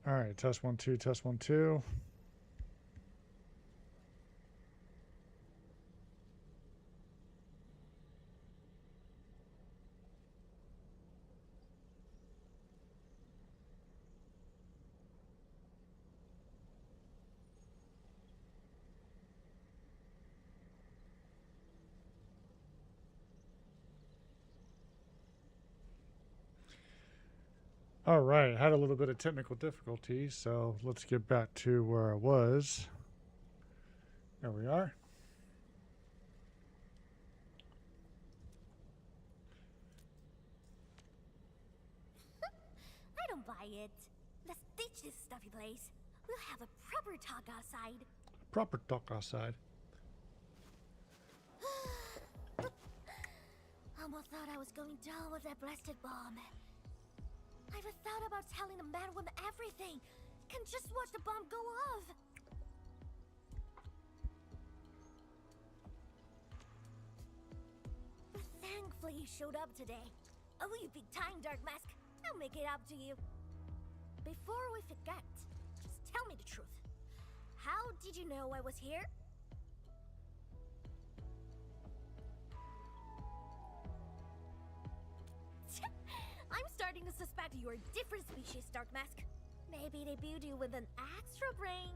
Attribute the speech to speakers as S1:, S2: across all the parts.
S1: All right, test 1 2, test 1 2. All right, had a little bit of technical difficulty, so let's get back to where I was. There we are.
S2: I don't buy it. Let's ditch this stuffy place. We'll have a proper talk outside.
S1: Proper talk outside.
S2: Almost thought I was going down with that blasted bomb. I even thought about telling the madwoman everything. Can just watch the bomb go off. But thankfully you showed up today. Oh, you big time, Dark Mask. I'll make it up to you. Before we forget, just tell me the truth. How did you know I was here? I'm starting to suspect you're a different species, Dark Mask. Maybe they build you with an extra brain.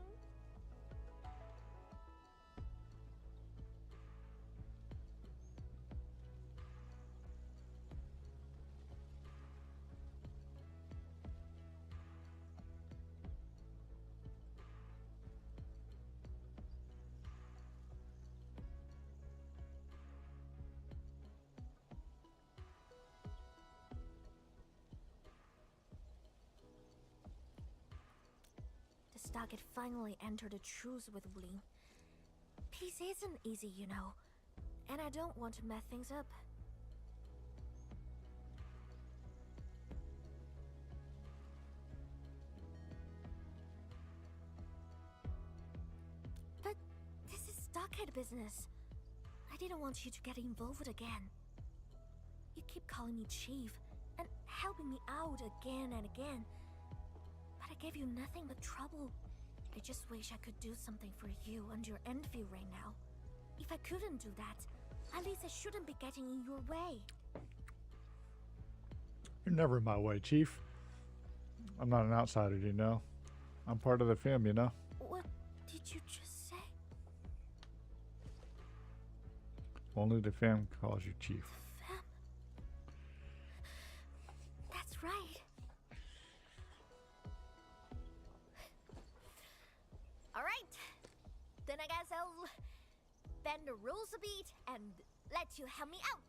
S2: The stock had finally entered a truce with Wulin. Peace isn't easy, you know, and I don't want to mess things up. But this is stockhead business. I didn't want you to get involved again. You keep calling me Chief and helping me out again and again. But I gave you nothing but trouble. I just wish I could do something for you and your Endfield right now. If I couldn't do that, at least I shouldn't be getting in your way.
S1: You're never in my way, Chief. I'm not an outsider, you know. I'm part of the fam, you know.
S2: What did you just say?
S1: Only the fam calls you Chief.
S2: Fam? That's right. Alright. Then I guess I'll bend the rules a bit and let you help me out.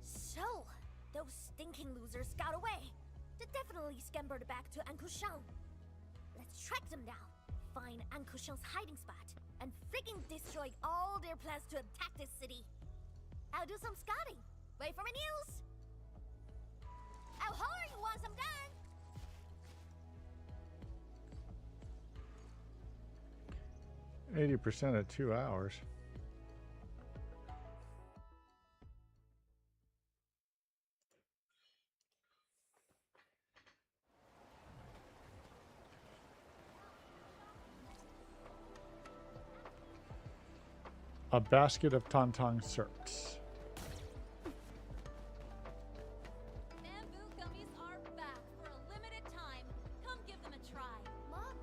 S2: So, those stinking losers got away. They definitely scampered back to Uncle Sean. Let's track them down, find Uncle Sean's hiding spot, and freaking destroy all their plans to attack this city. I'll do some scouting. Wait for my news. I'll holler you once I'm done.
S1: 80% of 2 hours. A basket of Tauntaun Cirques.
S3: Bamboo gummies are back for a limited time. Come give them a try.
S2: Mom,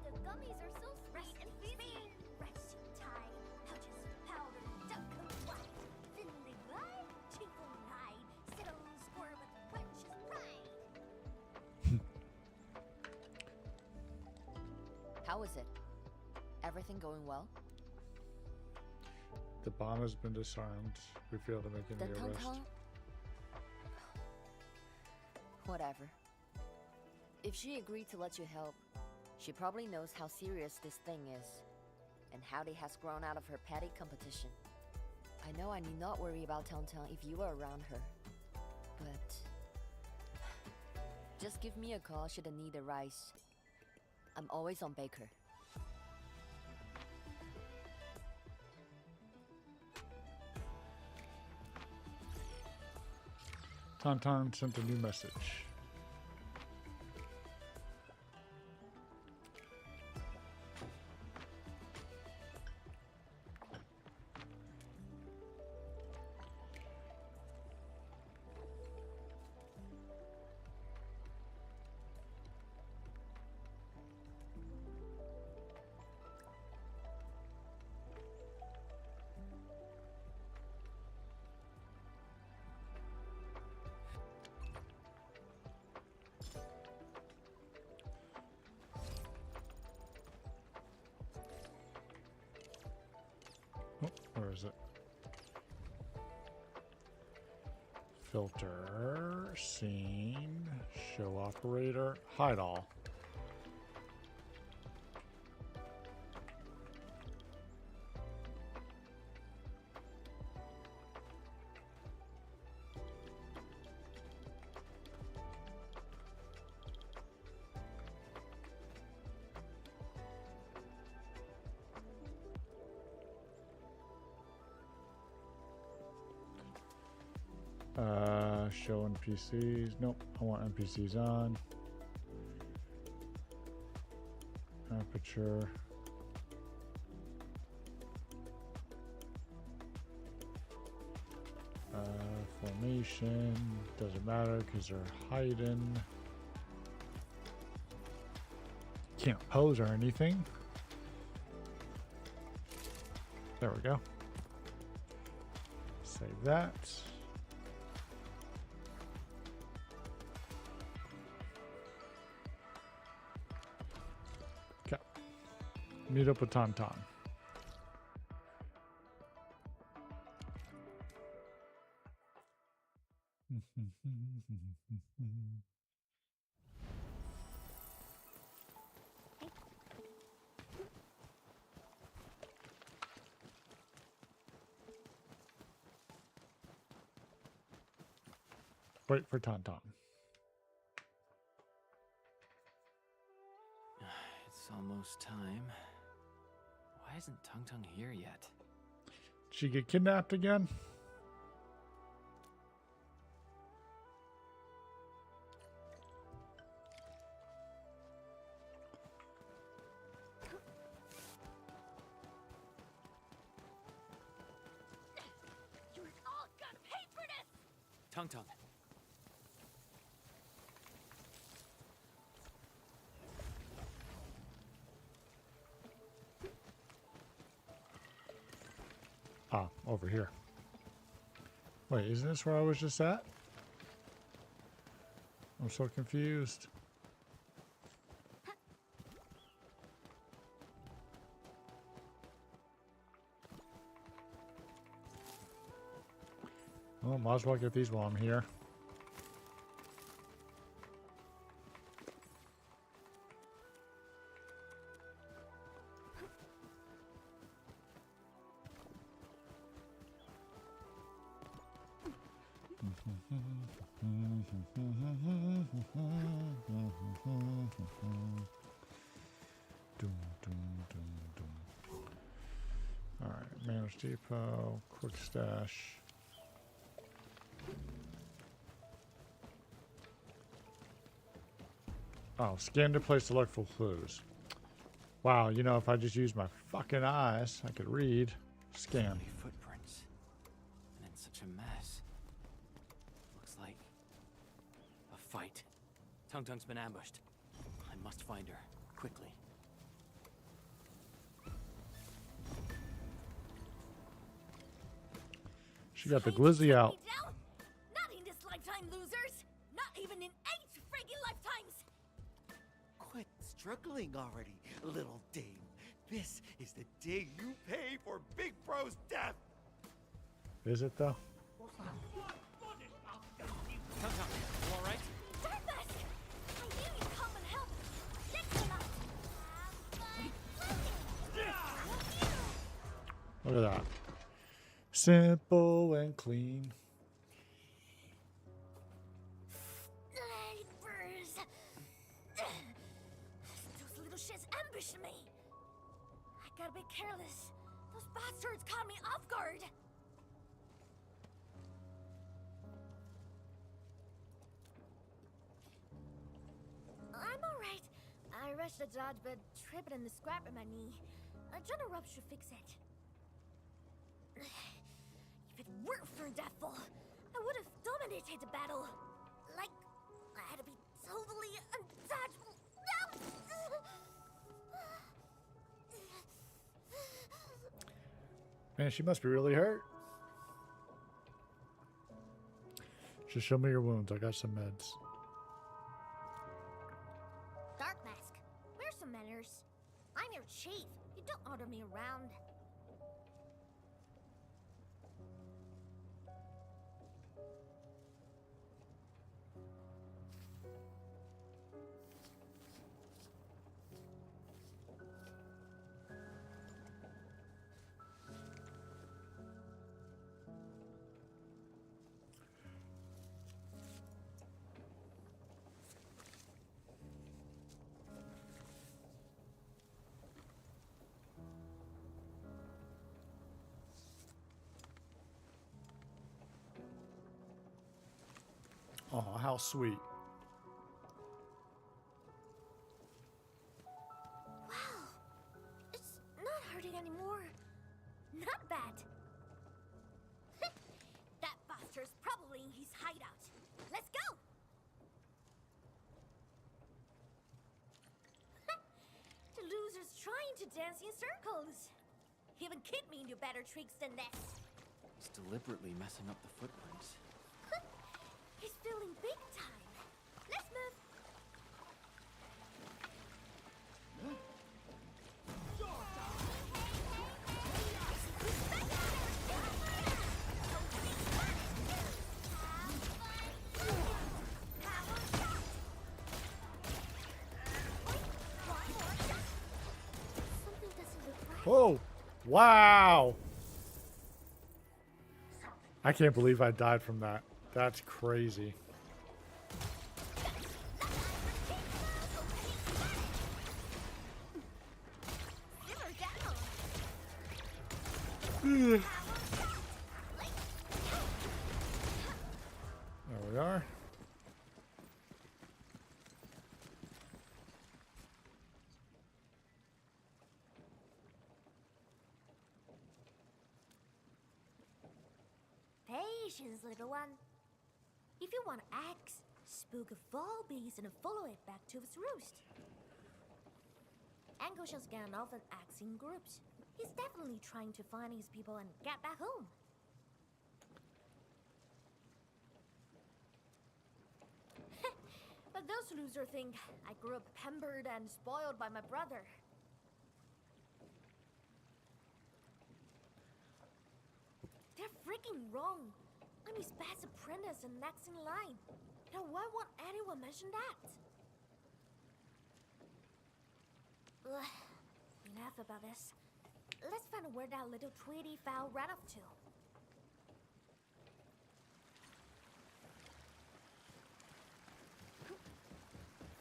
S2: the gummies are so sweet and fizzy. Rest tie, pouches powder, duck coat white. Thinly glide, tinkle hide. Sit on squirm with punches pride.
S4: How is it? Everything going well?
S1: The bomb has been disarmed. We failed to make
S4: The
S1: any arrest.
S4: Tonton? Whatever. If she agreed to let you help, she probably knows how serious this thing is, and how it has grown out of her petty competition. I know I need not worry about Tonton if you are around her, but just give me a call should the need arise. I'm always on Baker.
S1: Tauntaun sent a new message. Oh, where is it? Filter, scene, show operator, hide all. Show NPCs. Nope, I want NPCs on. Aperture. Formation. Doesn't matter because they're hiding. Can't pose or anything. There we go. Save that. Okay. Meet up with Tauntaun. Wait for Tauntaun.
S5: It's almost time. Why isn't Tung Tung here yet?
S1: Did she get kidnapped again?
S3: You're all gonna pay for this!
S5: Tung Tung.
S1: Ah, over here. Wait, isn't this where I was just at? I'm so confused. Well, might as well get these while I'm here. All right, manage depot, quick stash. Oh, scan to place to look for clues. Wow, you know, if I just use my fucking eyes, I could read. Scan.
S5: Many footprints. And in such a mess. Looks like a fight. Tung Tung's been ambushed. I must find her quickly.
S1: She got the
S2: Trying to
S1: glizzy
S2: shut
S1: out.
S2: me down? Not in this lifetime, losers! Not even in 8 friggin' lifetimes!
S6: Quit struggling already, little dame. This is the day you pay for Big Bro's death.
S1: Is it though?
S5: Tung Tung, you alright?
S2: Darkness! I knew you'd come and help! Thanks a lot!
S1: Look at that. Simple and clean.
S2: Neighbors! Those little shits ambushed me! I gotta be careless. Those bastards caught me off guard! managed to dodge, but tripped and scrapped my knee. A general rub should fix it. If it weren't for Deathfall, I would have dominated the battle. Like, I had to be totally untouchable.
S1: Man, she must be really hurt. Just show me your wounds. I got some meds.
S2: Dark Mask, where's some manners? I'm your chief. You don't order me around.
S1: Oh, how sweet.
S2: Wow, it's not hurting anymore. Not bad. That bastard's probably in his hideout. Let's go! The loser's trying to dance in circles. Even Kid me knew better tricks than this.
S5: He's deliberately messing up the footprints.
S2: He's feeling big time. Let's move. Something doesn't look right.
S1: Oh, wow. I can't believe I died from that. That's crazy. There we are.
S2: Patience, little one. If you want axe, spook a fall beast and follow it back to its roost. Angushan's gang often acts in groups. He's definitely trying to find his people and get back home. But those losers think I grew up pampered and spoiled by my brother. They're freaking wrong. I'm his best apprentice and next in line. Now why won't anyone mention that? Ugh, enough about this. Let's find where that little Tweety fowl ran off to.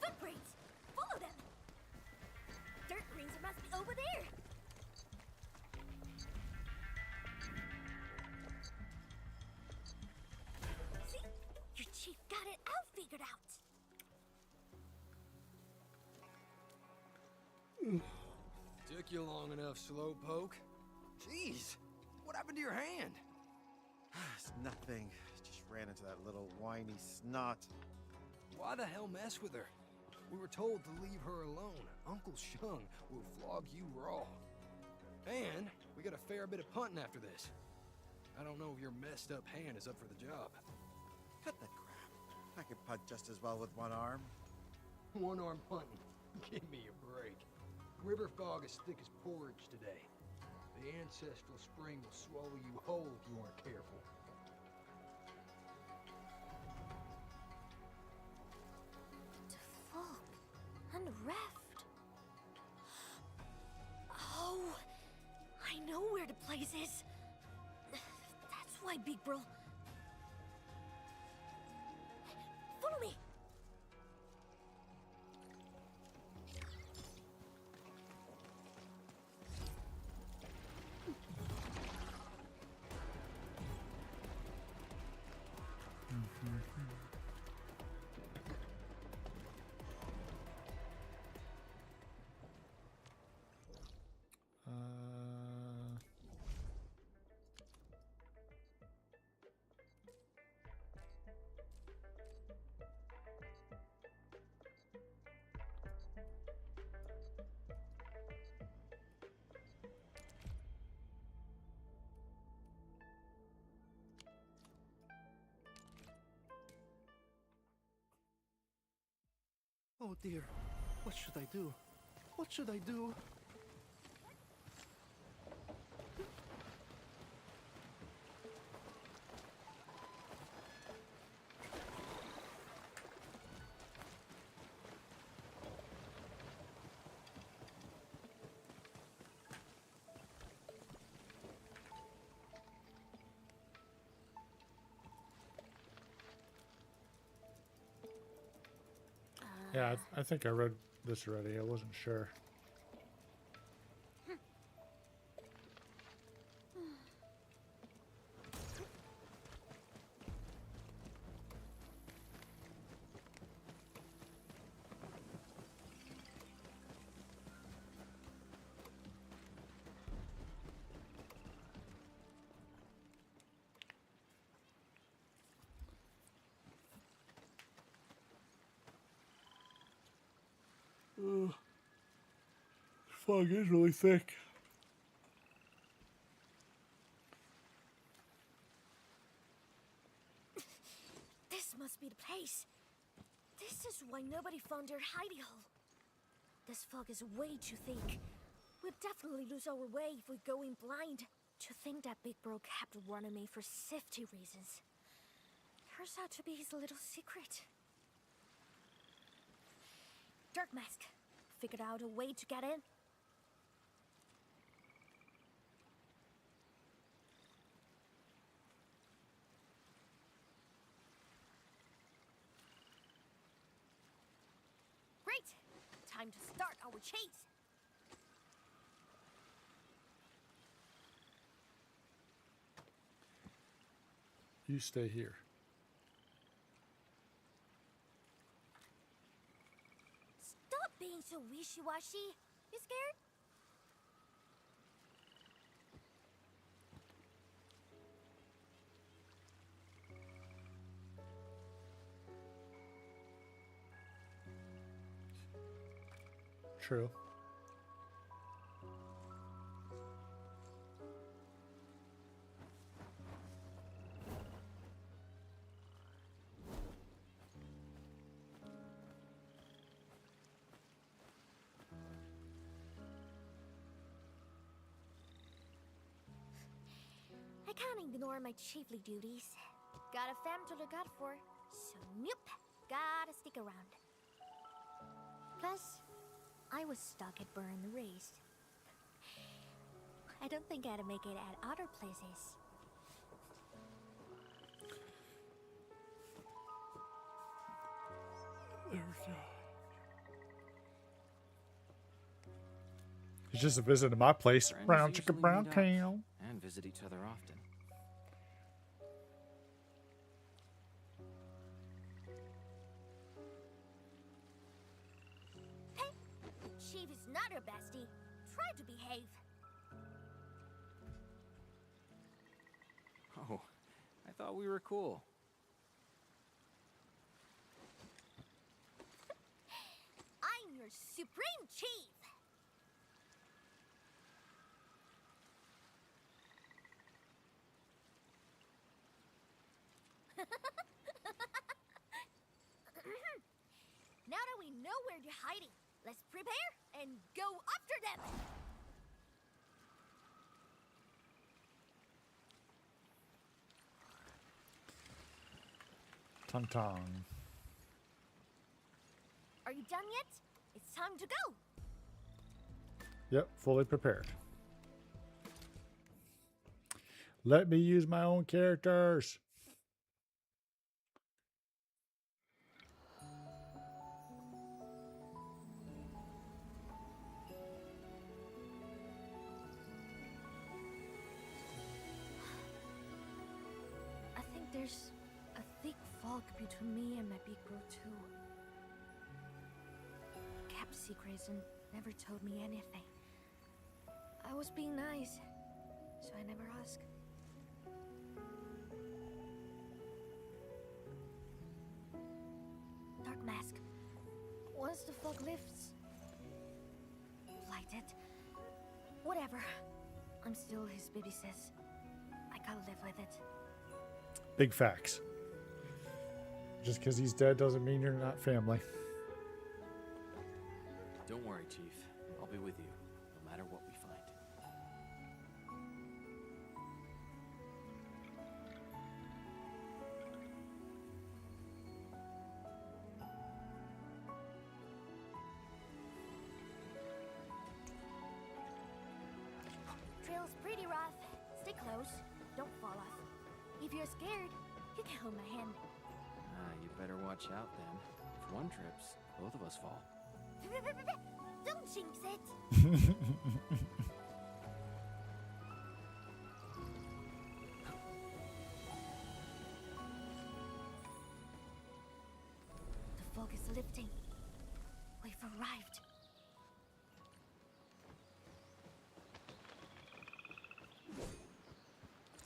S2: Footprints! Follow them! Dirt greens must be over there! See? Your chief got it all figured out!
S7: Took you long enough, Slowpoke. Jeez, what happened to your hand?
S6: It's nothing. Just ran into that little whiny snot.
S7: Why the hell mess with her? We were told to leave her alone. Uncle Shung will flog you raw. And we got a fair bit of punting after this. I don't know if your messed up hand is up for the job.
S6: Cut the crap. I can punt just as well with one arm.
S7: One-arm punting. Give me a break. River fog is thick as porridge today. The ancestral spring will swallow you whole if you aren't careful.
S2: The fog and the raft. Oh, I know where the place is. That's why, Big Bro. Follow me.
S8: Oh dear, what should I do? What should I do?
S1: Yeah, I think I read this already. I wasn't sure. Fog is really thick.
S2: This must be the place. This is why nobody found their hidey hole. This fog is way too thick. We'll definitely lose our way if we go in blind. To think that Big Bro kept warning me for safety reasons. Turns out to be his little secret. Dark Mask, figured out a way to get in? Great! Time to start our chase!
S1: You stay here.
S2: Stop being so wishy-washy. You scared?
S1: True.
S2: I can't ignore my chiefly duties. Got a fam to look out for, so nope, gotta stick around. Plus, I was stuck at Burn the Race. I don't think I'd make it at other places.
S1: He's just a visit to my place.
S5: Friends
S1: Brown chicken,
S5: usually
S1: brown
S5: meet up
S1: cow.
S5: and visit each other often.
S2: Hey, the chief is not her bestie. Try to behave.
S5: Oh, I thought we were cool.
S2: I'm your supreme chief. Now that we know where you're hiding, let's prepare and go after them!
S1: Tongue tongue.
S2: Are you done yet? It's time to go!
S1: Yep, fully prepared. Let me use my own characters.
S2: I think there's a thick fog between me and my big bro too. Kept secrets and never told me anything. I was being nice, so I never asked. Dark Mask. Once the fog lifts, like that. Whatever. I'm still his baby sis. I gotta live with it.
S1: Big facts. Just because he's dead doesn't mean you're not family.
S5: worry, Chief. I'll be with you, no matter what we find.
S2: Trail's pretty rough. Stay close. Don't fall off. If you're scared, you can hold my hand.
S5: You better watch out then. If one trips, both of us fall.
S2: Don't jinx it. The fog is lifting. We've arrived.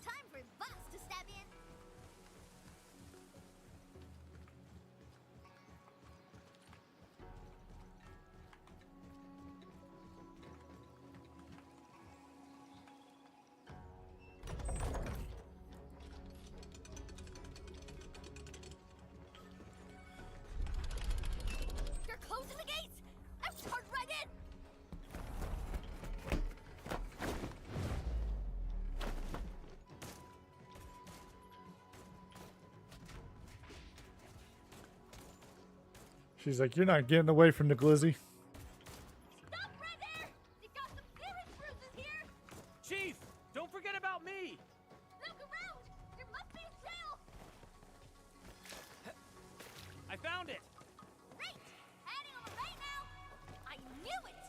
S2: Time for Boss to step in. They're closing the gates! I've charged right in!
S1: She's like, you're not getting away from the glizzy.
S3: Stop right there! You got some serious bruises here!
S5: Chief, don't forget about me!
S3: Look around! There must be a trail!
S5: I found it!
S3: Great! Heading over right now! I knew it!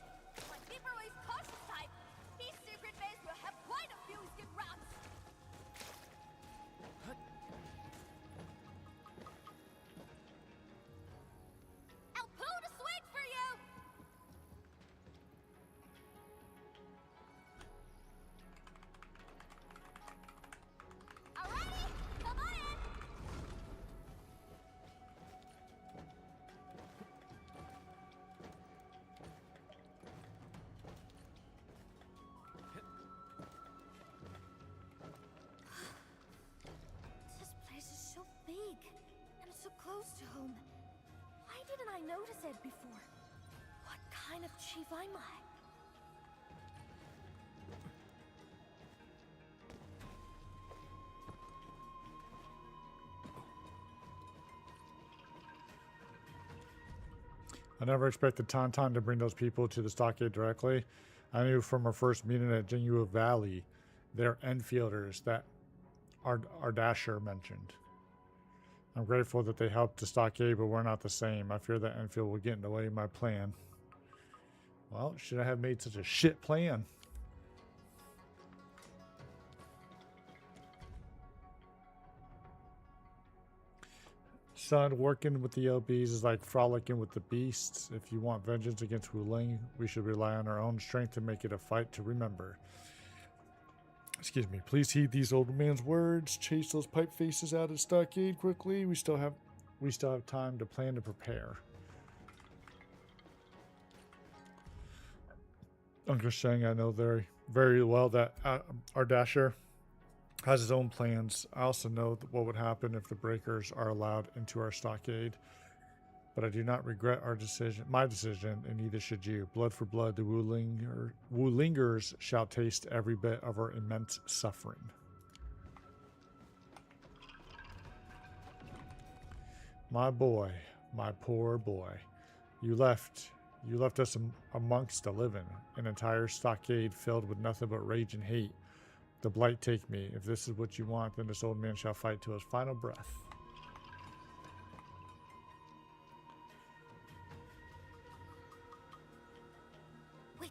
S3: My people are always cautious type. These secret bays will have quite a few skip routes. I'll pull the switch for you! Alrighty, come on in!
S2: This place is so big and so close to home. Why didn't I notice it before? What kind of chief am I?
S1: I never expected Tauntaun to bring those people to the stockade directly. I knew from our first meeting at Jinyu Valley, they're Enfielders that our Dasher mentioned. I'm grateful that they helped the stockade, but we're not the same. I fear that Enfield will get in the way of my plan. Well, should I have made such a shit plan? Son, working with the LBs is like frolicking with the beasts. If you want vengeance against Wuling, we should rely on our own strength to make it a fight to remember. Excuse me. Please heed these old man's words. Chase those pipe faces out of stockade quickly. We still have time to plan to prepare. Uncle Sheng, I know very, very well that our Dasher has his own plans. I also know what would happen if the breakers are allowed into our stockade. But I do not regret my decision, and neither should you. Blood for blood, the Wulingers shall taste every bit of our immense suffering. My boy, my poor boy, you left us amongst the living, an entire stockade filled with nothing but rage and hate. The blight take me. If this is what you want, then this old man shall fight to his final breath.
S2: Wait,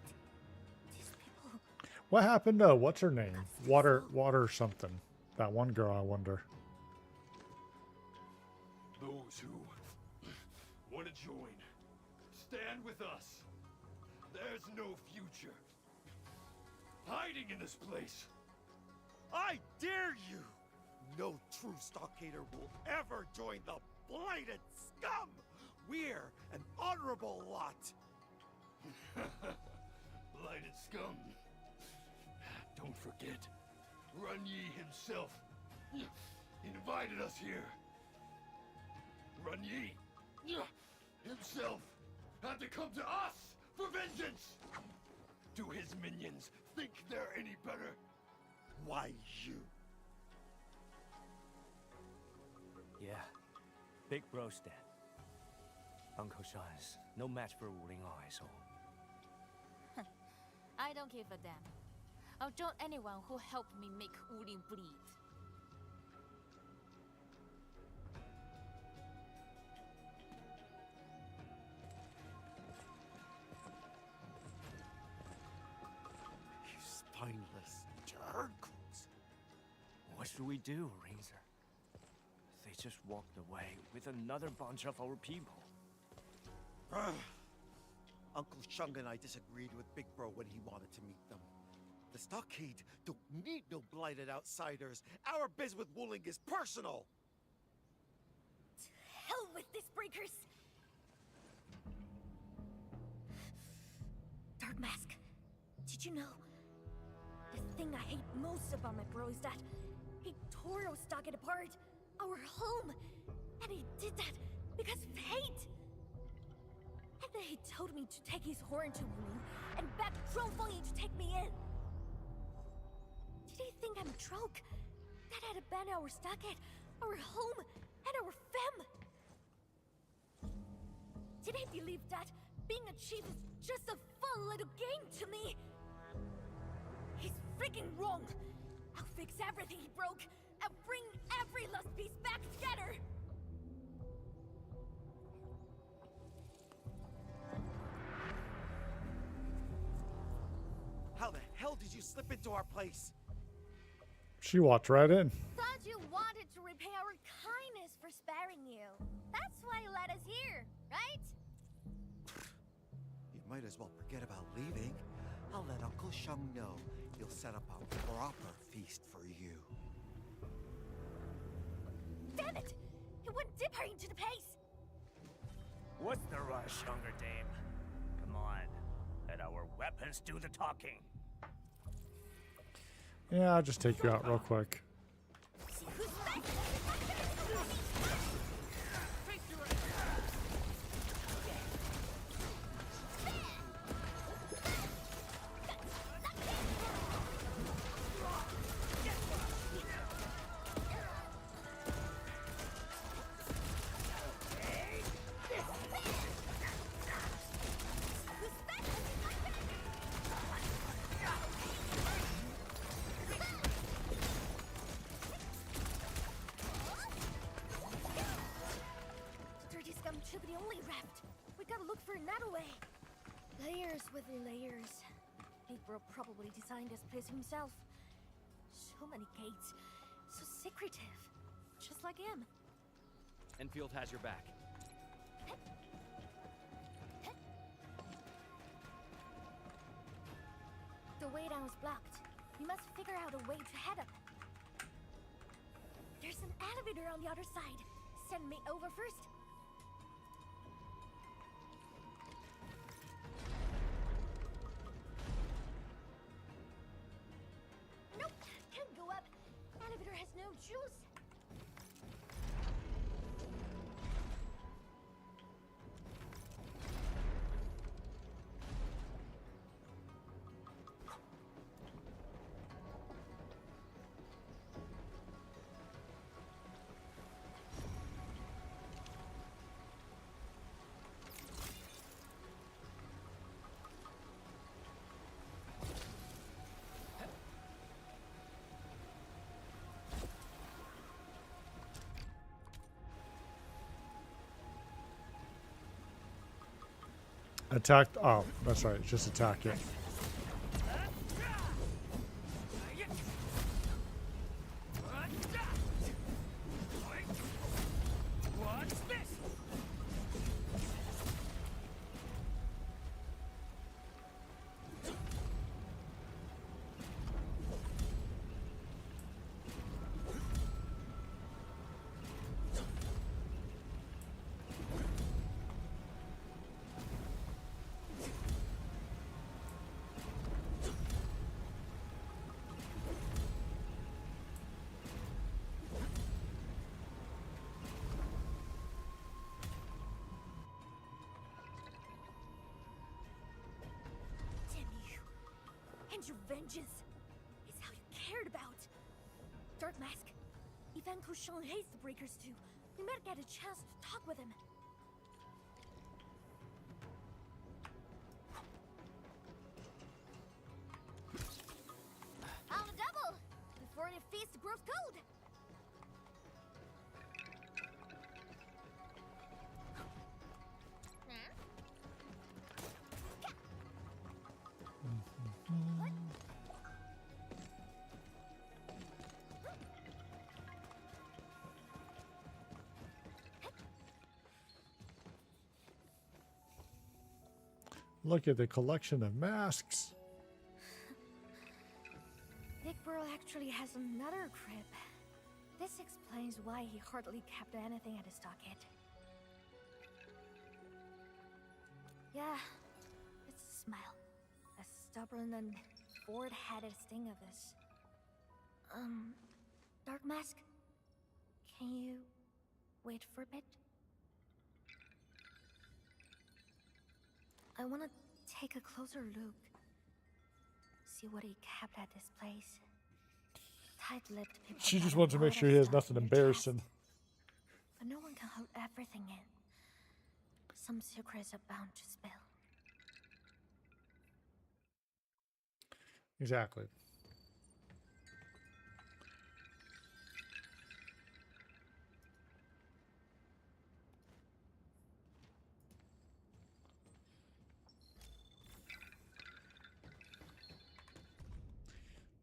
S2: these people.
S1: What happened to what's her name? Water something. That one girl, I wonder.
S6: Those who want to join, stand with us. There's no future hiding in this place. I dare you! No true stockader will ever join the blighted scum! We're an honorable lot! Blighted scum. Don't forget, Run Yi himself invited us here. Run Yi himself had to come to us for vengeance! Do his minions think they're any better? Why you?
S5: Yeah. Big bro's dead. Uncle Sean's no match for Wu Ling eyes, so...
S3: I don't give a damn. I'll join anyone who helped me make Wulin bleed.
S6: You spineless turds.
S5: What should we do, Razor? They just walked away with another bunch of our people.
S9: Uncle Shung and I disagreed with Big Bro when he wanted to meet them. The stockade don't need no blighted outsiders. Our biz with Wuling is personal.
S2: Hell with this breakers! Dark Mask, did you know? The thing I hate most about my bro is that he tore our stockade apart, our home, and he did that because of hate. And then he told me to take his horn to Wuling and beg Zhongfeng to take me in. Did he think I'm a joke? That I'd abandon our stockade, our home, and our fam? Did he believe that being a chief is just a fun little game to me? He's freaking wrong! I'll fix everything he broke and bring every lost piece back together!
S9: How the hell did you slip into our place?
S1: She walked right in.
S3: Thought you wanted to repay our kindness for sparing you. That's why you led us here, right?
S9: You might as well forget about leaving. I'll let Uncle Shung know. He'll set up a proper feast for you.
S2: Damn it! He wouldn't dip her into the pace!
S5: What's the rush, younger dame? Come on. Let our weapons do the talking.
S1: Yeah, I'll just take you out real quick.
S2: See who's back! Dirty scum should be only wrapped. We gotta look for another way. Layers with layers. Big Bro probably designed this place himself. So many gates. So secretive. Just like him.
S5: Enfield has your back.
S2: The way down is blocked. We must figure out a way to head up. There's an elevator on the other side. Send me over first. Nope, can't go up. Elevator has no juice.
S1: Attacked. Oh, that's right. Just attack it.
S5: What's this?
S2: And your vengeance is how you cared about. Dark Mask, if Uncle Sean hates the Breakers too, we might get a chance to talk with him.
S3: On the double! Before the feast grows cold!
S1: Look at the collection of masks.
S2: Big Bro actually has another crib. This explains why he hardly kept anything at his stockade. Yeah, it's a smile. A stubborn and forward-headed sting of his. Dark Mask, can you wait for a bit? I want to take a closer look. See what he kept at this place. Tight-lipped people.
S1: She just
S2: got a
S1: wants to make
S2: lot
S1: sure
S2: of
S1: he has
S2: stuff
S1: nothing
S2: in their
S1: embarrassing.
S2: chests, but no one can hold everything in. Some secrets are bound to spill.
S1: Exactly.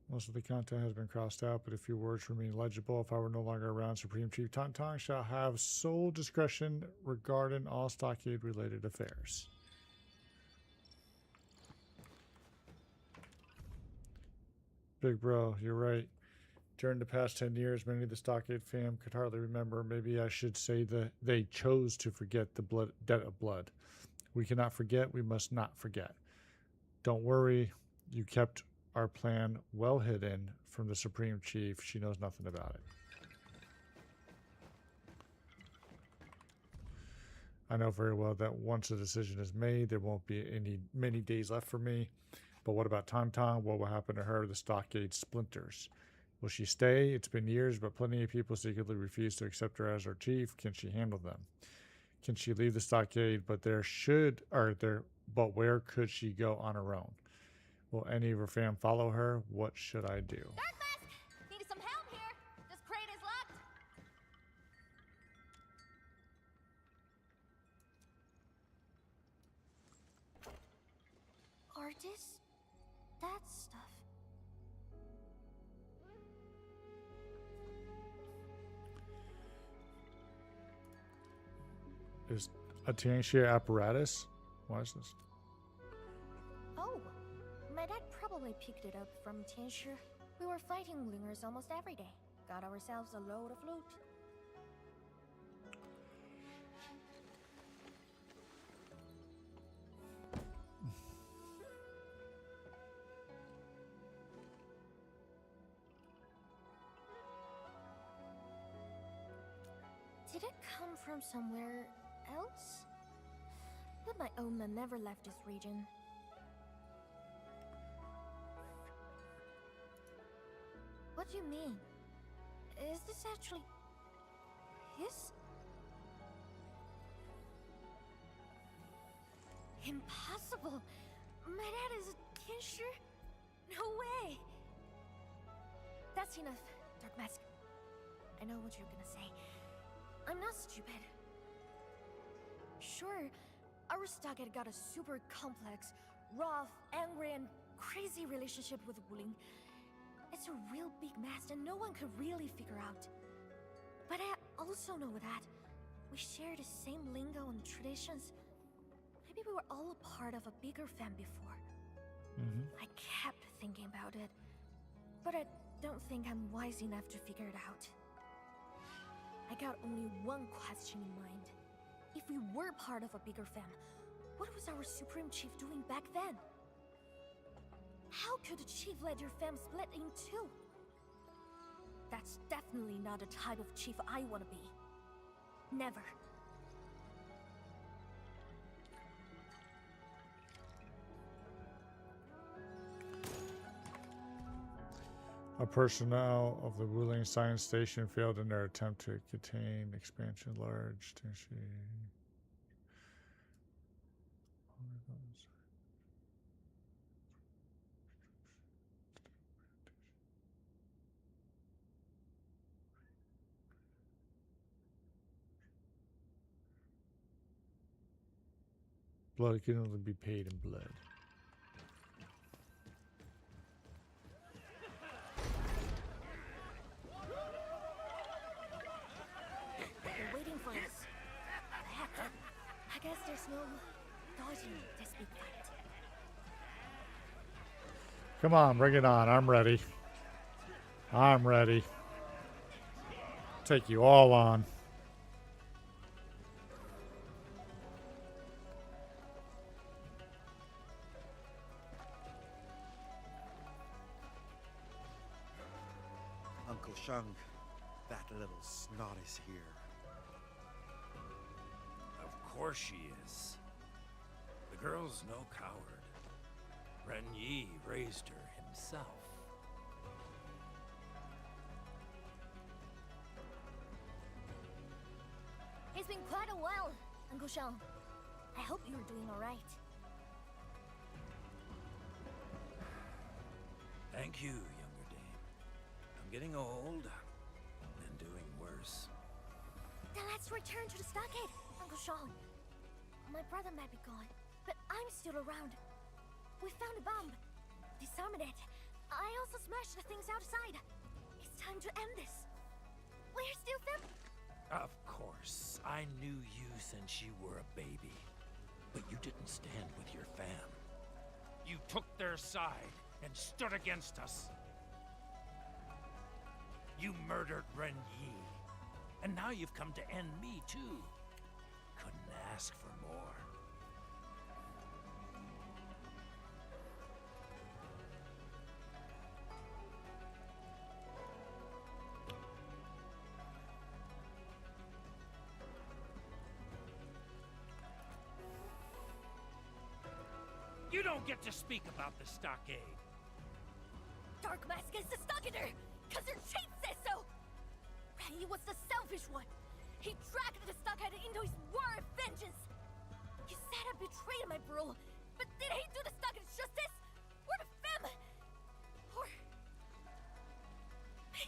S1: Most of the content has been crossed out, but a few words remain legible. If I were no longer around, Supreme Chief Tantang shall have sole discretion regarding all stockade-related affairs. Big bro, you're right. During the past 10 years, many of the Stockade fam could hardly remember. Maybe I should say that they chose to forget the debt of blood. We cannot forget. We must not forget. Don't worry. You kept our plan well hidden from the Supreme Chief. She knows nothing about it. I know very well that once a decision is made, there won't be many days left for me. But what about Tantan? What will happen to her? The Stockade splinters. Will she stay? It's been years, but plenty of people secretly refuse to accept her as her chief. Can she handle them? Can she leave the Stockade? But where could she go on her own? Will any of her fam follow her? What should I do?
S3: Dark Mask! Need some help here! This crate is locked!
S2: Artist? That stuff.
S1: Is a Tianxia apparatus? Why is this?
S2: Oh, my dad probably picked it up from Tianshi. We were fighting Lingers almost every day. Got ourselves a load of loot. Did it come from somewhere else? But my own man never left this region. What do you mean? Is this actually his? Impossible! My dad is a Tianshi? No way! That's enough, Dark Mask. I know what you're gonna say. I'm not stupid. Sure, our Stockade got a super complex, rough, angry, and crazy relationship with Wuling. It's a real big mess and no one could really figure out. But I also know that we share the same lingo and traditions. Maybe we were all a part of a bigger fam before. I kept thinking about it, but I don't think I'm wise enough to figure it out. I got only one question in mind. If we were part of a bigger fam, what was our Supreme Chief doing back then? How could the Chief let your fam split in two? That's definitely not the type of chief I want to be. Never.
S1: A personnel of the Wuling Science Station failed in their attempt to contain expansion large. Blood can only be paid in blood.
S2: They're waiting for us. Heck, I guess there's no dodging this big fight.
S1: Come on, bring it on. I'm ready. I'm ready. Take you all on.
S9: Uncle Shung, that little snot is here.
S6: Of course she is. The girl's no coward. Ren Yi raised her himself.
S2: It's been quite a while, Uncle Sean. I hope you're doing all right.
S6: Thank you, younger dame. I'm getting old and doing worse.
S2: Then let's return to the stockade, Uncle Sean. My brother might be gone, but I'm still around. We found a bomb. Disarmed it. I also smashed the things outside. It's time to end this. Where's Diltham?
S6: Of course. I knew you since you were a baby. But you didn't stand with your fam. You took their side and stood against us. You murdered Ren Yi. And now you've come to end me too. Couldn't ask for more. You don't get to speak about the stockade.
S2: Dark Mask is the stockader, cause your chief says so. He was the selfish one. He dragged the stockade into his war of vengeance. You said I betrayed my bro, but did he do the stockade justice? Or the fam? Or me?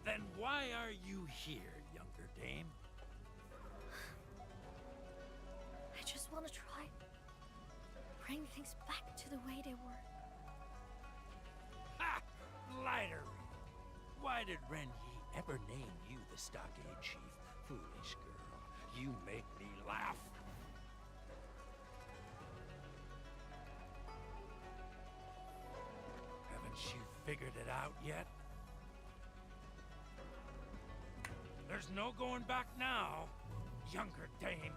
S6: Then why are you here, younger dame?
S2: I just want to try. Bring things back to the way they were.
S6: Ha! Lighter! Why did Ren Yi ever name you the stockade chief? Foolish girl, you make me laugh. Haven't you figured it out yet? There's no going back now, younger dame.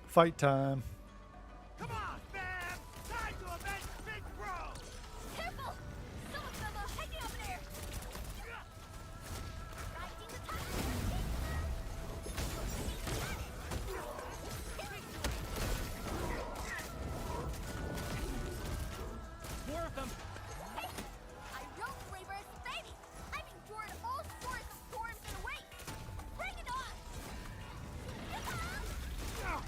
S1: Fight time.
S6: Come on, fam! Time to avenge Big Bro!
S2: Careful! Some of them are hanging up there! Riding the tiger!
S6: More of them!
S3: Hey! I rode Braver as a baby! I've endured all sorts of storms and waves! Bring it on! Come on!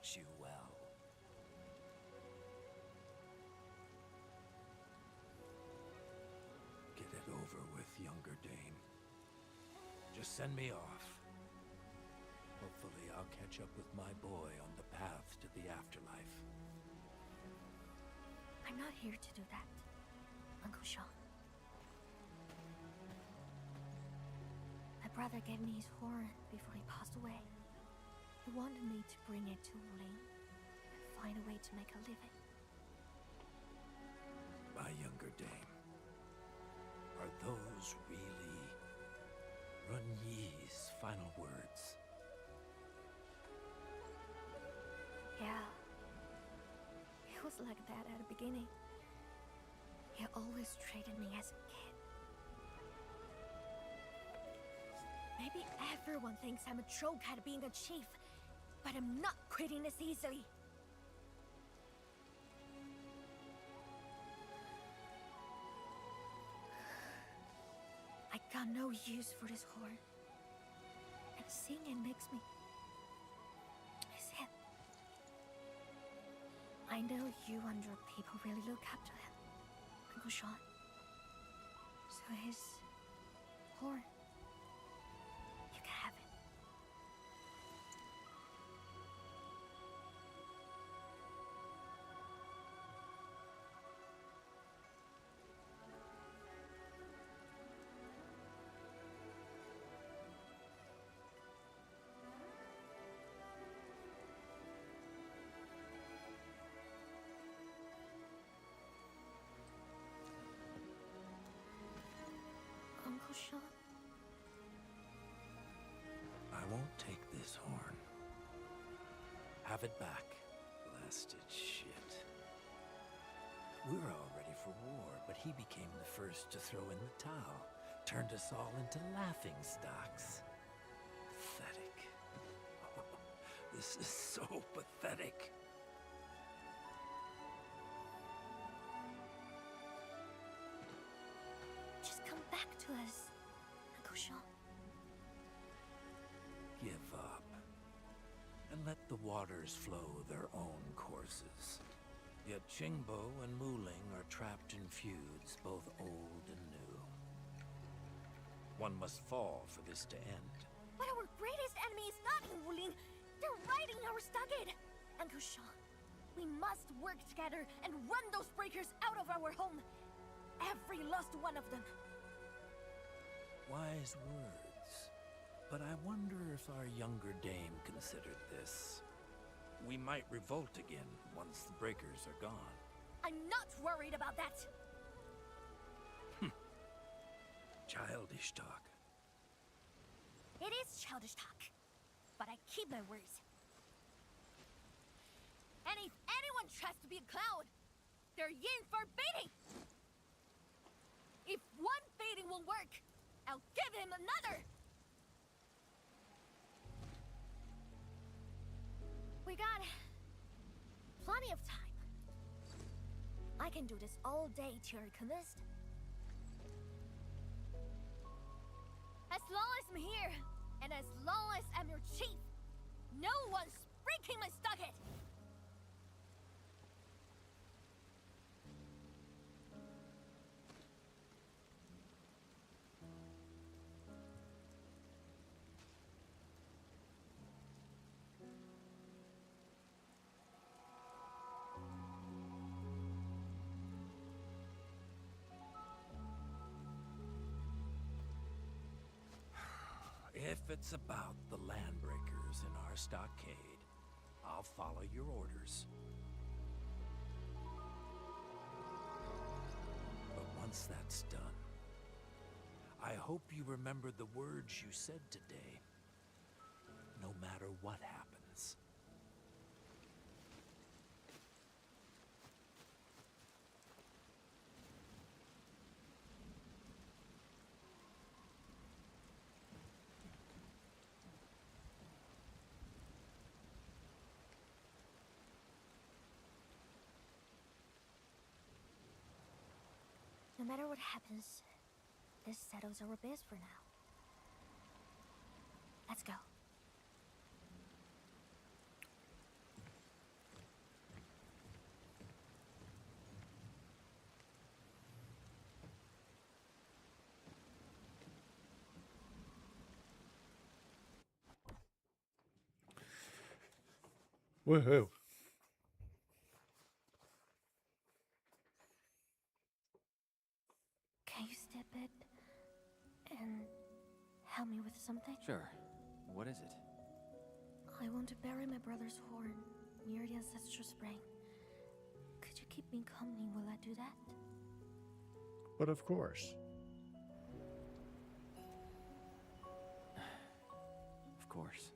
S10: watch you well. Get it over with, younger dame. Just send me off. Hopefully I'll catch up with my boy on the path to the afterlife.
S2: I'm not here to do that, Uncle Sean. My brother gave me his horn before he passed away. He wanted me to bring it to Wuling and find a way to make a living.
S10: My younger dame, are those really Run Yi's final words?
S2: Yeah. He was like that at the beginning. He always treated me as a kid. Maybe everyone thinks I'm a troll cat being a chief, but I'm not quitting this easily. I got no use for this horn. And seeing it makes me... miss him. I know you and your people really look up to him, Uncle Sean. So his horn, you can have it. Uncle Sean?
S10: I won't take this horn. Have it back, blasted shit. We're all ready for war, but he became the first to throw in the towel. Turned us all into laughing stocks. Pathetic. This is so pathetic.
S2: Just come back to us, Uncle Sean.
S10: Give up. And let the waters flow their own courses. Yet Qingbo and Muling are trapped in feuds, both old and new. One must fall for this to end.
S2: But our greatest enemy is not in Wuling. They're riding our stockade. Uncle Sean, we must work together and run those breakers out of our home. Every last one of them.
S10: Wise words. But I wonder if our younger dame considered this. We might revolt again once the breakers are gone.
S2: I'm not worried about that.
S10: Childish talk.
S2: It is childish talk, but I keep my words. And if anyone tries to be a clown, they're in for beating. If one beating won't work, I'll give him another. We got plenty of time. I can do this all day till you're convinced. As long as I'm here, and as long as I'm your chief, no one's breaking my stockade!
S10: If it's about the landbreakers in our stockade, I'll follow your orders. But once that's done, I hope you remember the words you said today, no matter what happens.
S2: No matter what happens, this settles our biz for now. Let's go.
S1: Woohoo.
S2: Can you step it and help me with something?
S5: Sure. What is it?
S2: I want to bury my brother's horn near the ancestral spring. Could you keep me company while I do that?
S1: But of course.
S5: Of course.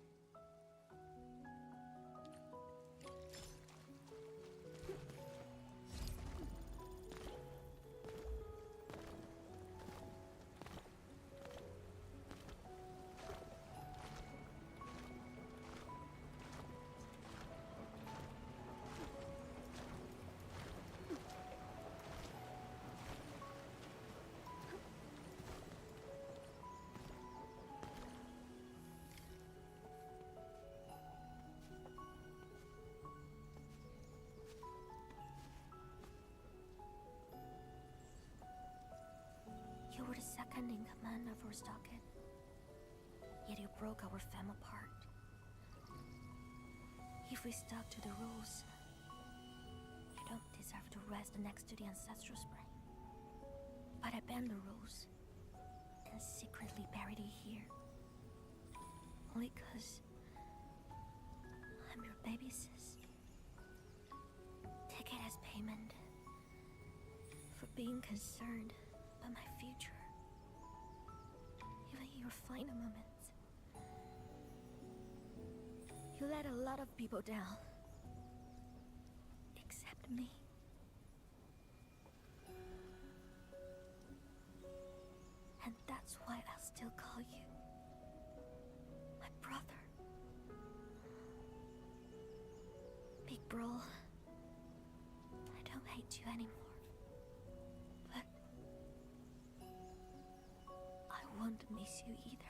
S2: You were the second in command of our stockade. Yet you broke our fam apart. If we stuck to the rules, you don't deserve to rest next to the ancestral spring. But I bend the rules and secretly buried it here. Only 'cause I'm your baby sis. Take it as payment for being concerned about my future. Even in your final moments. You let a lot of people down. Except me. And that's why I'll still call you my brother. Big bro, I don't hate you anymore. But I won't miss you either.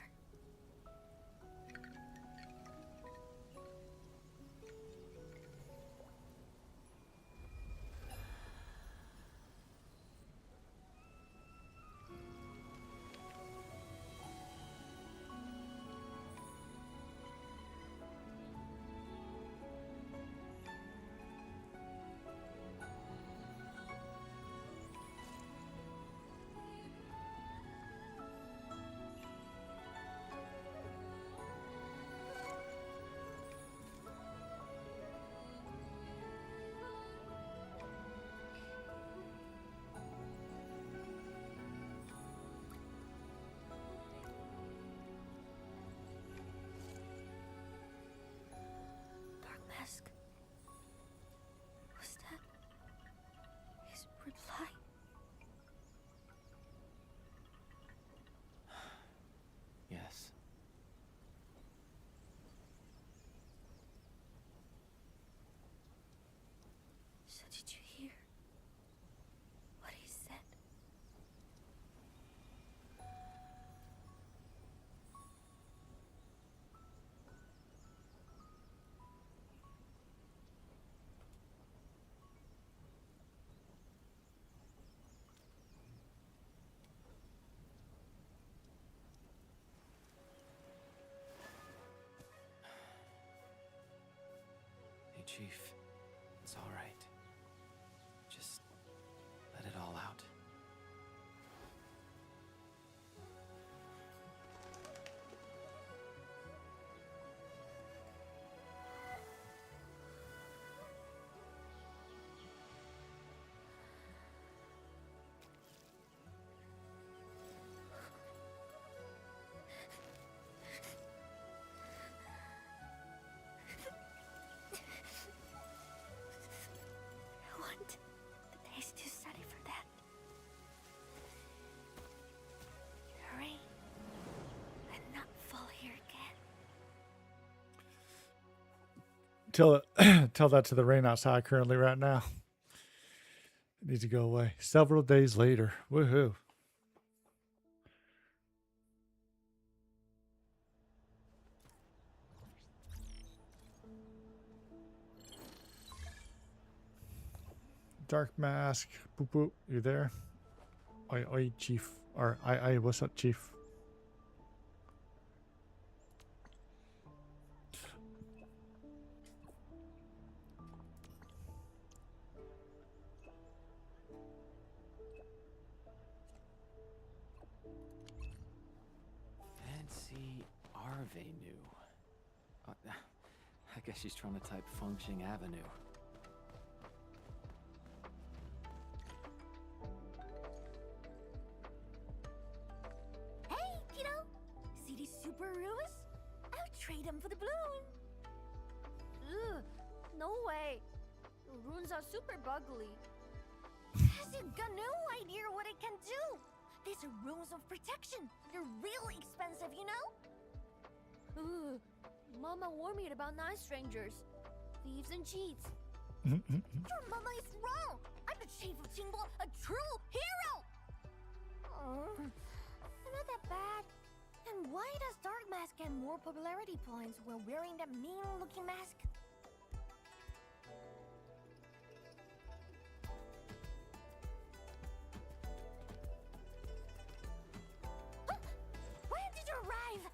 S2: Mask. Was that his reply?
S5: Yes.
S2: So did you hear what he said?
S5: Hey, Chief. It's all right. Just let it all out.
S2: I want the days too sunny for that. Hurry and not fall here again.
S1: Tell that to the rain outside currently right now. It needs to go away. Several days later. Woohoo. Dark Mask. Boop boop. You there? Oi oi chief. Or I what's up, chief?
S5: see Arvenu. I guess she's trying to type Fengxing Avenue.
S2: Hey, kiddo! See these super runes? I'll trade them for the balloon.
S4: Ugh, no way. The runes are super bugly.
S2: Has you got no idea what it can do? These are runes of protection. They're really expensive, you know?
S4: Ugh, Mama warned me about night strangers, thieves and cheats.
S2: Your mama is wrong. I'm the chief of Qingbo, a true hero. I'm not that bad. And why does Dark Mask get more popularity points while wearing that mean-looking mask? Huh? When did you arrive?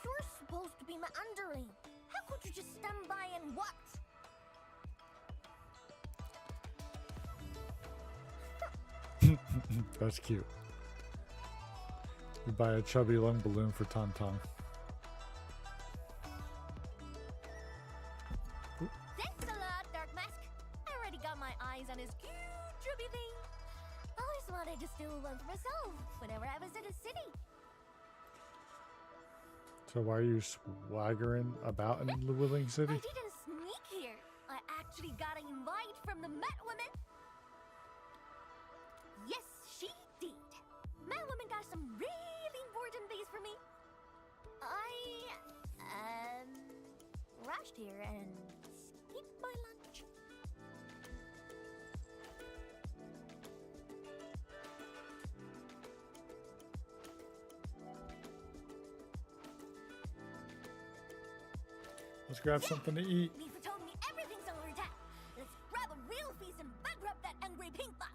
S2: You're supposed to be my underling. How could you just stand by and watch?
S1: That's cute. You buy a chubby lung balloon for Tauntaun.
S2: Thanks a lot, Dark Mask. I already got my eyes on his cute chubby thing. Always wanted to steal one for myself whenever I visit a city.
S1: So why are you swaggering about in the Willing
S2: I
S1: City?
S2: didn't sneak here. I actually got an invite from the Met Woman. Yes, she did. Met Woman got some really important things for me. I rushed here and skipped my lunch.
S1: Let's grab something to eat.
S2: Leafa told me everything's under attack. Let's grab a real feast and bankrupt that angry pink bot.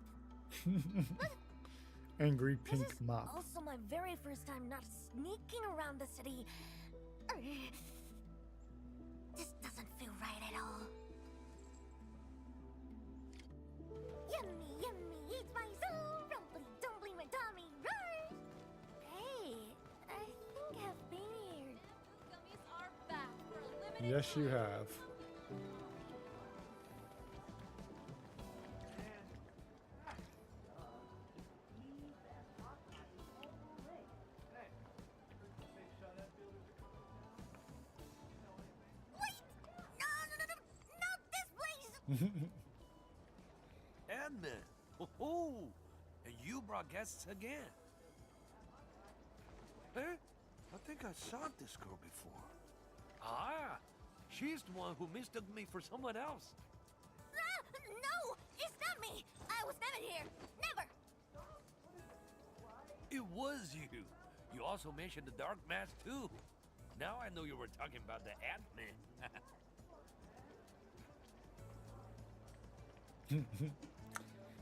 S1: Angry pink
S2: This is
S1: mop.
S2: also my very first time not sneaking around the city. This doesn't feel right at all. Yummy, yummy, eat my soul, rumbly, dumbly, my tummy, roar! Hey, I think I've been here.
S3: Gummies are back for a limited
S1: Yes, you have.
S10: Admin! Oh, and you brought guests again.
S8: Eh? I think I saw this girl before.
S10: Ah, she's the one who mistook me for someone else.
S3: Ah, no! It's not me! I was never here! Never!
S10: It was you. You also mentioned the dark mask too. Now I know you were talking about the admin.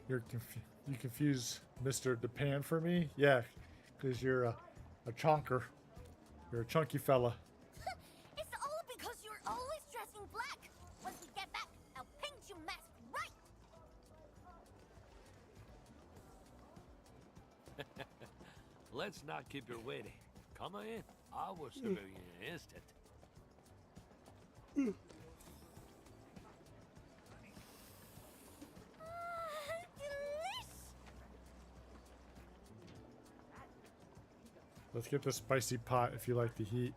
S1: You confuse Mr. Japan for me? Yeah, because you're a chonker. You're a chunky fella.
S3: It's all because you're always dressing black! Once we get back, I'll paint you mask right!
S10: Let's not keep her waiting. Come on in. I will serve you in an instant.
S3: Delish!
S1: Let's get the spicy pot if you like the heat.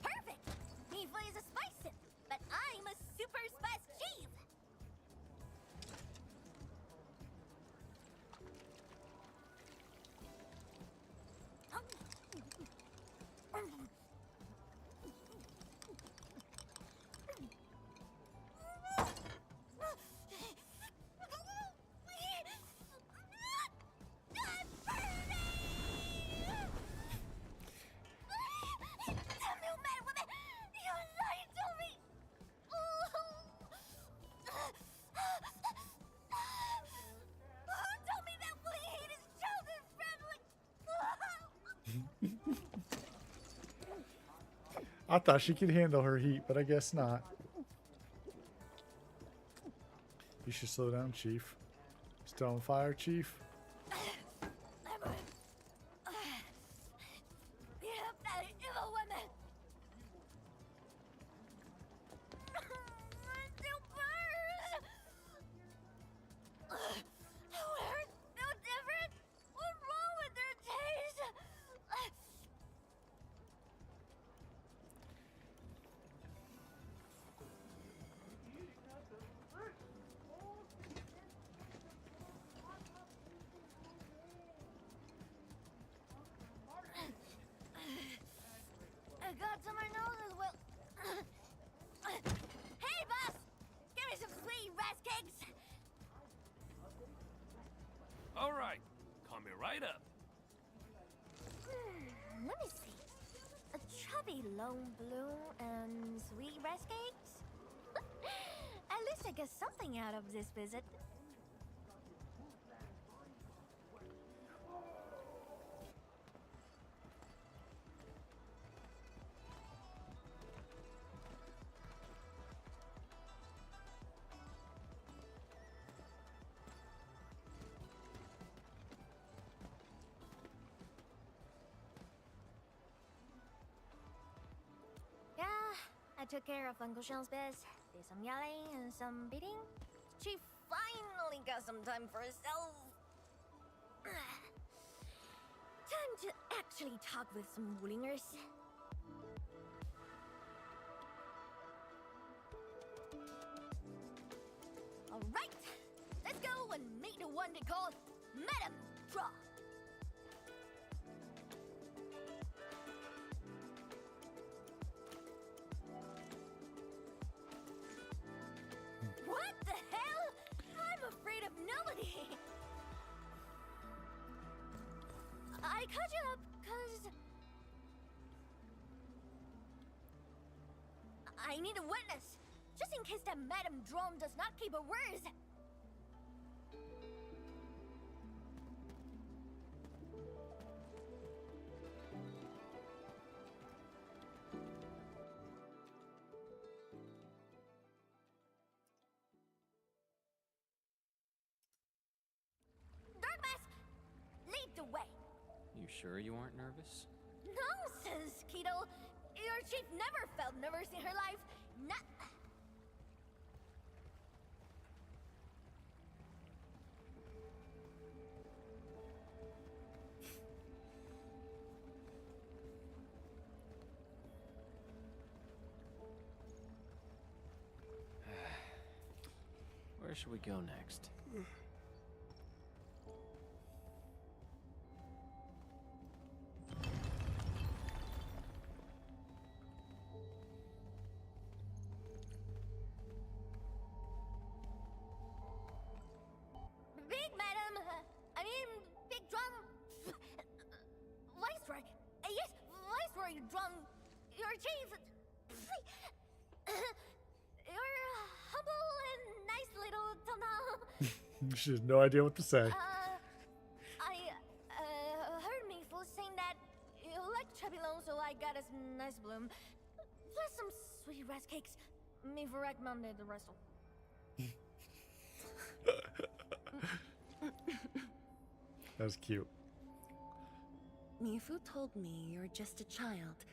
S3: Perfect! Me is a spice, but I'm a super spice chief! Damn you, mad woman! You lied to me! Who told me that we hate his children's family?
S1: I thought she could handle her heat, but I guess not. You should slow down, Chief. Still on fire, Chief?
S3: Yep, that evil woman! Still burns! We're no different! What's wrong with their taste? I got to my nose as well. Hey, boss! Give me some sweet rice cakes!
S10: All right, coming right up.
S2: Let me see. A chubby lone blue and sweet rice cakes? At least I get something out of this visit. Yeah, I took care of Uncle Sean's biz. Did some yelling and some beating. She finally got some time for herself. Time to actually talk with some Woolingers. Alright, let's go and meet the one they call Madam Draw. What the hell? I'm afraid of nobody. I caught you up, cause I need a witness, just in case that Madam Drone does not keep her words. Dark Mask, lead the way.
S5: You sure you aren't nervous?
S3: Nonsense, Keto. Your chief never felt nervous in her life. Not.
S5: Where should we go next?
S2: Big madam, I mean, big drum. Viceroy, yes, Viceroy drum. Your chief. You're humble and nice little Tana.
S1: She has no idea what to say.
S2: I heard me fool saying that you like chubby loan, so I got us nice bloom. Plus some sweet rice cakes. Me for recommended the rest.
S1: That's cute.
S11: Mifu told me you're just a child,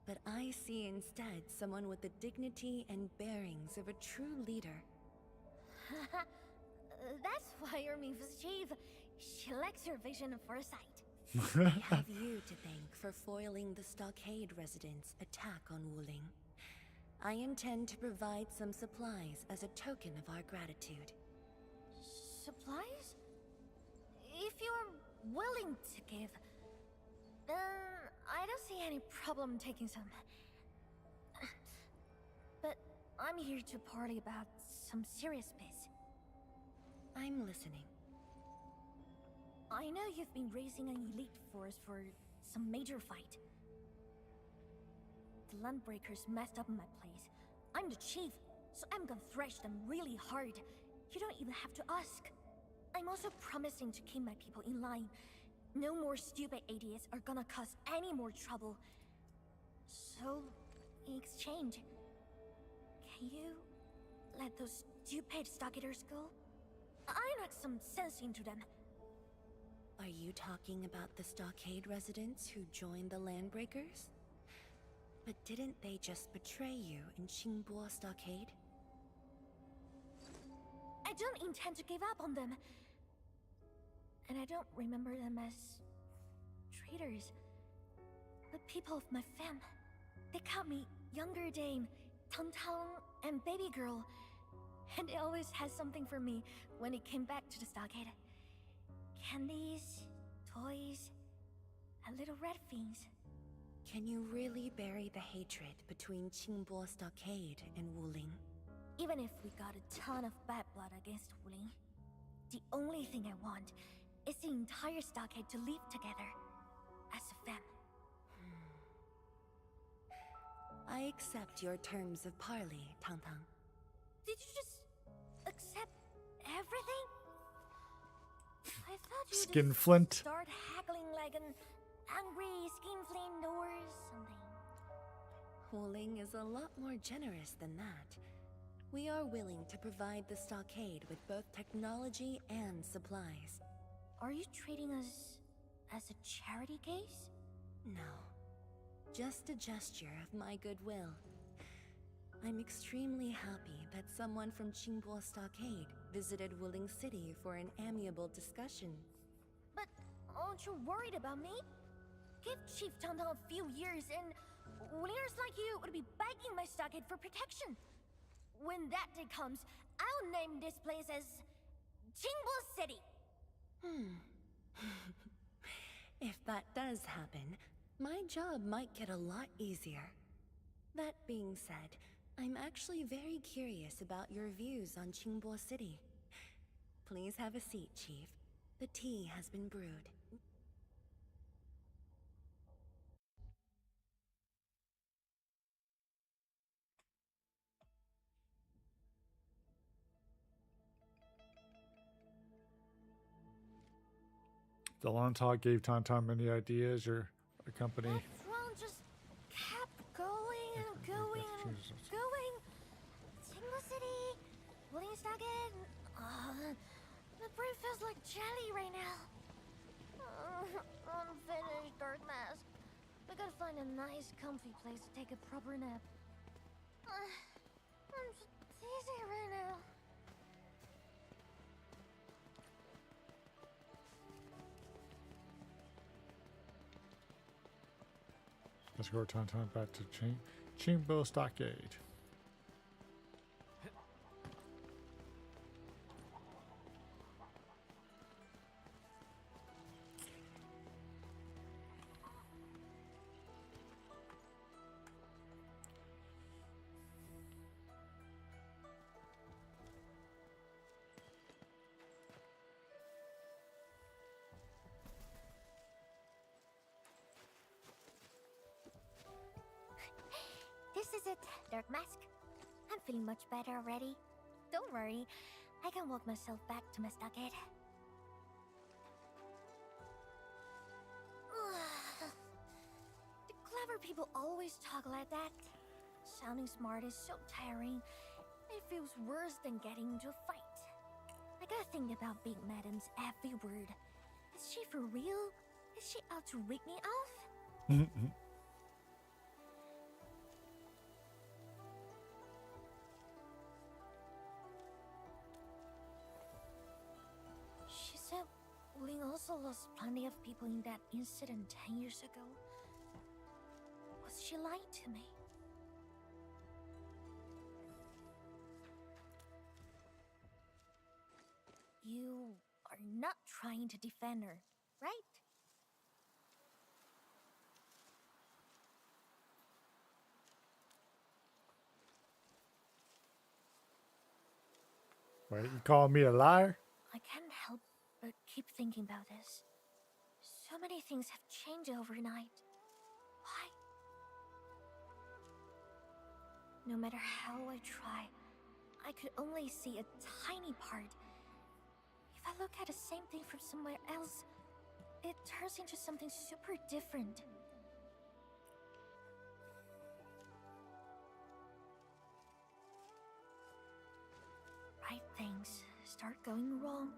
S11: but I see instead someone with the dignity and bearings of a true leader.
S2: That's why you're Mifu's chief. She likes your vision and foresight.
S11: I have you to thank for foiling the Stockade residents' attack on Wuling. I intend to provide some supplies as a token of our gratitude.
S2: Supplies? If you're willing to give, then I don't see any problem taking some. But I'm here to party about some serious biz.
S11: I'm listening.
S2: I know you've been raising an elite force for some major fight. The Landbreakers messed up my place. I'm the chief, so I'm gonna thrash them really hard. You don't even have to ask. I'm also promising to keep my people in line. No more stupid idiots are gonna cause any more trouble. So, in exchange, can you let those stupid stockaders go? I knocked some sense into them.
S11: Are you talking about the Stockade residents who joined the Landbreakers? But didn't they just betray you in Qingbo Stockade?
S2: I don't intend to give up on them. And I don't remember them as traitors. The people of my fam. They called me Younger Dame, Tang Tang, and Baby Girl. And they always had something for me when it came back to the stockade. Candies, toys, and little red fiends.
S11: Can you really bury the hatred between Qingbo Stockade and Wuling?
S2: Even if we got a ton of bad blood against Wuling, the only thing I want is the entire stockade to live together as a fam.
S11: I accept your terms of parley, Tang Tang.
S2: Did you just accept everything? I thought you
S1: Skinflint.
S2: start haggling like an angry skinflint or something.
S11: Wuling is a lot more generous than that. We are willing to provide the stockade with both technology and supplies.
S2: Are you treating us as a charity case?
S11: No. Just a gesture of my goodwill. I'm extremely happy that someone from Qingbo Stockade visited Wuling City for an amiable discussion.
S2: But aren't you worried about me? Give Chief Tang Tang a few years and leaders like you would be begging my stockade for protection. When that day comes, I'll name this place as Qingbo City.
S11: If that does happen, my job might get a lot easier. That being said, I'm actually very curious about your views on Qingbo City. Please have a seat, Chief. The tea has been brewed.
S1: The long talk gave Tauntaun many ideas. Your company.
S2: That throne just kept going and going and going. Qingbo City, Wuling Stockade. The brain feels like jelly right now. Unfinished dark mask. We gotta find a nice, comfy place to take a proper nap. I'm so dizzy right now.
S1: Let's go Tauntaun back to Qingbo Stockade.
S2: it, Dark Mask? I'm feeling much better already. Don't worry, I can walk myself back to my stockade. The clever people always talk like that. Sounding smart is so tiring. It feels worse than getting into a fight. I gotta think about Big Madam's every word. Is she for real? Is she out to rip me off? She said Ling also lost plenty of people in that incident 10 years ago. Was she lying to me? You are not trying to defend her, right?
S1: Wait, you calling me a liar?
S2: I can't help but keep thinking about this. So many things have changed overnight. Why? No matter how I try, I could only see a tiny part. If I look at the same thing from somewhere else, it turns into something super different. Right things start going wrong.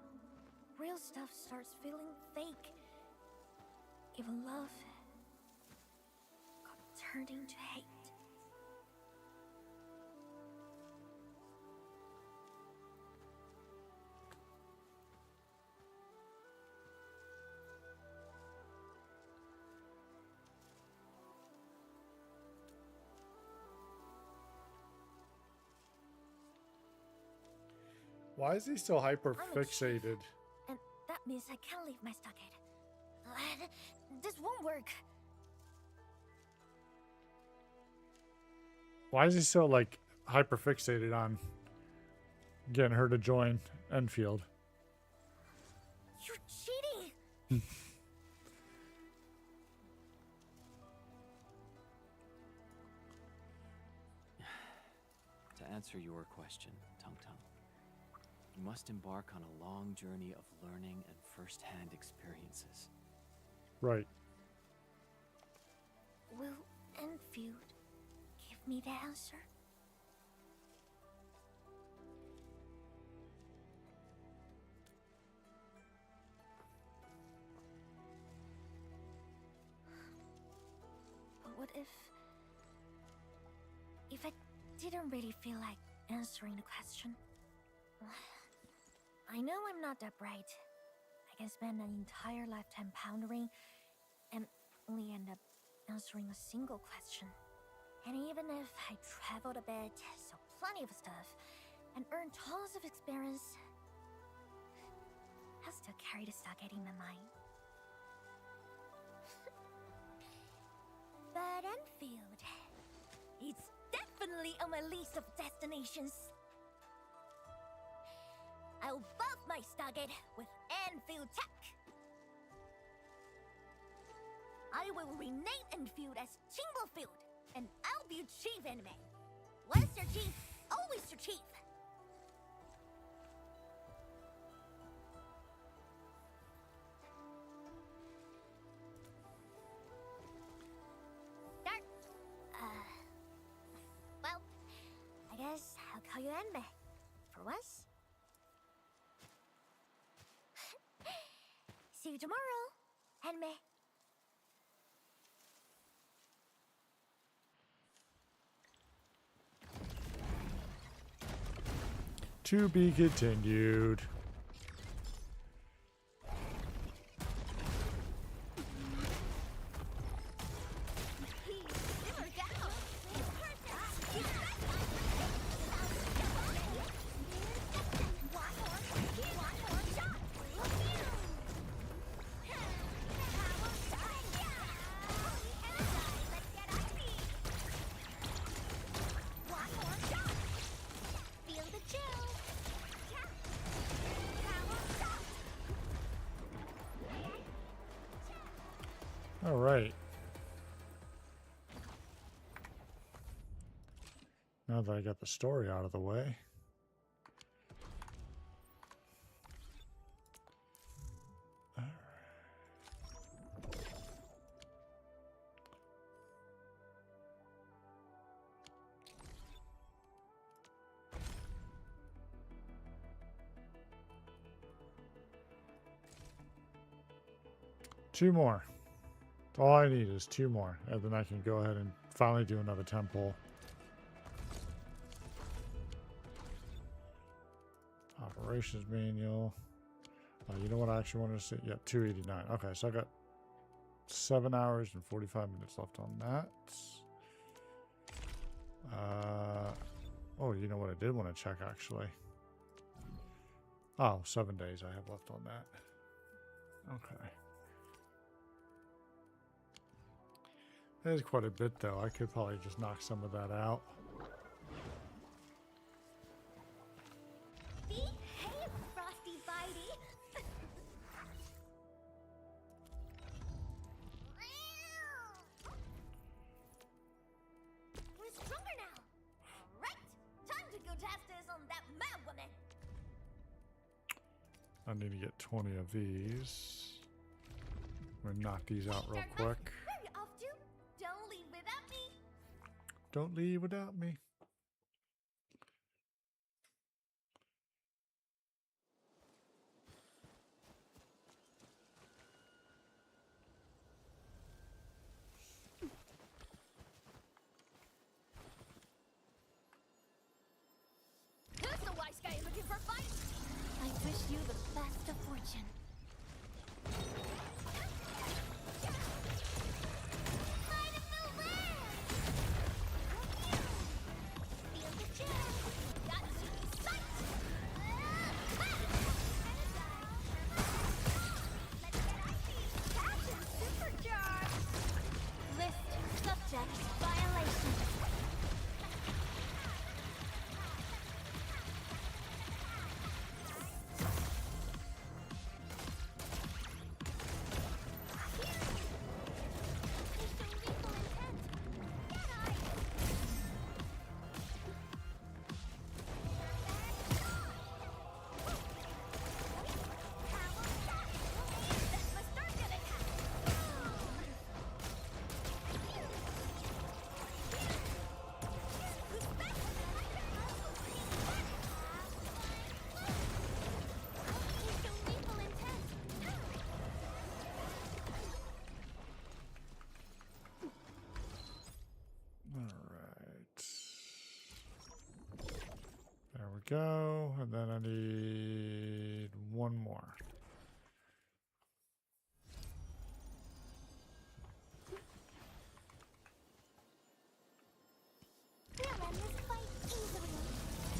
S2: Real stuff starts feeling fake. Even love got turned into hate.
S1: Why is he so hyper
S2: I'm a chief,
S1: fixated?
S2: and that means I can't leave my stockade. This won't work.
S1: Why is he so like hyper fixated on getting her to join Enfield?
S2: You're cheating!
S5: To answer your question, Tung Tung, you must embark on a long journey of learning and first-hand experiences.
S1: Right.
S2: Will Enfield give me the answer? But what if I didn't really feel like answering the question? I know I'm not that bright. I can spend an entire lifetime pondering and only end up answering a single question. And even if I traveled a bit, saw plenty of stuff, and earned tons of experience, I'll still carry the stockade in my mind. But Enfield, it's definitely on my list of destinations. I'll buff my stockade with Endfield tech. I will rename Endfield as Chimblefield, and I'll be chief anime. Once your chief, always your chief. Dark. Well, I guess I'll call you Anime. For once. See you tomorrow, Anime.
S1: To be continued. All right. Now that I got the story out of the way. Two more. All I need is two more, and then I can go ahead and finally do another temple. Operations manual. You know what I actually wanted to see? Yep, 289. Okay, so I got 7 hours and 45 minutes left on that. Oh, you know what I did want to check actually? Oh, 7 days I have left on that. Okay. That is quite a bit though. I could probably just knock some of that out.
S3: Behave, Frosty Bitey! We're stronger now! Alright! Time to go justice on that mad woman!
S1: I need to get 20 of these. I'm gonna knock these out real quick.
S3: Where are you off to? Don't leave without me!
S1: Don't leave without me.
S3: Who's the wise guy looking for fight?
S2: I wish you the best of fortune.
S3: Light of the land! Feel the chill! Got you in sight! Let's get icy! Passion supercharged!
S2: List subject violation.
S1: There we go. And then I need one more.
S2: We'll end this fight easily.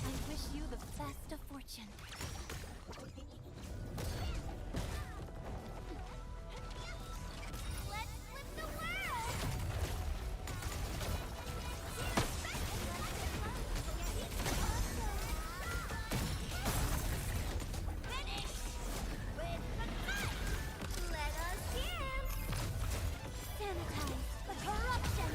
S2: I wish you the best of fortune.
S3: Let's flip the world! Finish! With the cut! Let us in!
S2: Sanitize the corruption.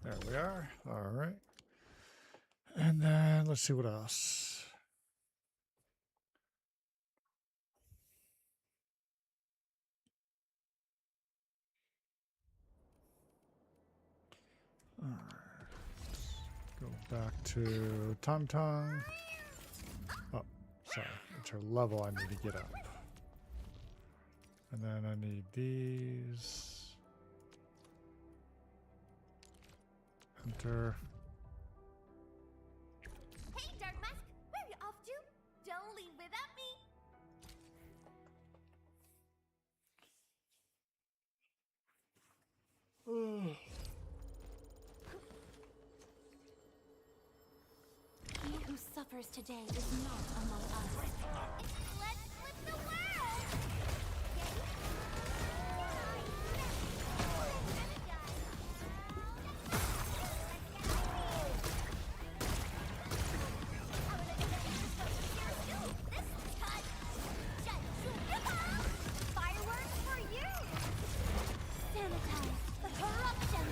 S1: There we are. All right. And then let's see what else. All right. Go back to Tung Tung. Oh, sorry. It's her level I need to get up. And then I need these. Enter.
S3: Hey, Dark Mask, where are you off to? Don't leave without me. He who suffers today is not among us. Let's flip the world! Fireworks for you! Sanitize the corruption!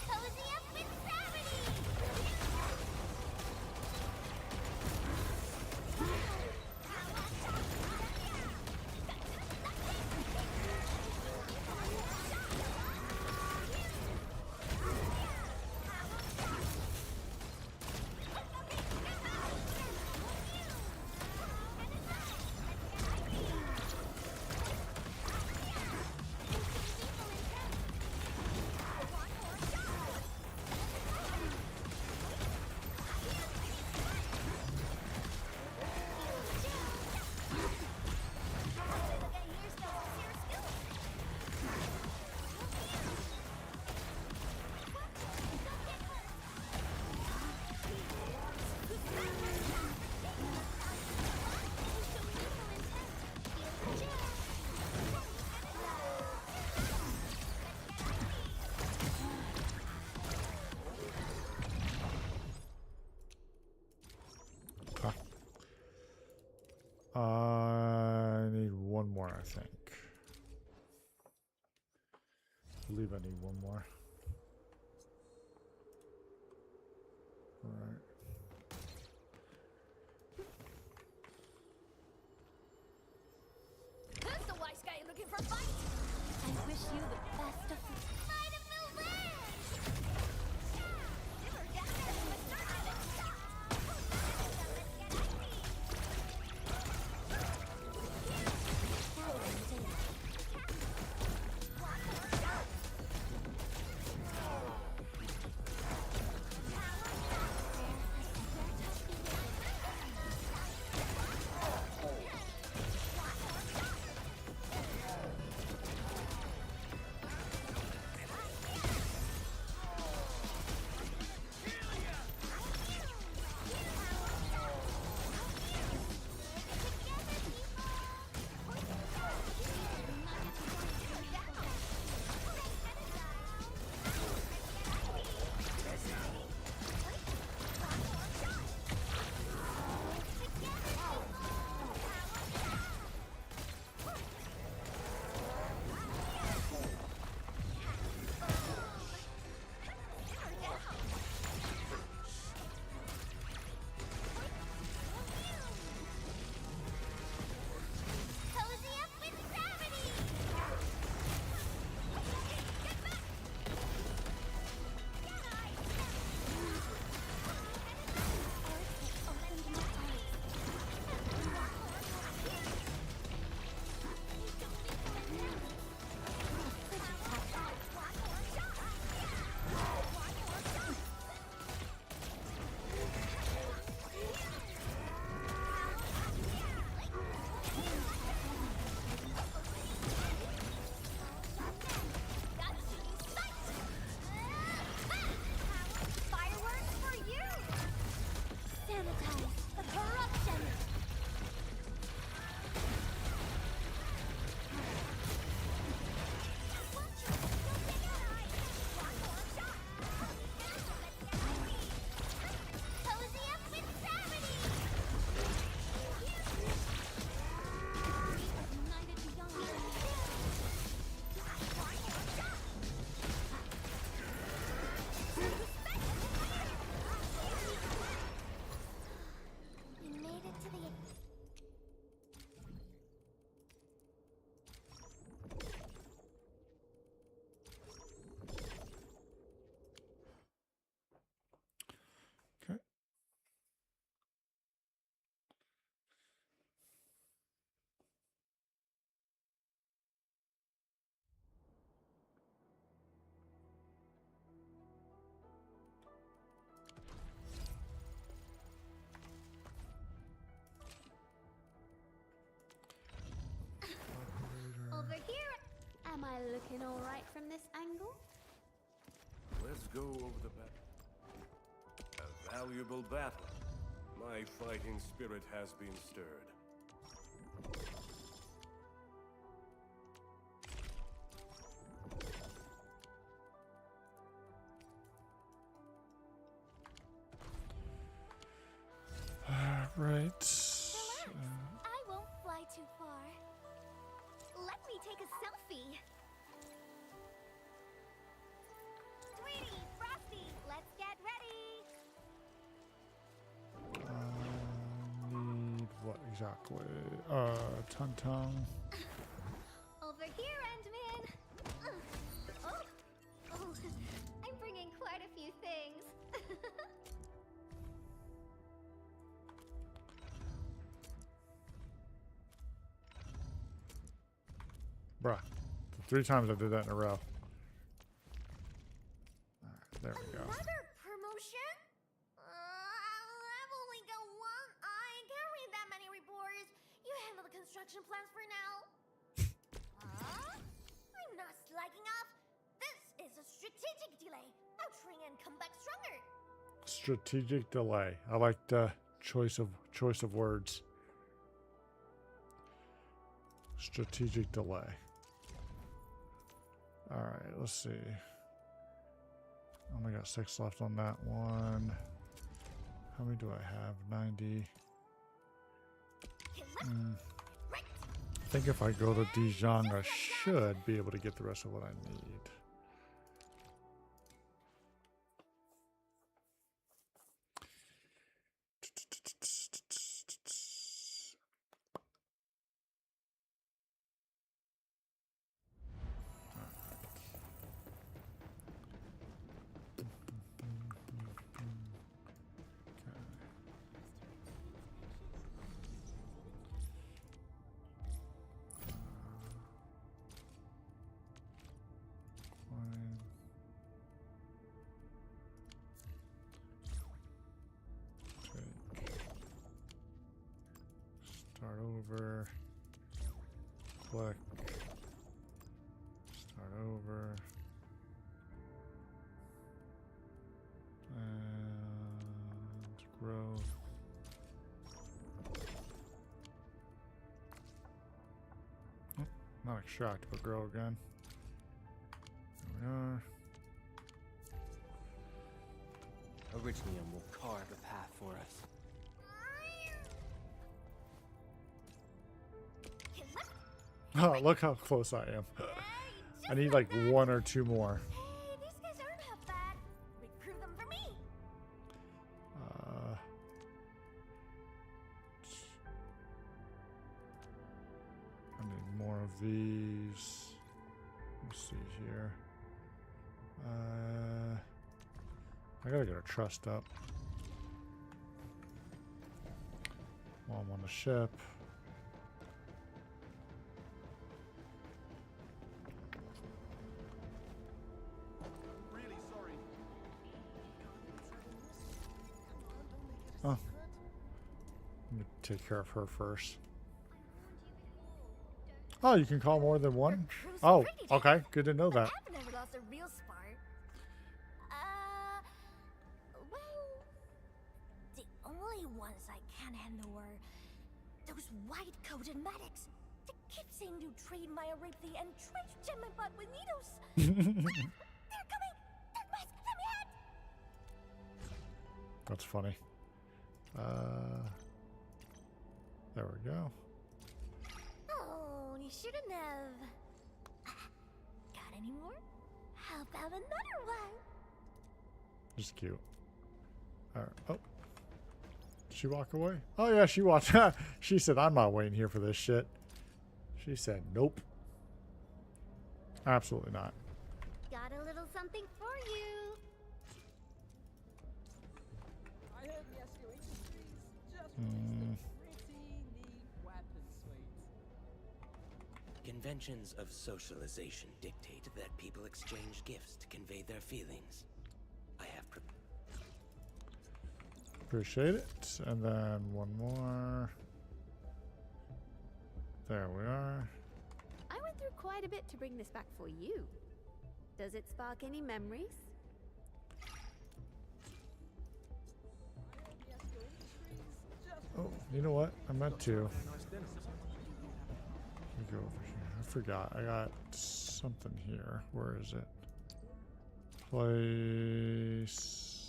S3: Cozy up with gravity!
S1: I need one more, I think. I believe I need one more. Alright.
S3: Who's the wise guy looking for fight? I wish you the best of fight of the land! Am I looking all right from this angle?
S12: Let's go over the battle. A valuable battle. My fighting spirit has been stirred.
S1: Right.
S2: Relax. I won't fly too far. Let me take a selfie. Tweety, Frosty, let's get ready.
S1: Need what exactly? Tung.
S2: Over here, Endman. Oh, I'm bringing quite a few things.
S1: Bruh. 3 times I did that in a row. Alright, there we go.
S2: Another promotion? I've only got one. I can't read that many reports. You handle the construction plans for now. I'm not slacking off. This is a strategic delay. I'll train and come back stronger.
S1: Strategic delay. I like the choice of words. Strategic delay. All right, let's see. Only got 6 left on that one. How many do I have? 90. I think if I go to Dijon, I should be able to get the rest of what I need. Start over. Click. Start over. And grow. Oh, not extract, but grow again. There we are.
S5: Originally, will carve a path for us.
S1: Oh, look how close I am. I need like 1 or 2 more.
S2: Hey, these guys aren't half bad. Recruit them for me.
S1: I need more of these. Let's see here. I gotta get our trust up while I'm on the ship. Oh. Let me take care of her first. Oh, you can call more than one? Oh, okay. Good to know that.
S2: I've never lost a real spark. Well, the only ones I can't handle are those white-coated medics. They keep saying you trade my rapey and try to jam my butt with needles. They're coming! Dark Mask, let me out!
S1: That's funny. There we go.
S2: Oh, you shouldn't have. Got any more? How about another one?
S1: Just cute. Alright. Oh. Did she walk away? Oh, yeah, she walked. She said, I'm not waiting here for this shit. She said, nope. Absolutely not.
S2: Got a little something for you.
S13: I heard the Esco Industries just released a pretty neat weapon suite.
S10: Conventions of socialization dictate that people exchange gifts to convey their feelings. I have
S1: Appreciate it. And then one more. There we are.
S2: I went
S14: through quite a bit to bring this back for you. Does it spark any memories?
S1: Oh, you know what? I meant to. Let me go over here. I forgot. I got something here. Where is it? Place.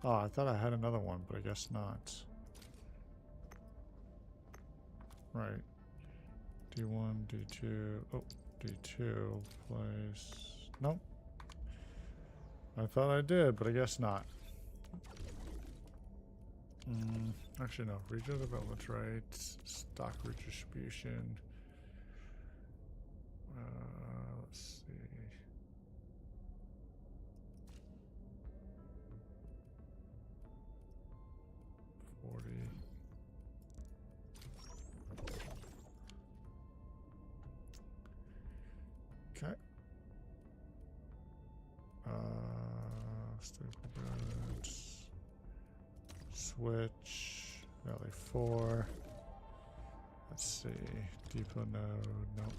S1: Oh, I thought I had another one, but I guess not. Right. D1, D2. Oh, D2. Place. Nope. I thought I did, but I guess not. Actually, no. Regional development rights. Stock redistribution. Let's see. Okay. Staple goods. Switch. Valley 4. Let's see. Depot node. Nope.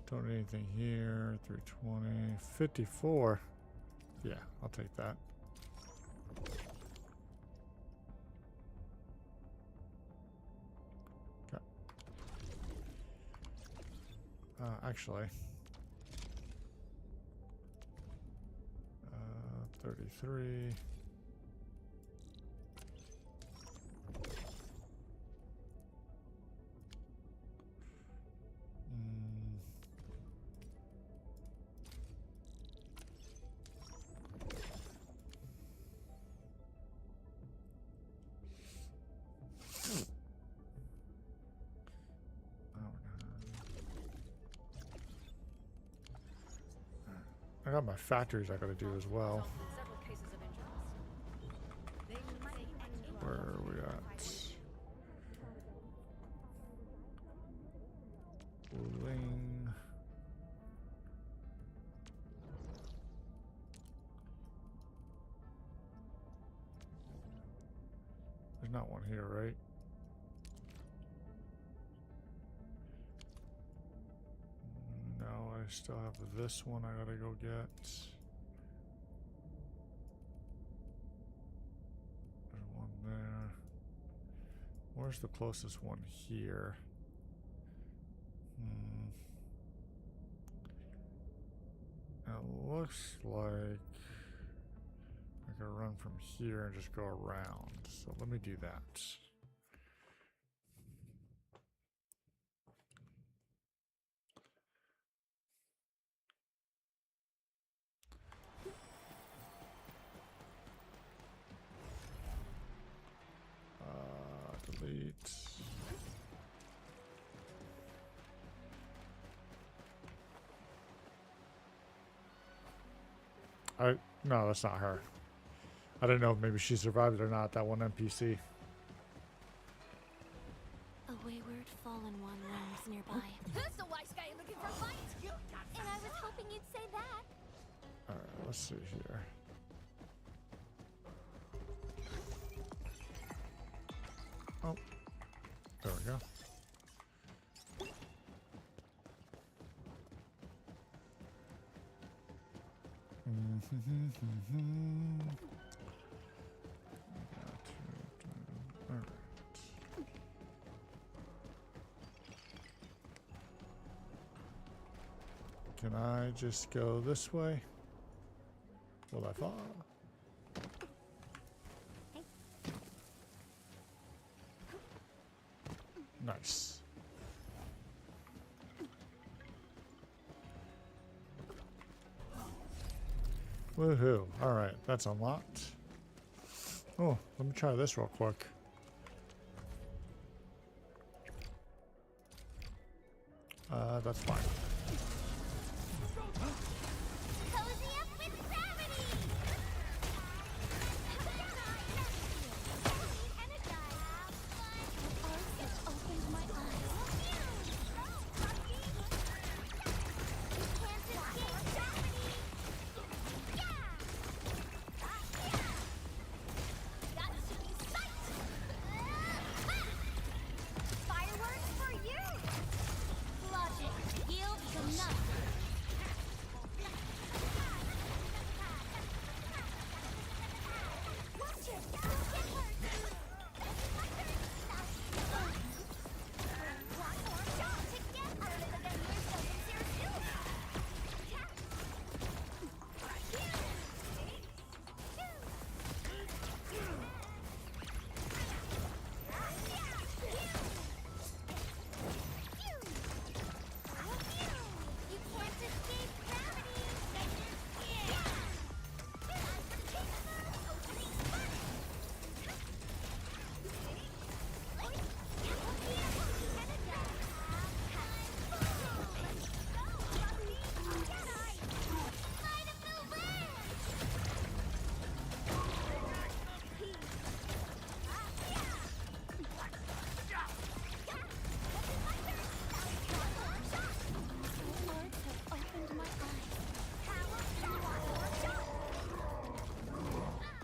S1: Don't need anything here. 320. 54. Yeah, I'll take that. Okay. Actually. 33. I got my factories I gotta do as well. Where are we at? Wooling. There's not one here, right? No, I still have this one I gotta go get. There's one there. Where's the closest one here? It looks like I can run from here and just go around. So let me do that. Delete. No, that's not her. I don't know if maybe she survived or not, that one NPC.
S2: A wayward fallen one roams nearby.
S3: Who's the wise guy looking for a fight?
S2: And I was hoping you'd say that.
S1: Alright, let's see here. Oh, there we go. Alright. Can I just go this way? Will I fall? Nice. Woohoo. Alright, that's unlocked. Oh, let me try this real quick. That's fine.
S3: Cozy up with gravity!
S2: It opened my eyes.
S3: Can't escape gravity! Yeah! That should be sight!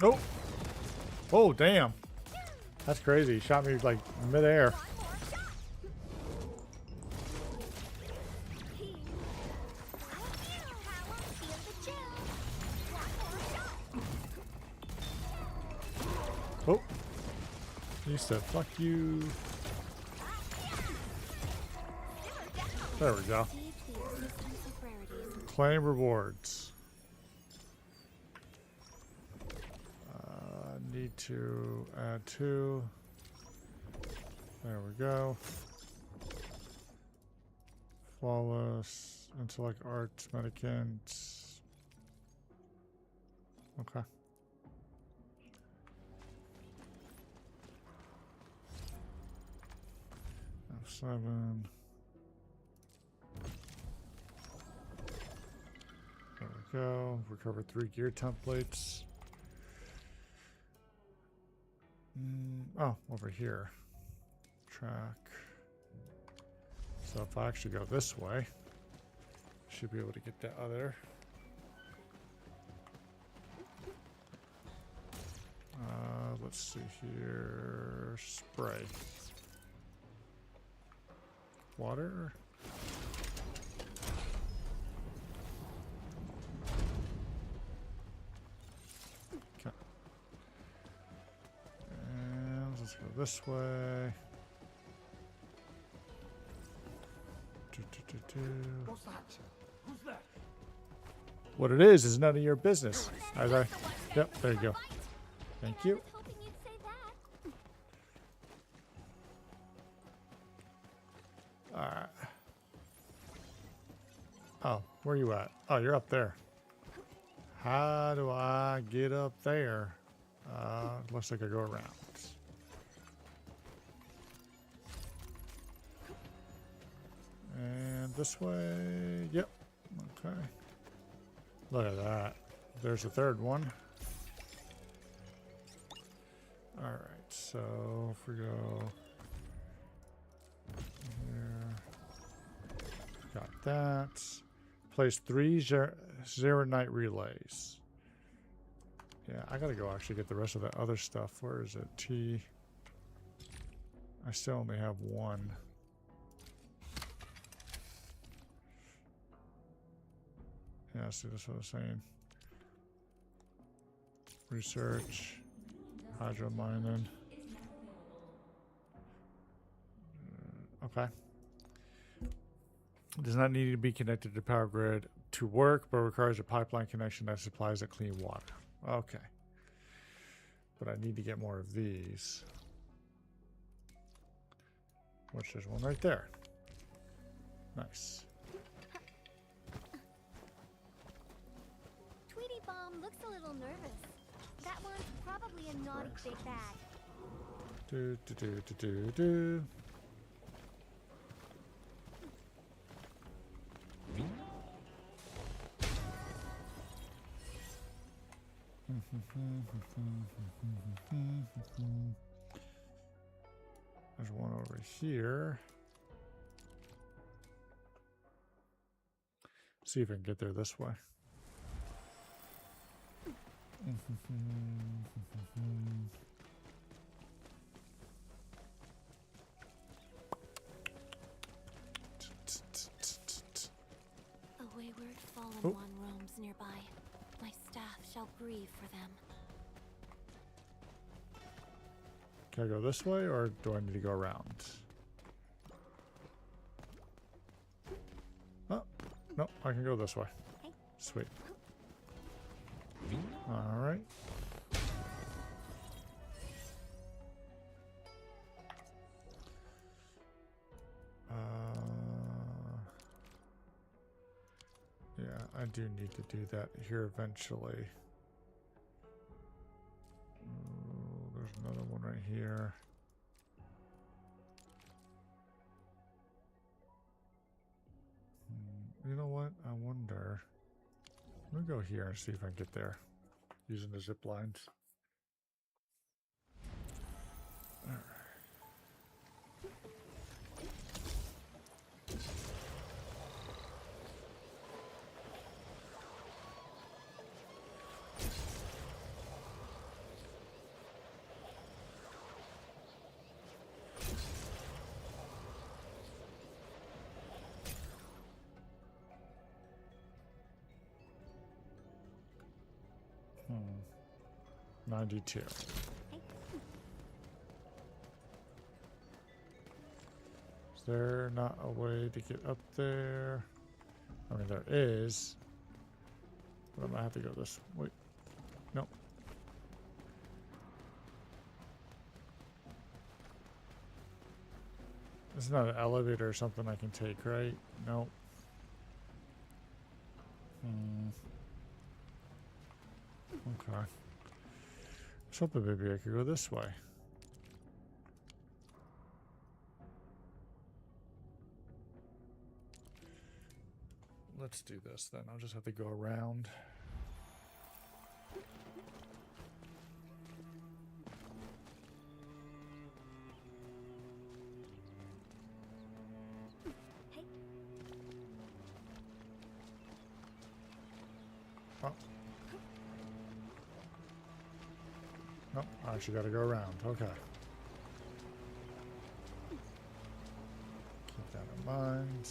S1: Oh. Oh, damn. That's crazy. He shot me like midair. Oh. He said, fuck you. There we go. Claim rewards. Need to add 2. There we go. Flawless. Intellect arts, medicants. Okay. F7. There we go. Recover 3 gear templates. Oh, over here. Track. So if I actually go this way, should be able to get that other. Let's see here. Spray. Water. Okay. And let's go this way.
S6: What's that? Who's that?
S1: What it is none of your business. As I, yep, there you go. Thank you. Alright. Oh, where are you at? Oh, you're up there. How do I get up there? Looks like I go around. And this way. Yep. Okay. Look at that. There's the third one. Alright, so if we go here. Got that. Place 3 zero night relays. Yeah, I gotta go actually get the rest of that other stuff. Where is it? T. I still only have 1. Yeah, see, that's what I was saying. Research. Hydro mining. Okay. Does not need to be connected to power grid to work, but requires a pipeline connection that supplies it clean water. Okay. But I need to get more of these. Which there's one right there. Nice.
S3: Tweety Bomb looks a little nervous. That one's probably a naughty big bad.
S1: Do do do do do do. There's one over here. See if I can get there this way.
S2: A wayward fallen
S1: Oh.
S2: one roams nearby. My staff shall grieve for them.
S1: Can I go this way or do I need to go around? Oh, no, I can go this way. Sweet. All right. Yeah, I do need to do that here eventually. There's another one right here. You know what? I wonder. Let me go here and see if I can get there using the zip lines. All right. 92. Is there not a way to get up there? I mean, there is. But I might have to go this way. Nope. This is not an elevator or something I can take, right? Nope. Okay. I was hoping maybe I could go this way. Let's do this then. I'll just have to go around. Oh. Nope, I actually got to go around. Okay. Keep that in mind.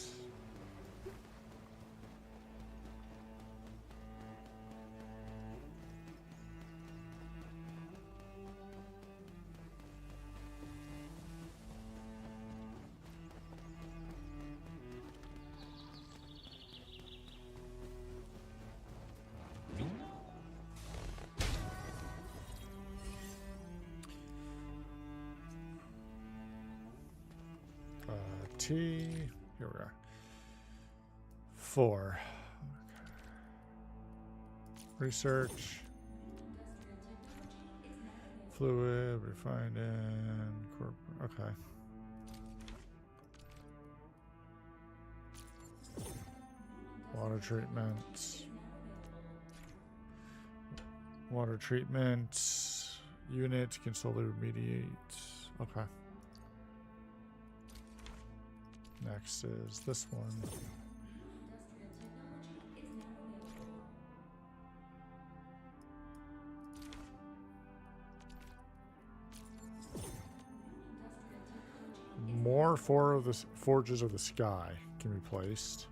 S1: T. Here we are. 4. Okay. Research. Fluid, refining, okay. Water treatment. Water treatment. Unit can solely remediate. Okay. Next is this one. More forges of the sky can be placed.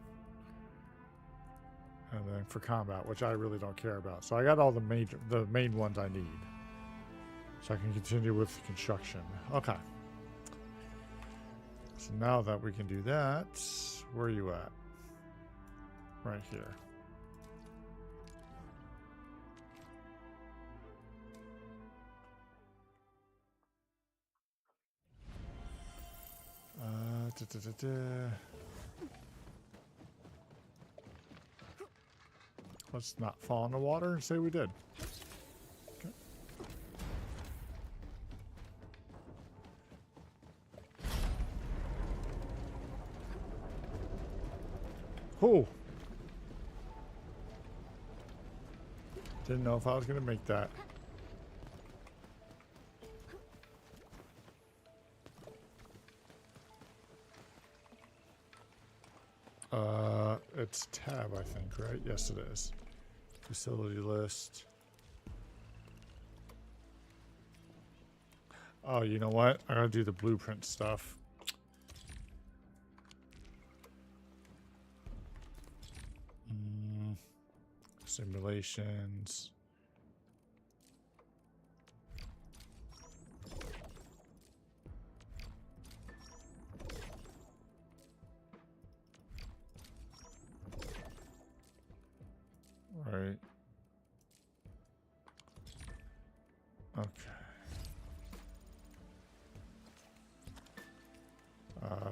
S1: And then for combat, which I really don't care about. So I got all the main ones I need. So I can continue with construction. Okay. So now that we can do that, where are you at? Right here. Let's not fall in the water and say we did. Okay. Oh! Didn't know if I was going to make that. It's tab, I think, right? Yes, it is. Facility list. Oh, you know what? I gotta do the blueprint stuff. Simulations. Right. Okay.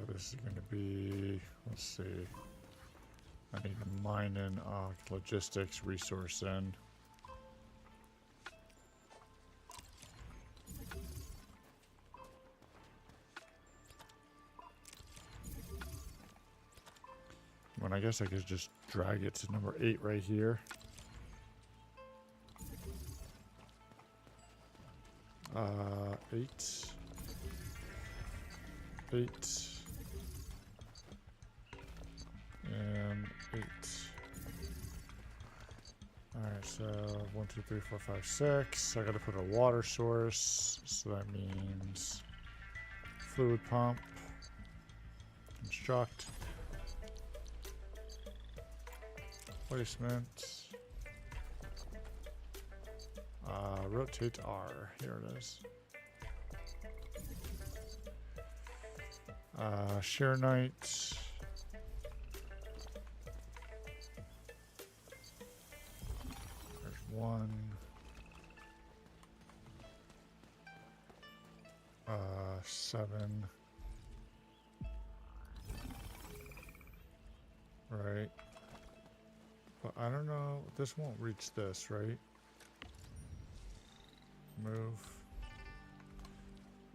S1: This is going to be, let's see. I need to mine in logistics, resource in. When I guess I could just drag it to number 8 right here. Eight. And 8. Alright, so 1, 2, 3, 4, 5, 6. I gotta put a water source, so that means fluid pump, construct, placement, Rotate R. Here it is. Share Knight. There's one. 7. Right. But I don't know. This won't reach this, right? Move.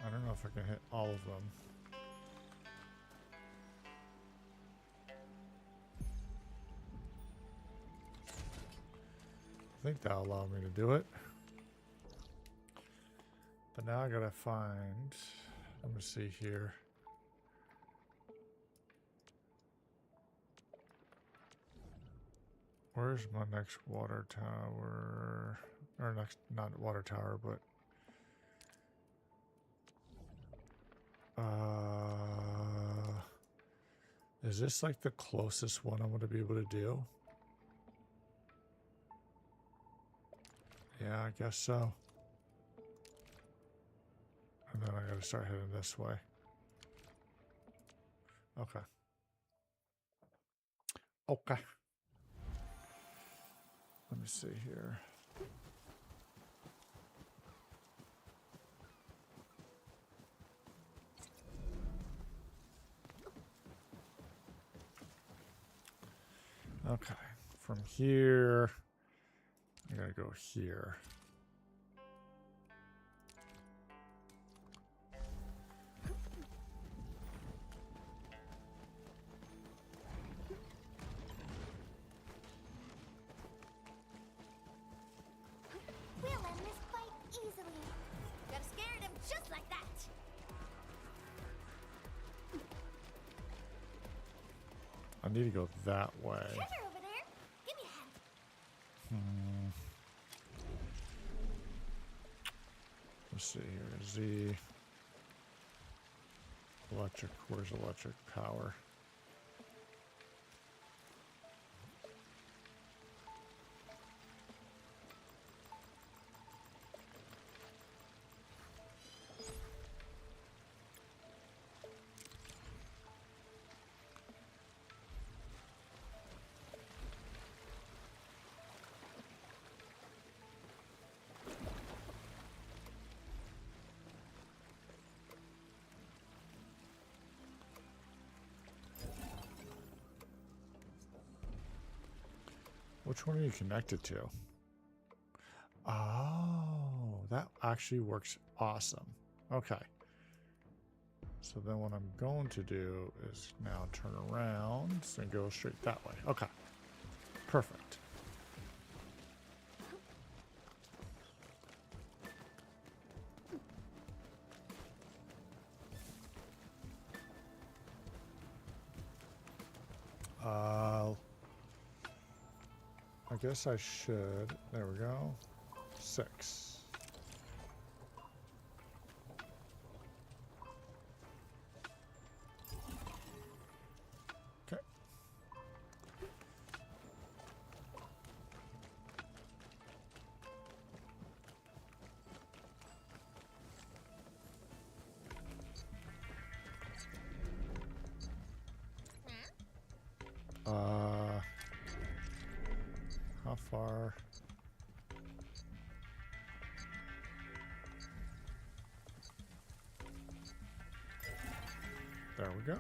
S1: I don't know if I can hit all of them. I think that'll allow me to do it. But now I gotta find, let me see here. Where's my next water tower? Or next, not water tower, but is this like the closest one I'm gonna be able to do? Yeah, I guess so. And then I gotta start heading this way. Okay. Okay. Let me see here. Okay. From here, I gotta go here.
S3: We'll end this fight easily. Gotta scare them just like that.
S1: I need to go that way.
S3: Treasure over there. Give me a hand.
S1: Let's see here. Z. Electric. Where's electric power? Which one are you connected to? Oh, that actually works awesome. Okay. So then what I'm going to do is now turn around and go straight that way. Okay. Perfect. I guess I should. There we go. 6. Okay. How far? There we go.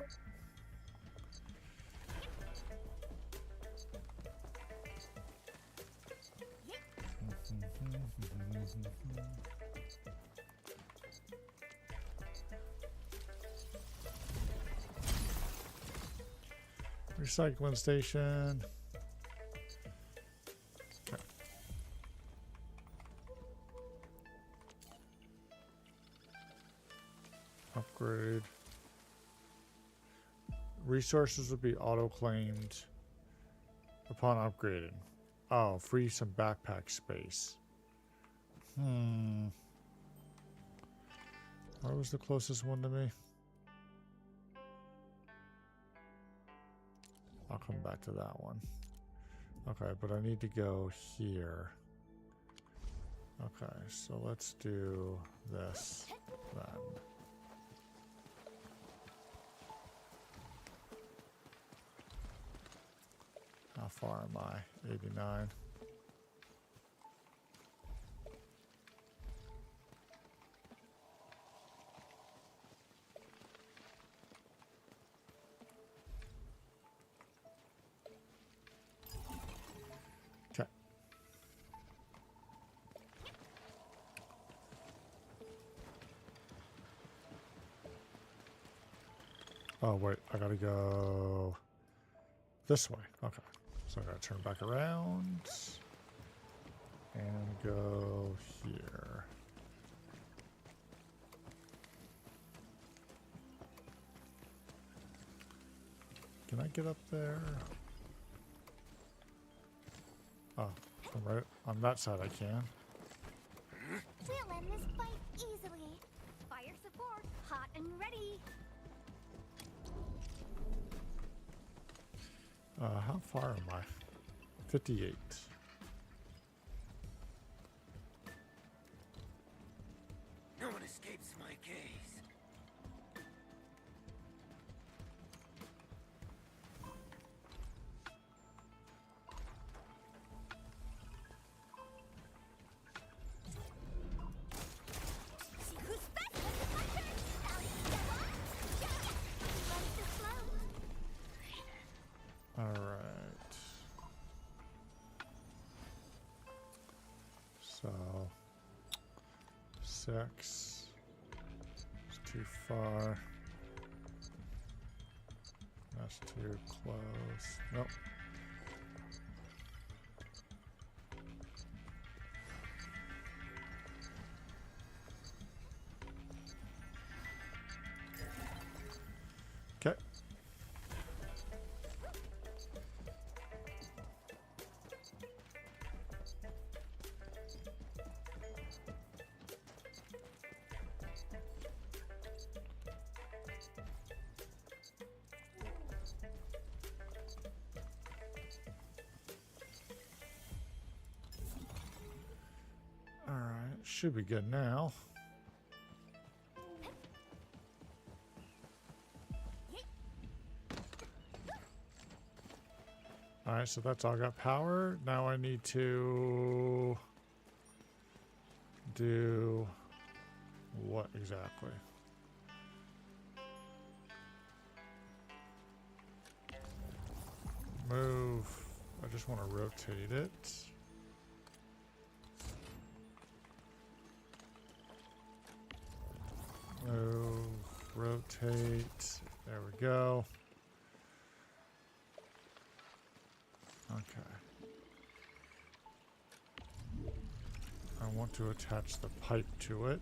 S1: Recycling station. Okay. Upgrade. Resources will be auto-claimed upon upgrading. Oh, free some backpack space. Where was the closest one to me? I'll come back to that one. Okay, but I need to go here. Okay, so let's do this then. How far am I? 89. Okay. Oh, wait, I gotta go this way. Okay. So I gotta turn back around and go here. Can I get up there? Oh, from right on that side I can.
S3: We'll end this fight easily. Fire support, hot and ready.
S1: How far am I? 58.
S10: No one escapes my gaze.
S3: See who's best with the puncher. Ally, step up. Yeah. Ready to float.
S1: All right. So 6 is too far. That's too close. Nope. Okay. All right, should be good now. All right, so that's all got power. Now I need to do what exactly? Move. I just want to rotate it. Move, rotate. There we go. Okay. I want to attach the pipe to it.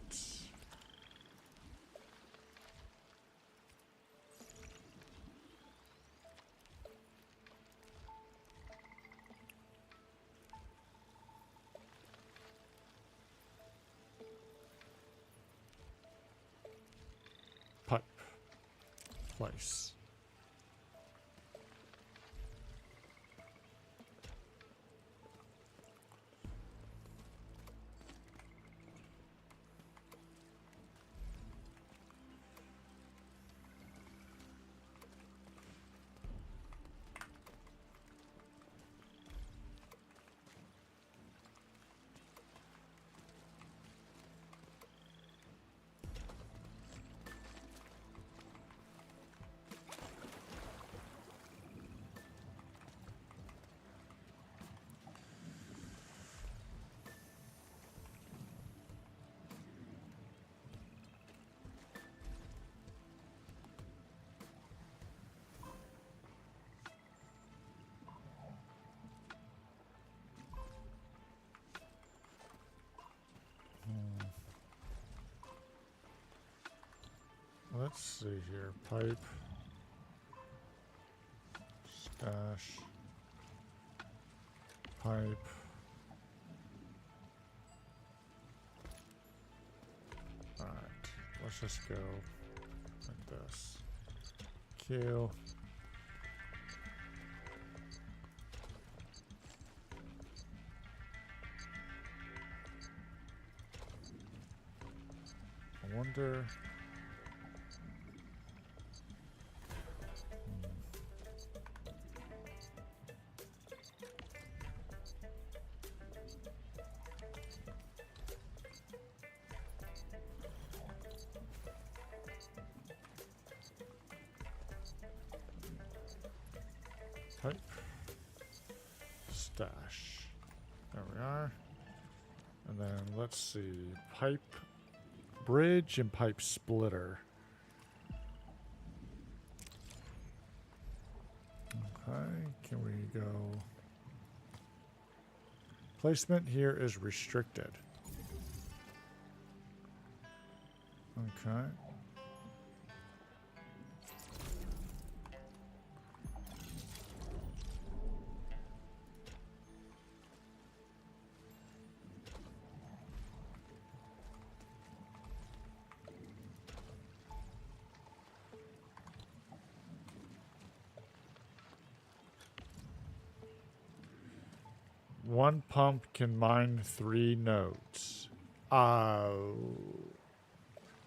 S1: Pipe. Place. Let's see here. Pipe. Stash. Pipe. Alright. Let's just go like this. Kill. wonder. Type. Stash. There we are. And then let's see. Pipe bridge and pipe splitter. Okay, can we go? Placement here is restricted. Okay. One pump can mine 3 nodes.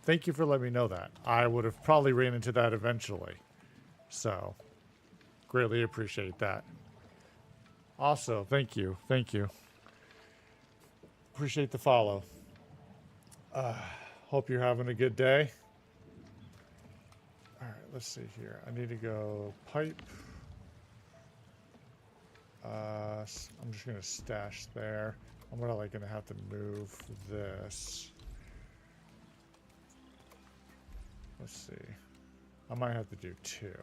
S1: Thank you for letting me know that. I would have probably ran into that eventually. So, greatly appreciate that. Also, thank you. Thank you. Appreciate the follow. Hope you're having a good day. All right, let's see here. I need to go pipe. I'm just gonna stash there. I'm probably gonna have to move this. Let's see. I might have to do 2,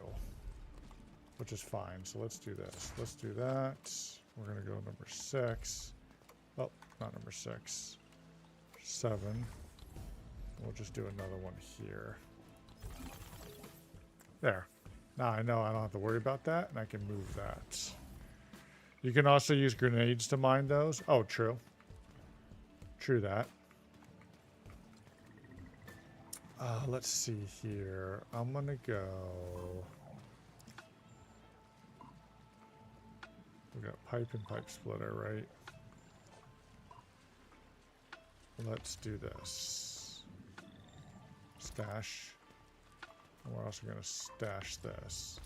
S1: which is fine. So let's do this. Let's do that. We're gonna go number 6. Oh, not number 6. 7. We'll just do another one here. There. Now I know I don't have to worry about that, and I can move that. You can also use grenades to mine those. Oh, true. True that. Let's see here. I'm going to go... We got pipe and pipe splitter, right? Let's do this. Stash. And we're also going to stash this.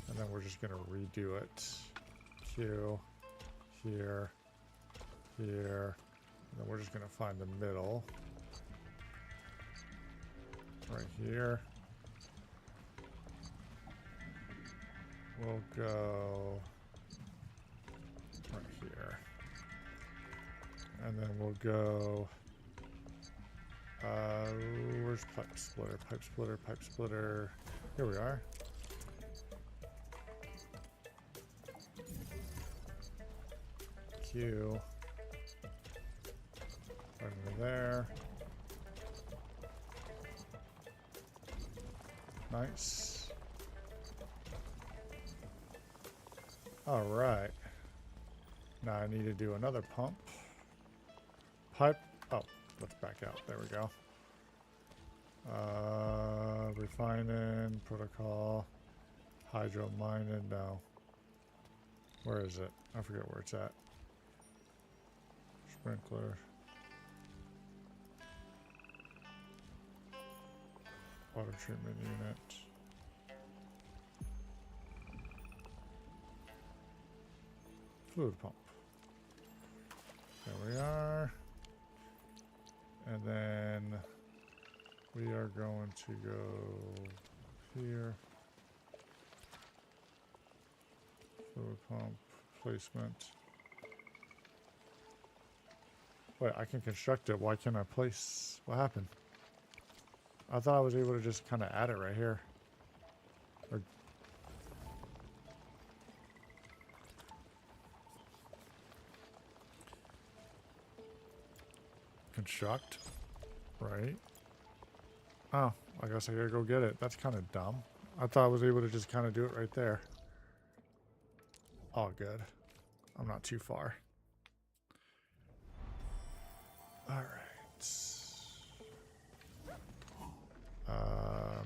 S1: And then we're just going to redo it. Q, here, here, and then we're just going to find the middle, right here. We'll go right here, and then we'll go, where's pipe splitter, pipe splitter, pipe splitter, here we are. Q right over there. Nice. All right. Now I need to do another pump. Pipe. Oh, let's back out. There we go. Refining, protocol, hydro mining. No. Where is it? I forget where it's at. Sprinkler. Water treatment unit. Fluid pump. There we are. And then we are going to go here. Fluid pump placement. Wait, I can construct it. Why can't I place? What happened? I thought I was able to just kind of add it right here. Or construct. Right. Oh, I guess I gotta go get it. That's kind of dumb. I thought I was able to just kind of do it right there. All good. I'm not too far. All right.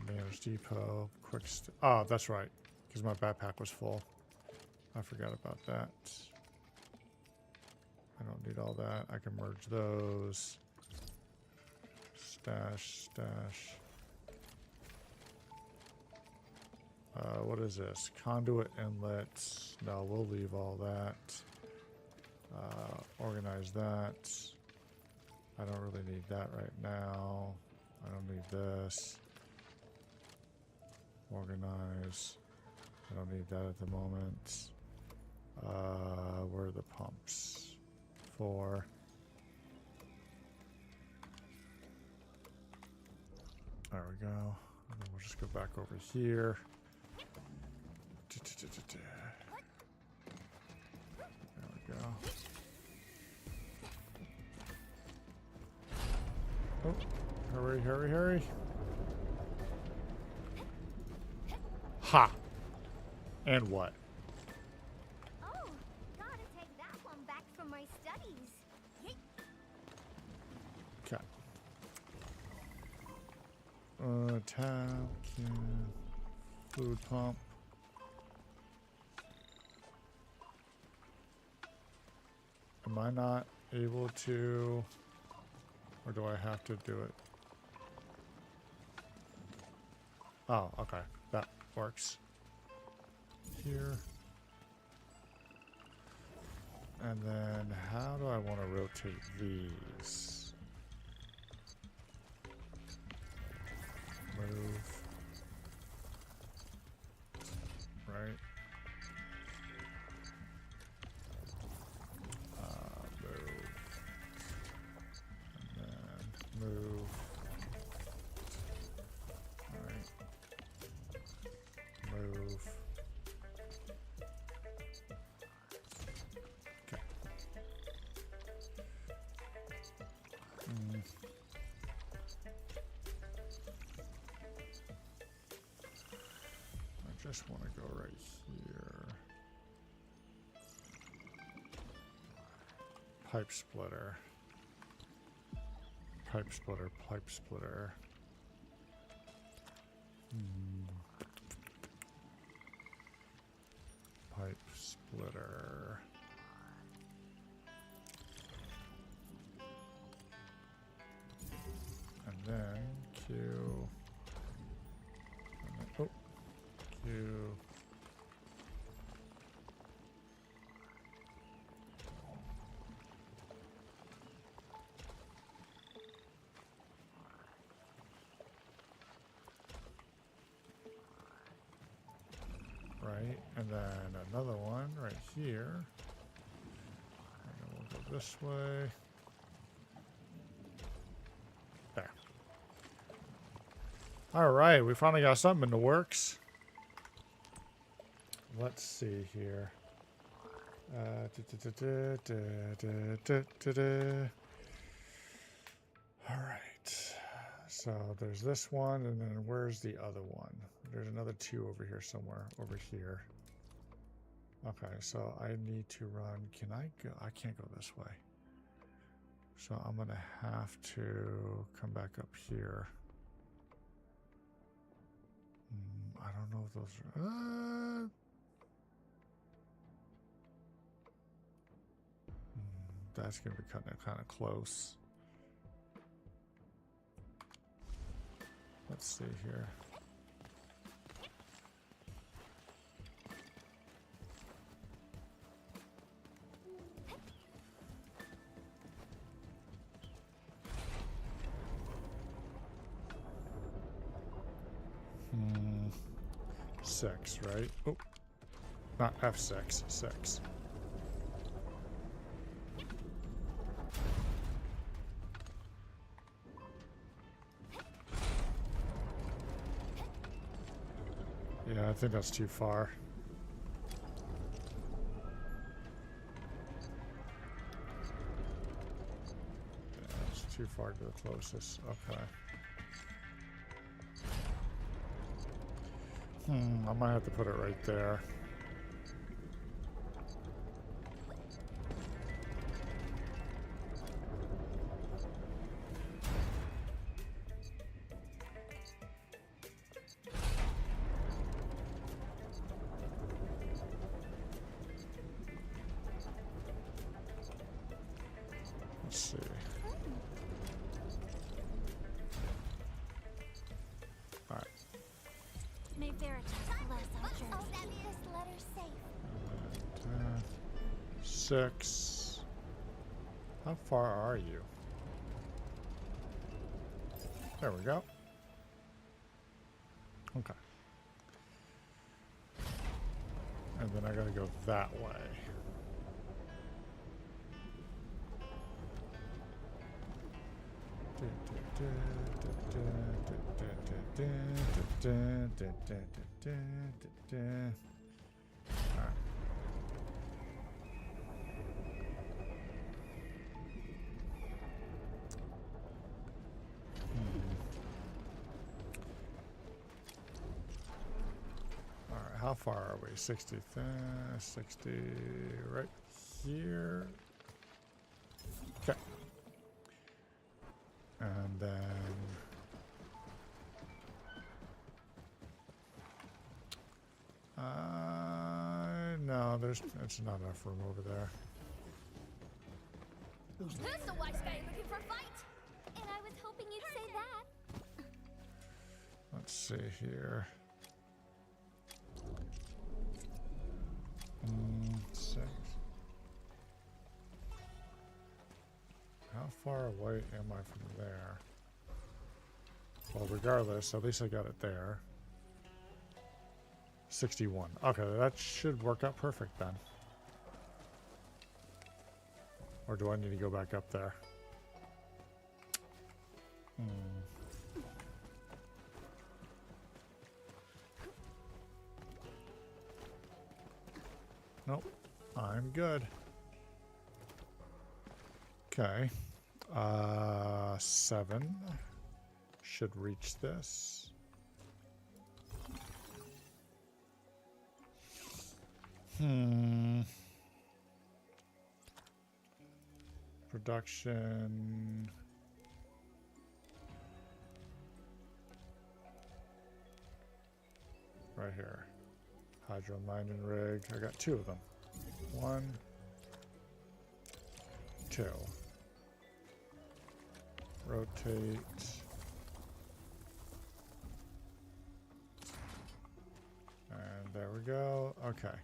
S1: Manage depot. Quick. Oh, that's right. Because my backpack was full. I forgot about that. I don't need all that. I can merge those. Stash, stash. What is this? Conduit inlets. No, we'll leave all that. Organize that. I don't really need that right now. I don't need this. Organize. I don't need that at the moment. Where are the pumps? 4. There we go. And then we'll just go back over here. There we go. Oh, hurry, hurry, hurry. Ha! And what?
S3: Oh, gotta take that one back from my studies.
S1: Okay. Tab, can, food pump. Am I not able to, or do I have to do it? Oh, okay. That works. Here. And then how do I want to rotate these? Move. Right. Move. Alright. Move. Okay. I just want to go right here. Pipe splitter. Pipe splitter, pipe splitter. Pipe splitter. And then Q. And then, oh, Q. Right, and then another one right here. And then we'll go this way. There. Alright, we finally got something in the works. Let's see here. Alright. So there's this one, and then where's the other one? There's another 2 over here somewhere. Over here. Okay, so I need to run. Can I go? I can't go this way. So I'm going to have to come back up here. I don't know if those are... that's going to be kind of close. Let's see here. Hmm. 6, right? Oh, not F6, 6. Yeah, I think that's too far. Yeah, it's too far to the closest. Okay. I might have to put it right there. Let's see.
S3: spirit to bless our journey. Keep this letter safe.
S1: 6. How far are you? There we go. Okay. And then I gotta go that way. Alright. Alright, how far are we? 60, 60, right here. Okay. And then no, it's not enough room over there.
S3: Who's the wise guy looking for a fight? And I was hoping you'd say that.
S1: Let's see here. 6. How far away am I from there? Well, regardless, at least I got it there. 61. Okay, that should work out perfect then. Or do I need to go back up there? Nope. I'm good. Okay. 7 should reach this. Production. Right here. Hydro mining rig. I got 2 of them. 1, 2. Rotate. And there we go. Okay.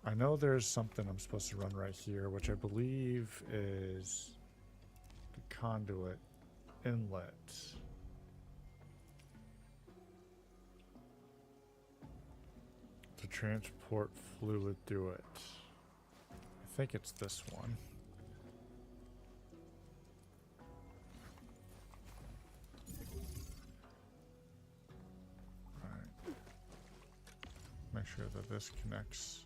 S1: I know there's something I'm supposed to run right here, which I believe is the conduit inlet. To transport fluid through it. I think it's this one. Alright. Make sure that this connects.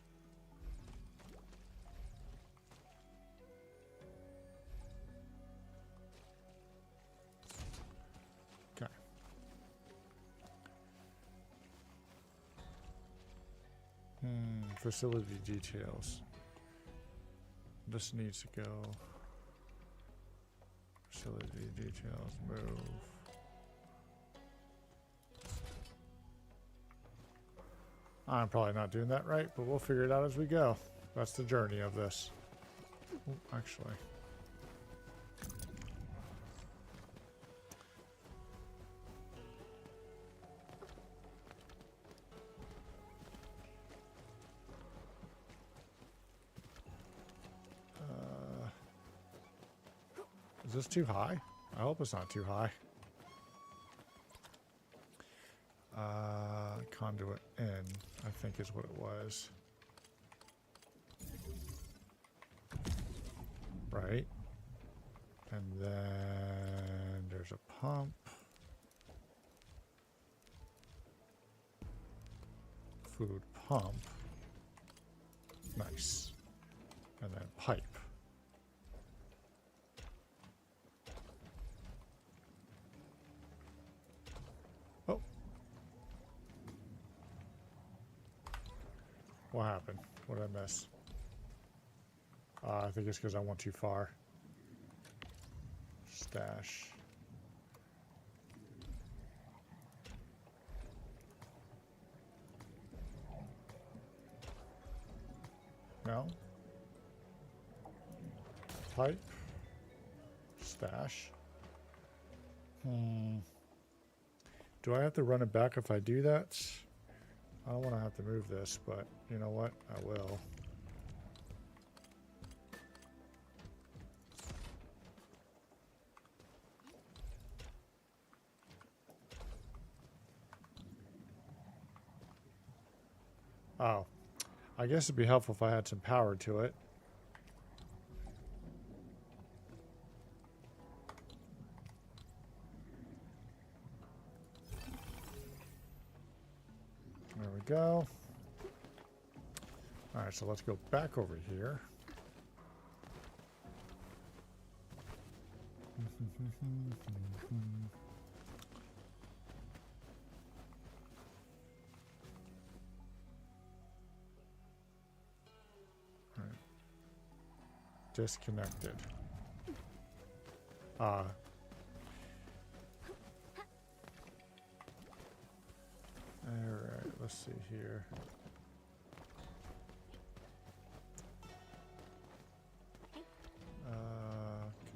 S1: Okay. Facility details. This needs to go. Facility details, move. I'm probably not doing that right, but we'll figure it out as we go. That's the journey of this. Ooh, actually. Is this too high? I hope it's not too high. Conduit in, I think is what it was. Right. And then there's a pump. Food pump. Nice. And then pipe. Oh. What happened? What did I miss? I think it's because I went too far. Stash. No. Pipe. Stash. Do I have to run it back if I do that? I don't want to have to move this, but you know what? I will. Oh, I guess it'd be helpful if I had some power to it. There we go. All right, so let's go back over here. All right. Disconnected. All right, let's see here.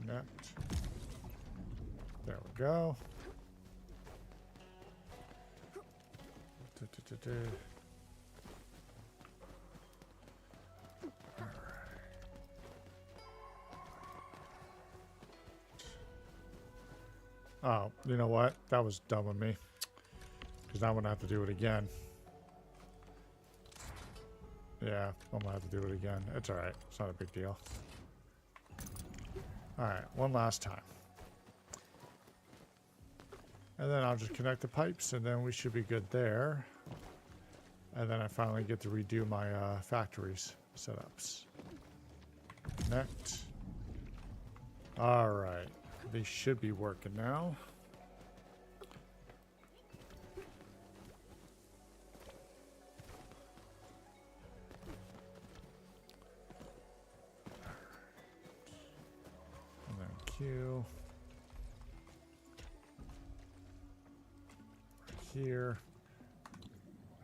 S1: Connect. There we go. Oh, you know what? That was dumb of me. Because now I'm going to have to do it again. Yeah, I'm going to have to do it again. It's alright. It's not a big deal. Alright, one last time. And then I'll just connect the pipes and then we should be good there. And then I finally get to redo my factories setups. Connect. Alright. They should be working now. And then Q. Right here.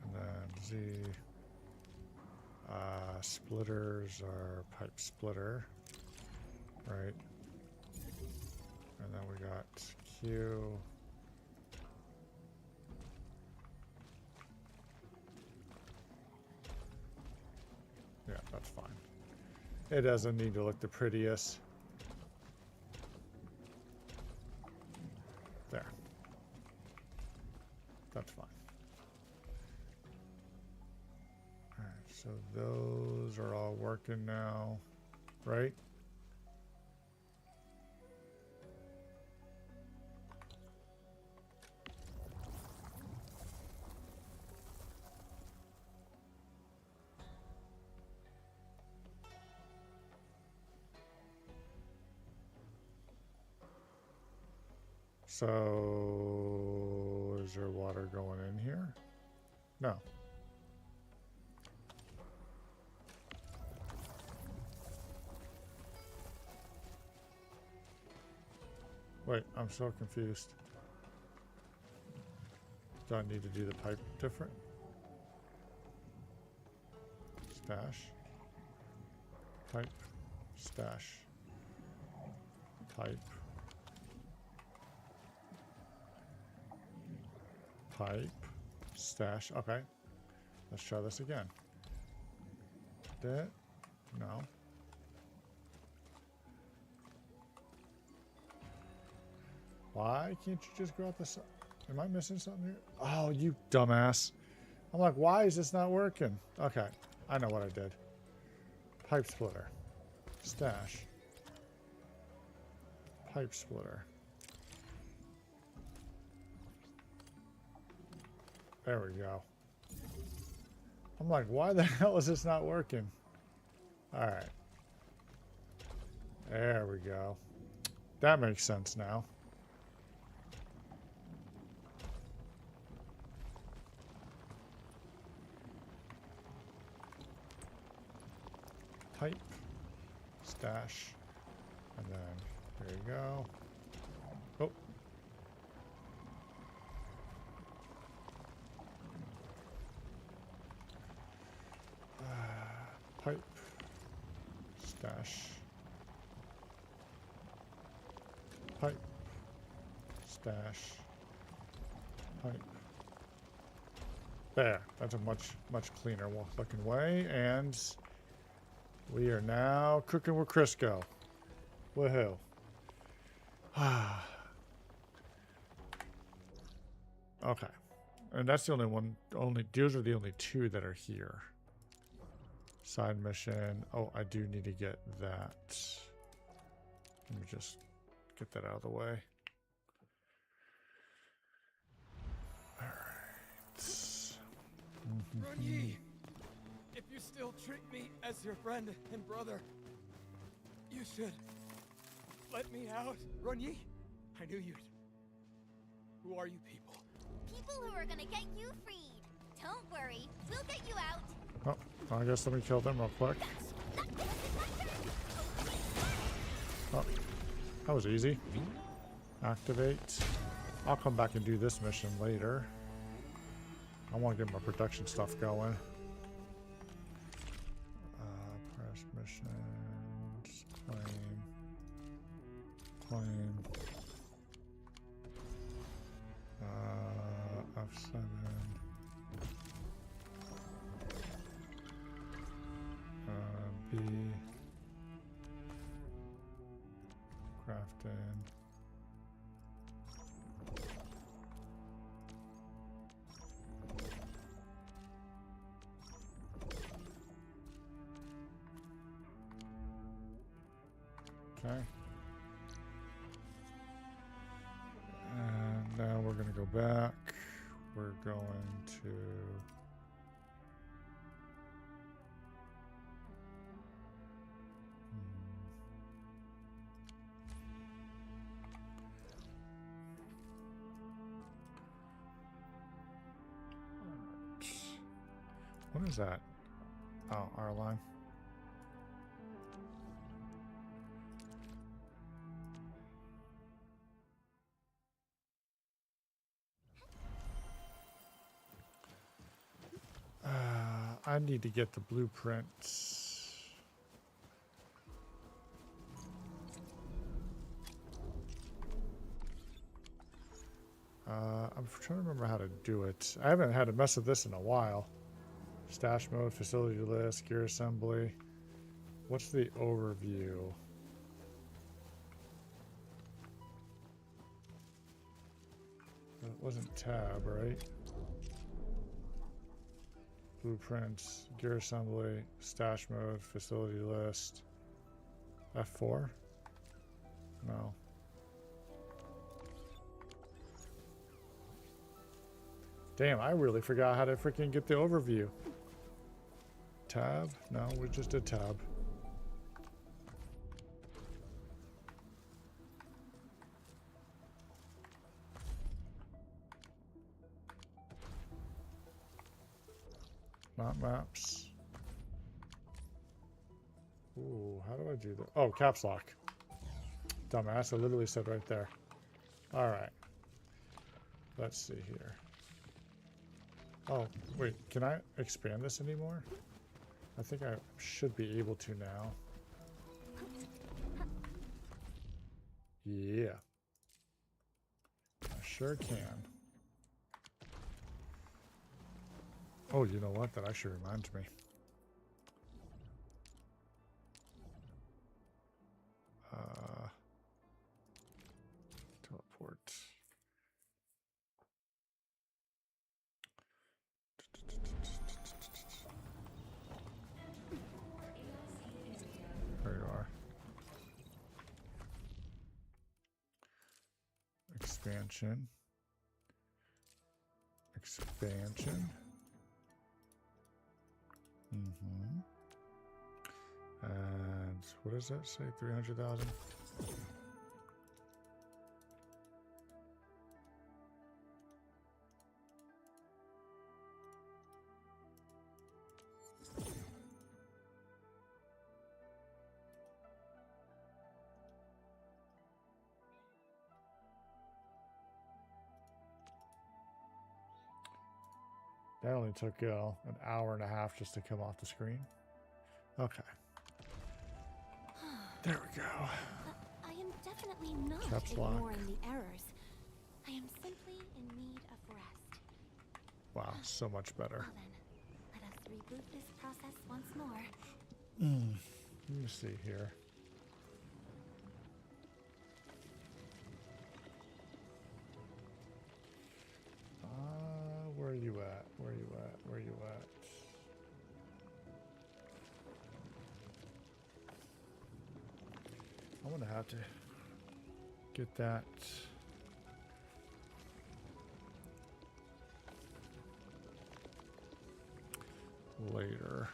S1: And then Z. Splitters are pipe splitter. Right. And then we got Q. Yeah, that's fine. It doesn't need to look the prettiest. There. That's fine. Alright, so those are all working now, right? So, is there water going in here? No. Wait, I'm so confused. Do I need to do the pipe different? Stash. Pipe. Stash. Pipe. Pipe, stash. Okay, let's try this again. That, no. Why can't you just go out the side? Am I missing something here? Oh, you dumbass. I'm like, why is this not working? Okay, I know what I did. Pipe splitter. Stash. Pipe splitter. There we go. I'm like, why the hell is this not working? All right. There we go. That makes sense now. Pipe. Stash. And then, there you go. Oh. Pipe, stash, pipe, Stash. Pipe. There. That's a much cleaner looking way. And we are now cooking with Crisco. Woohoo. Okay. And that's the only one. Those are the only two that are here. Side mission. Oh, I do need to get that. Let me just get that out of the way. Alright.
S7: Run-Yi! If you still treat me as your friend and brother, you should let me out. Run-Yi, I knew you'd. Who are you people?
S3: People who are gonna get you freed. Don't worry, we'll get you out.
S1: Oh, I guess let me kill them real quick. Oh, that was easy. Activate. I'll come back and do this mission later. I want to get my production stuff going. Press missions. Claim. F7. B. Crafting. Okay. And now we're going to go back. We're going to... What is that? Oh, our line. I need to get the blueprints. I'm trying to remember how to do it. I haven't had to mess with this in a while. Stash mode, facility list, gear assembly. What's the overview? It wasn't tab, right? Blueprints, gear assembly, stash mode, facility list. F4? No. Damn, I really forgot how to freaking get the overview. Tab? No, we just did tab. Not maps. Ooh, how do I do that? Oh, caps lock. Dumbass, I literally said right there. All right. Let's see here. Oh, wait, can I expand this anymore? I think I should be able to now. Yeah. I sure can. Oh, you know what? That actually reminds me. Teleport. There you are. Expansion. Expansion. And what does that say? 300,000? That only took an hour and a half just to come off the screen. Okay. There we go.
S2: I am definitely not
S1: Caps lock.
S2: ignoring the errors.
S1: Wow, so much better.
S3: Well then, let us reboot this process once more.
S1: Let me see here. Where are you at? Where are you at? Where are you at? I'm gonna have to get that. Later.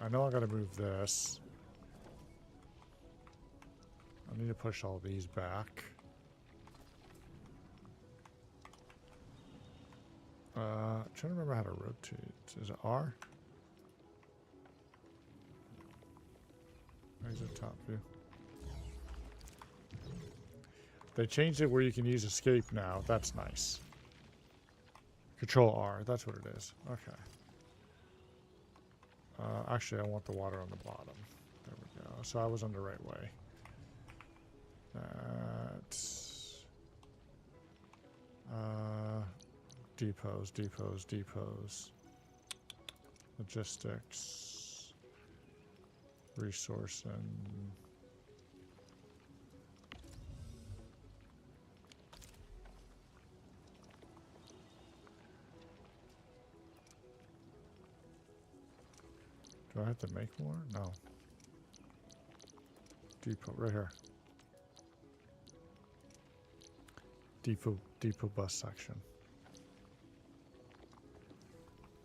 S1: I know I gotta move this. I need to push all these back. I'm trying to remember how to rotate. Is it R? Exit top view. They changed it where you can use escape now. That's nice. Control R. That's what it is. Okay. Actually, I want the water on the bottom. There we go. So I was on the right way. That's... depots, depots, depots. Logistics. Resource and... Do I have to make more? No. Depot, right here. Depot bus section.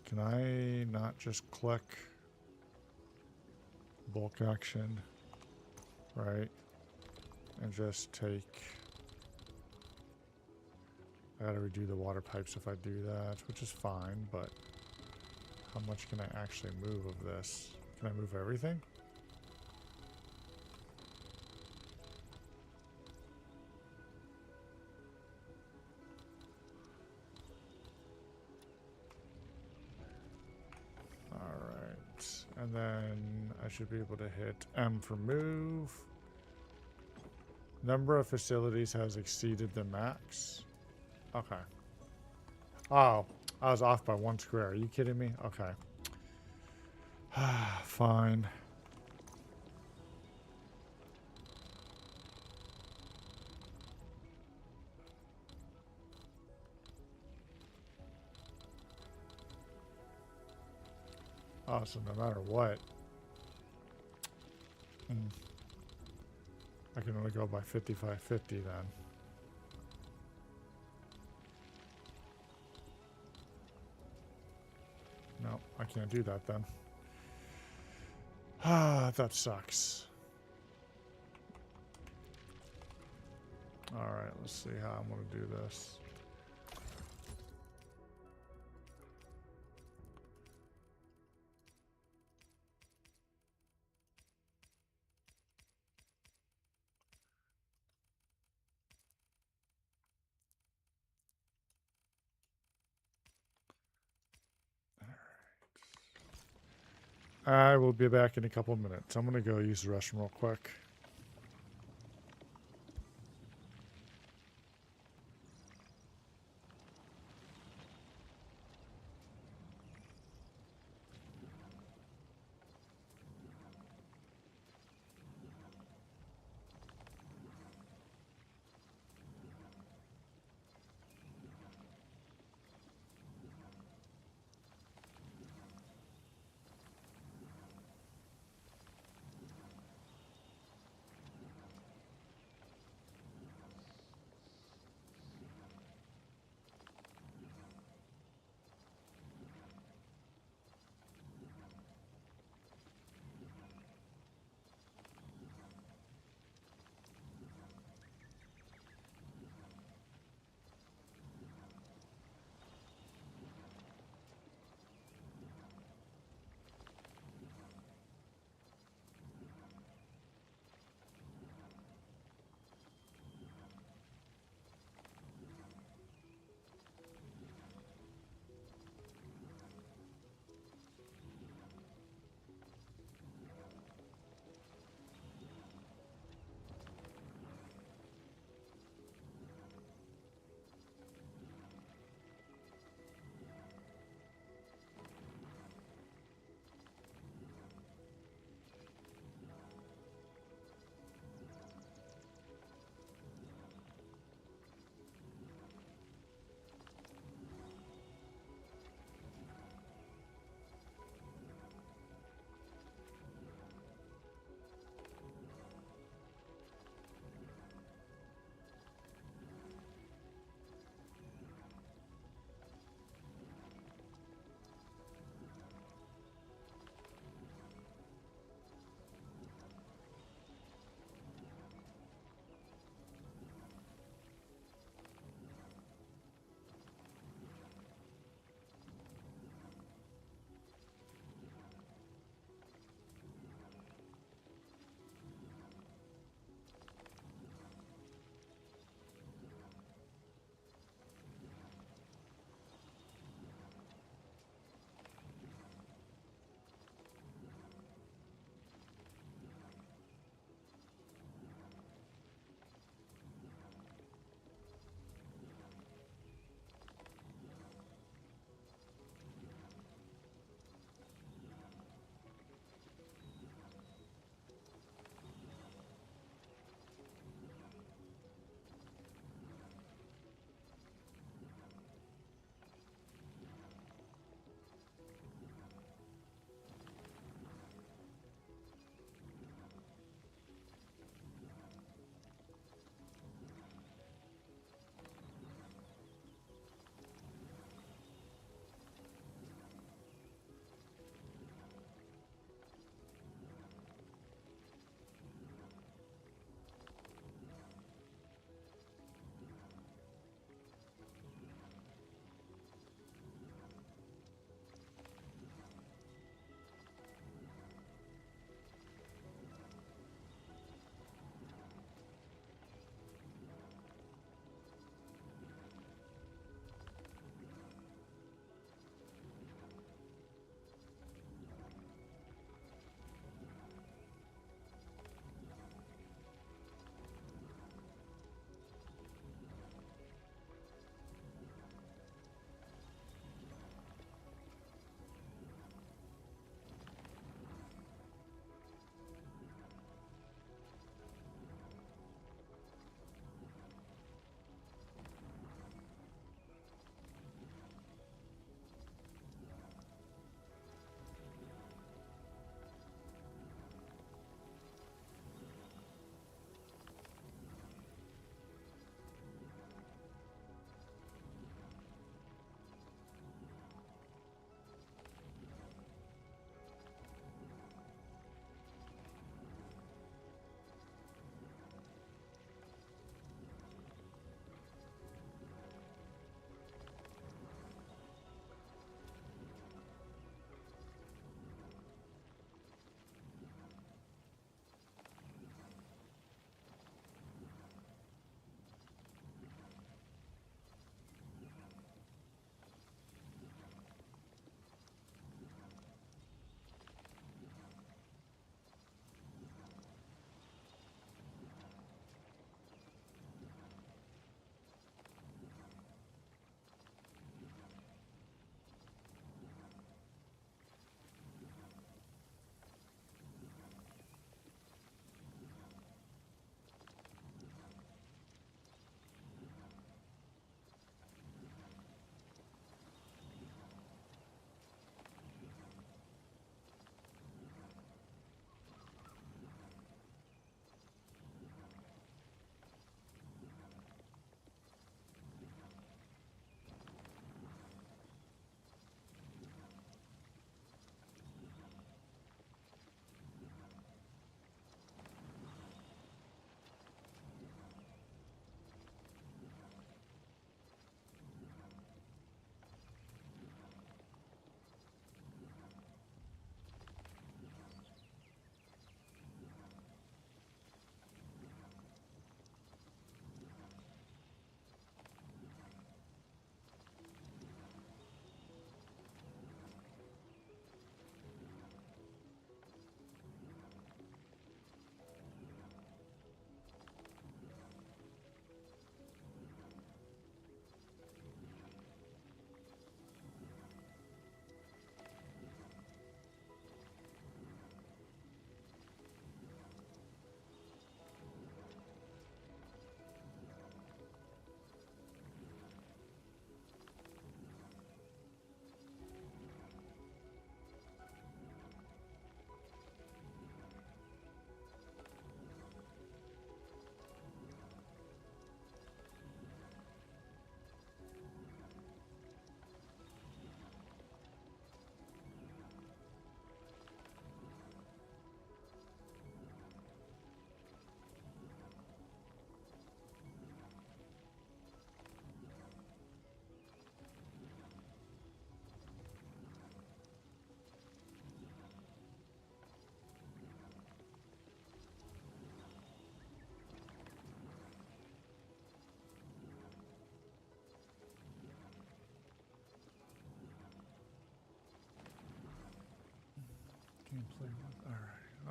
S1: Can I not just click bulk action, right? And just take... I gotta redo the water pipes if I do that, which is fine, but how much can I actually move of this? Can I move everything? Alright, and then I should be able to hit M for move. Number of facilities has exceeded the max. Okay. Oh, I was off by 1 square. Are you kidding me? Okay. Fine. Oh, so no matter what, I can only go by 55.50 then. No, I can't do that then. Ah, that sucks. Alright, let's see how I'm going to do this. I will be back in a couple minutes. I'm going to go use the restroom real quick.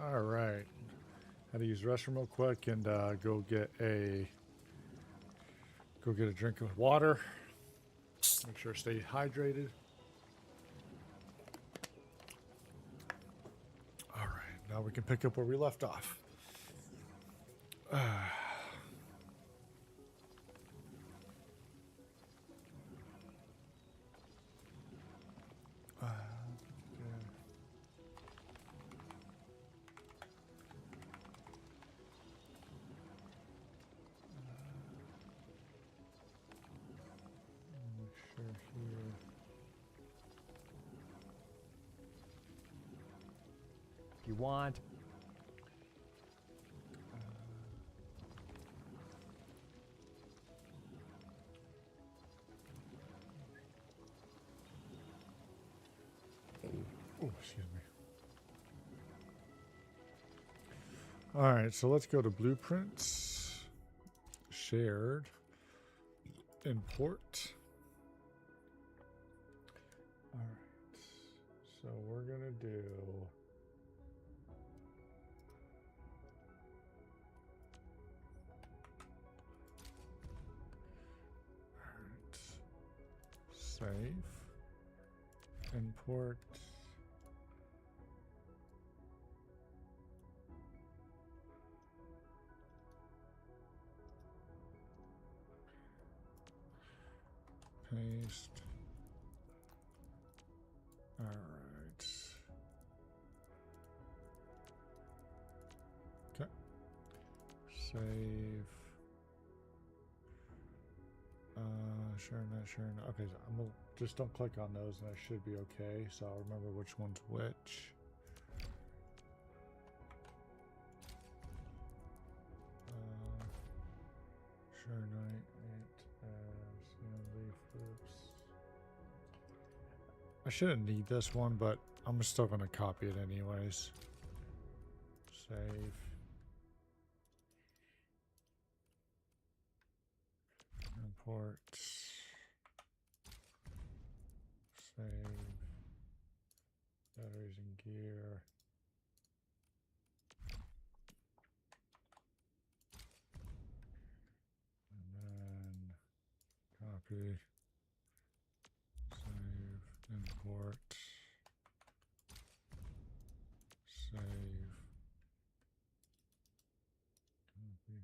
S1: All right. Had to use the restroom real quick and go get a drink of water. Make sure to stay hydrated. All right, now we can pick up where we left off.
S15: You want?
S1: Oh, excuse me. All right, so let's go to blueprints, shared, import. All right, so we're gonna do. Save, import, paste. All right. Okay. Save. Sure. Okay, so I'm gonna just don't click on those, and I should be okay. So I'll remember which one's which. Sure, night, leaf loops. I shouldn't need this one, but I'm still gonna copy it anyways. Save. Import. Save. Batteries and gear. And then copy. Save. Import. Save. Copy.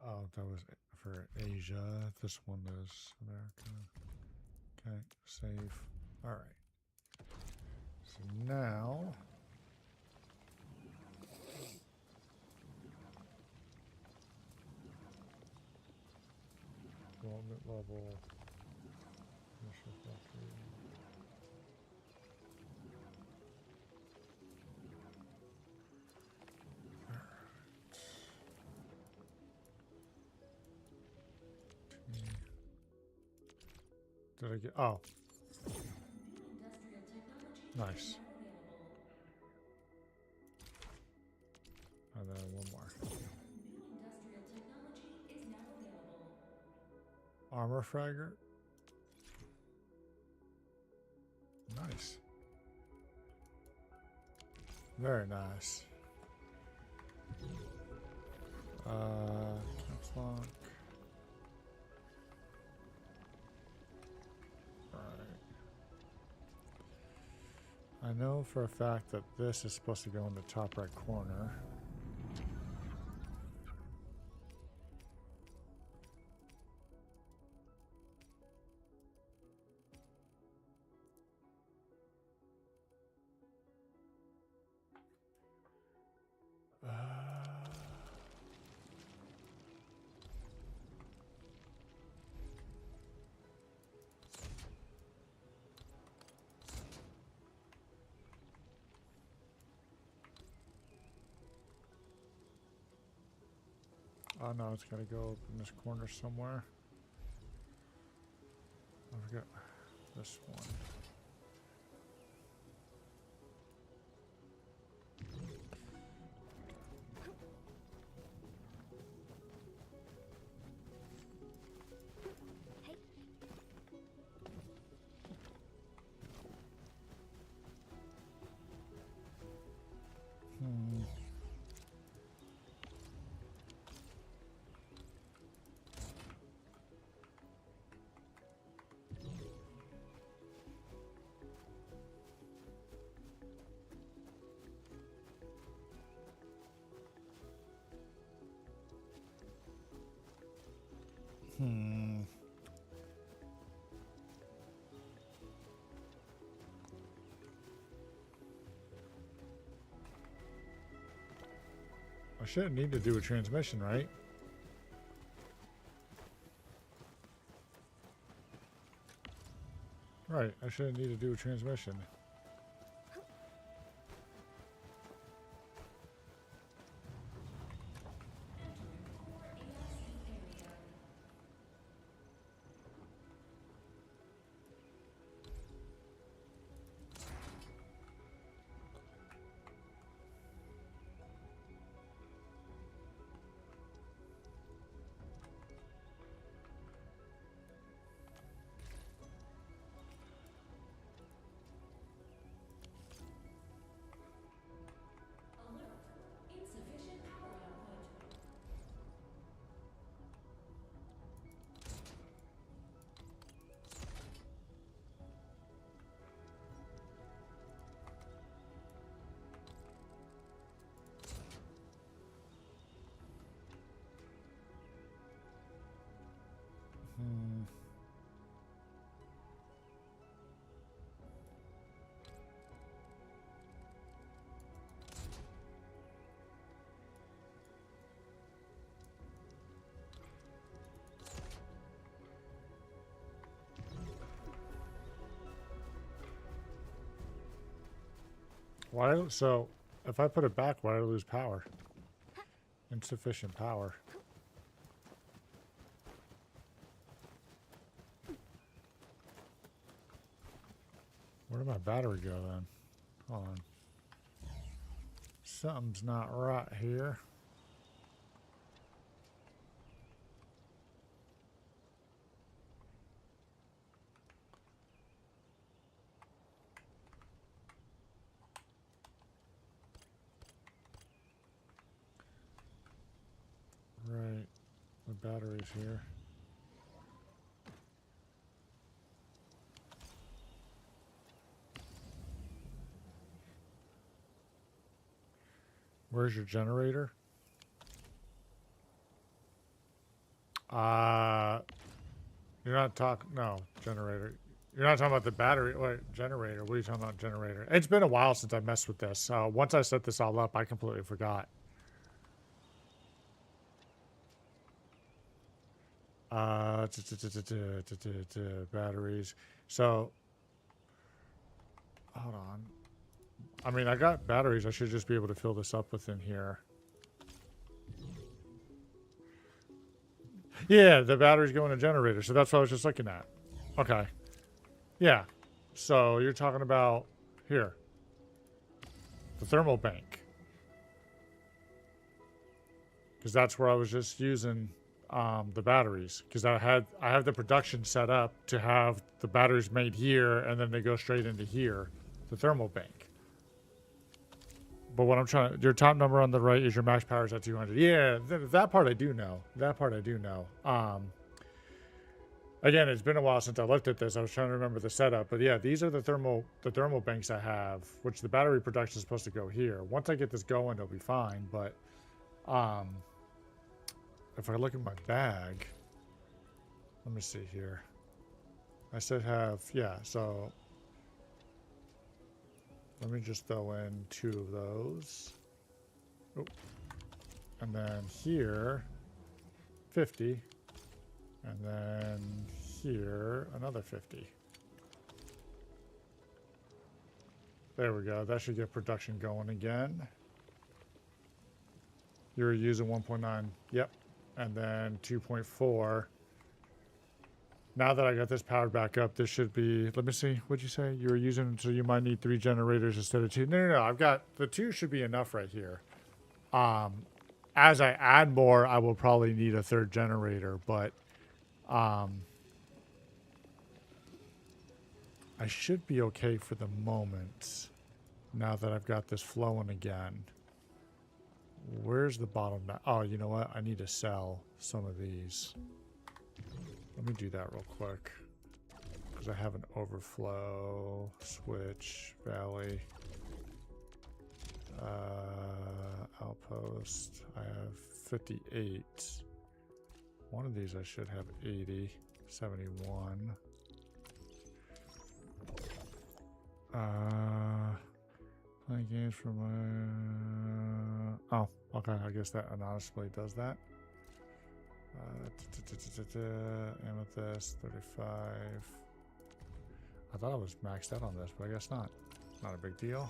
S1: Oh, that was for Asia. This one is America. Okay, save. All right. So now, development level, initial factory. Did I get? Oh, nice. And then one more. Armor fragger. Nice. Very nice. Caps lock. I know for a fact that this is supposed to go in the top right corner. Oh no, it's gotta go up in this corner somewhere. I forgot this one. Hmm. I shouldn't need to do a transmission, right? Right, I shouldn't need to do a transmission. Hmm. Why? So, if I put it back, why do I lose power? Insufficient power. Where did my battery go then? Hold on. Something's not right here. Right. The battery's here. Where's your generator? You're not talking. No, generator. You're not talking about the battery. Wait, generator. What are you talking about, generator? It's been a while since I messed with this. Once I set this all up, I completely forgot. Batteries. So, hold on. I mean, I got batteries. I should just be able to fill this up within here. Yeah, the batteries go in a generator. So that's what I was just looking at. Okay. Yeah. So you're talking about here. The thermal bank. Because that's where I was just using the batteries. Because I have the production set up to have the batteries made here and then they go straight into here. The thermal bank. But what I'm trying, your top number on the right is your max power is at 200. Yeah, that part I do know. That part I do know. Again, it's been a while since I looked at this. I was trying to remember the setup, but yeah, these are the thermal banks I have, which the battery production is supposed to go here. Once I get this going, it'll be fine. But if I look at my bag, let me see here. I should have, yeah. So let me just throw in 2 of those. Oh. And then here, 50. And then here, another 50. There we go. That should get production going again. You're using 1.9. Yep. And then 2.4. Now that I got this powered back up, this should be, let me see, what'd you say? You were using, so you might need 3 generators instead of 2. No, I've got, the 2 should be enough right here. As I add more, I will probably need a 3rd generator, but I should be okay for the moment now that I've got this flowing again. Where's the bottleneck? Oh, you know what? I need to sell some of these. Let me do that real quick because I have an overflow, switch, valley, outpost. I have 58. One of these I should have 80, 71. Playing games for my... oh, okay. I guess that anonymously does that. Amethyst, 35. I thought I was maxed out on this, but I guess not. Not a big deal.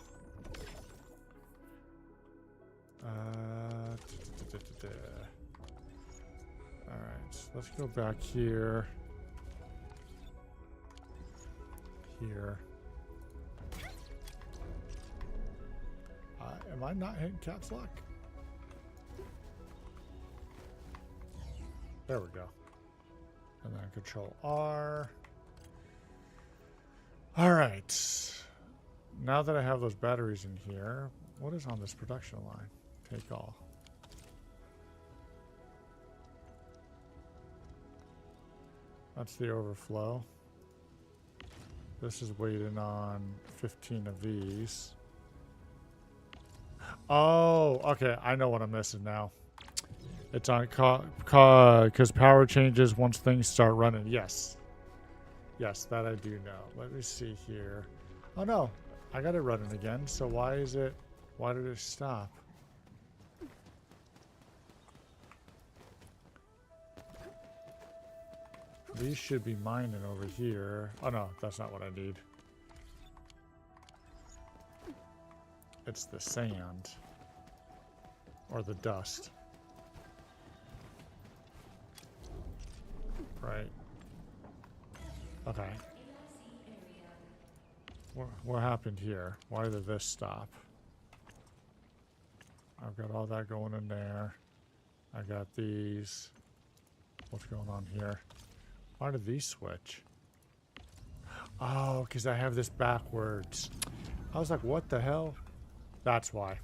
S1: Alright, so let's go back here. Here. Am I not hitting caps lock? There we go. And then control R. Alright. Now that I have those batteries in here, what is on this production line? Take all. That's the overflow. This is waiting on 15 of these. Oh, okay. I know what I'm missing now. It's on because power changes once things start running. Yes. Yes, that I do know. Let me see here. Oh no, I got it running again. So why did it stop? These should be mining over here. Oh no, that's not what I need. It's the sand. Or the dust. Right. Okay. What happened here? Why did this stop? I've got all that going in there. I got these. What's going on here? Why did these switch? Oh, because I have this backwards. I was like, what the hell? That's why.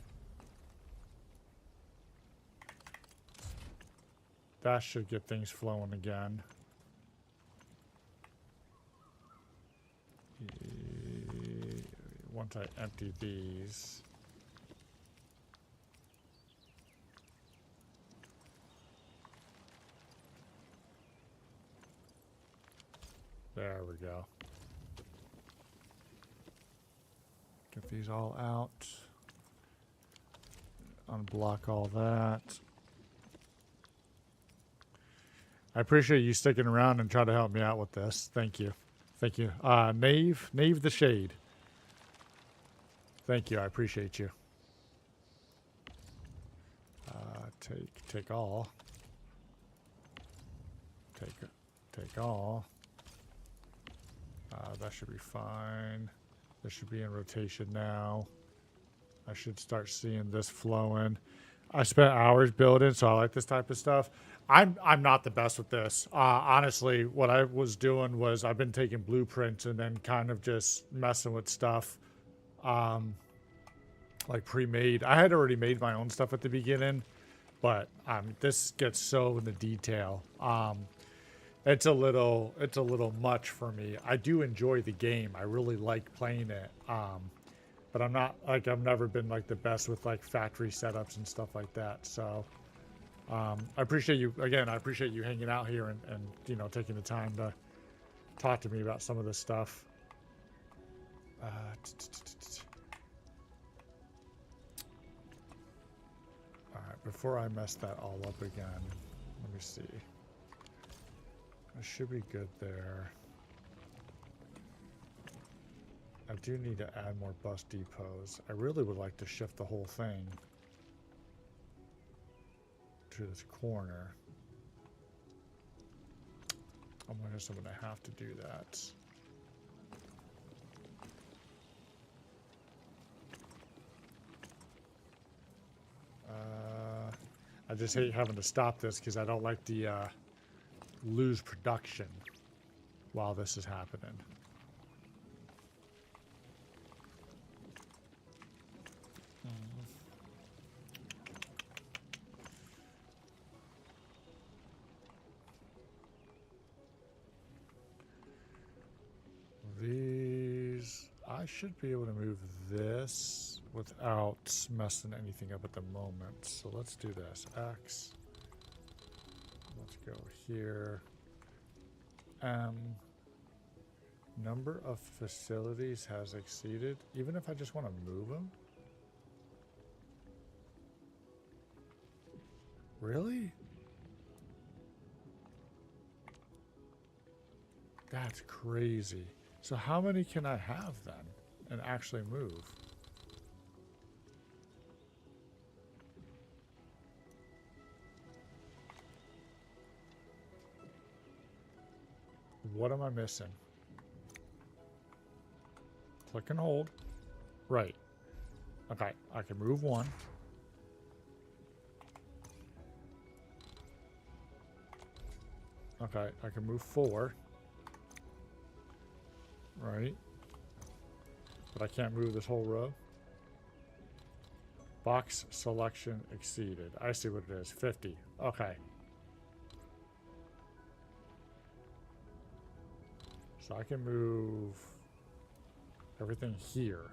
S1: That should get things flowing again. Once I empty these. There we go. Get these all out. Unblock all that. I appreciate you sticking around and trying to help me out with this. Thank you. Thank you. Nave the Shade. Thank you. I appreciate you. Take all. Take all. That should be fine. This should be in rotation now. I should start seeing this flowing. I spent hours building, so I like this type of stuff. I'm not the best with this. Honestly, what I was doing was I've been taking blueprints and then kind of just messing with stuff like pre-made. I had already made my own stuff at the beginning, but this gets so in the detail. It's a little much for me. I do enjoy the game. I really like playing it. But I'm not like I've never been like the best with like factory setups and stuff like that. So I appreciate you again. I appreciate you hanging out here and you know taking the time to talk to me about some of this stuff. All right, before I mess that all up again, let me see. I should be good there. I do need to add more bus depots. I really would like to shift the whole thing to this corner. I guess I'm going to have to do that. I just hate having to stop this because I don't like the lose production while this is happening. These, I should be able to move this without messing anything up at the moment. So let's do this. X. Let's go here. Number of facilities has exceeded. Even if I just want to move them? Really? That's crazy. So how many can I have then and actually move? What am I missing? Click and hold. Right. Okay, I can move one. Okay, I can move 4. Right. But I can't move this whole row. Box selection exceeded. I see what it is. 50. Okay. So I can move everything here.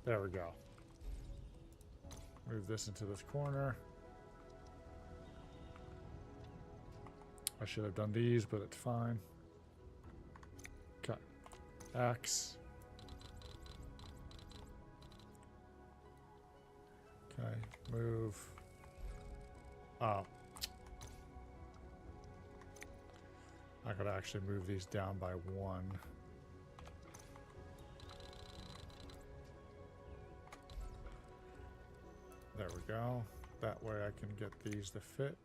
S1: There we go. Move this into this corner. I should have done these, but it's fine. Okay. X. Okay. Move. Oh. I could actually move these down by 1. There we go. That way I can get these to fit.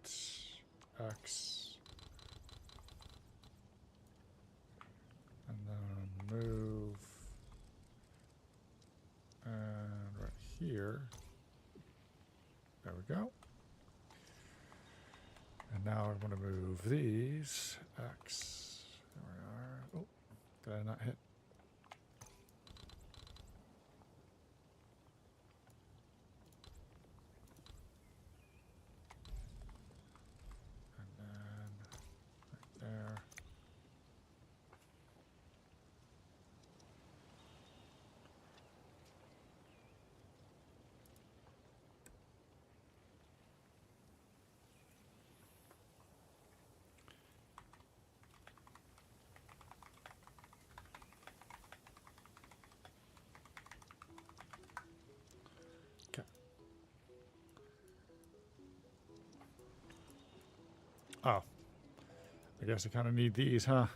S1: X. And then move. And right here. There we go. And now I want to move these. X. There we are. Oh, did I not hit? And then right there. Oh, I guess I kind of need these, huh?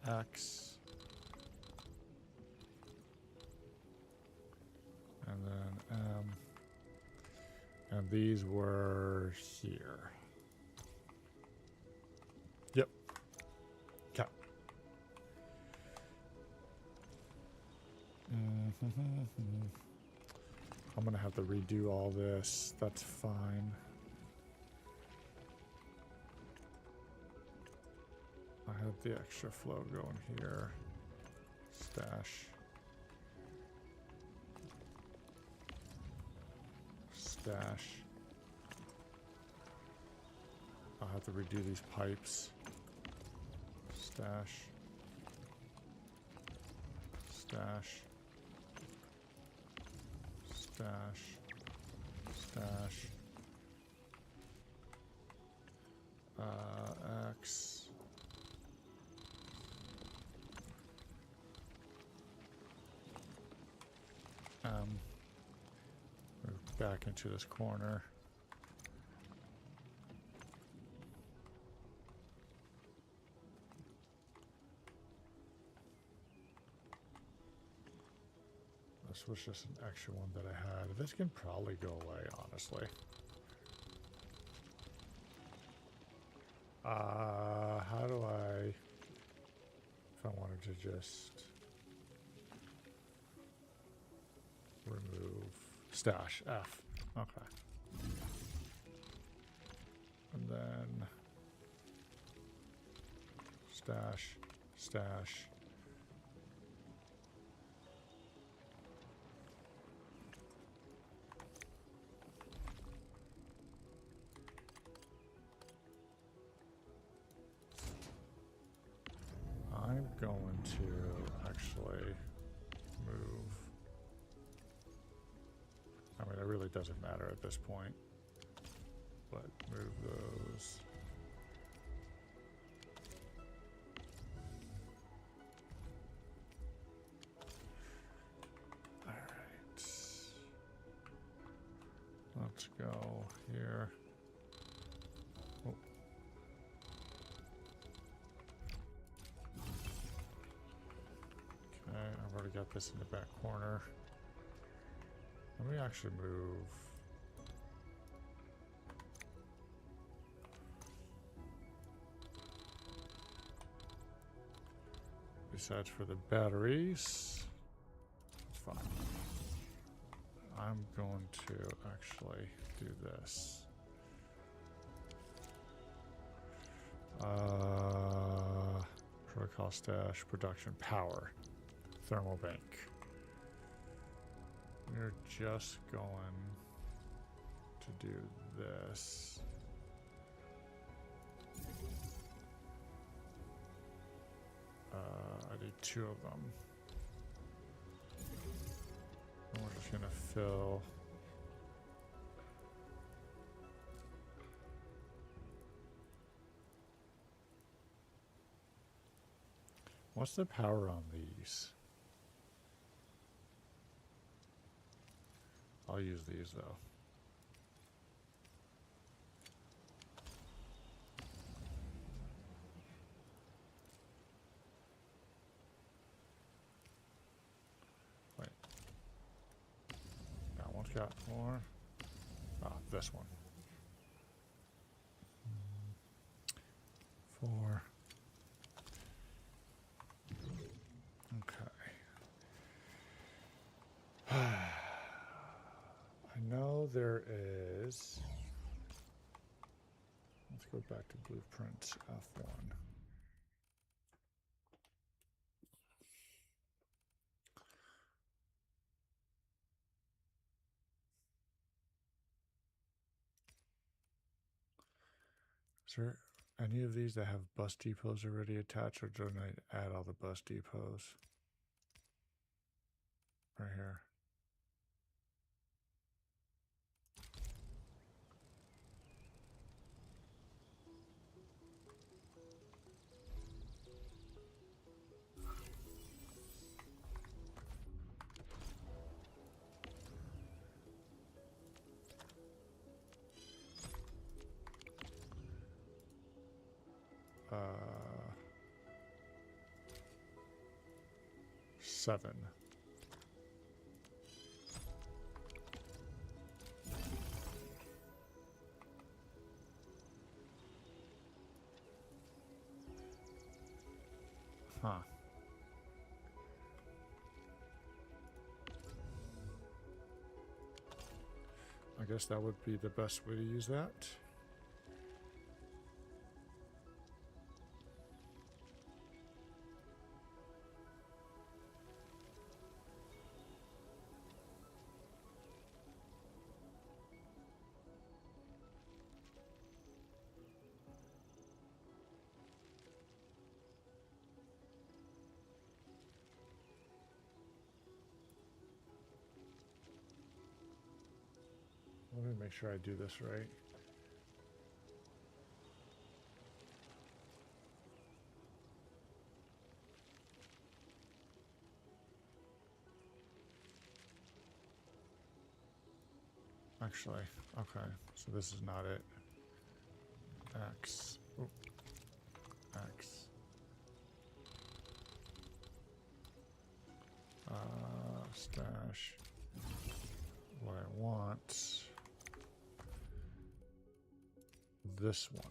S1: X. And then M. And these were here. Yep. Okay. I'm going to have to redo all this. That's fine. I have the extra flow going here. Stash. Stash. I'll have to redo these pipes. Stash. Stash. Stash. Stash. X. Move back into this corner. This was just an extra one that I had. This can probably go away, honestly. How do I... If I wanted to just... remove... Stash. F. Okay. And then... Stash. Stash. I'm going to actually move. I mean, it really doesn't matter at this point, but move those Let's go here. Oh. Okay, I've already got this in the back corner. Let me actually move. Besides for the batteries, it's fine. I'm going to actually do this. Protocol stash, production power, thermal bank. We're just going to do this. I need 2 of them. And we're just gonna fill. What's the power on these? I'll use these though. Wait. That one's got more. Ah, this one. 4. Okay. I know there is. Let's go back to blueprint F1. Is there any of these that have bus depots already attached, or do I add all the bus depots? Right here. Uh, 7. Huh. I guess that would be the best way to use that. Let me make sure I do this right. Actually, okay, so this is not it. X. Oop. X. Stash. What I want. This one.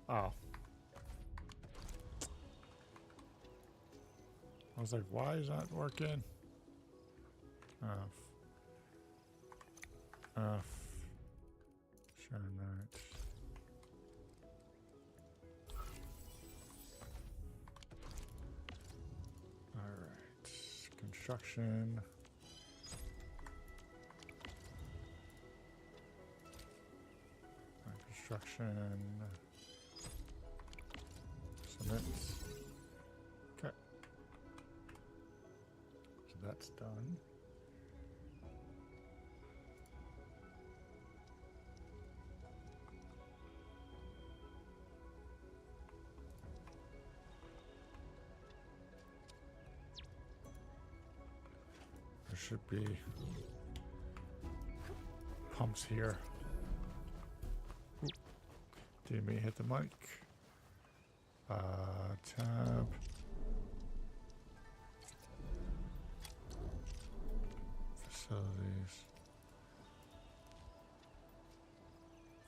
S1: Oh. I was like, why is that working? Sure not. Alright. Construction. Construction. Cement. Okay. So that's done. should be pumps here. Ooh. Didn't mean to hit the mic. Tab. Facilities.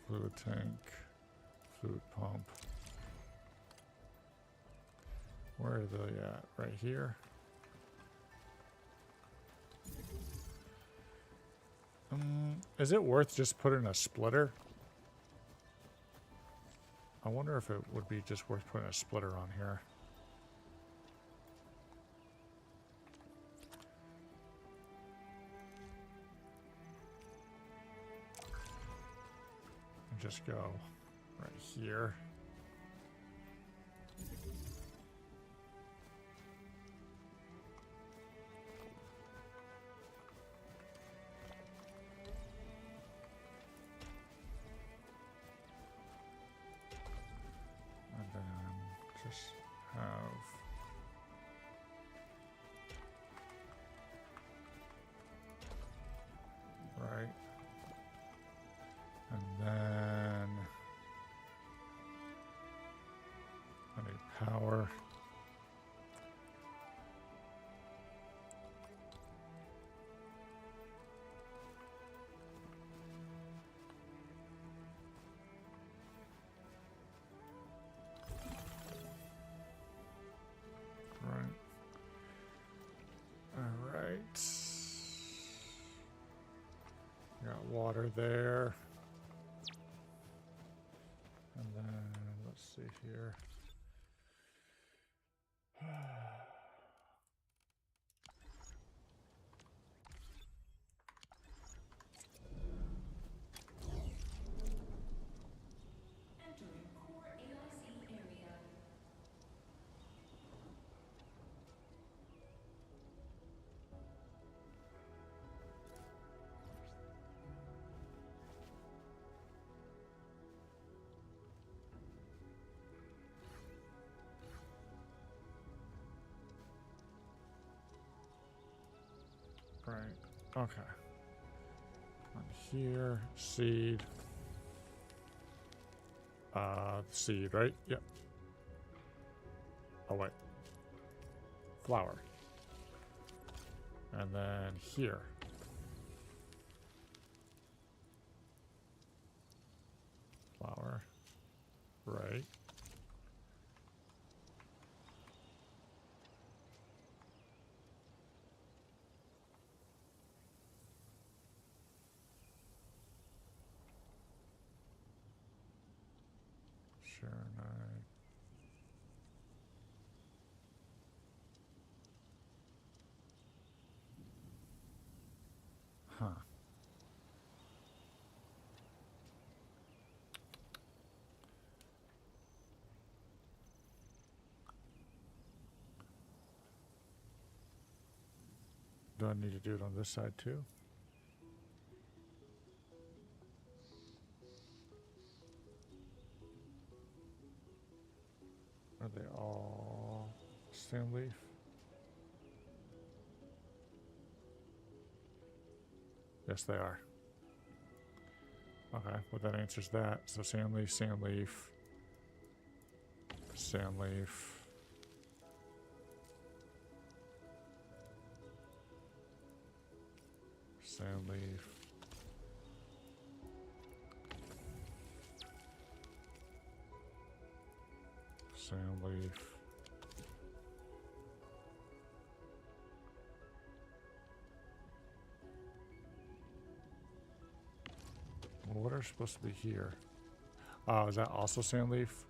S1: Fluid tank. Fluid pump. Where are they at? Right here. Is it worth just putting a splitter? I wonder if it would be just worth putting a splitter on here. And just go right here. And then just have right. And then I need power. Right. All right. Got water there. And then let's see here.
S11: Entering core AIC area.
S1: Right. Okay. On here, seed. Seed, right? Yep. Oh, wait. Flower. And then here. Flower. Right. Sure, no. Huh. Do I need to do it on this side too? Are they all stem leaf? Yes, they are. Okay, well that answers that. So sand leaf, sand leaf, sand leaf. Sand leaf. Sand leaf. Well, what are supposed to be here? Oh, is that also sand leaf?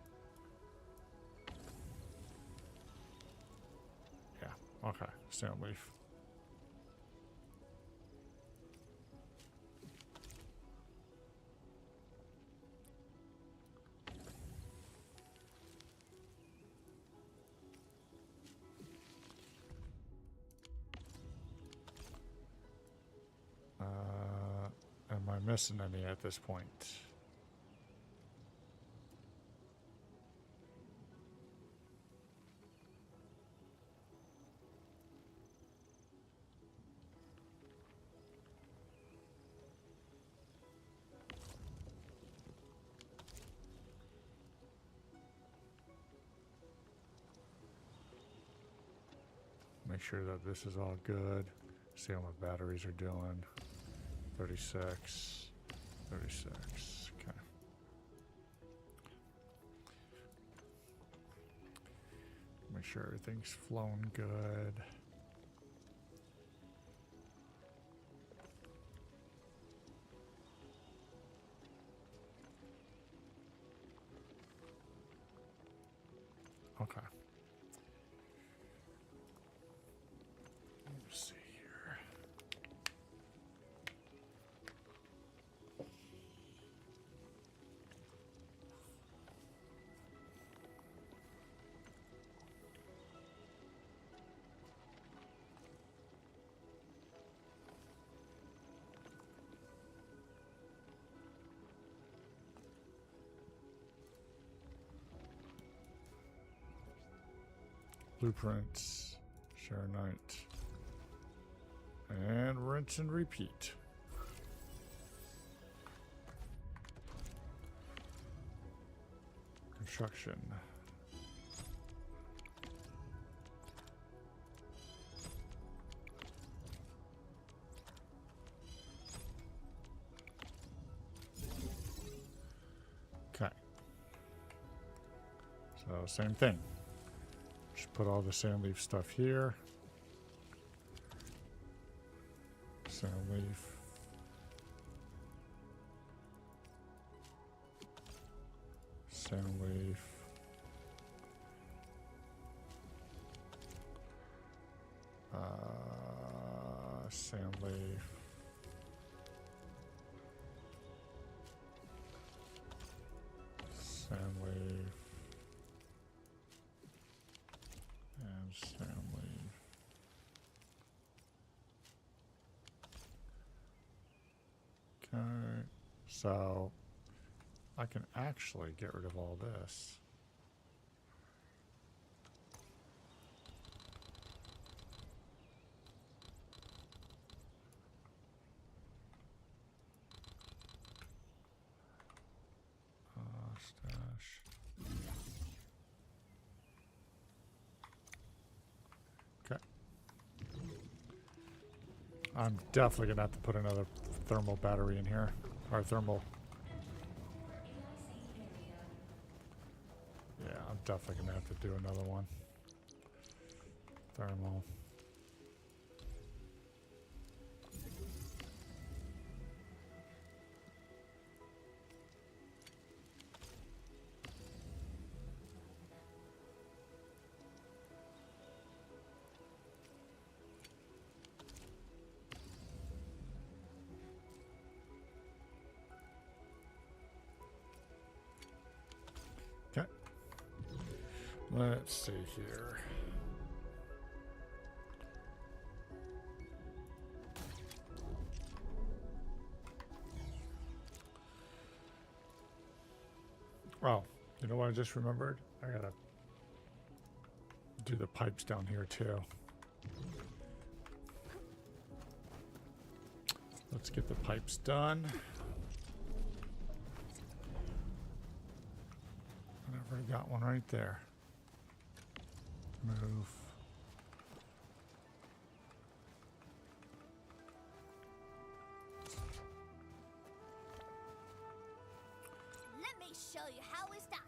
S1: Yeah, okay, sand leaf. Am I missing any at this point? make sure that this is all good. See how my batteries are doing. 36. 36. Okay. Make sure everything's flowing good. Okay. Let's see here. Blueprints, share night, and rinse and repeat. Construction. Okay. So same thing. Just put all the sand leaf stuff here. Sand leaf. Sand leaf. Sand leaf. Sand leaf. And sand leaf. Okay, so I can actually get rid of all this. Stash. Okay. I'm definitely gonna have to put another thermal battery in here, or thermal. Yeah, I'm definitely gonna have to do another one. Thermal. Okay. Let's see here. Oh, you know what I just remembered? I gotta do the pipes down here too. Let's get the pipes done. I've already got one right there. Move.
S3: Let me show you how it's done.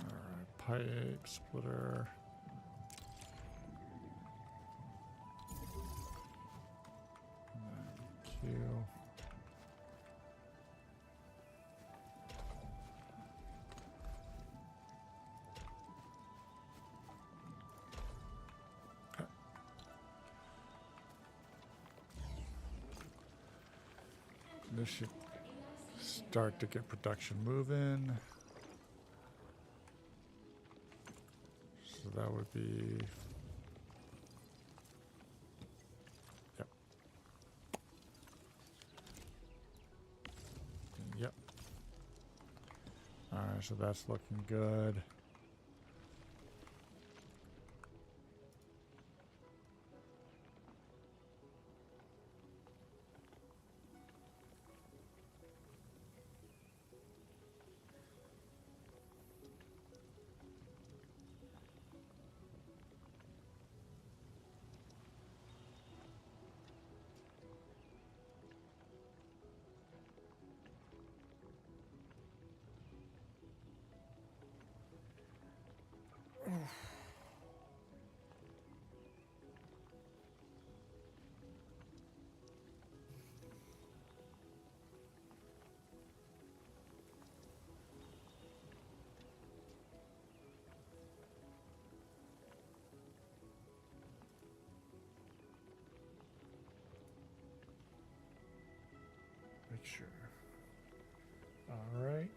S1: Alright, pipe splitter. And then Q. This should start to get production moving. So that would be, yep. Yep. All right, so that's looking good. Make sure. All right.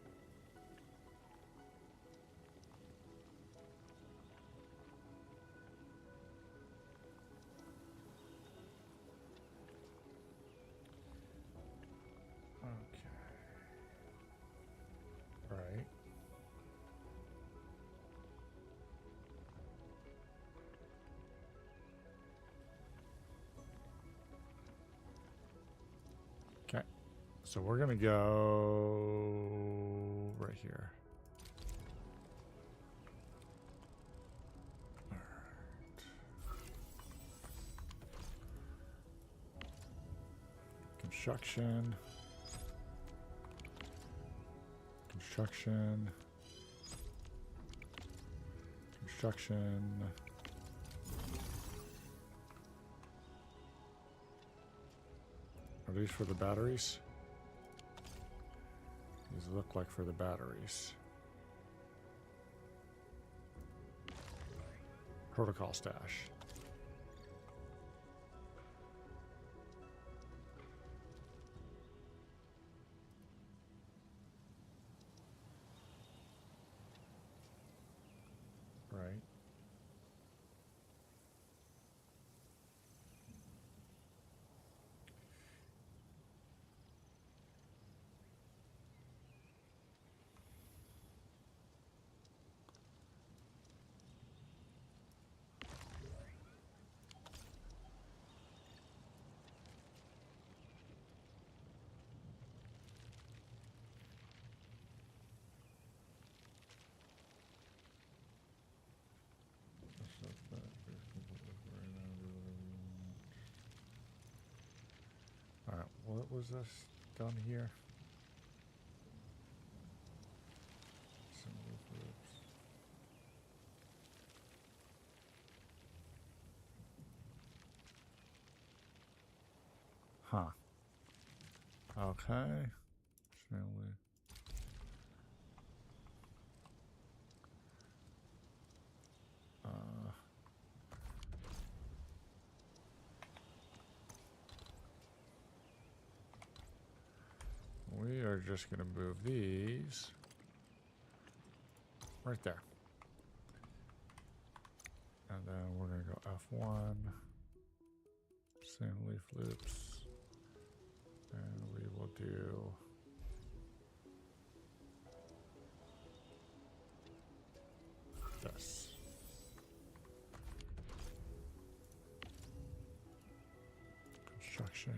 S1: Okay. Right. Okay. So we're going to go right here. All right. Construction. Construction. Construction. Are these for the batteries? These look like for the batteries. Protocol stash. Right. Alright, what was this done here? Huh. Okay. Surely. We are just going to move these right there. And then we're going to go F1, same leaf loops, and we will do this. Construction.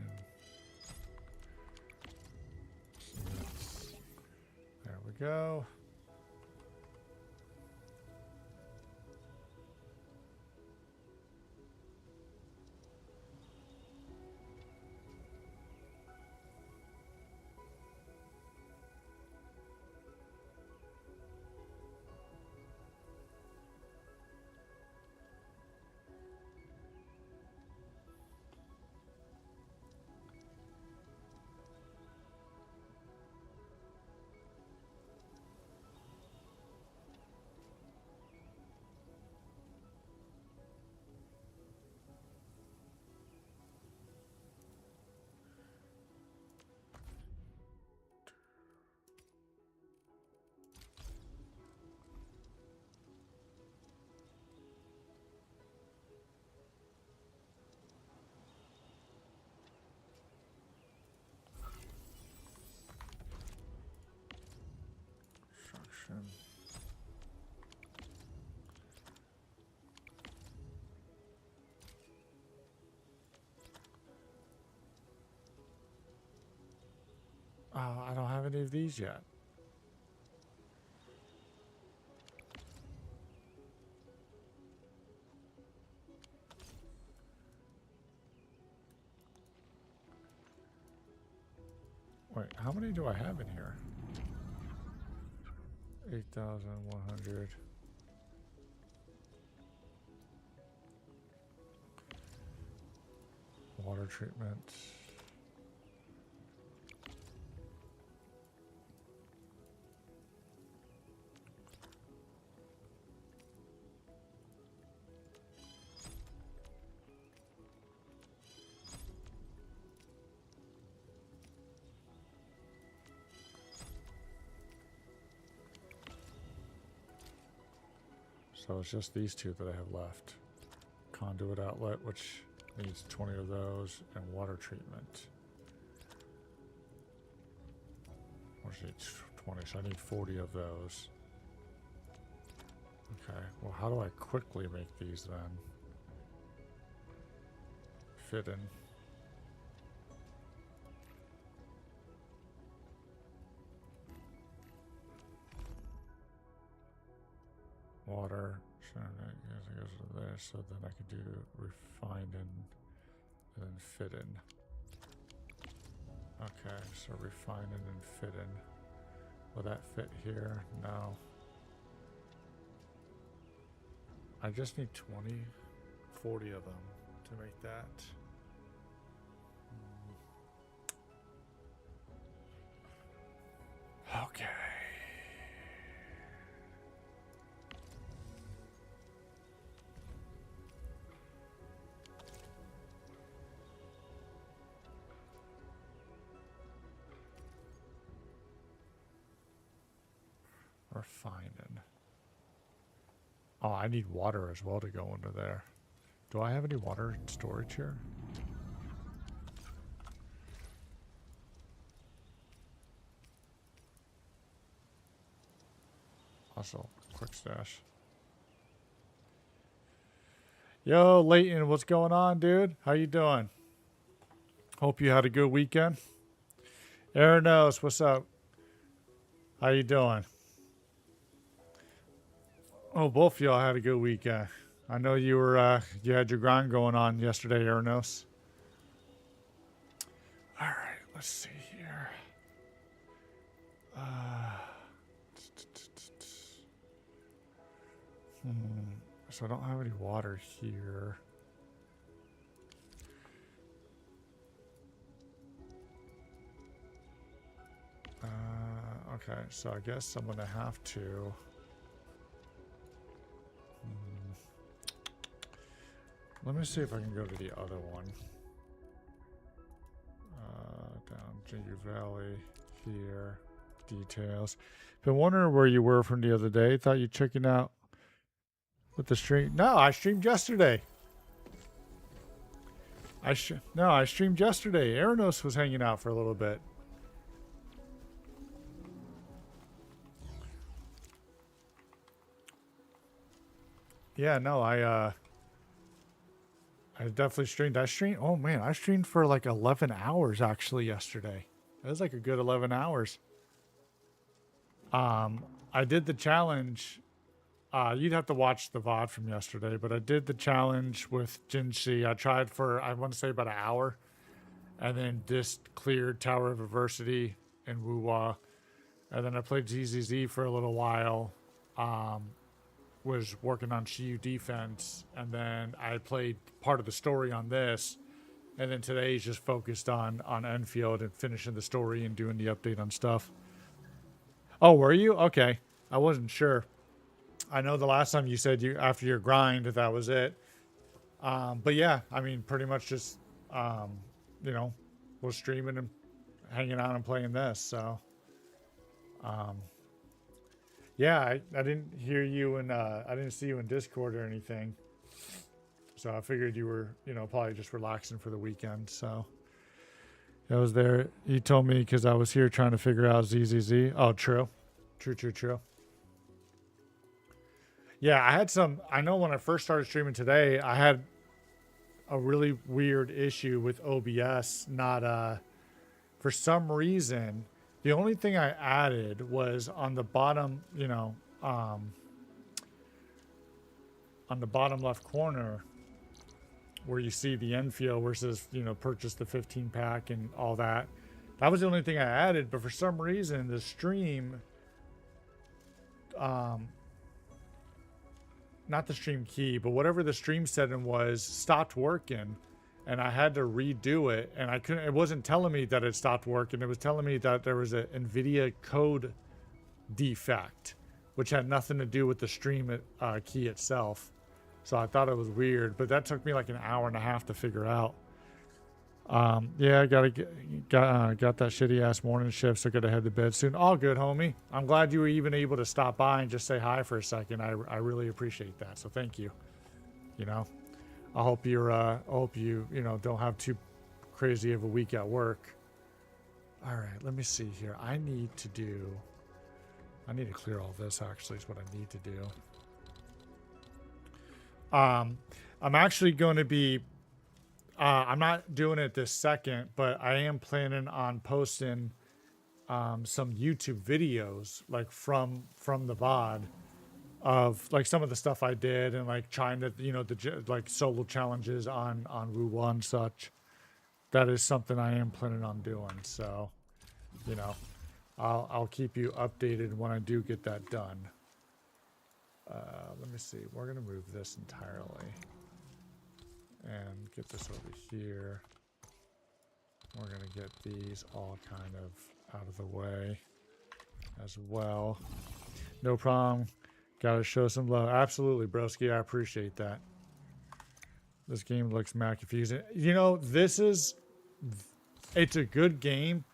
S1: There we go. Construction. I don't have any of these yet. Wait, how many do I have in here? 8,100. Water treatment. So it's just these two that I have left. Conduit outlet, which needs 20 of those, and water treatment. Which needs 20, so I need 40 of those. Okay, well, how do I quickly make these then? Fit in. Water, so it goes to there, so then I can do refined and then fit in. Okay, so refine and then fit in. Will that fit here? No. I just need 20, 40 of them to make that. Okay. Refining. Oh, I need water as well to go into there. Do I have any water in storage here? Also, quick stash. Yo, Leighton, what's going on, dude? How you doing? Hope you had a good weekend. Aranos, what's up? How you doing? Oh, both of y'all had a good weekend. I know you were you had your grind going on yesterday, Aranos. All right, let's see here. So I don't have any water here. Okay, so I guess I'm gonna have to. Let me see if I can go to the other one. Down Jingu Valley here. Details. Been wondering where you were from the other day. Thought you checking out with the stream. No, I streamed yesterday. I streamed yesterday. Aranos was hanging out for a little bit. Yeah, no, I definitely streamed. Oh man, I streamed for like 11 hours actually yesterday. It was like a good 11 hours. I did the challenge. You'd have to watch the VOD from yesterday, but I did the challenge with Jinshi. I tried for, I want to say about an hour, and then just cleared Tower of Adversity and Wuwa. And then I played ZZZ for a little while. Was working on Shiyu defense, and then I played part of the story on this, and then today is just focused on Enfield and finishing the story and doing the update on stuff. Oh, were you? Okay. I wasn't sure. I know the last time you said you after your grind that was it. But yeah, I mean pretty much just you know, was streaming and hanging out and playing this, so yeah, I didn't hear you and I didn't see you in Discord or anything. So I figured you were, you know, probably just relaxing for the weekend. So I was there. He told me because I was here trying to figure out ZZZ. Oh, true. True. Yeah, I know when I first started streaming today, I had a really weird issue with OBS. For some reason, the only thing I added was on the bottom, you know, on the bottom left corner where you see the Enfield where it says, you know, purchase the 15 pack and all that. That was the only thing I added, but for some reason the stream, not the stream key, but whatever the stream setting was, stopped working. And I had to redo it, and I couldn't. It wasn't telling me that it stopped working. It was telling me that there was an NVIDIA code defect, which had nothing to do with the stream key itself. So I thought it was weird, but that took me like an hour and a half to figure out. Yeah, got that shitty ass morning shift, so gotta head to bed soon. All good, homie. I'm glad you were even able to stop by and just say hi for a second. I really appreciate that. So thank you. You know, I hope you don't have too crazy of a week at work. All right, let me see here. I need to clear all this. Actually, is what I need to do. I'm actually going to be. I'm not doing it this second, but I am planning on posting some YouTube videos like from the VOD of like some of the stuff I did and like trying to the like solo challenges on Wu 1 such. That is something I am planning on doing. So, I'll keep you updated when I do get that done. Let me see. We're gonna move this entirely. And get this over here. We're going to get these all kind of out of the way as well. No problem. Got to show some love. Absolutely, broski. I appreciate that. This game looks mad confusing. It's a good game.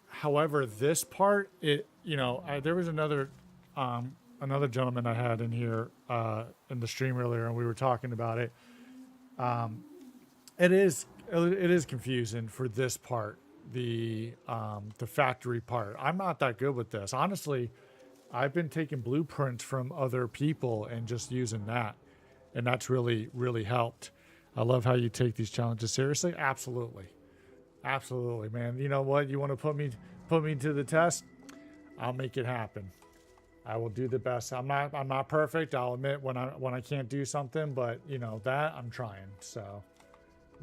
S1: However, this part, there was another gentleman I had in here in the stream earlier, and we were talking about it. It is confusing for this part, the factory part. I'm not that good with this. Honestly, I've been taking blueprints from other people and just using that. And that's really, really helped. I love how you take these challenges seriously. Absolutely. Absolutely, man. You know what? You want to put me to the test? I'll make it happen. I will do the best. I'm not perfect. I'll admit when I can't do something, but that I'm trying. So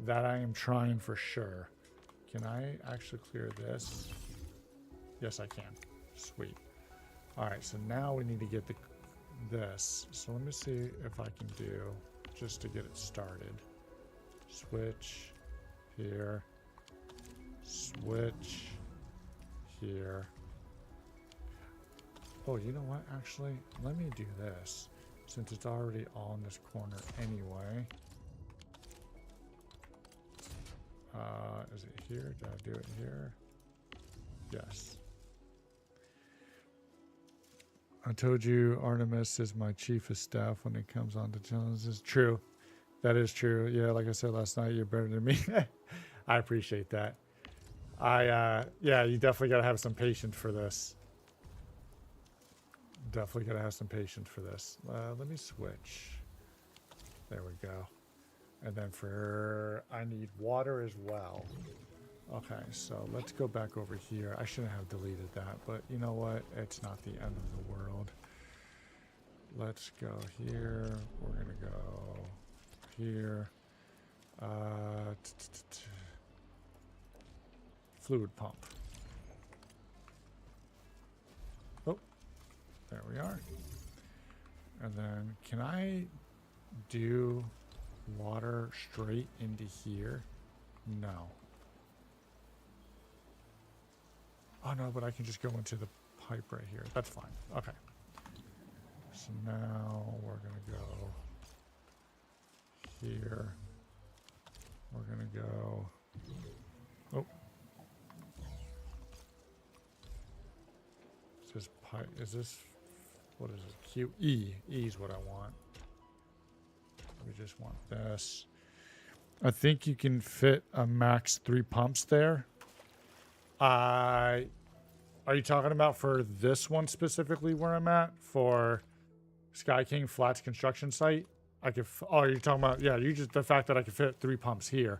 S1: that I am trying for sure. Can I actually clear this? Yes, I can. Sweet. All right, so now we need to get this. So let me see if I can do just to get it started. Switch here. Switch here. Oh, you know what? Actually, let me do this since it's already on this corner anyway. Is it here? Did I do it here? Yes. I told you Artemis is my chief of staff when it comes on to challenges. True. That is true. Yeah, like I said last night, you're better than me. I appreciate that. Yeah, you definitely got to have some patience for this. Definitely got to have some patience for this. Let me switch. There we go. And then I need water as well. Okay, so let's go back over here. I shouldn't have deleted that, but you know what? It's not the end of the world. Let's go here. We're going to go here. Fluid pump. Oh, there we are. And then can I do water straight into here? No. Oh no, but I can just go into the pipe right here. That's fine. Okay. So now we're gonna go here. We're gonna go. Oh. Is this pipe? Is this? What is it? Q E. E is what I want. We just want this. I think you can fit a max 3 pumps there. Are you talking about for this one specifically where I'm at? For Sky King Flats construction site? Oh, you're talking about, yeah, the fact that I can fit 3 pumps here.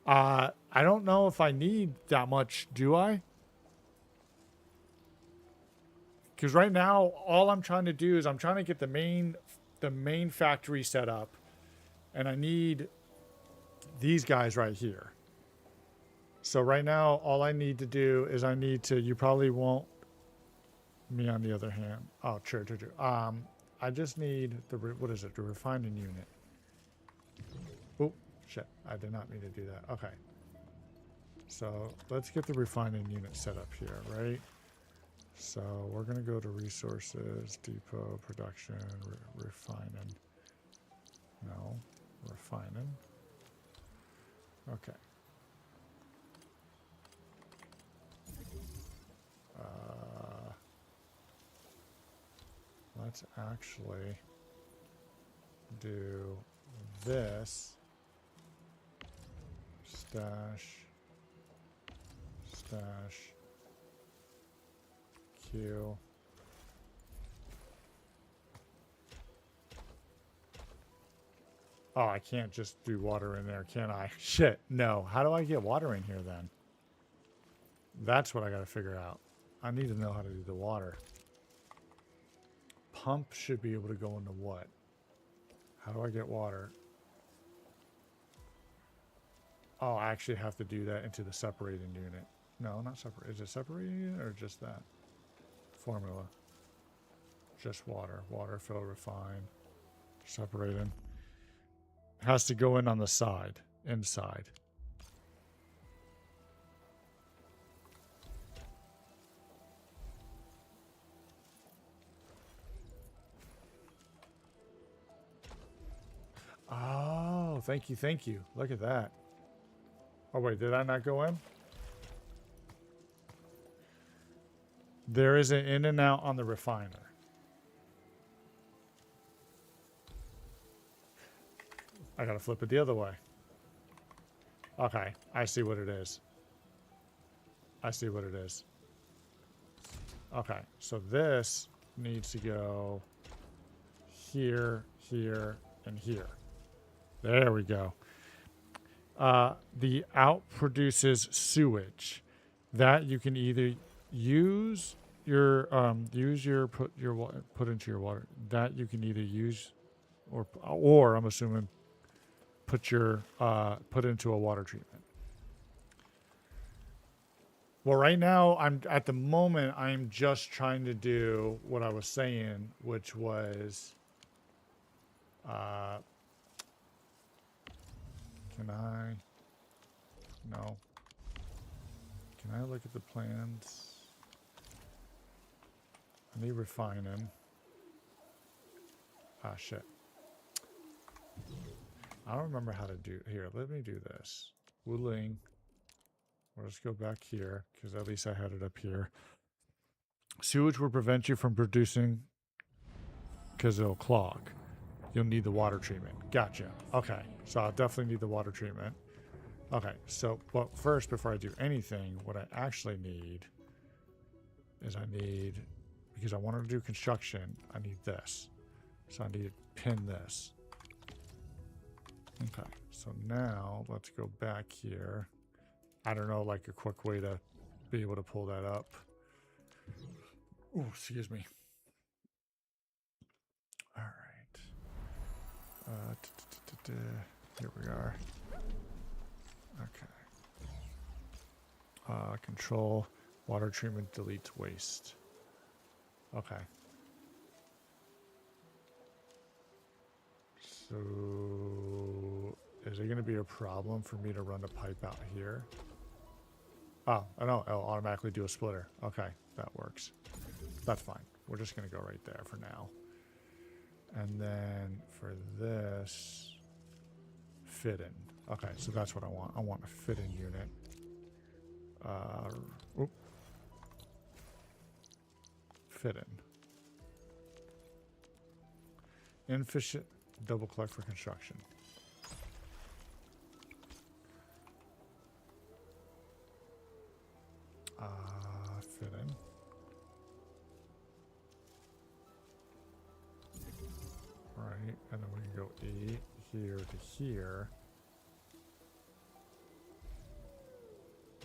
S1: I don't know if I need that much, do I? Because right now, all I'm trying to do is I'm trying to get the main factory set up. And I need these guys right here. So right now, all I need to do is you probably won't, me on the other hand. Oh, true. I just need the refining unit. Oh, shit. I did not mean to do that. Okay. So let's get the refining unit set up here, right? So we're going to go to resources, depot, production, refining. No, refining. Okay. let's actually do this. Stash. Stash. Q. Oh, I can't just do water in there, can I? Shit, no. How do I get water in here then? That's what I gotta figure out. I need to know how to do the water. Pump should be able to go into what? How do I get water? Oh, I actually have to do that into the separating unit. No, not separate. Is it separating unit or just that? Formula. Just water. Water, fill, refine. Separating. Has to go in on the side. Inside. Oh, thank you, thank you. Look at that. Oh, wait, did I not go in? There is an in and out on the refiner. I gotta flip it the other way. Okay, I see what it is. I see what it is. Okay, so this needs to go here, here, and here. There we go. The out produces sewage that you can either use your put into your water. That you can either use or I'm assuming put into a water treatment. Well, right now I'm just trying to do what I was saying, which was can I? No. Can I look at the plans? I need refining. Ah, shit. I don't remember how to do... Here, let me do this. Wooling. We'll just go back here, because at least I had it up here. Sewage will prevent you from producing, because it'll clog. You'll need the water treatment. Gotcha. Okay, so I'll definitely need the water treatment. Okay, so, but first, before I do anything, what I actually need is because I wanted to do construction, I need this. So I need to pin this. Okay, so now let's go back here. I don't know, like a quick way to be able to pull that up. Oh, excuse me. All right. Here we are. Okay. Control water treatment deletes waste. Okay. So, is it going to be a problem for me to run the pipe out here? Oh, I know. It'll automatically do a splitter. Okay, that works. That's fine. We're just going to go right there for now. And then for this, fit in. Okay, so that's what I want. I want a fit in unit. Fit in. Inefficient. Double collect for construction. Fit in. Right, and then we can go E here to here.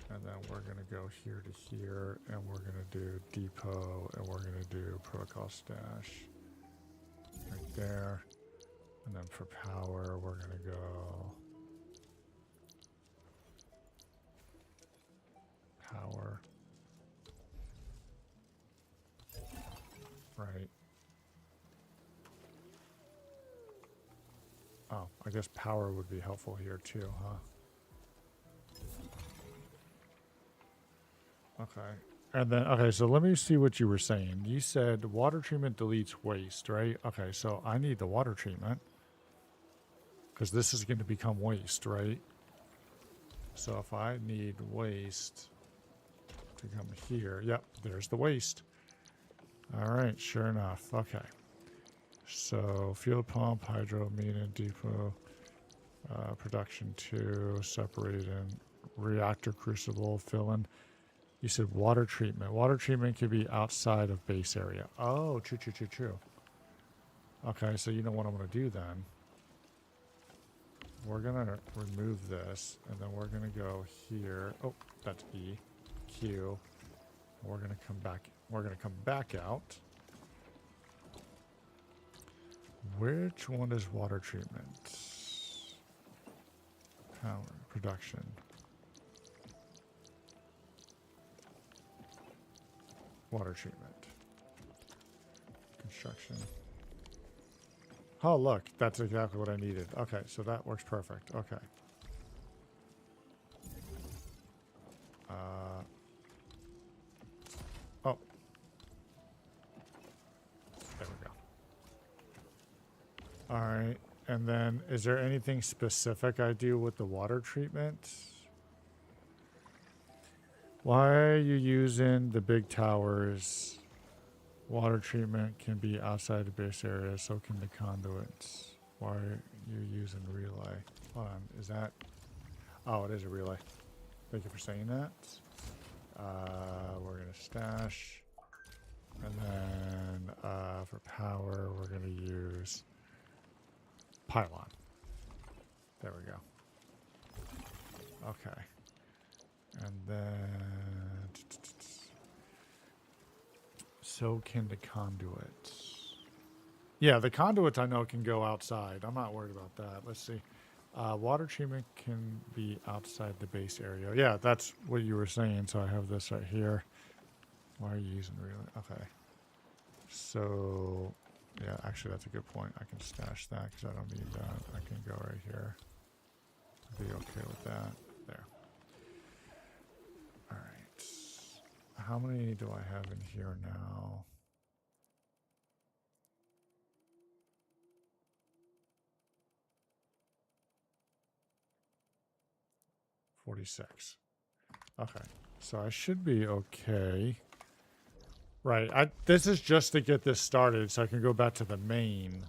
S1: And then we're going to go here to here, and we're going to do depot, and we're going to do protocol stash right there. And then for power, we're going to go power. Right. Oh, I guess power would be helpful here too, huh? Okay. And then, okay, so let me see what you were saying. You said water treatment deletes waste, right? Okay, so I need the water treatment. Because this is going to become waste, right? So if I need waste to come here, yep, there's the waste. All right, sure enough. Okay. So fuel pump, hydro, mean depot, production 2, separating, reactor crucible, fill-in. You said water treatment. Water treatment could be outside of base area. Oh, true. Okay, so you know what I'm going to do then. We're going to remove this, and then we're going to go here. Oh, that's E. Q. We're going to come back. We're going to come back out. Which one is water treatment? Power, production. Water treatment. Construction. Oh, look, that's exactly what I needed. Okay, so that works perfect. Okay. Oh. There we go. All right, and then is there anything specific I do with the water treatment? Why are you using the big towers? Water treatment can be outside the base area, so can the conduits. Why are you using relay? Hold on, is that... Oh, it is a relay. Thank you for saying that. We're going to stash. And then for power, we're going to use pylon. There we go. Okay. And then... So can the conduits. Yeah, the conduits I know can go outside. I'm not worried about that. Let's see. Water treatment can be outside the base area. Yeah, that's what you were saying. So I have this right here. Why are you using relay? Okay. So, yeah, actually that's a good point. I can stash that because I don't need that. I can go right here. I'll be okay with that. There. All right. How many do I have in here now? $46. Okay, so I should be okay. Right, this is just to get this started so I can go back to the main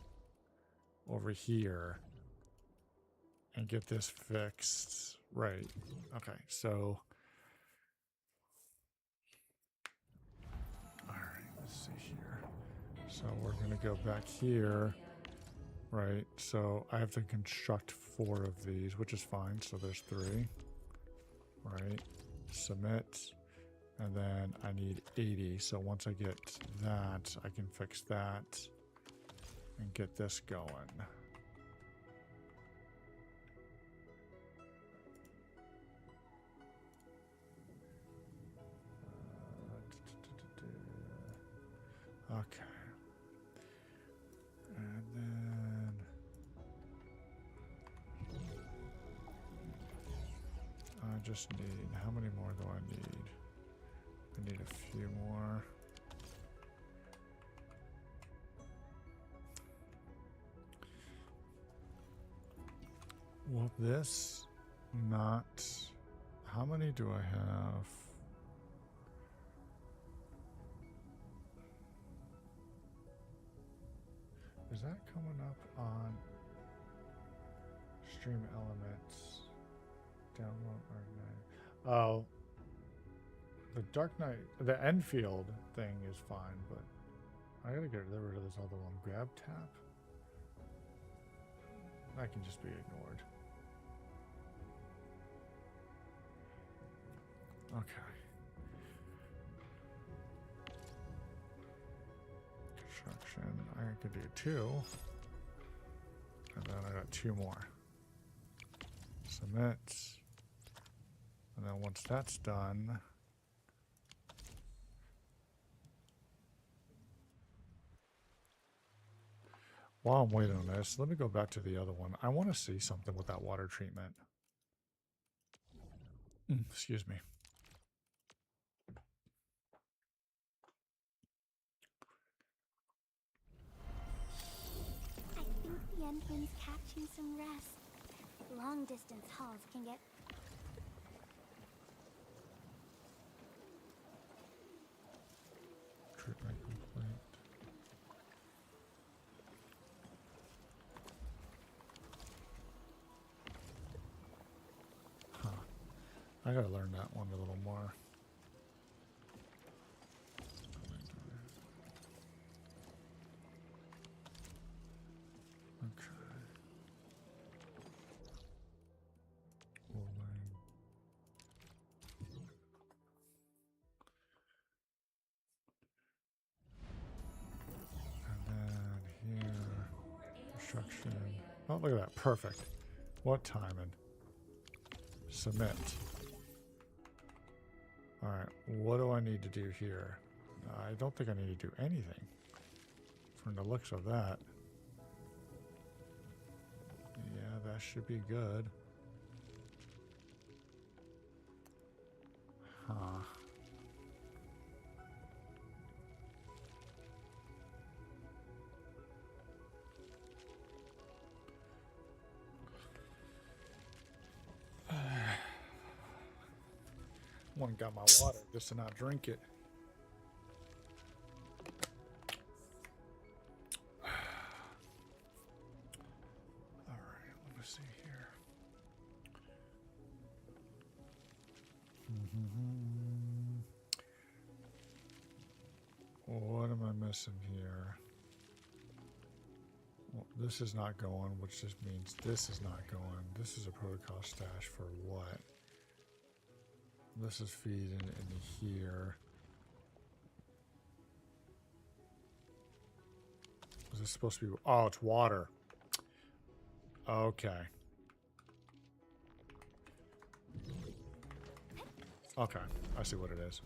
S1: over here and get this fixed. Right, okay, so... Alright, let's see here. So we're going to go back here. Right, so I have to construct 4 of these, which is fine, so there's 3. Right, submit. And then I need 80. So once I get that, I can fix that and get this going. Okay. And then I just need, how many more do I need? I need a few more. Well, this not... How many do I have? Is that coming up on Stream Elements? Download Arknight. Oh. The Dark Knight, the Endfield thing is fine, but I gotta get rid of this other one. Grab tap? That can just be ignored. Okay. Construction, I could do 2. And then I got 2 more. Submit. And then once that's done... While I'm waiting on this, let me go back to the other one. I want to see something with that water treatment. Excuse me.
S2: I think the Endwind's catching some rest. Long distance hauls can get...
S1: Treatment complete. gotta learn that one a little more. Okay. Wooling. And then here, construction. Oh, look at that. Perfect. What timing? Submit. Alright, what do I need to do here? I don't think I need to do anything. From the looks of that. Yeah, that should be good. Huh. One got my water just to not drink it. All right, let me see here. What am I missing here? Well, this is not going, which just means this is not going. This is a protocol stash for what? This is feeding in here. Is this supposed to be? Oh, it's water. Okay. Okay, I see what it is.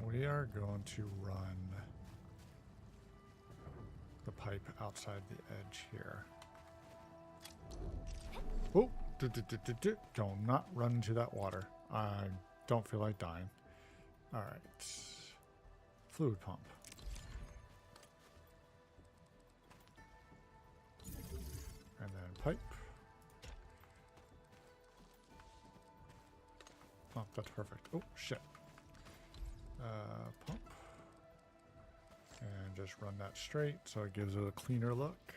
S1: We are going to run the pipe outside the edge here. Oh, do not run into that water. I don't feel like dying. All right. Fluid pump. And then pipe. Oh, that's perfect. Oh, shit. Pump. And just run that straight so it gives it a cleaner look.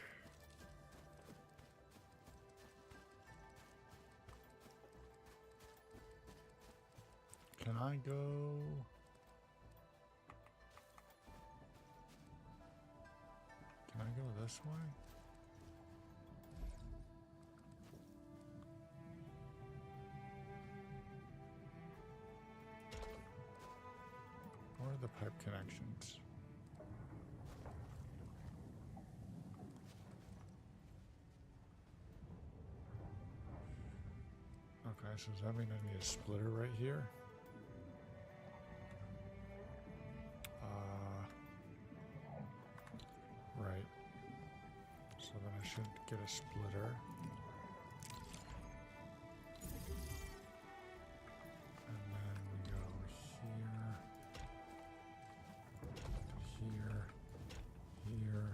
S1: Can I go? Can I go this way? Where are the pipe connections? Okay, so does that mean I need a splitter right here? Right. So then I should get a splitter. And then we go here, here.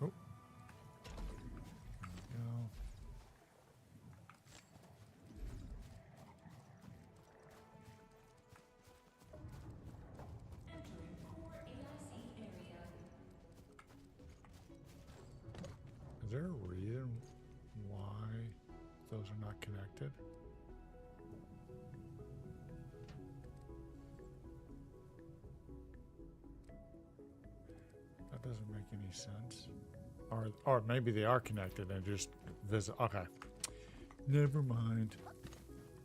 S1: Oh. There we go. Is there a reason why those are not connected? That doesn't make any sense. Or maybe they are connected and just visit. Okay. Never mind.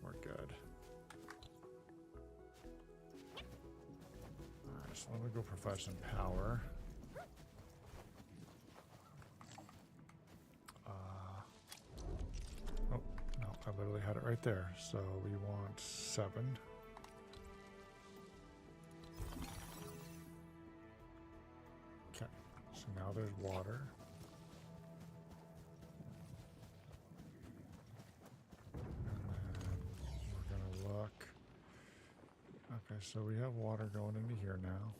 S1: We're good. Alright, so let me go provide some power. Oh, no, I literally had it right there. So we want 7. Okay, so now there's water. And then we're gonna look. Okay, so we have water going into here now.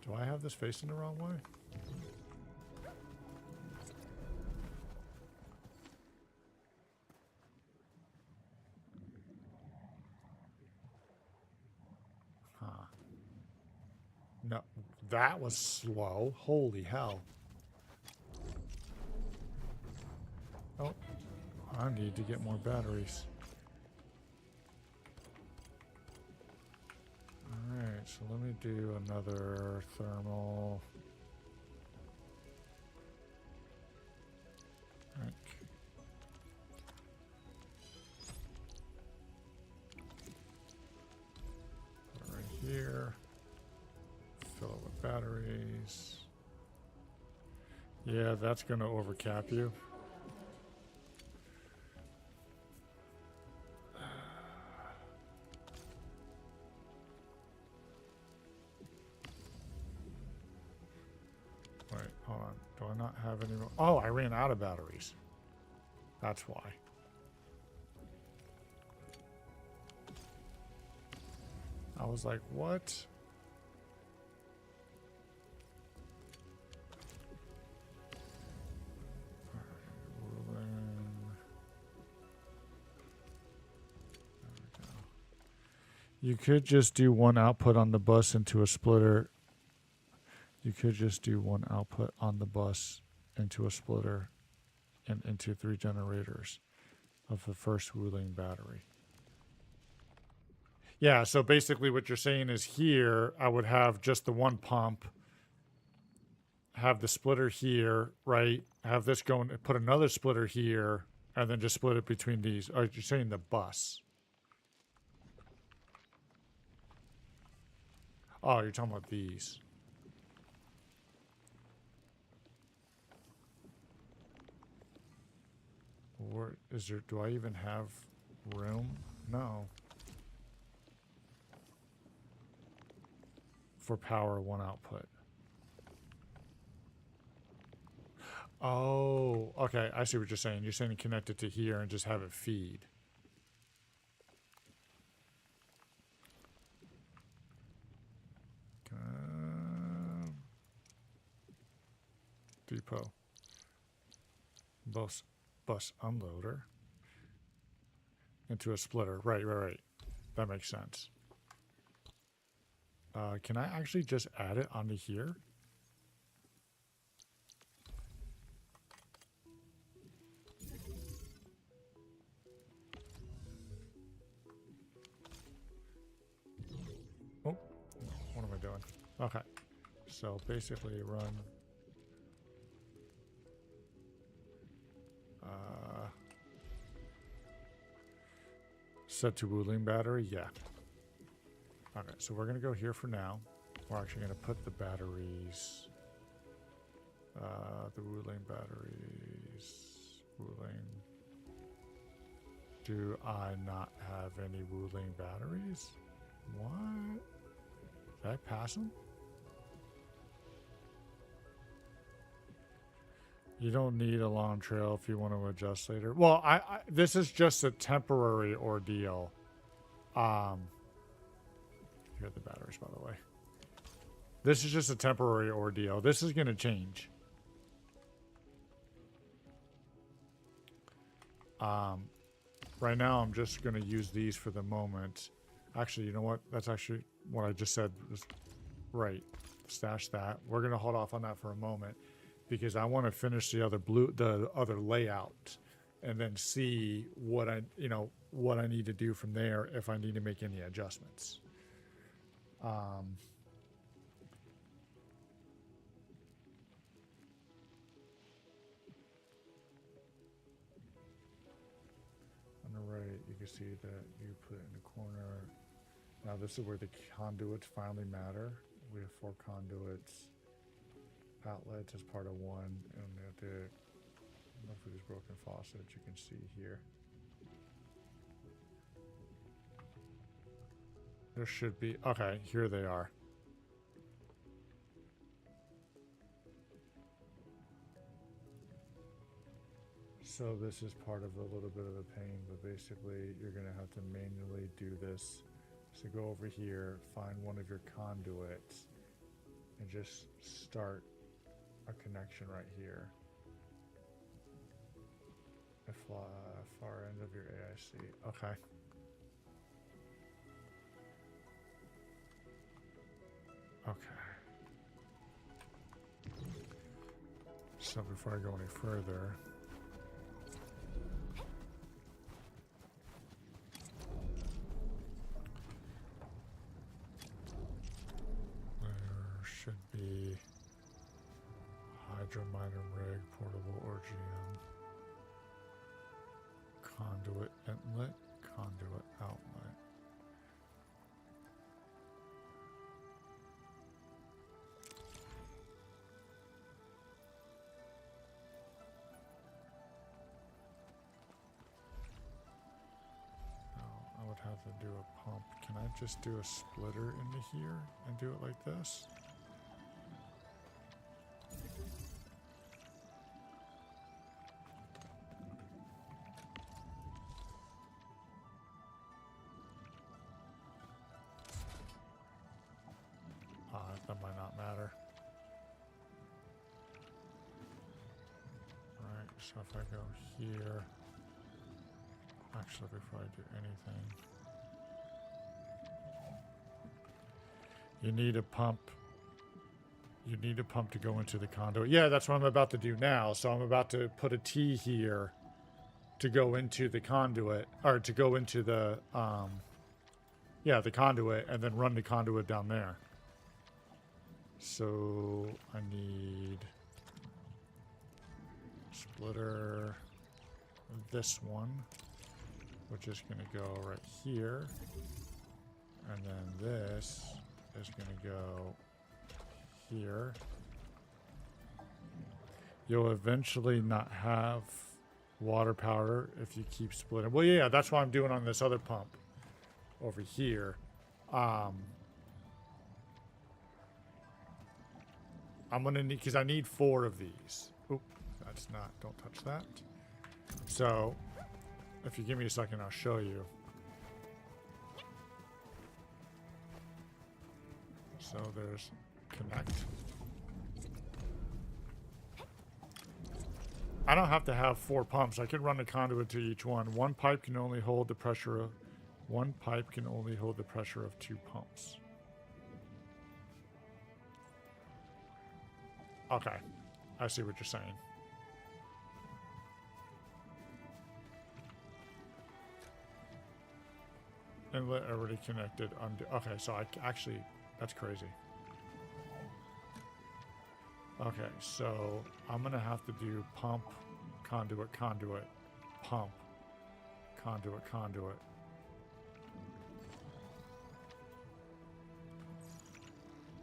S1: Do I have this facing the wrong way? That was slow. Holy hell. Oh, I need to get more batteries. Alright, so let me do another thermal. Right. Put it right here. Fill it with batteries. Yeah, that's going to overcap you. Wait, hold on. Do I not have any more? Oh, I ran out of batteries. That's why. I was like, what? You could just do one output on the bus into a splitter. You could just do one output on the bus into a splitter and into 3 generators of the first Wuling battery. Yeah, so basically what you're saying is here, I would have just the one pump, have the splitter here, right? Have this going, put another splitter here, and then just split it between these. Or you're saying the bus. Oh, you're talking about these. Where is there? Do I even have room? No. For power, one output. Oh, okay. I see what you're saying. You're saying connect it to here and just have it feed. Depot. Bus unloader. Into a splitter. Right. That makes sense. Can I actually just add it onto here? Oh, what am I doing? Okay. So basically run set to Wuling battery, yeah. Okay, so we're gonna go here for now. We're actually gonna put the batteries, the Wuling batteries, Wuling. Do I not have any Wuling batteries? What? Did I pass them? You don't need a long trail if you want to adjust later. Well, this is just a temporary ordeal. Here are the batteries, by the way. This is just a temporary ordeal. This is going to change. Right now, I'm just going to use these for the moment. Actually, you know what? That's actually what I just said was right. Stash that. We're going to hold off on that for a moment, because I want to finish the other layout and then see what I need to do from there if I need to make any adjustments. On the right, you can see that you put it in the corner. Now this is where the conduits finally matter. We have 4 conduits. Outlets as part of one, and the roughly these broken faucets you can see here. There should be, okay, here they are. So this is part of a little bit of a pain, but basically you're gonna have to manually do this. So go over here, find one of your conduits, and just start a connection right here. The far end of your AIC. Okay. Okay. So before I go any further, there should be hydrominer rig, portable OGM, conduit inlet, conduit outlet. I would have to do a pump. Can I just do a splitter into here and do it like this? That might not matter. Right, so if I go here, actually before I do anything, you need a pump. You need a pump to go into the conduit. Yeah, that's what I'm about to do now. So I'm about to put a T here to go into the conduit, or to go into the, yeah, the conduit, and then run the conduit down there. So I need splitter, this one, which is going to go right here, and then this is going to go here. You'll eventually not have water power if you keep splitting. Well, yeah, that's what I'm doing on this other pump over here. I'm gonna need, because I need 4 of these. Oop, that's not, don't touch that. So, if you give me a second, I'll show you. So there's connect. I don't have to have 4 pumps. I can run a conduit to each one. One pipe can only hold the pressure of 2 pumps. Okay, I see what you're saying. Inlet already connected. Okay, so I actually, that's crazy. Okay, so I'm gonna have to do pump, conduit, conduit, pump, conduit, conduit.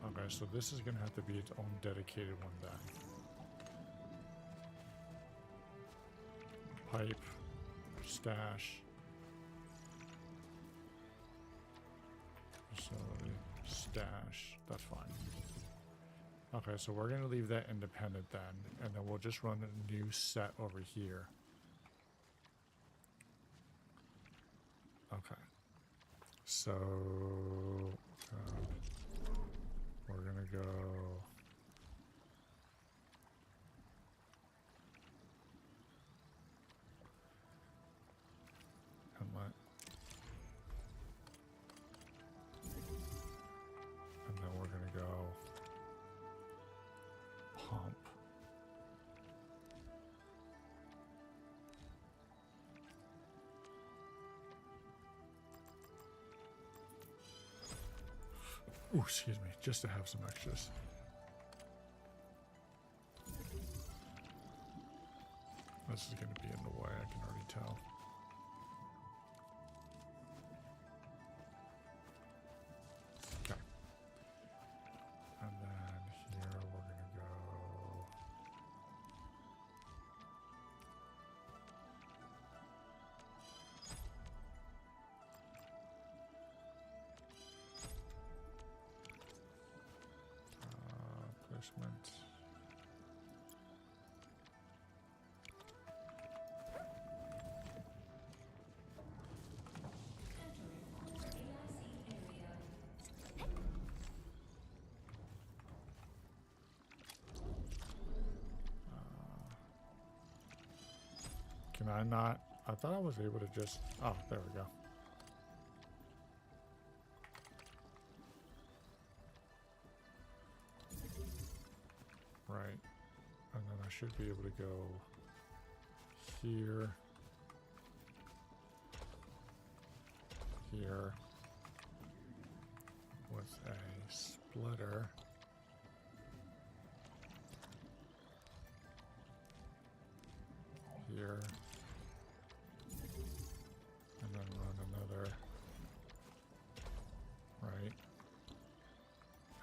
S1: Okay, so this is gonna have to be its own dedicated one then. Pipe, stash, facility, stash. That's fine. Okay, so we're gonna leave that independent then, and then we'll just run a new set over here. Okay. So we're gonna go. Inlet. And then we're gonna go pump. Ooh, excuse me, just to have some extras. This is going to be in the way, I can already tell. Okay. And then here we're going to go. Placement. Can I not? I thought I was able to just. Oh, there we go. Right. And then I should be able to go here, here, with a splitter. Here. And then run another right.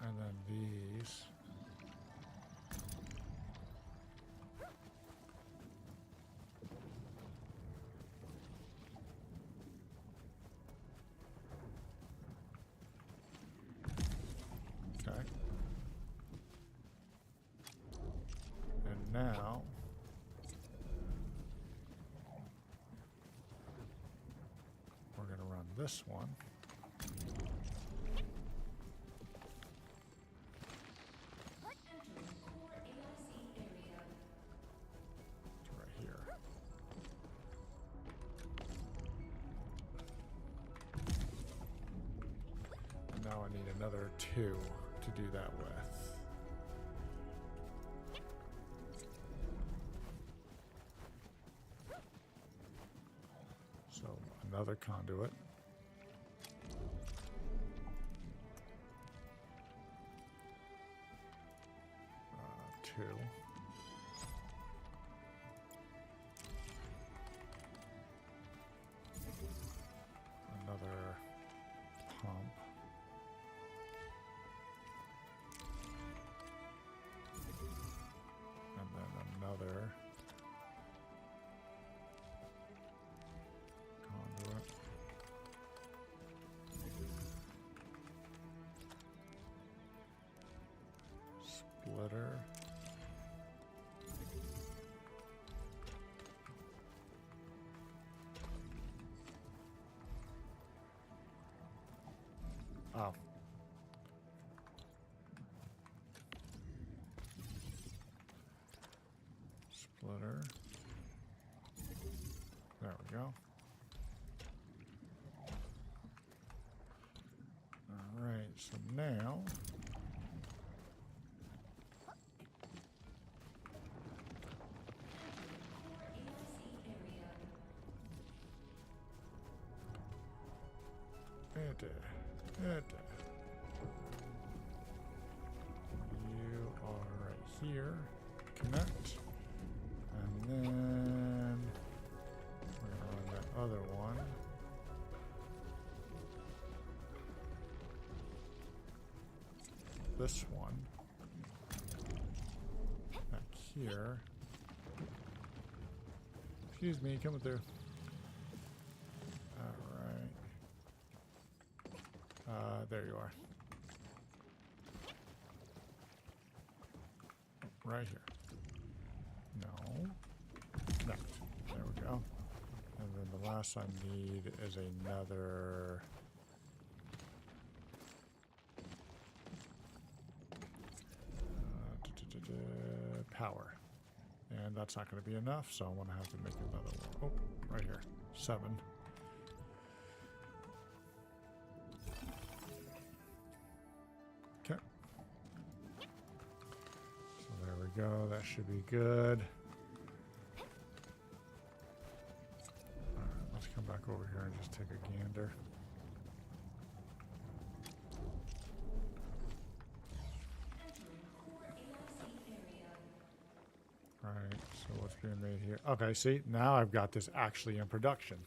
S1: And then these. Okay. And now we're going to run this one. It's right here. And now I need another 2 to do that with. So another conduit. Two. Another pump. And then another conduit. Splitter. Oh. Splitter. There we go. All right, so now you are right here. Connect. And then we're going to run that other one. This one. Back here. Excuse me, coming through. There you are. Right here. No. Connect. There we go. And then the last I need is another power. And that's not going to be enough, so I'm going to have to make another one. Oh, right here. 7. Okay. So there we go. That should be good. Alright, let's come back over here and just take a gander. Alright, so what's being made here? Okay, see, now I've got this actually in production.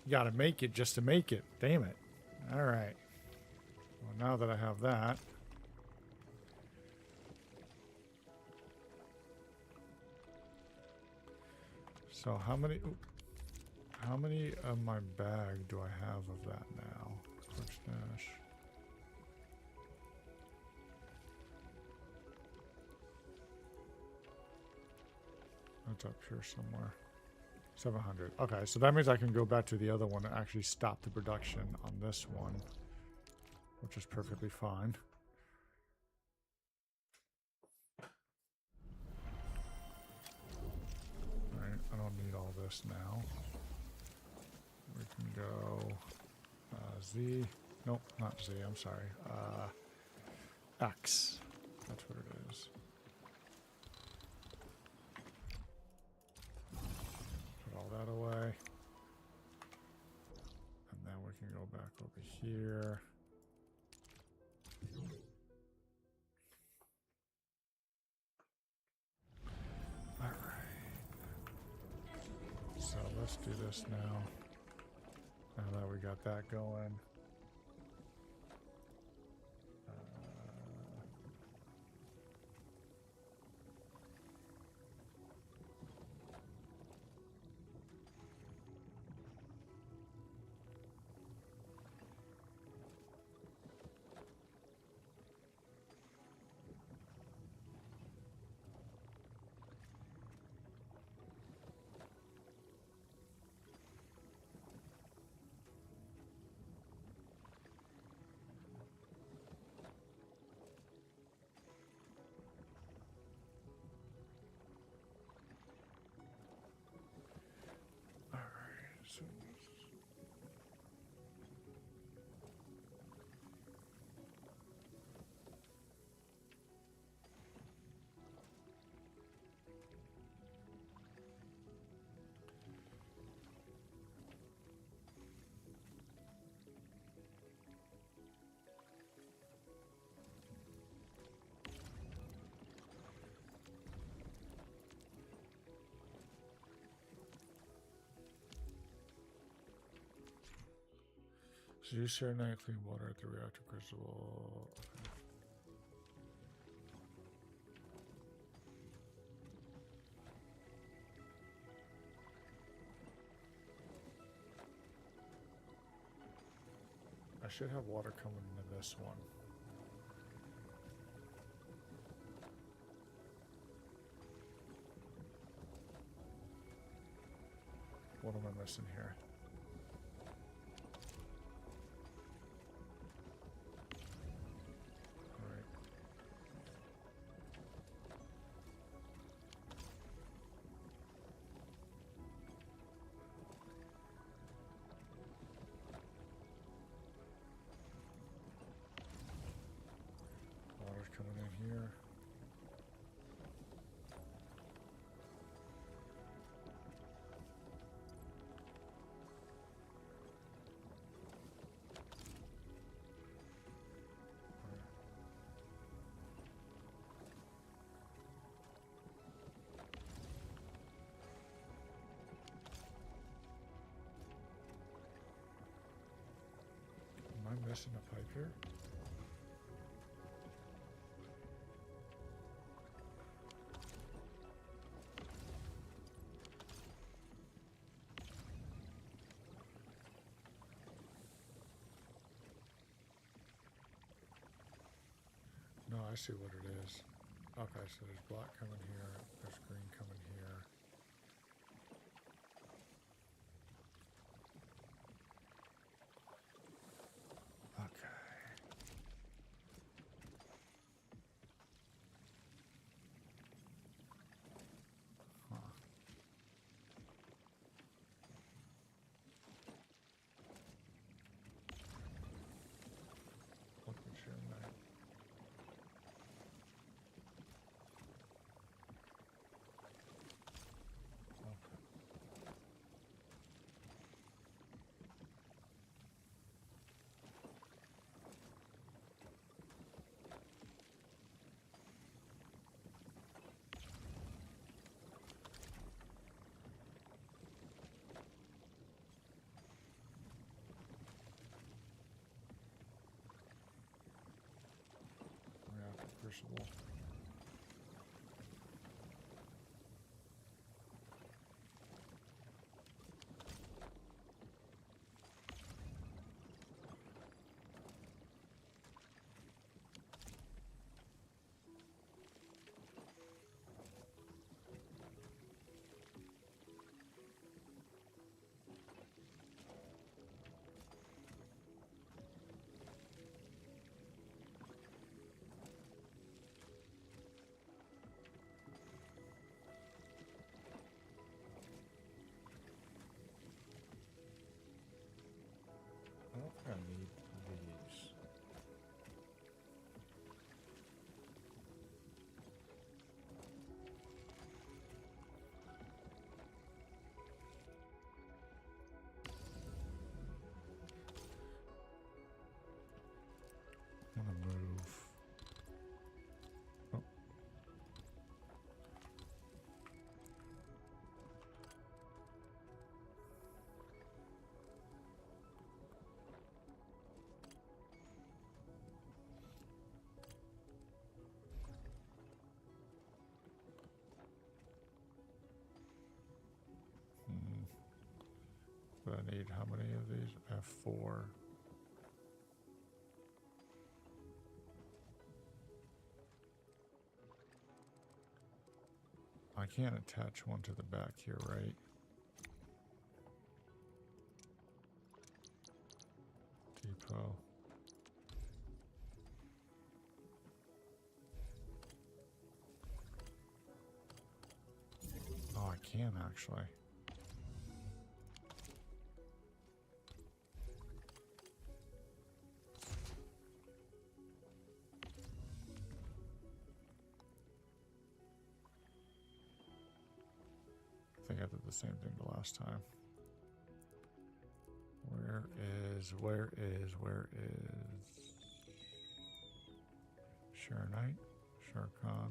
S1: You gotta make it just to make it. Damn it. Alright. Well, now that I have that, so how many of my bag do I have of that now? Quick stash. It's up here somewhere. 700. Okay, so that means I can go back to the other one and actually stop the production on this one, which is perfectly fine. Alright, I don't need all this now. We can go Z. Nope, not Z, I'm sorry. X. That's what it is. over here. All right. So let's do this now. Now that we got that going. So you share night clean water at the reactor crucible. Okay. I should have water coming into this one. What am I missing here? Coming in here. Am I missing a pipe here? No, I see what it is. Okay, so there's black coming here, there's green coming here. Okay. Huh. What was your name? Crucible. I don't think I need these. But I need how many of these? I have 4. I can't attach one to the back here, right? Depot. Oh, I can actually. I think I did the same thing the last time. Where is Sharonite? Sharkon.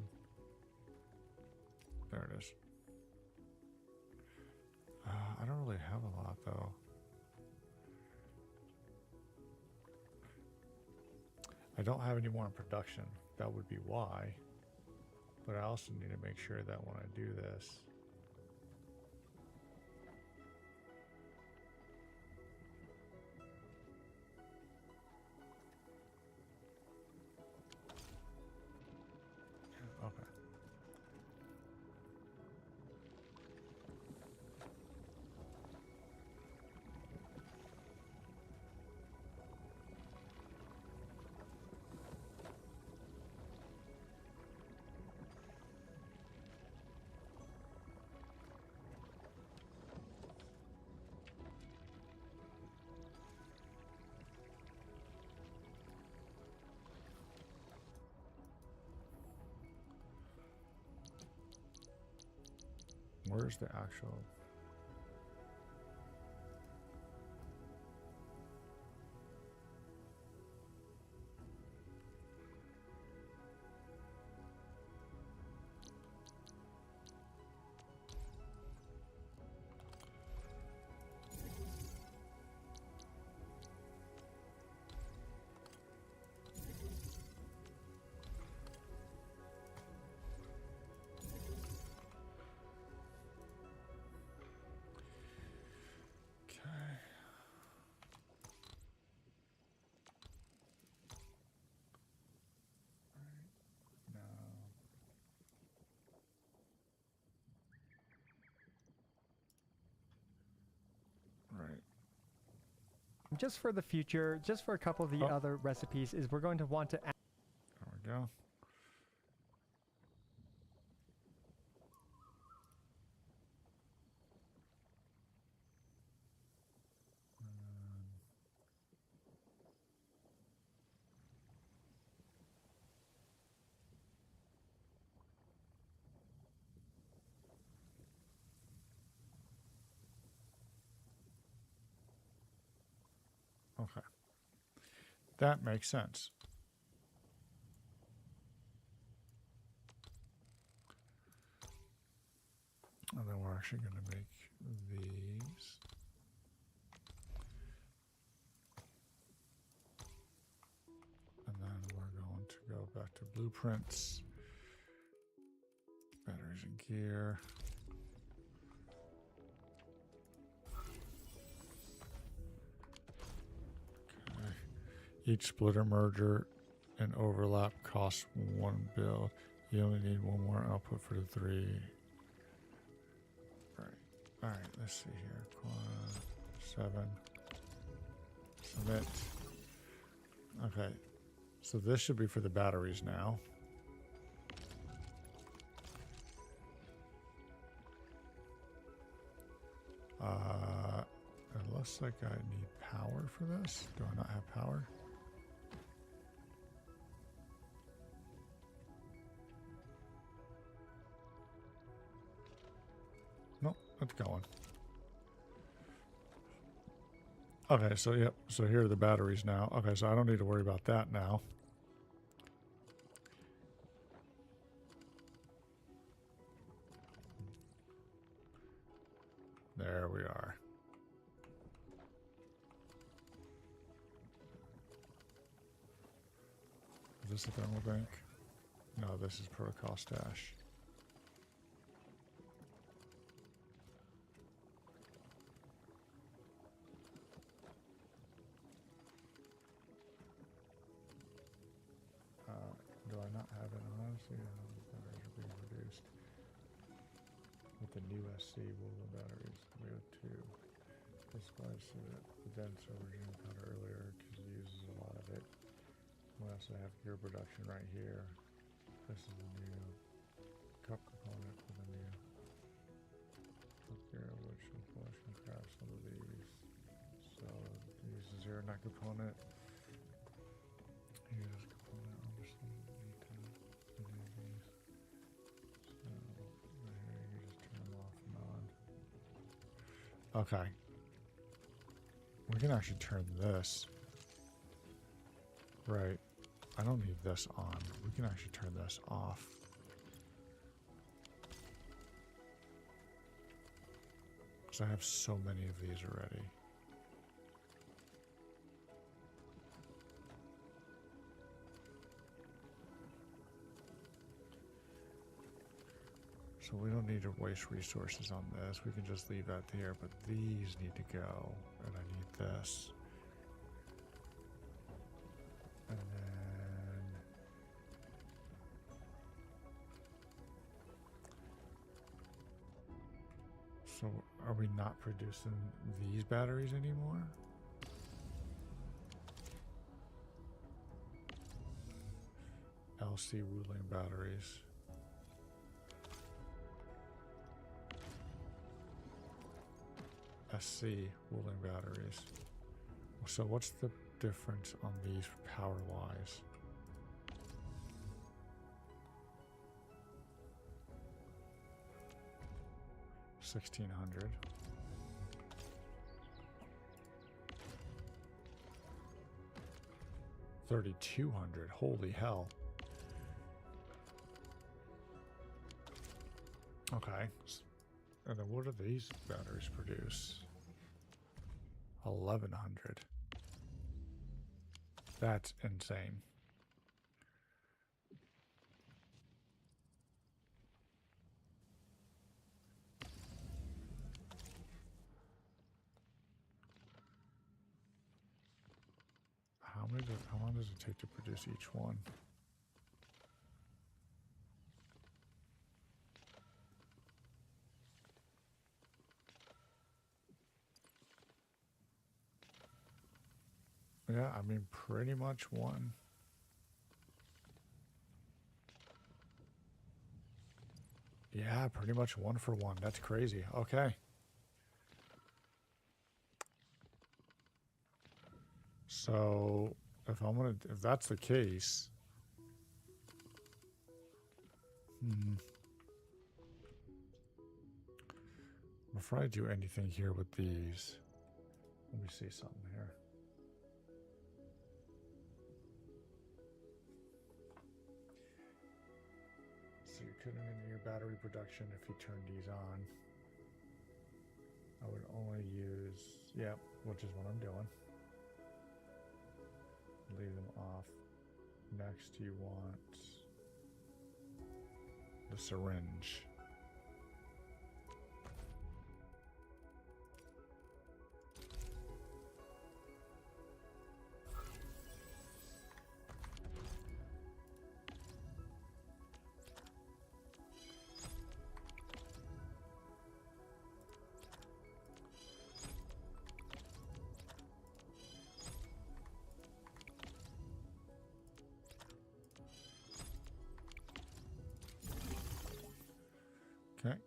S1: There it is. I don't really have a lot though. I don't have any more in production. That would be why. But I also need to make sure that when I do this, okay. Where's the actual? Right.
S15: Just for the future, just for a couple of the other recipes, is we're going to want to add.
S1: There we go. Okay. That makes sense. And then we're actually going to make these. And then we're going to go back to blueprints, batteries and gear. Each splitter merger and overlap costs 1 build. You only need 1 more output for the 3. All right, let's see here. 7. Submit. Okay, so this should be for the batteries now. It looks like I need power for this. Do I not have power? Nope, it's going. Okay, so yep, so here are the batteries now. Okay, so I don't need to worry about that now. There we are. Is this a thermal bank? No, this is protocol stash. see how the batteries are being produced. With the new SC Woolen batteries, we have 2. This was the dense original powder earlier because it uses a lot of it. We also have gear production right here. This is a new cup component for the new gear, which will can craft some of these. So it uses zero nut component. Here's this component. Obviously, need to do these. So right here, you just turn them off and on. Okay. We can actually turn this. Right. I don't need this on. We can actually turn this off. Because I have so many of these already. So we don't need to waste resources on this. We can just leave that here, but these need to go. And I need this. And then... So are we not producing these batteries anymore? LC Wuling batteries. SC Wuling batteries. So what's the difference on these power wise? $1,600. $3,200. Holy hell. Okay. And then what do these batteries produce? 1,100. That's insane. How long does it take to produce each one? Yeah, I mean, pretty much one. Yeah, pretty much 1 for 1. That's crazy. Okay. So, if that's the case, before I do anything here with these, let me see something here. So you couldn't in your battery production if you turn these on. I would only use, yep, which is what I'm doing. Leave them off. Next you want the syringe. Okay.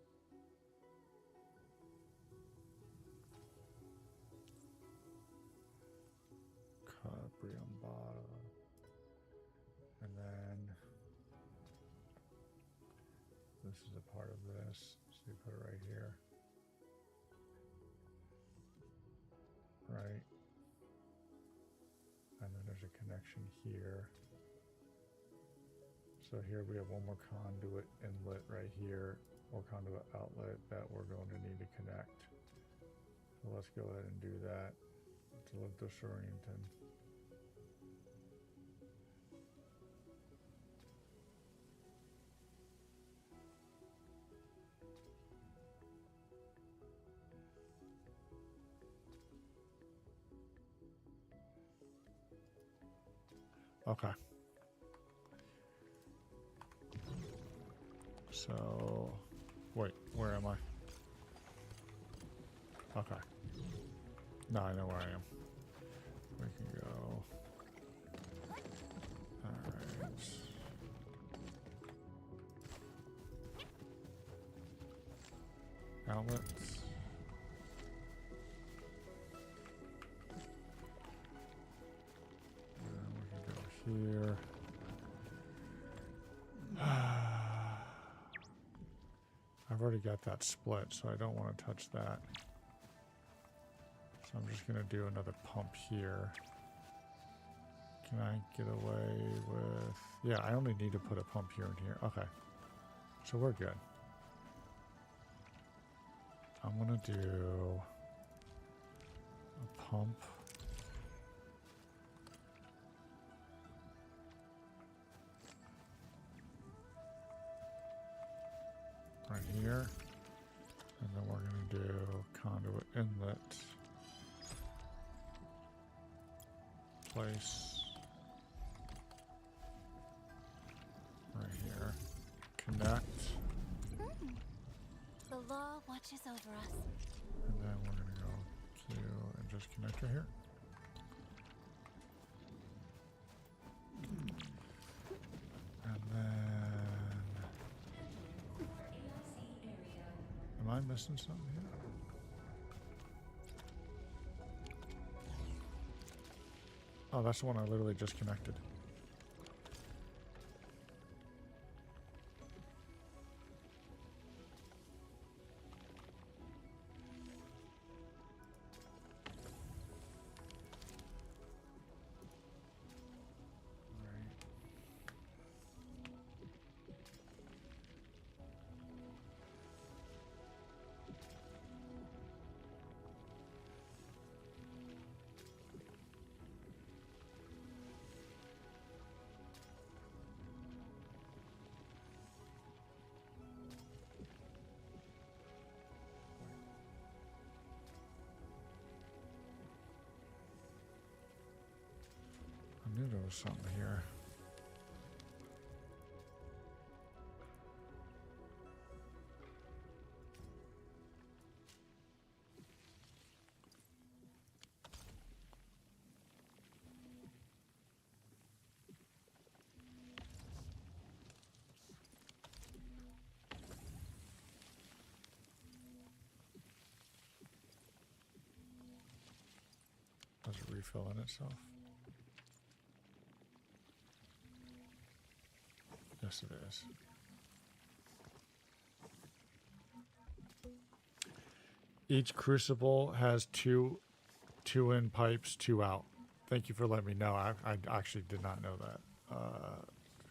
S1: Cabrium bottle. And then this is a part of this. So you put it right here. Right. And then there's a connection here. So here we have one more conduit inlet right here, or conduit outlet that we're going to need to connect. So let's go ahead and do that. To live disoriented. Okay. So, wait, where am I? Okay. Now I know where I am. We can go. Alright. Outlets. And we can go here. I've already got that split, so I don't want to touch that. So I'm just going to do another pump here. Can I get away with... Yeah, I only need to put a pump here and here. Okay. So we're good. I'm going to do a pump. Right here. And then we're going to do conduit inlet. Place. Right here. Connect.
S3: The law watches over us.
S1: And then we're going to go to and just connect right here. And then... Am I missing something here? Oh, that's the one I literally just connected. I knew there was something here. Does it refill in itself? Yes, it is. Each crucible has two in pipes, 2 out. Thank you for letting me know. I actually did not know that.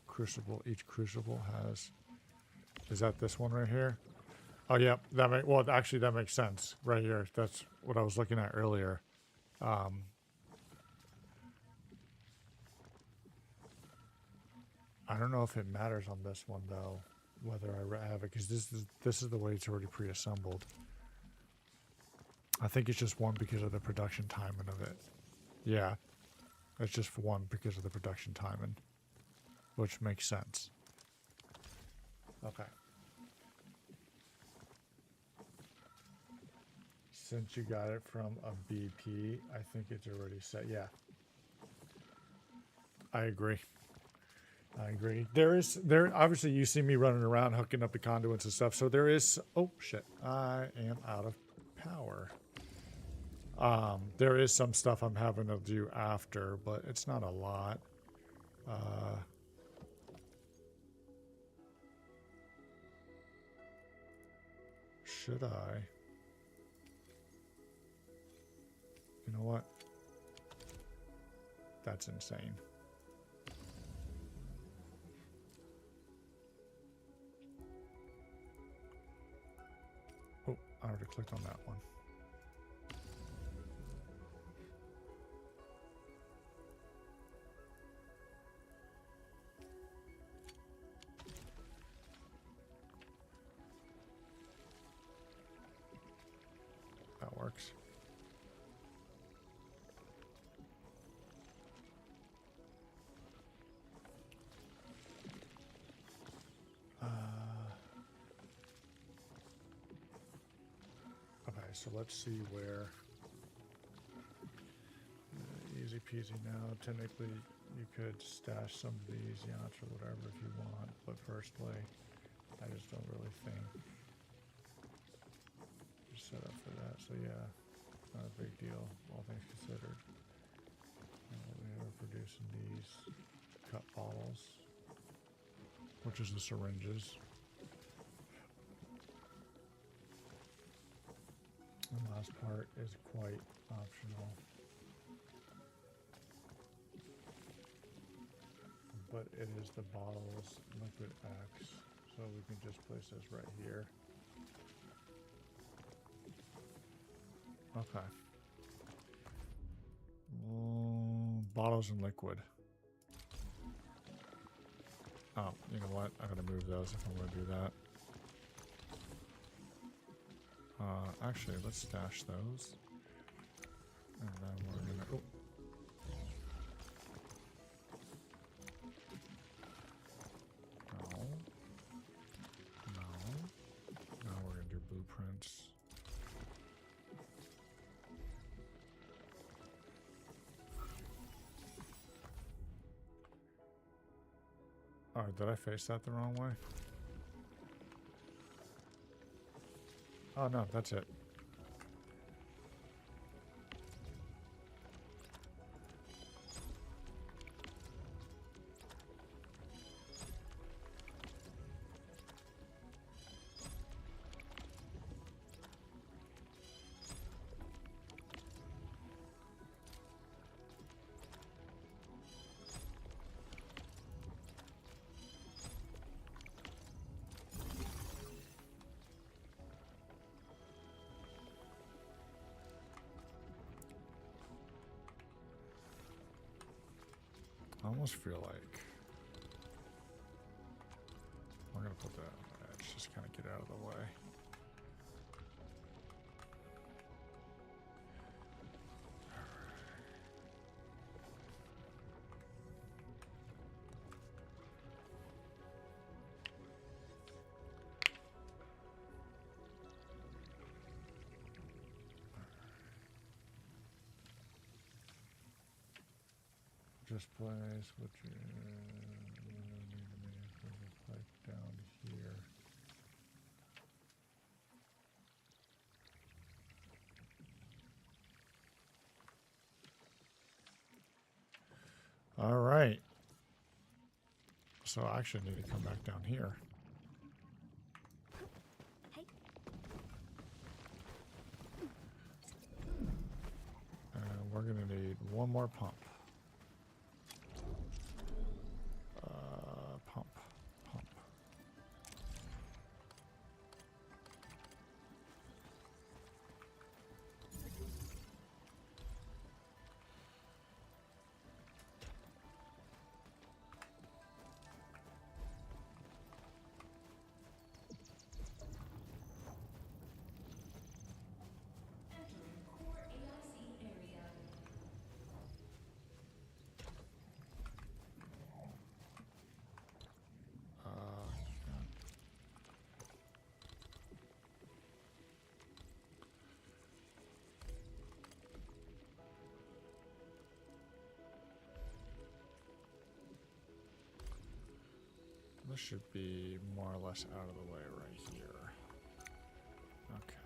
S1: Crucible. Each crucible has. Is that this one right here? Oh yeah. Well, actually, that makes sense right here. That's what I was looking at earlier. I don't know if it matters on this one though, whether I have it, because this is the way it's already pre-assembled. I think it's just one because of the production timing of it. Yeah, it's just one because of the production timing, which makes sense. Okay. Since you got it from a BP, I think it's already set. Yeah, I agree. I agree. There obviously you see me running around hooking up the conduits and stuff. So there is, oh shit, I am out of power. There is some stuff I'm having to do after, but it's not a lot. Should I? You know what? That's insane. Oh, I already clicked on that one. That works. so let's see where. Easy peasy now. Technically, you could stash some of these yachts or whatever if you want, but personally, I just don't really think. Just set up for that, so yeah, not a big deal, all things considered. We are producing these cut bottles, which is the syringes. The last part is quite optional. But it is the bottles liquid X, so we can just place this right here. Okay. Bottles and liquid. Oh, you know what? I'm gonna move those if I'm gonna do that. Actually, let's stash those. And then we're gonna. Oh. Now we're gonna do blueprints. Oh, did I face that the wrong way? Oh no, that's it. I almost feel like we're gonna put that on the edge, just kind of get out of the way. Just place what you need to make like down here. All right. So I actually need to come back down here.
S2: Hey.
S1: And we're gonna need one more pump. Pump. This should be more or less out of the way right here. Okay.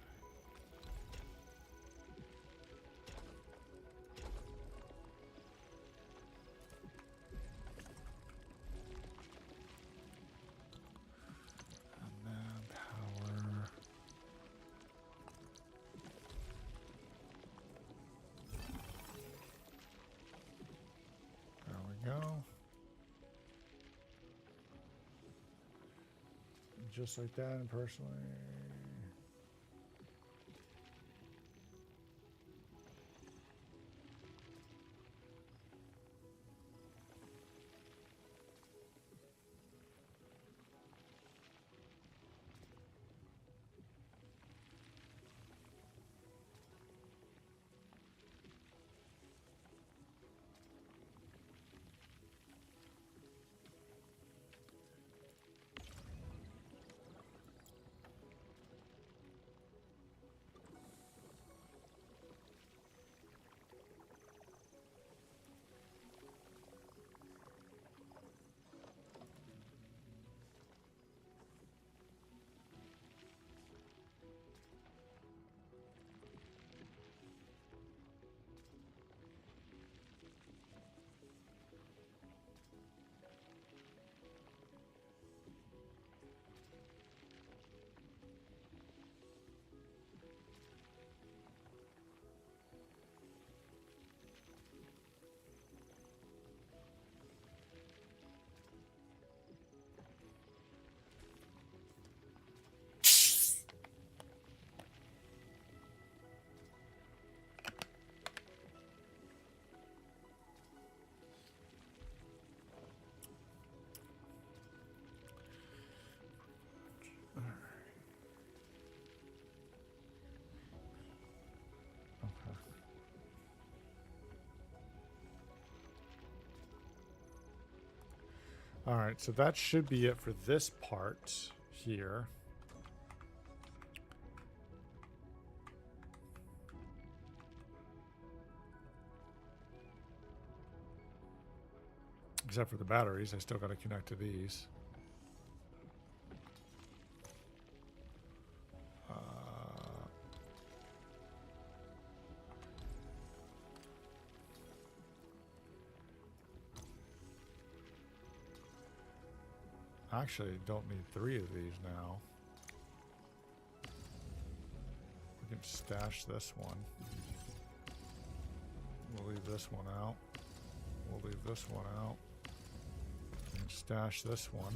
S1: And then power. There we go. Just like that, and personally. All right, so that should be it for this part here. Except for the batteries, I still got to connect to these. Actually, don't need 3 of these now. We can stash this one. We'll leave this one out. We'll leave this one out. And stash this one.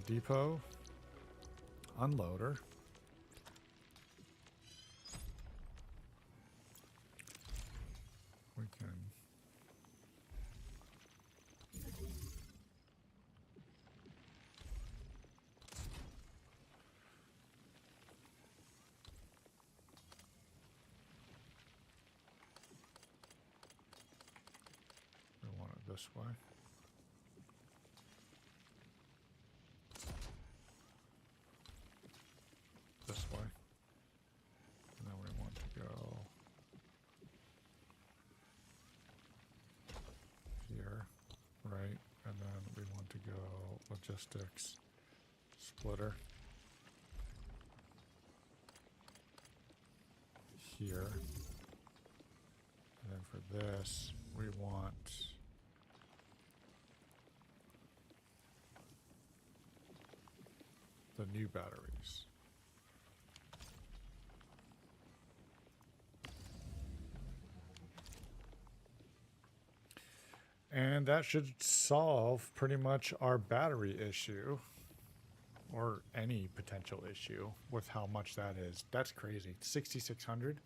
S1: Depot. Unloader. We can... this way. This way. And then we want to go here, right? And then we want to go logistics, splitter. Here. And then for this, we want the new batteries. And that should solve pretty much our battery issue, or any potential issue with how much that is. That's crazy. 6,600.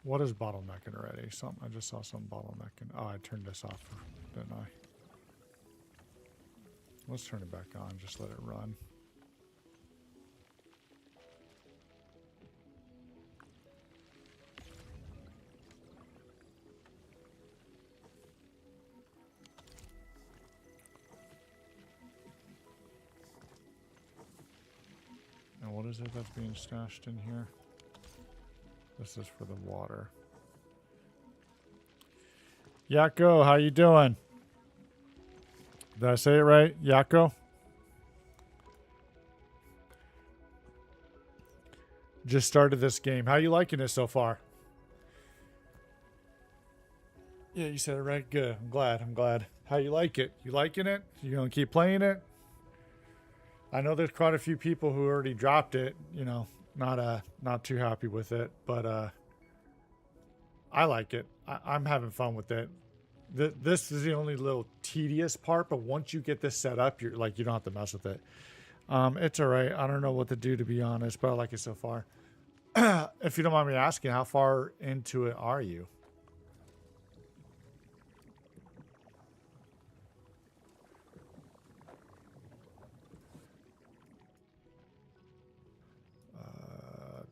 S1: What is bottlenecking already? I just saw some bottlenecking. Oh, I turned this off, didn't I? Let's turn it back on, just let it run. And what is it that's being stashed in here? This is for the water. Yako, how you doing? Did I say it right? Yako? Just started this game. How you liking it so far? Yeah, you said it right. Good. I'm glad. I'm glad. How you like it? You liking it? You gonna keep playing it? I know there's quite a few people who already dropped it, you know, not too happy with it, but I like it. I'm having fun with it. This is the only little tedious part, but once you get this set up, you're like, you don't have to mess with it. It's all right. I don't know what to do, to be honest, but I like it so far. If you don't mind me asking, how far into it are you?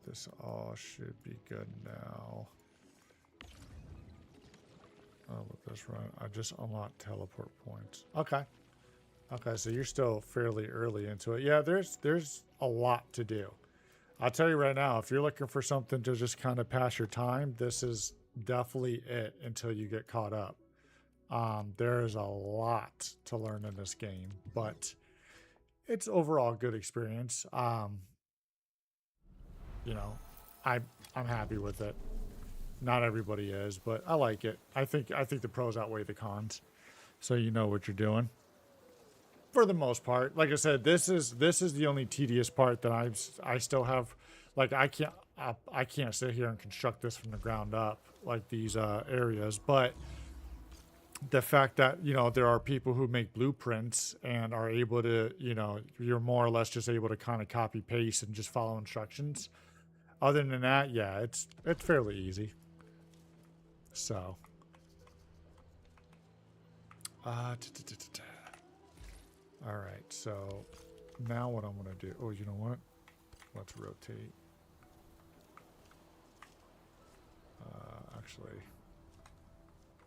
S1: This all should be good now. Oh, with this run, I just unlocked teleport points. Okay. Okay, so you're still fairly early into it. Yeah, there's a lot to do. I'll tell you right now, if you're looking for something to just kind of pass your time, this is definitely it until you get caught up. There is a lot to learn in this game, but it's overall a good experience. You know, I'm happy with it. Not everybody is, but I like it. I think the pros outweigh the cons, so you know what you're doing. For the most part, like I said, this is the only tedious part that I still have. Like I can't sit here and construct this from the ground up like these areas, but the fact that, you know, there are people who make blueprints and are able to, you know, you're more or less just able to kind of copy paste and just follow instructions. Other than that, yeah, it's fairly easy. So, all right. So now what I'm gonna do? Oh, you know what? Let's rotate. actually.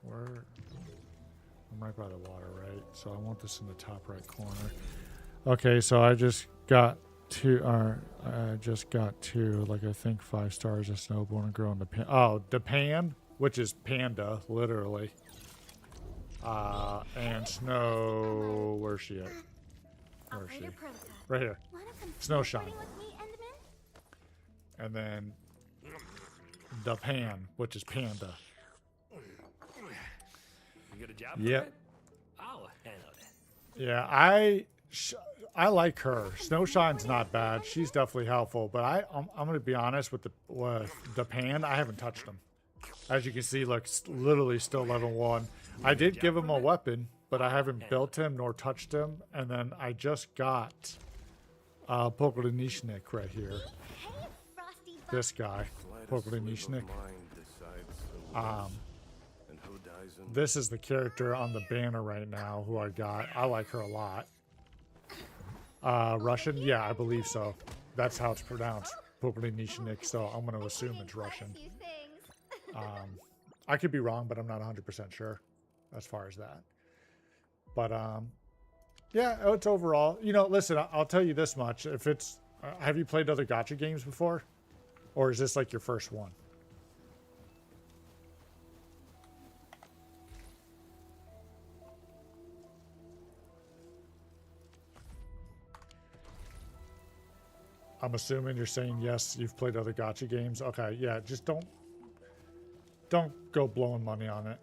S1: Where? I'm right by the water, right? So I want this in the top right corner. Okay, so I just got two, like I think 5 stars of snowborn girl in the pan. Oh, the pan, which is panda, literally. And Snow, where's she at? Where is she? Right here. Snow Shine. And then the pan, which is panda.
S10: You got a job?
S1: Yep.
S10: I'll handle it.
S1: Yeah, I like her. Snowshine's not bad. She's definitely helpful. But I'm going to be honest with the pan. I haven't touched him. As you can see, look, literally still level 1. I did give him a weapon, but I haven't built him nor touched him. And then I just got Pokrodnishnik right here. This guy, Pokrodnishnik. This is the character on the banner right now who I got. I like her a lot. Russian? Yeah, I believe so. That's how it's pronounced. Pokrodnishnik, so I'm going to assume it's Russian. I could be wrong, but I'm not 100% sure as far as that. But, yeah, it's overall. You know, listen, I'll tell you this much. If it's... have you played other gacha games before? Or is this like your first one? I'm assuming you're saying yes, you've played other gacha games. Okay, yeah, just don't go blowing money on it.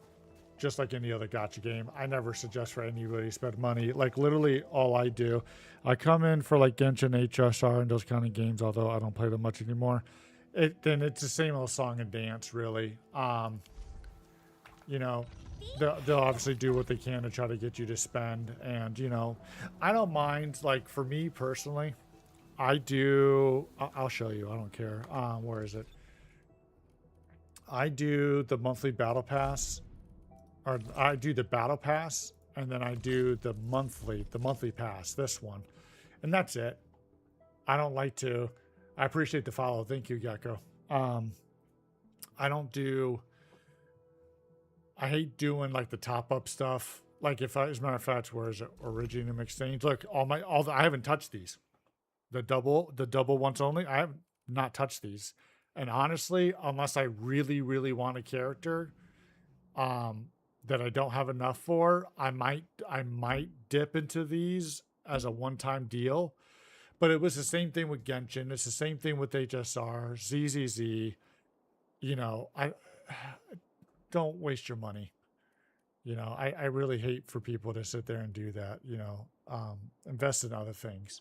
S1: Just like any other gacha game. I never suggest for anybody to spend money. Like literally all I do, I come in for like Genshin, HSR, and those kind of games, although I don't play them much anymore. Then it's the same old song and dance, really. You know, they'll obviously do what they can to try to get you to spend. And, you know, I don't mind, like for me personally, I'll show you. I don't care. Where is it? I do the monthly battle pass, or I do the battle pass, and then I do the monthly pass, this one. And that's it. I don't like to, I appreciate the follow. Thank you, Gecko. I hate doing like the top up stuff. Like if I, as a matter of fact, where is it? Originium Exchange. Look, I haven't touched these. The double once only. I have not touched these. And honestly, unless I really, really want a character that I don't have enough for, I might dip into these as a one-time deal. But it was the same thing with Genshin. It's the same thing with HSR, ZZZ. You know, I don't waste your money. You know, I really hate for people to sit there and do that. You know, invest in other things.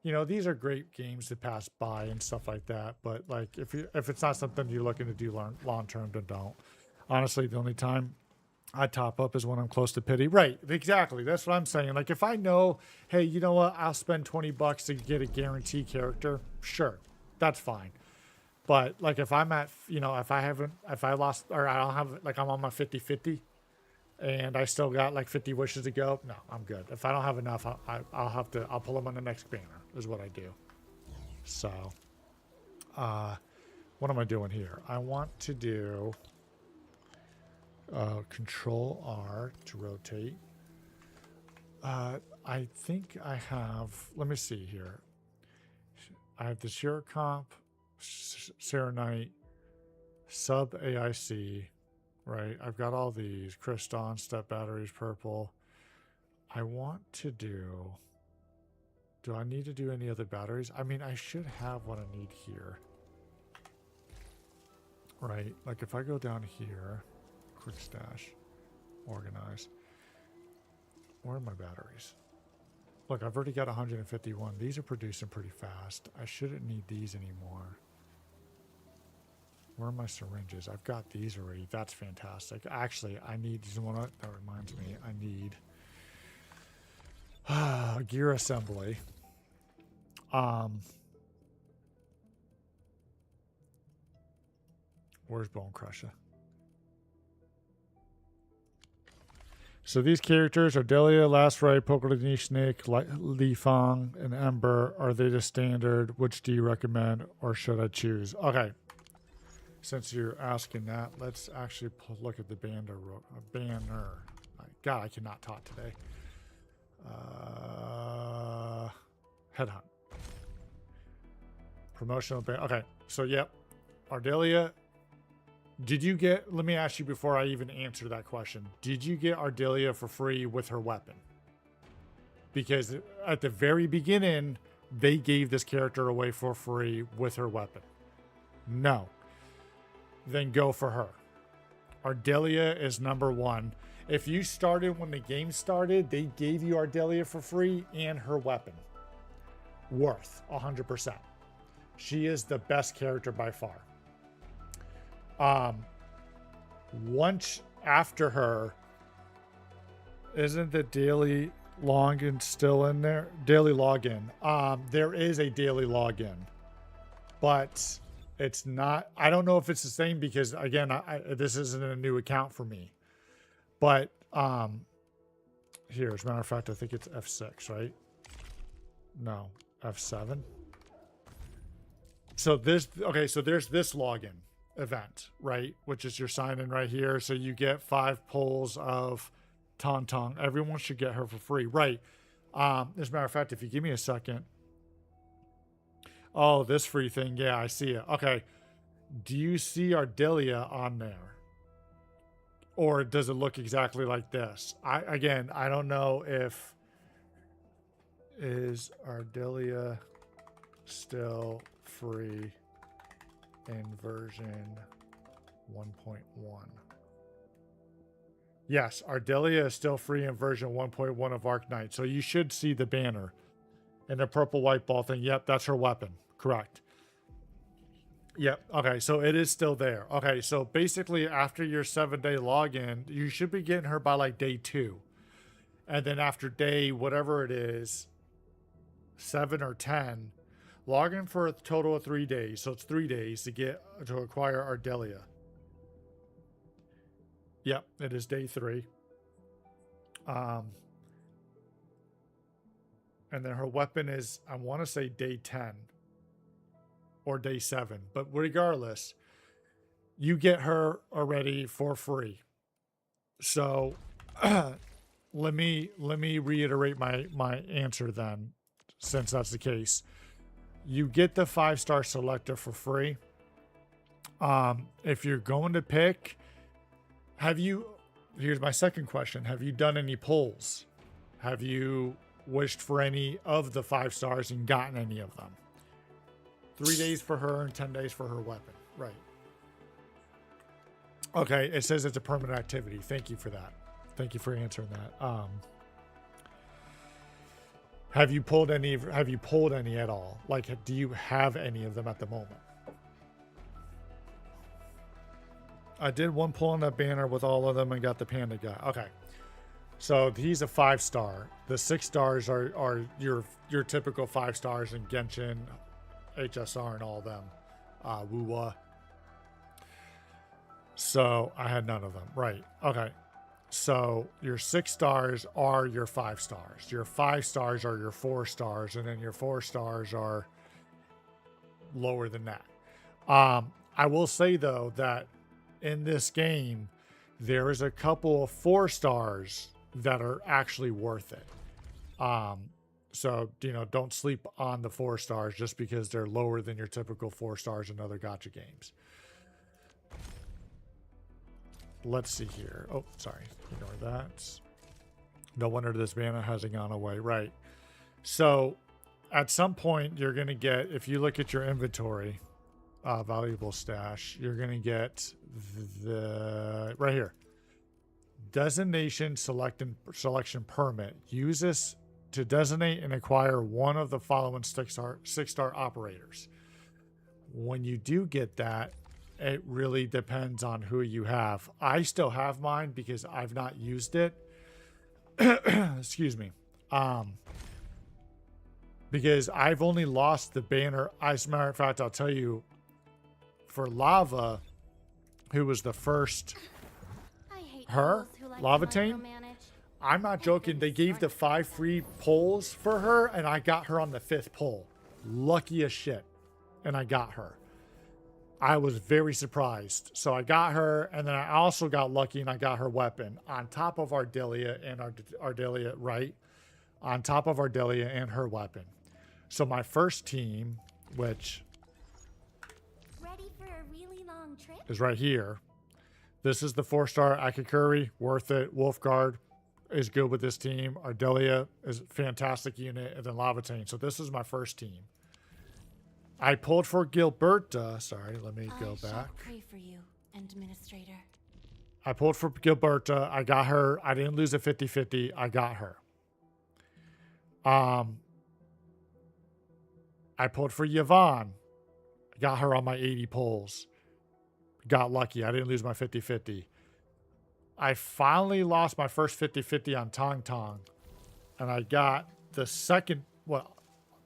S1: You know, these are great games to pass by and stuff like that. But like, if it's not something you're looking to do long term, then don't. Honestly, the only time I top up is when I'm close to pity. Right, exactly. That's what I'm saying. Like, if I know, hey, you know what, I'll spend $20 to get a guarantee character. Sure, that's fine. But like, if I'm at, you know, if I lost, or I don't have, like, I'm on my 50-50. And I still got like 50 wishes to go. No, I'm good. If I don't have enough, I'll pull them on the next banner is what I do. So, what am I doing here? I want to do Control R to rotate. I think I have, let me see here. I have the Shira Comp, Serenite, Sub AIC. Right, I've got all these. Kriston, step batteries, purple. I want to do I need to do any other batteries? I mean, I should have what I need here. Right, like if I go down here, quick stash, organize. Where are my batteries? Look, I've already got 151. These are producing pretty fast. I shouldn't need these anymore. Where are my syringes? I've got these already. That's fantastic. Actually, I need, that reminds me, I need gear assembly. Where's Bone Crusher? So these characters are Delia, Last Right, Pokrodnishnik, Li Fang, and Ember. Are they the standard? Which do you recommend, or should I choose? Okay. Since you're asking that, let's actually look at the banner. God, I cannot talk today. Headhunt. Promotional banner. Okay, so yep. Ardelia, did you get, let me ask you before I even answer that question. Did you get Ardelia for free with her weapon? Because at the very beginning, they gave this character away for free with her weapon. No. Then go for her. Ardelia is number one. If you started when the game started, they gave you Ardelia for free and her weapon. Worth 100%. She is the best character by far. Once after her, isn't the daily login still in there? Daily login. There is a daily login, but it's not. I don't know if it's the same because again, this isn't a new account for me. But here, as a matter of fact, I think it's F6, right? No, F7. So this, okay, so there's this login event, right? Which is your sign in right here. So you get 5 pulls of Tauntaun. Everyone should get her for free, right? As a matter of fact, if you give me a second. Oh, this free thing. Yeah, I see it. Okay. Do you see Ardelia on there? Or does it look exactly like this? I don't know if is Ardelia still free in version 1.1. Yes, Ardelia is still free in version 1.1 of Arknights. So you should see the banner and the purple white ball thing. Yep, that's her weapon. Correct. Yep. Okay, so it is still there. Okay, so basically after your 7-day login, you should be getting her by like day 2. And then after day, whatever it is, 7 or 10, log in for a total of 3 days. So it's 3 days to acquire Ardelia. Yep, it is day 3. And then her weapon is, I want to say day 10 or day 7. But regardless, you get her already for free. So let me reiterate my answer then, since that's the case. You get the 5-star selector for free. If you're going to pick, here's my second question. Have you done any polls? Have you wished for any of the 5 stars and gotten any of them? 3 days for her and 10 days for her weapon. Right. Okay, it says it's a permanent activity. Thank you for that. Thank you for answering that. Have you pulled any at all? Like, do you have any of them at the moment? I did one pull on that banner with all of them and got the panda guy. Okay. So he's a 5-star. The 6 stars are your typical 5 stars in Genshin, HSR, and all them. Wuwa. So I had none of them. Right. Okay. So your 6 stars are your 5 stars. Your 5 stars are your 4 stars, and then your 4 stars are lower than that. I will say though that in this game, there is a couple of 4 stars that are actually worth it. So, don't sleep on the 4 stars just because they're lower than your typical 4 stars in other gacha games. Let's see here. Oh, sorry. Ignore that. No wonder this banner hasn't gone away. Right. So at some point you're going to get, if you look at your inventory, valuable stash, you're going to get the right here. Designation selection permit. Use this to designate and acquire one of the following 6-star operators. When you do get that, it really depends on who you have. I still have mine because I've not used it. Excuse me. Because I've only lost the banner. As a matter of fact, I'll tell you, for Lava, who was the first, Lava Tane, I'm not joking. They gave the 5 free pulls for her, and I got her on the 5th pull. Lucky as shit. And I got her. I was very surprised. So I got her, and then I also got lucky and I got her weapon on top of Ardelia and Ardelia, right? On top of Ardelia and her weapon. So my first team, which
S2: Ready for a really long trip?
S1: is right here. This is the 4-star Akakuri, worth it. Wolfguard is good with this team. Ardelia is a fantastic unit, and then Lavatane. So this is my first team. I pulled for Gilberta. Sorry, let me go back.
S11: Pray for you, Administrator.
S1: I pulled for Gilberta. I got her. I didn't lose a 50-50. I got her. I pulled for Yvonne. I got her on my 80 pulls. Got lucky. I didn't lose my 50-50. I finally lost my first 50-50 on Tong Tong. And I got the second, what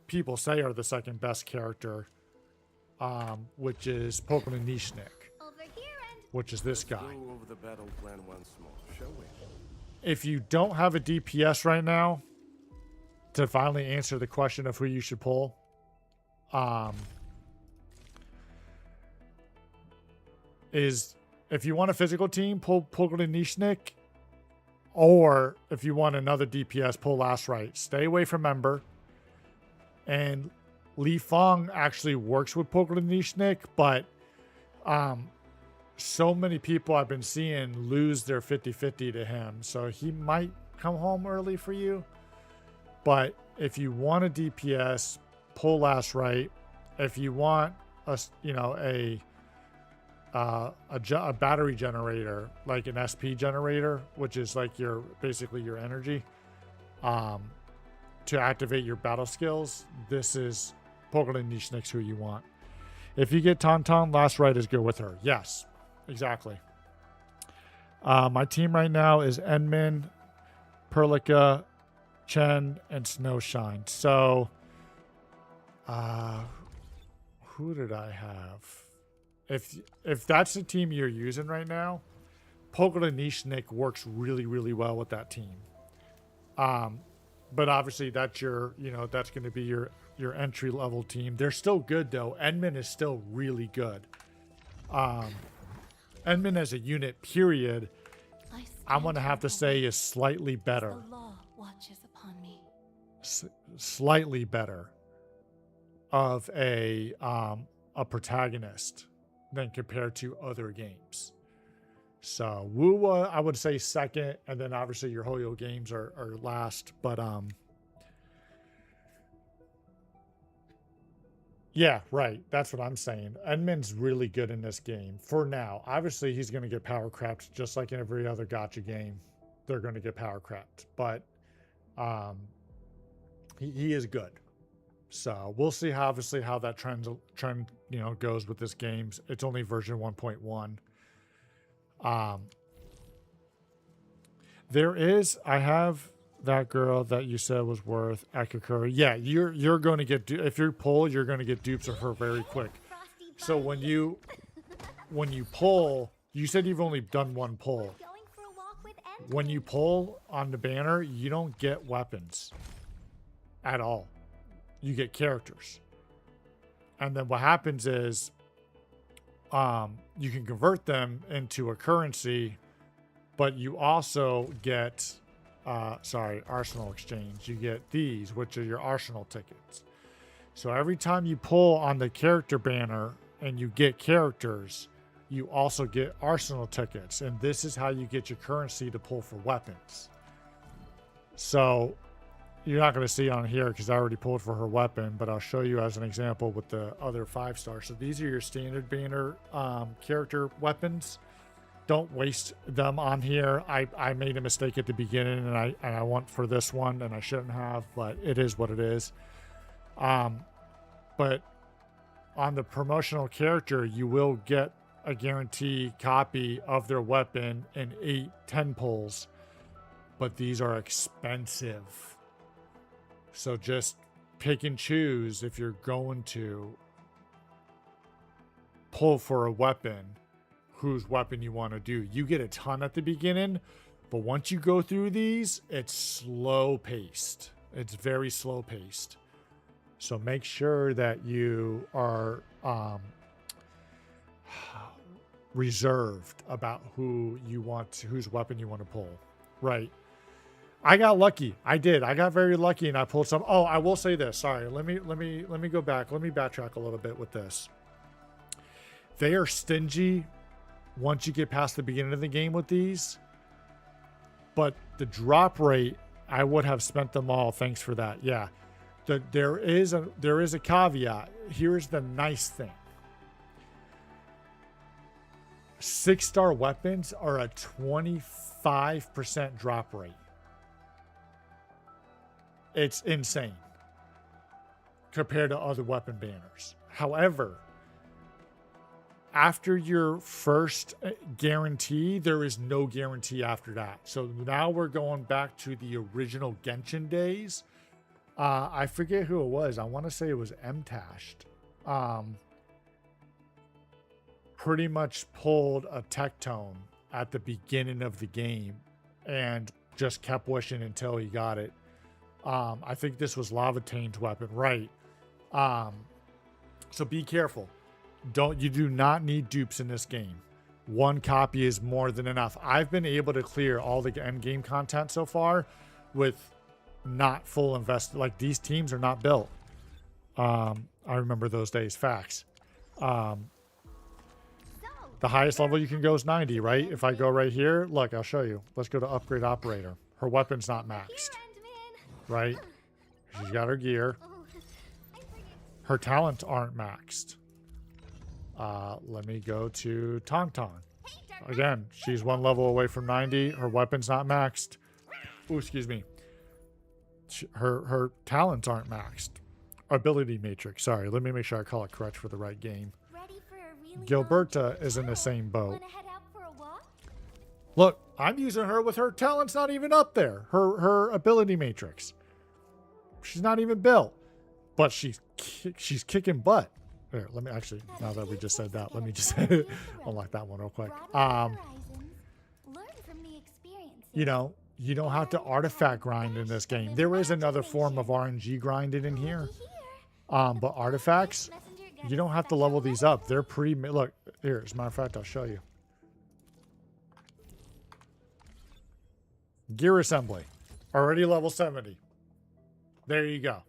S1: people say are the second best character, which is Pokemon Nishnik, which is this guy.
S12: Go over the battle plan once more, shall we?
S1: If you don't have a DPS right now, to finally answer the question of who you should pull, is if you want a physical team, pull Pokemon Nishnik, or if you want another DPS, pull Last Right. Stay away from Ember. And Li Feng actually works with Pokemon Nishnik, but so many people I've been seeing lose their 50-50 to him, so he might come home early for you. But if you want a DPS, pull Last Right. If you want a battery generator, like an SP generator, which is like basically your energy, to activate your battle skills, this is Pokemon Nishnik's who you want. If you get Tauntaun, Last Right is good with her. Yes, exactly. My team right now is Enmin, Perlica, Chen, and Snowshine. So, who did I have? If that's the team you're using right now, Pokemon Nishnik works really, really well with that team. But obviously that's that's going to be your entry level team. They're still good though. Enmin is still really good. Enmin as a unit, period, I'm going to have to say is slightly better.
S11: The law watches upon me.
S1: Slightly better of a protagonist than compared to other games. So Wuwa, I would say second, and then obviously your Hoyo games are last. But yeah, right. That's what I'm saying. Edmund's really good in this game for now. Obviously, he's going to get power crapped just like in every other gacha game. They're going to get power crapped, but he is good. So we'll see how that trend goes with this game. It's only version 1.1. I have that girl that you said was worth Akakuri. Yeah, you're going to get, if you pull, you're going to get dupes of her very quick. So when you pull, you said you've only done one pull. When you pull on the banner, you don't get weapons at all. You get characters. And then what happens is you can convert them into a currency, but you also get Arsenal Exchange. You get these, which are your Arsenal tickets. So every time you pull on the character banner and you get characters, you also get Arsenal tickets. And this is how you get your currency to pull for weapons. So you're not going to see on here because I already pulled for her weapon, but I'll show you as an example with the other 5-star. So these are your standard banner character weapons. Don't waste them on here. I made a mistake at the beginning, and I went for this one, and I shouldn't have, but it is what it is. But on the promotional character, you will get a guaranteed copy of their weapon in 8-10 pulls, but these are expensive. So just pick and choose if you're going to pull for a weapon, whose weapon you want to do. You get a ton at the beginning, but once you go through these, it's slow paced. It's very slow paced. So make sure that you are reserved about whose weapon you want to pull, right? I got lucky. I did. I got very lucky, and I pulled some. Oh, I will say this. Sorry. Let me go back. Let me backtrack a little bit with this. They are stingy once you get past the beginning of the game with these, but the drop rate, I would have spent them all. Thanks for that. Yeah, there is a caveat. Here's the nice thing. 6-star weapons are a 25% drop rate. It's insane compared to other weapon banners. However, after your first guarantee, there is no guarantee after that. So now we're going back to the original Genshin days. I forget who it was. I want to say it was Mtashed. Pretty much pulled a Tectone at the beginning of the game and just kept wishing until he got it. I think this was Lavatane's weapon, right? So be careful. You do not need dupes in this game. One copy is more than enough. I've been able to clear all the end game content so far with not full invest. Like, these teams are not built. I remember those days. Facts. The highest level you can go is 90, right? If I go right here, look, I'll show you. Let's go to upgrade operator. Her weapon's not maxed. Right? She's got her gear. Her talents aren't maxed. Let me go to Tong Tong. Again, she's one level away from 90. Her weapon's not maxed. Ooh, excuse me. Her talents aren't maxed. Ability matrix. Sorry, let me make sure I call it correct for the right game. Gilberta is in the same boat. Look, I'm using her with her talents not even up there. Her ability matrix. She's not even built, but she's kicking butt. Here, let me actually, now that we just said that, let me just unlock that one real quick. You know, you don't have to artifact grind in this game. There is another form of RNG grinding in here. But artifacts, you don't have to level these up. They're look, here, as a matter of fact, I'll show you. Gear assembly, already level 70. There you go.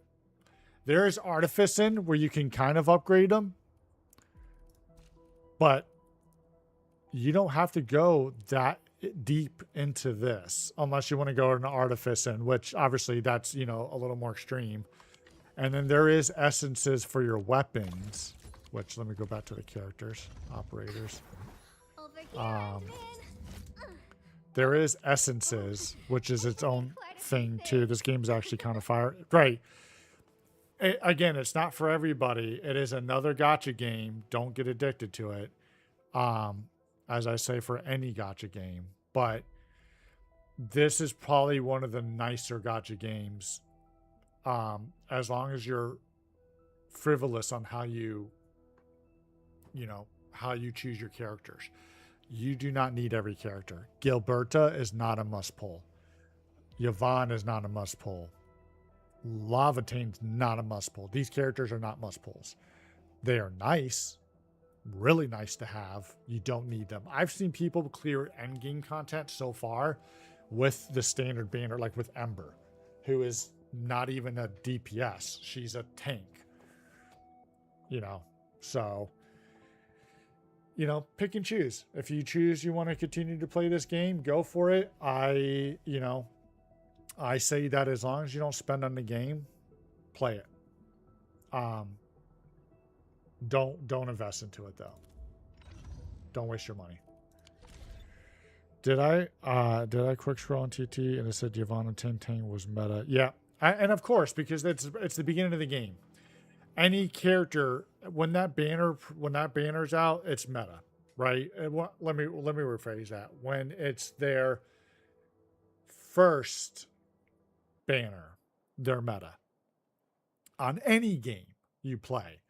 S1: There's artificing where you can kind of upgrade them, but you don't have to go that deep into this unless you want to go into artificing, which obviously that's, you know, a little more extreme. And then there is essences for your weapons, which, let me go back to the characters, operators. There is essences, which is its own thing too. This game's actually kind of fire. Right. Again, it's not for everybody. It is another gacha game. Don't get addicted to it. As I say for any gacha game. But this is probably one of the nicer gacha games. As long as you're frivolous on how you choose your characters. You do not need every character. Gilberta is not a must pull. Yvonne is not a must pull. Lavatane's not a must pull. These characters are not must pulls. They are nice, really nice to have. You don't need them. I've seen people clear endgame content so far with the standard banner, like with Ember, who is not even a DPS. She's a tank. So, pick and choose. If you choose you want to continue to play this game, go for it. I say that as long as you don't spend on the game, play it. Don't invest into it though. Don't waste your money. Did I quick scroll on TT and it said Yvonne and Tang was meta? Yeah. And of course, because it's the beginning of the game. Any character, when that banner's out, it's meta, right? Let me rephrase that. When it's their first banner, they're meta. On any game you play,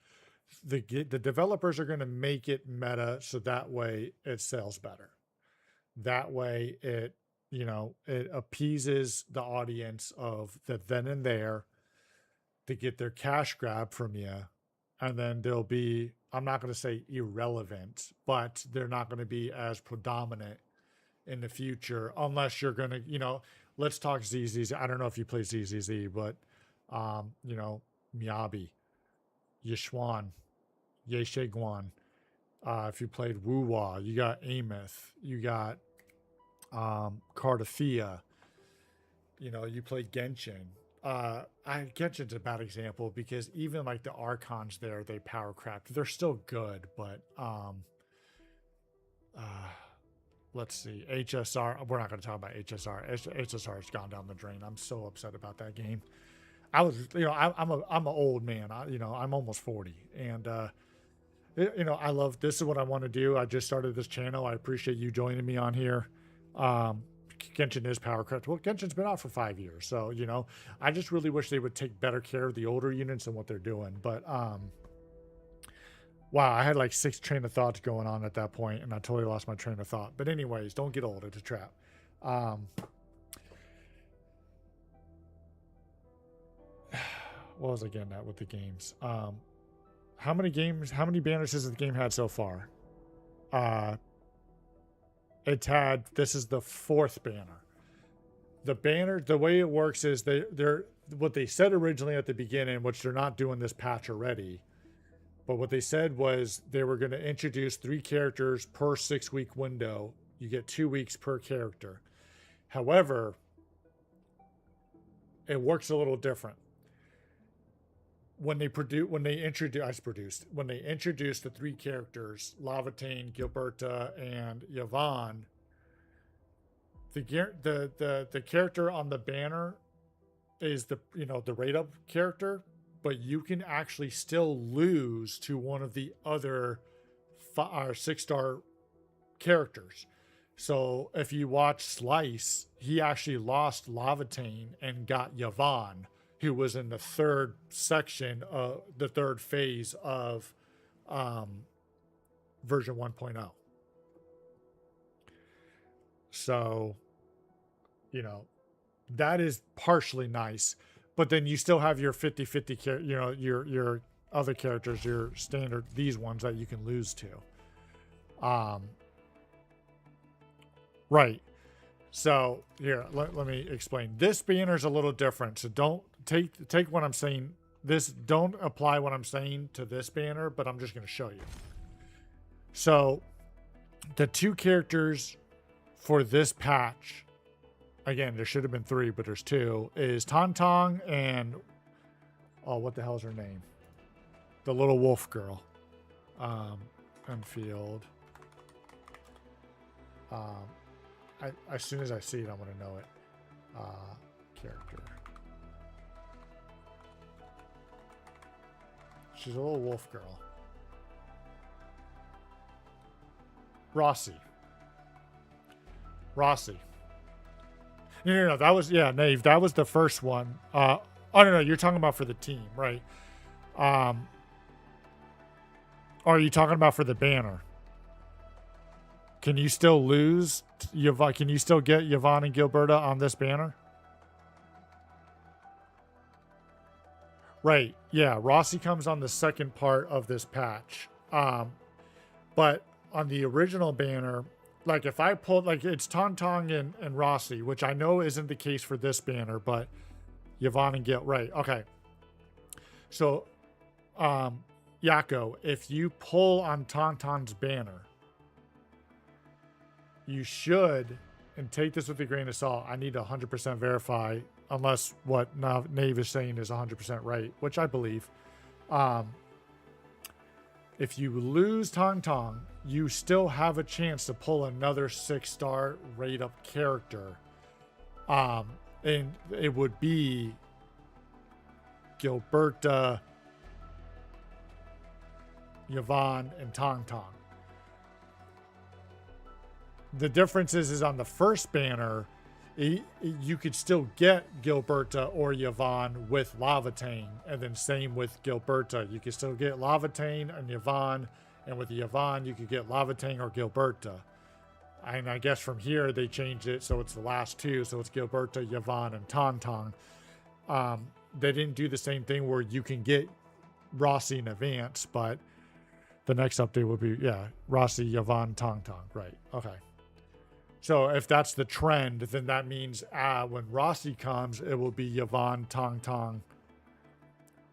S1: the developers are going to make it meta so that way it sells better. That way it appeases the audience of the then and there to get their cash grab from you and then they'll be, I'm not going to say irrelevant, but they're not going to be as predominant in the future unless you're going to, you know, let's talk ZZZ. I don't know if you play ZZZ, but, you know, Miyabi, Yishuan, Yesheguan. If you played Wuwa, you got Ameth, you got Cardathea, you know, you play Genshin. Genshin's a bad example because even like the Archons there, they power craft. They're still good, but let's see, HSR. We're not going to talk about HSR. HSR has gone down the drain. I'm so upset about that game. I'm an old man. I'm almost 40, and you know, I love, this is what I want to do. I just started this channel. I appreciate you joining me on here. Genshin is powercraft. Well, Genshin's been out for 5 years, so you know, I just really wish they would take better care of the older units and what they're doing. But wow, I had like 6 train of thoughts going on at that point, and I totally lost my train of thought. But anyways, don't get old. It's a trap. What was I getting at with the games? How many banners has the game had so far? This is the 4th banner. The banner, the way it works is they're what they said originally at the beginning, which they're not doing this patch already. But what they said was they were going to introduce 3 characters per 6-week window. You get 2 weeks per character. However, it works a little different. When they introduced the 3 characters, Lavatane, Gilberta, and Yvonne, the character on the banner is the rate up character, but you can actually still lose to one of the other 6-star characters. So if you watch Slice, he actually lost Lavatane and got Yvonne, who was in the 3rd section of the 3rd phase of version 1.0. So, you know, that is partially nice, but then you still have your 50-50, you know, your other characters, your standard, these ones that you can lose to. Right. So here, let me explain. This banner is a little different. So don't take what I'm saying. Don't apply what I'm saying to this banner, but I'm just going to show you. So the 2 characters for this patch, again, there should have been 3, but there's 2, is Tong and, oh, what the hell is her name? The little wolf girl. Endfield. As soon as I see it, I'm going to know it. Character. She's a little wolf girl. Rossi. No, that was, yeah, Nave. That was the first one. Oh, no, you're talking about for the team, right? Or are you talking about for the banner? Can you still lose Yvonne? Can you still get Yvonne and Gilberta on this banner? Right. Yeah. Rossi comes on the second part of this patch. But on the original banner, like if I pulled, like it's Tong and Rossi, which I know isn't the case for this banner, but Yvonne and Gil, right. Okay. So, Yako, if you pull on Tong's banner, you should, and take this with a grain of salt, I need to 100% verify, unless what Nave is saying is 100% right, which I believe. If you lose Tong, you still have a chance to pull another 6-star rate up character. And it would be Gilberta, Yvonne, and Tong. The difference is on the first banner, you could still get Gilberta or Yvonne with Lavatane, and then same with Gilberta. You could still get Lavatane and Yvonne, and with Yvonne, you could get Lavatane or Gilberta. And I guess from here, they changed it, so it's the last 2, so it's Gilberta, Yvonne, and Tong. They didn't do the same thing where you can get Rossi in advance, but the next update will be, yeah, Rossi, Yvonne, Tong Tong. Right. Okay. So if that's the trend, then that means when Rossi comes, it will be Yvonne, Tong Tong.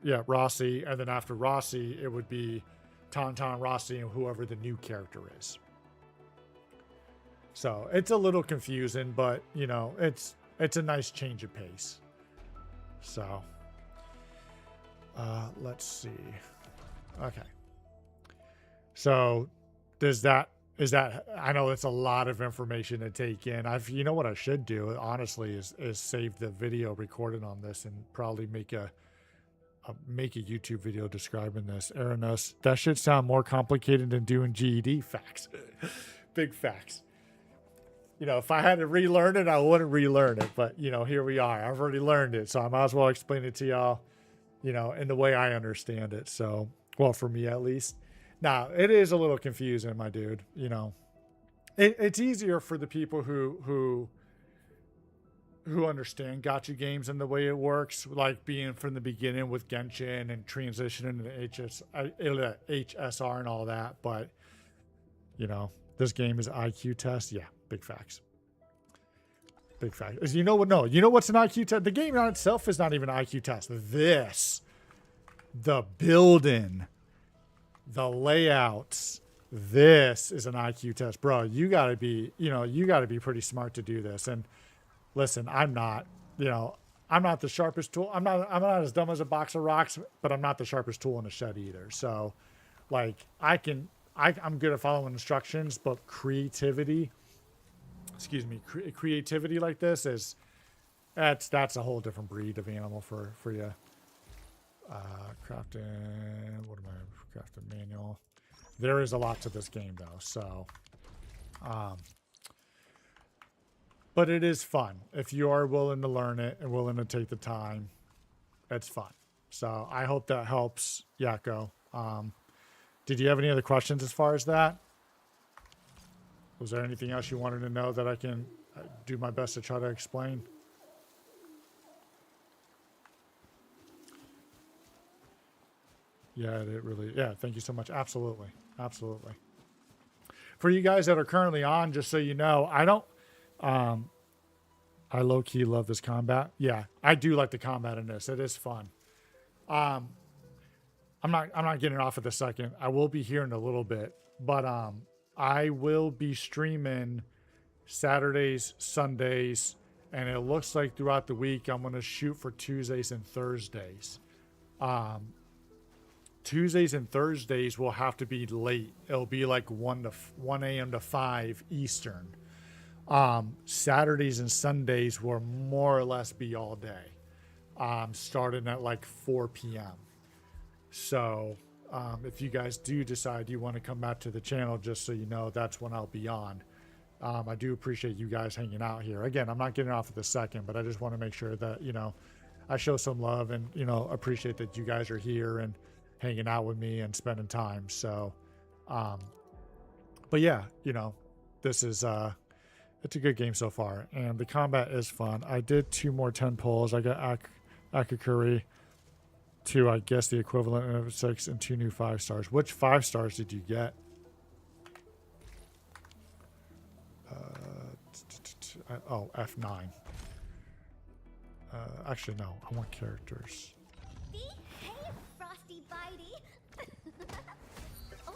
S1: Yeah, Rossi. And then after Rossi, it would be Tong Tong, Rossi, and whoever the new character is. So it's a little confusing, but, you know, it's a nice change of pace. So let's see. Okay. So is that, I know it's a lot of information to take in. You know what I should do, honestly, is save the video recorded on this and probably make a YouTube video describing this. Aranos, that should sound more complicated than doing GED facts. Big facts. You know, if I had to relearn it, I wouldn't relearn it. But, you know, here we are. I've already learned it. So I might as well explain it to y'all, you know, in the way I understand it. So, well, for me at least. Now, it is a little confusing, my dude. You know, it's easier for the people who understand gacha games and the way it works, like being from the beginning with Genshin and transitioning to HSR and all that. But, you know, this game is IQ test. Yeah. Big facts. Big facts. You know what? No, you know what's an IQ test? The game on itself is not even an IQ test. The building, the layouts, this is an IQ test, bro. You gotta be pretty smart to do this. And listen, I'm not the sharpest tool. I'm not as dumb as a box of rocks, but I'm not the sharpest tool in the shed either. So, like, I'm good at following instructions, but creativity like this that's a whole different breed of animal for you. Crafting, what am I crafting manual? There is a lot to this game though, so but it is fun if you are willing to learn it and willing to take the time. It's fun. So I hope that helps, Yakko. Did you have any other questions as far as that? Was there anything else you wanted to know that I can do my best to try to explain? Yeah, it really, yeah, thank you so much. Absolutely. Absolutely. For you guys that are currently on, just so you know, I low-key love this combat. Yeah, I do like the combat in this. It is fun. I'm not getting off at the second. I will be here in a little bit, but I will be streaming Saturdays, Sundays, and it looks like throughout the week I'm going to shoot for Tuesdays and Thursdays. Tuesdays and Thursdays will have to be late. It'll be like 1 a.m. to 5 Eastern. Saturdays and Sundays will more or less be all day, starting at like 4 p.m. So if you guys do decide you want to come back to the channel, just so you know, that's when I'll be on. I do appreciate you guys hanging out here. Again, I'm not getting off at the second, but I just want to make sure that, you know, I show some love and, you know, appreciate that you guys are here and hanging out with me and spending time. So, but yeah, you know, this is, it's a good game so far, and the combat is fun. I did 2 more 10 pulls. I got Akakuri to, I guess, the equivalent of 6 and 2 new 5 stars. Which 5 stars did you get? F9. Actually, no. I want characters.
S3: Behave, Frosty Bitey. Oh.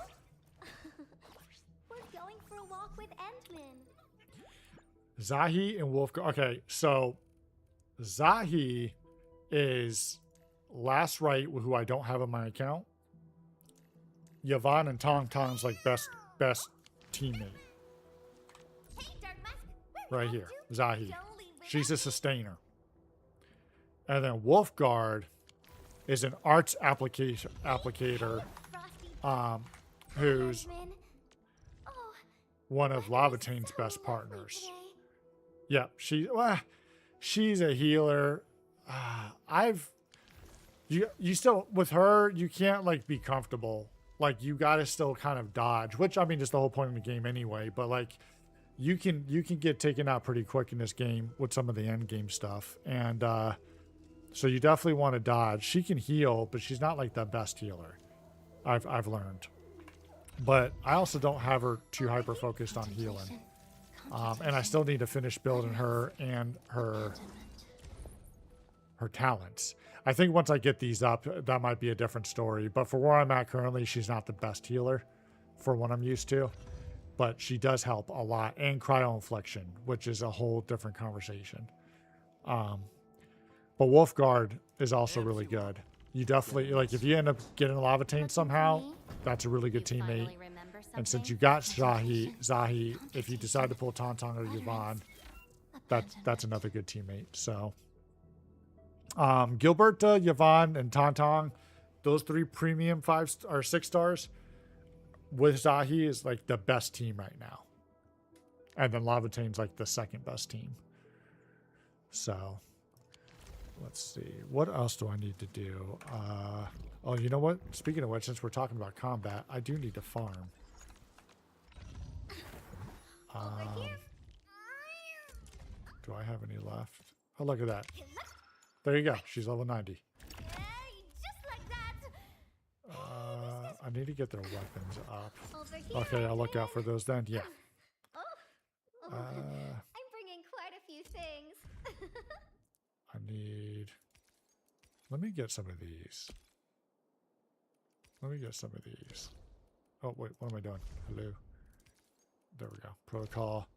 S3: We're going for a walk with Endman.
S1: Zahi and Wolfgar. Okay, so Zahi is Last Right, who I don't have on my account. Yvonne and Tong Tong's like best teammate. Right here, Zahi. She's a sustainer. And then Wolfguard is an arts applicator, who's one of Lavatane's best partners. Yeah, she's a healer. You still, with her, you can't like be comfortable. Like, you gotta still kind of dodge, which I mean is the whole point of the game anyway. But like, you can get taken out pretty quick in this game with some of the end game stuff. And So you definitely want to dodge. She can heal, but she's not like the best healer. I've learned. But I also don't have her too hyper focused on healing. And I still need to finish building her and her talents. I think once I get these up, that might be a different story. But for where I'm at currently, she's not the best healer for what I'm used to. But she does help a lot. And cryo infliction, which is a whole different conversation. But Wolfguard is also really good. You definitely, like, if you end up getting a Lavatane somehow, that's a really good teammate. And since you got Zahi, if you decide to pull Tauntaun or Yvonne, that's another good teammate. So, Gilberta, Yvonne, and Tauntaun, those 3 premium 5 or 6 stars with Zahi is like the best team right now. And then Lavatane's like the second best team. So, let's see. What else do I need to do? Oh, you know what? Speaking of which, since we're talking about combat, I do need to farm. Do I have any left? Oh, look at that. There you go. She's level 90. I need to get their weapons up. Okay, I'll look out for those then. Yeah.
S3: I'm bringing quite a few things.
S1: I need... Let me get some of these. Oh, wait. What am I doing? Hello. There we go. Protocol.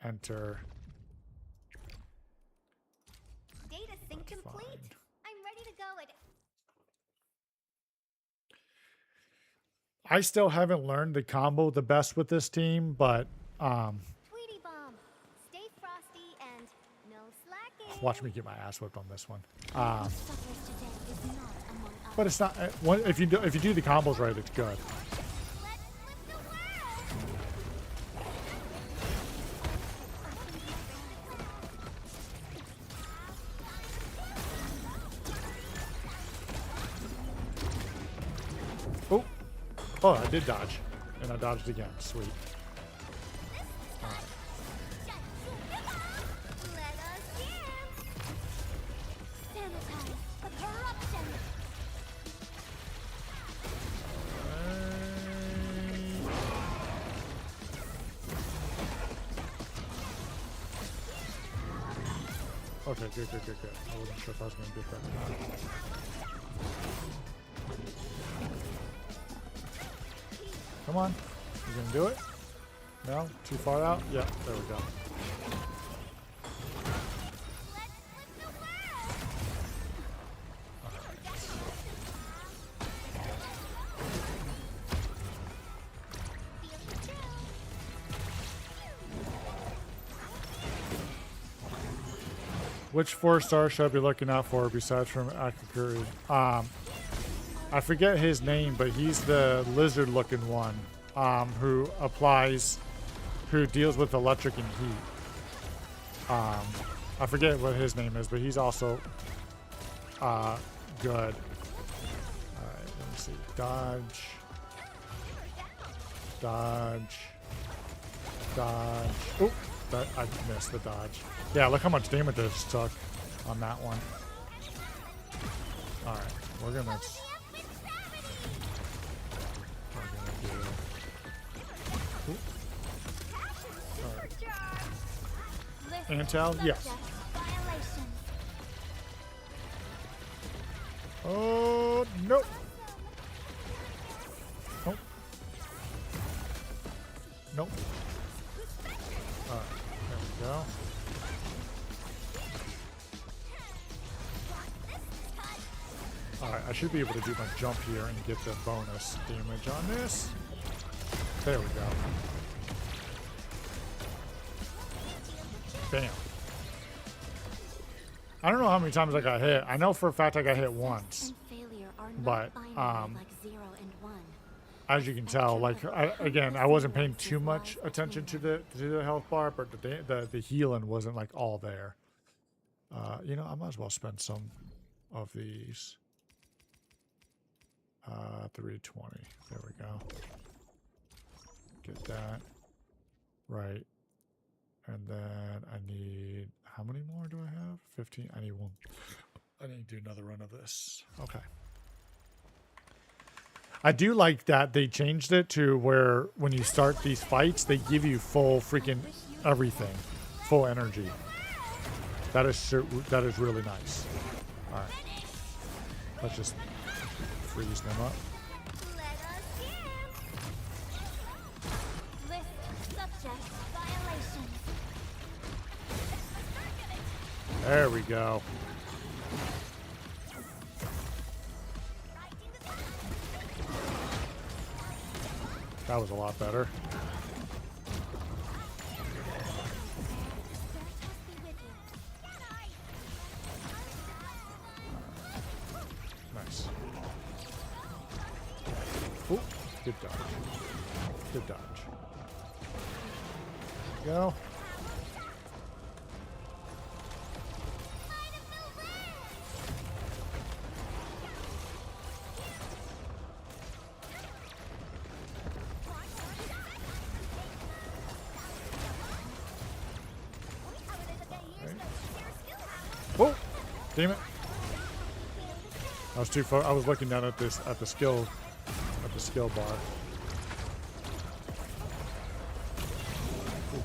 S1: Enter.
S3: Data sync complete. I'm ready to go at...
S1: I still haven't learned the combo the best with this team, but
S3: Tweety bomb. Stay frosty and no slacking.
S1: watch me get my ass whipped on this one. But it's not if you do the combos right, it's good. Oh, I did dodge. And I dodged again. Sweet. Okay, good. I wasn't sure if I was going to get that or not. Come on. You gonna do it? No? Too far out? Yeah, there we go. Which 4-star should I be looking out for besides from Akakuri? I forget his name, but he's the lizard-looking one who deals with electric and heat. I forget what his name is, but he's also good. All right, let me see. Dodge. Oh, I missed the dodge. Yeah, look how much damage I just took on that one. All right, we're gonna do. All right. Antel, yes. Oh no! Nope. Nope. All right, there we go. Alright, I should be able to do my jump here and get the bonus damage on this. There we go. Bam. I don't know how many times I got hit. I know for a fact I got hit once. But, as you can tell, like, I wasn't paying too much attention to the health bar, but the healing wasn't, like, all there. You know, I might as well spend some of these. 320. There we go. Get that. Right. And then I need... How many more do I have? 15? I need I need to do another run of this. Okay. I do like that they changed it to where when you start these fights, they give you full freaking everything, full energy. That is really nice. All right. Let's just freeze them up. There we go. That was a lot better. Nice. Ooh, good dodge. Good dodge. There we go. Oh, damn it! I was too far. I was looking down at the skill bar. Ooh.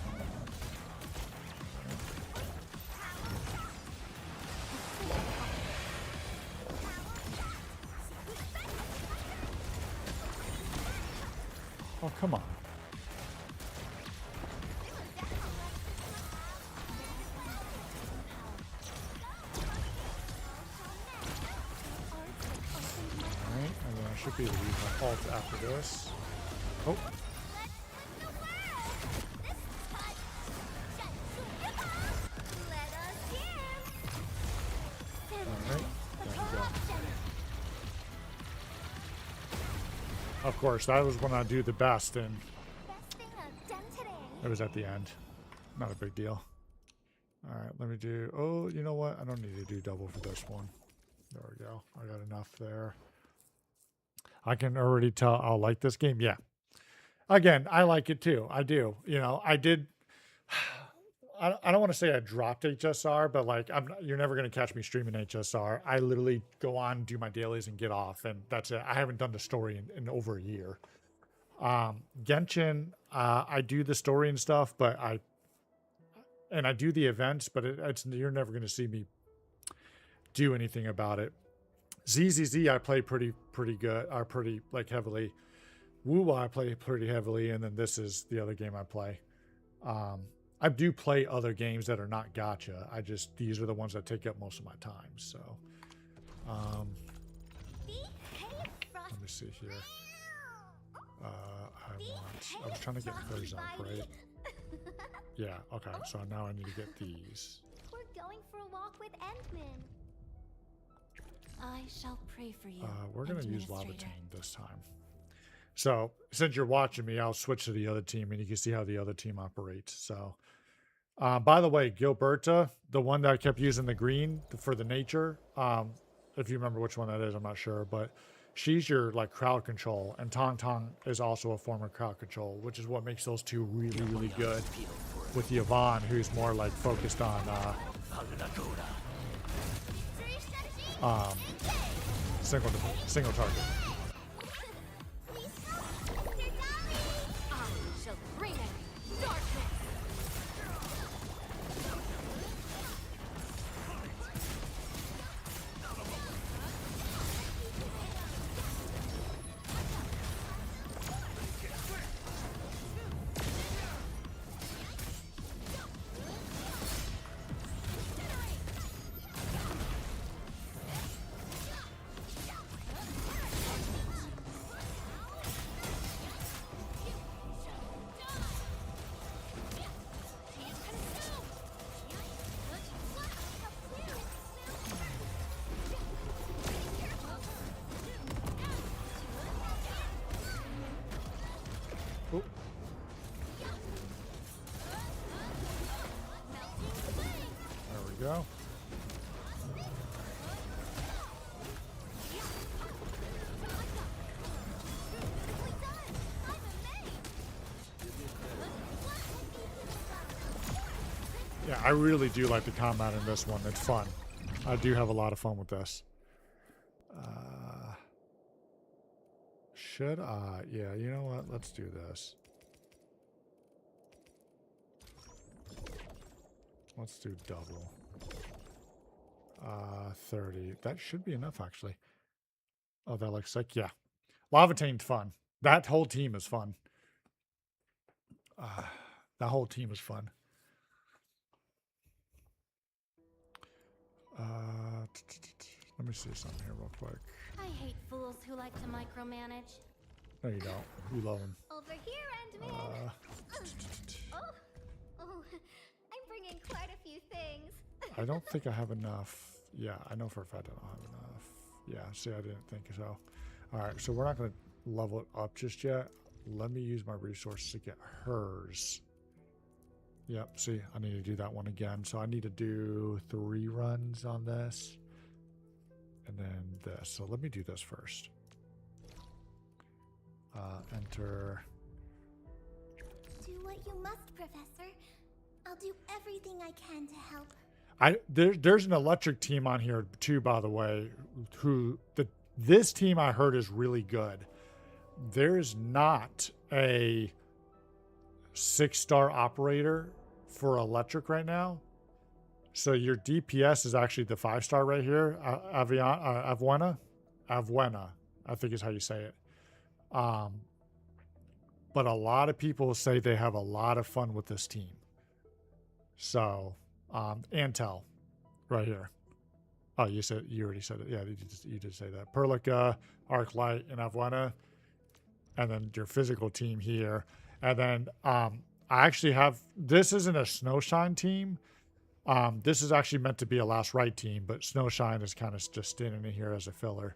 S1: Oh, come on. Should be able to use my ult after this. Oh. Alright, there we go. Of course, that was when I do the best, and it was at the end. Not a big deal. Alright, let me do... Oh, you know what? I don't need to do double for this one. There we go. I got enough there. I can already tell I'll like this game. Yeah. Again, I like it too. I do. You know, I did. I don't want to say I dropped HSR, but like, you're never going to catch me streaming HSR. I literally go on, do my dailies, and get off, and that's it. I haven't done the story in over a year. Genshin, I do the story and stuff, but I do the events, but you're never going to see me do anything about it. ZZZ I play pretty good, or pretty like heavily. Woo I play pretty heavily, and then this is the other game I play. I do play other games that are not gacha. These are the ones that take up most of my time. So, let me see here. I was trying to get those up, right? Yeah. Okay. So now I need to get these.
S3: We're going for a walk with Endman. I shall pray for you.
S1: We're going to use Lava Team this time. So, since you're watching me, I'll switch to the other team, and you can see how the other team operates. So, by the way, Gilberta, the one that I kept using the green for the nature, if you remember which one that is, I'm not sure, but she's your like crowd control, and Tong Tong is also a form of crowd control, which is what makes those two really, really good. With Yvonne, who's more like focused on single target. Go. Yeah, I really do like the combat in this one. It's fun. I do have a lot of fun with this. Should I? Yeah, you know what? Let's do this. Let's do double. 30. That should be enough, actually. Oh, that looks like, yeah. Lavatain's fun. That whole team is fun. That whole team is fun. Let me see something here real quick.
S3: I hate fools who like to micromanage.
S1: No, you don't. You love them.
S3: Over here, Endman. Oh, I'm bringing quite a few things.
S1: I don't think I have enough. Yeah, I know for a fact I don't have enough. Yeah, see, I didn't think so. All right, so we're not going to level it up just yet. Let me use my resources to get hers. Yep, see, I need to do that one again. So I need to do 3 runs on this. And then this. So let me do this first. Enter.
S3: Do what you must, Professor. I'll do everything I can to help.
S1: There's an electric team on here too, by the way, this team I heard is really good. There's not a 6-star operator for electric right now. So your DPS is actually the 5-star right here. Avwena, I think is how you say it. But a lot of people say they have a lot of fun with this team. So, Antel, right here. Oh, you already said it. Yeah, you did say that. Perlica, Arknight, and Avwena, and then your physical team here. And then I actually have, this isn't a Snowshine team. This is actually meant to be a Last Rite team, but Snowshine is kind of just standing in here as a filler.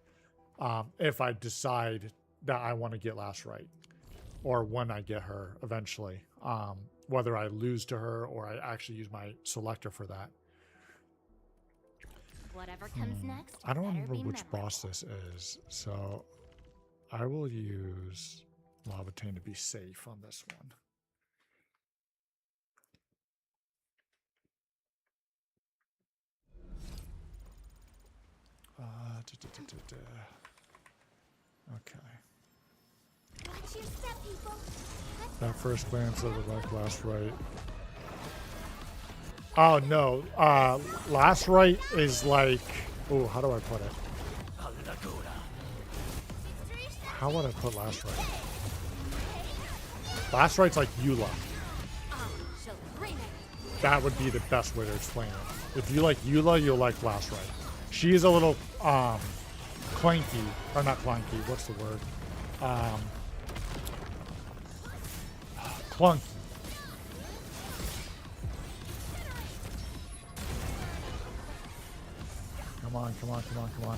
S1: If I decide that I want to get Last Rite, or when I get her eventually, whether I lose to her or I actually use my selector for that.
S3: Whatever comes next.
S1: I don't remember which boss this is, so I will use Lavataine to be safe on this one. Okay.
S3: Watch your step, people.
S1: At first glance, it looked like Last Rite. Oh no, Last Rite is like, oh, how do I put it? How would I put Last Rite? Last Rite's like Eula. That would be the best way to explain it. If you like Eula, you'll like Last Rite. She is a little clanky, or not clanky, what's the word? Clunky. Come on, come on, come on, come on.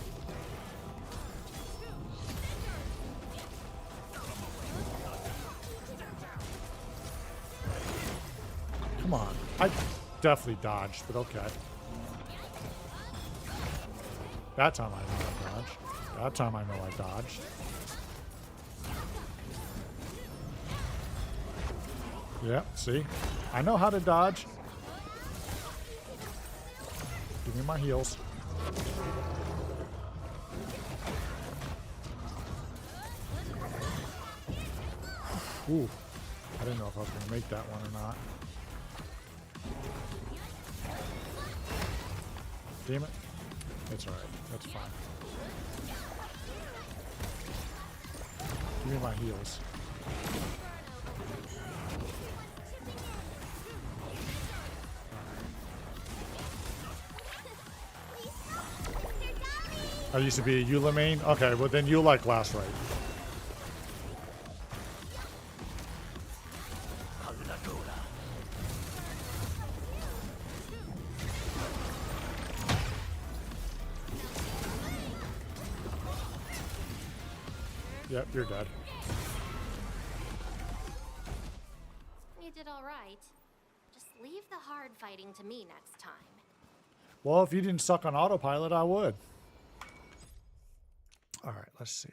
S1: Come on. I definitely dodged, but okay. That time I know I dodged. That time I know I dodged. Yeah, see? I know how to dodge. Give me my heals. Ooh. I didn't know if I was going to make that one or not. Damn it. It's alright. That's fine. Give me my heals. I used to be a Eula main? Okay, well then you like Last Rite. Yep, you're dead.
S3: You did all right. Just leave the hard fighting to me next time.
S1: Well, if you didn't suck on autopilot, I would. All right, let's see.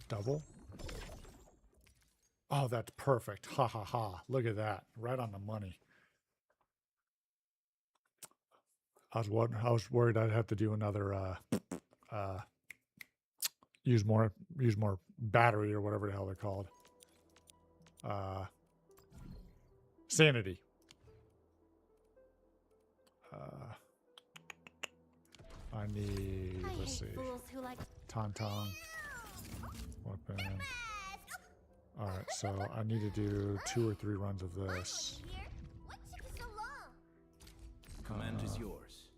S1: Double. Oh, that's perfect. Ha ha ha. Look at that. Right on the money. I was worried I'd have to do another use more battery or whatever the hell they're called. Sanity. I need, let's see, Tauntaun, weapon. Alright, so I need to do 2 or 3 runs of this.
S10: Command is yours.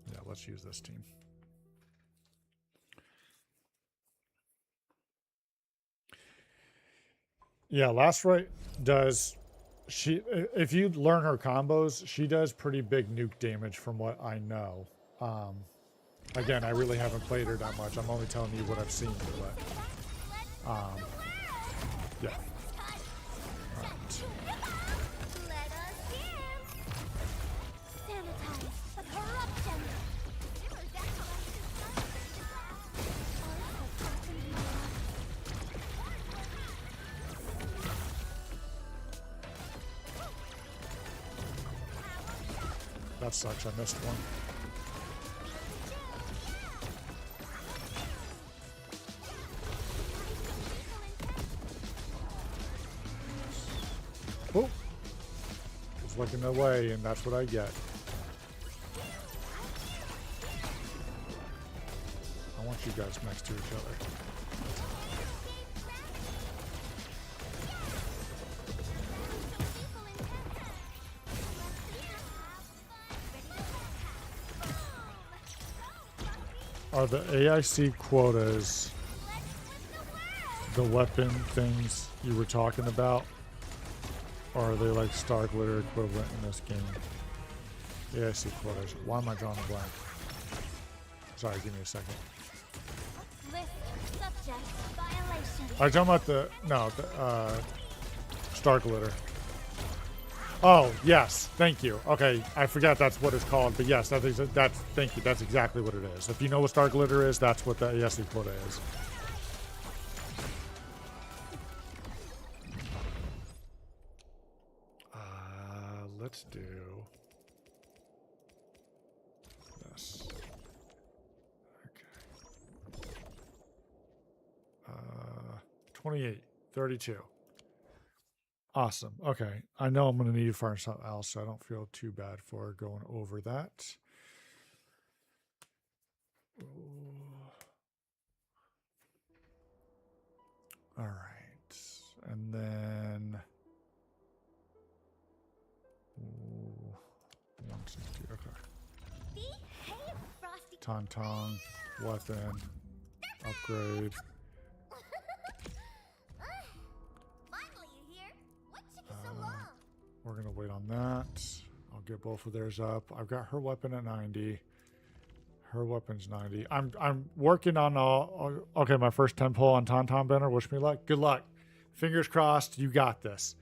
S1: Yeah, let's use this team. Yeah, Last Right does... if you learn her combos, she does pretty big nuke damage from what I know. Again, I really haven't played her that much. I'm only telling you what I've seen, but yeah. Right. That sucks, I missed one. Oh! Just looking away, and that's what I get. I want you guys next to each other. Are the AIC quotas the weapon things you were talking about? Or are they like Star Glitter equivalent in this game? AIC quotas. Why am I drawing a blank? Sorry, give me a second. Are you talking about the... No, the Star Glitter. Oh, yes. Thank you. Okay, I forgot that's what it's called, but yes, thank you. That's exactly what it is. If you know what Star Glitter is, that's what the ASC quota is. Let's do this. Okay. 28, 32. Awesome. Okay. I know I'm going to need to find something else, so I don't feel too bad for going over that. All right. And then... 160. Okay. Tauntaun, weapon, upgrade. We're gonna wait on that. I'll get both of theirs up. I've got her weapon at 90. Her weapon's 90. I'm working on okay, my first 10 pull on Tauntaun Banner. Wish me luck. Good luck. Fingers crossed. You got this.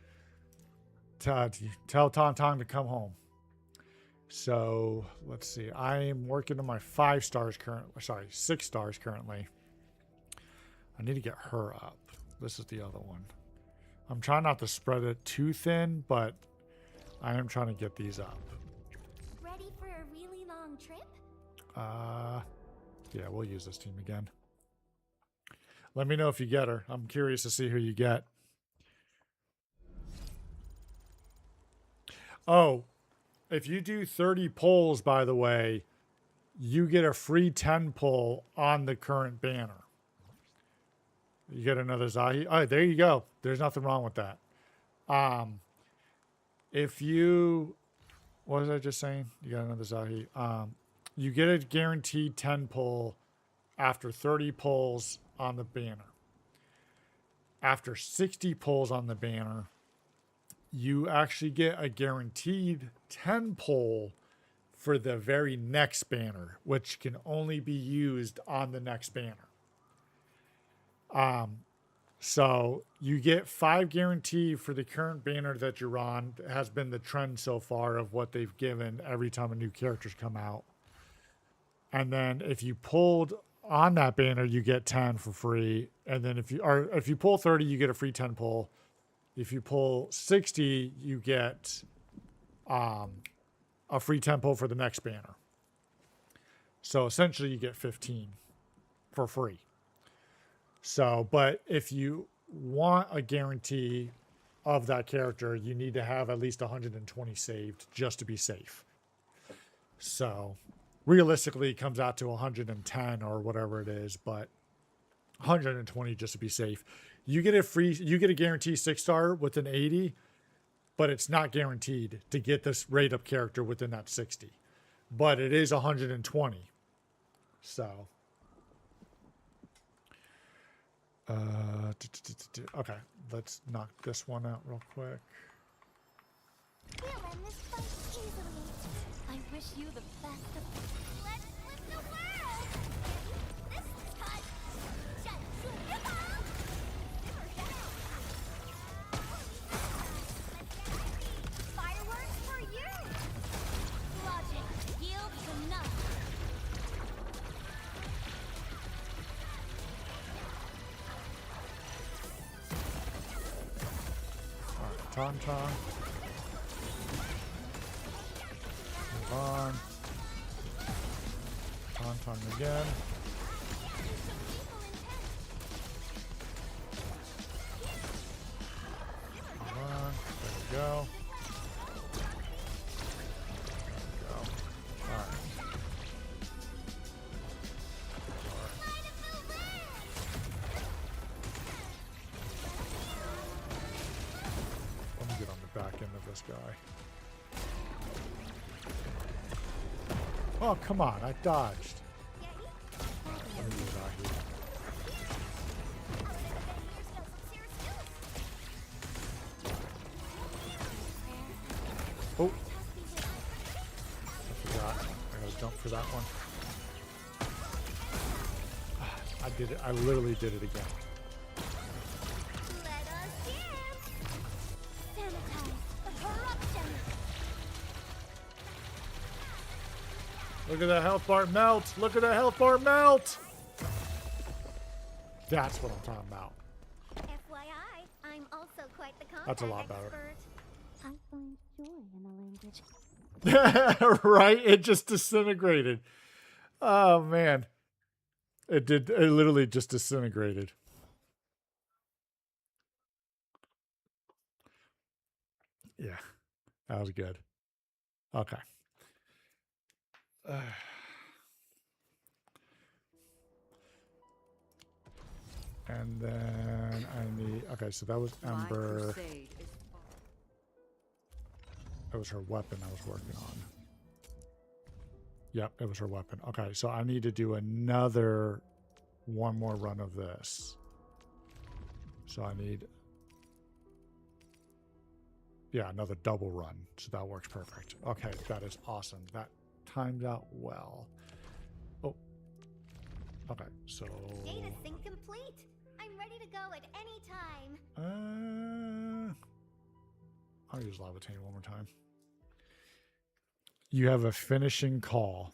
S1: Tell Tauntaun to come home. So let's see. I am working on my 5 stars currently. Sorry, 6 stars currently. I need to get her up. This is the other one. I'm trying not to spread it too thin, but I am trying to get these up.
S2: Ready for a really long trip?
S1: Yeah, we'll use this team again. Let me know if you get her. I'm curious to see who you get. Oh, if you do 30 pulls, by the way, you get a free 10 pull on the current banner. You get another Zahi. Oh, there you go. There's nothing wrong with that. If you... What was I just saying? You got another Zahi. You get a guaranteed 10 pull after 30 pulls on the banner. After 60 pulls on the banner, you actually get a guaranteed 10 pull for the very next banner, which can only be used on the next banner. So you get 5 guaranteed for the current banner that you're on. It has been the trend so far of what they've given every time a new character's come out. And then if you pulled on that banner, you get 10 for free. And then if you pull 30, you get a free 10 pull. If you pull 60, you get a free tempo for the next banner. So essentially you get 15 for free. So, but if you want a guarantee of that character, you need to have at least 120 saved just to be safe. So realistically it comes out to 110 or whatever it is, but 120 just to be safe. You get a guaranteed 6-star with an 80, but it's not guaranteed to get this rate up character within that 60. But it is 120. So okay, let's knock this one out real quick.
S3: We'll end this fight easily. I wish you the best of. Let's flip the world! This cut! Fireworks for you! Logic yields enough.
S1: Alright, Tauntaun. Move on. Tauntaun again. Move on. There we go. There we go. Alright. Let me get on the back end of this guy. Oh, come on. I dodged. Let me get out here. Oh. I forgot. I gotta jump for that one. I did it. I literally did it again.
S3: Let us dance! Sanitize the corruption!
S1: Look at that health bar melt. Look at that health bar melt. That's what I'm talking about.
S14: FYI, I'm also quite the combat
S1: That's a lot better.
S14: expert. I find joy in a language.
S1: Right? It just disintegrated. Oh, man. It did. It literally just disintegrated. Yeah. That was good. Okay. And then I need... Okay, so that was Ember. That was her weapon I was working on. Yep, it was her weapon. Okay, so I need to do one more run of this. So I need... Yeah, another double run. So that works perfect. Okay, that is awesome. That timed out well. Oh. Okay, so...
S14: Data sync complete. I'm ready to go at any time.
S1: I'll use Levitate one more time. You have a finishing call.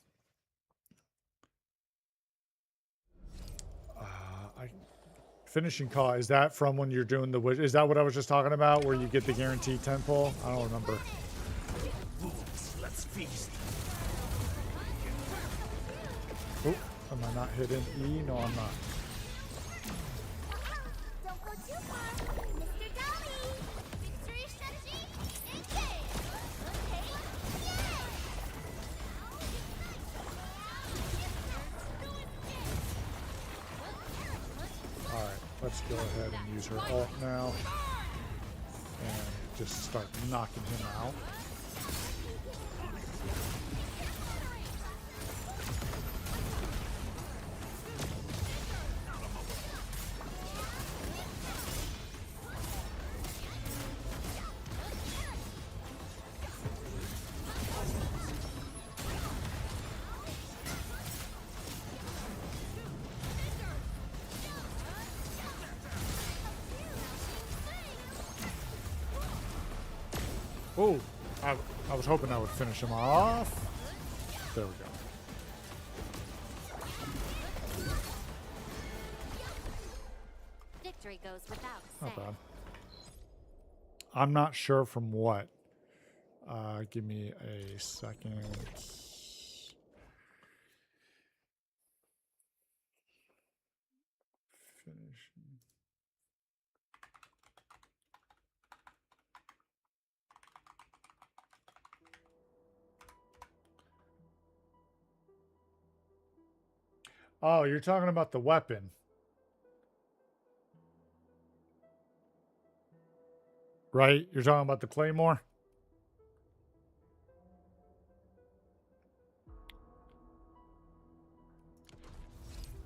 S1: Finishing call, is that from when you're doing the... Is that what I was just talking about, where you get the guaranteed 10 pull? I don't remember.
S6: Let's feast.
S1: Oh, am I not hitting E? No, I'm not.
S3: Don't go too far, Mr. Dolly! Victory strategy, engage! Okay,
S1: Alright, let's go ahead and use her ult now. And just start knocking him out. Oh, I was hoping I would finish him off. There we go.
S14: Victory goes without
S1: Not
S14: saying.
S1: bad. I'm not sure from what. Give me a second. Finish. Oh, you're talking about the weapon. Right? You're talking about the claymore?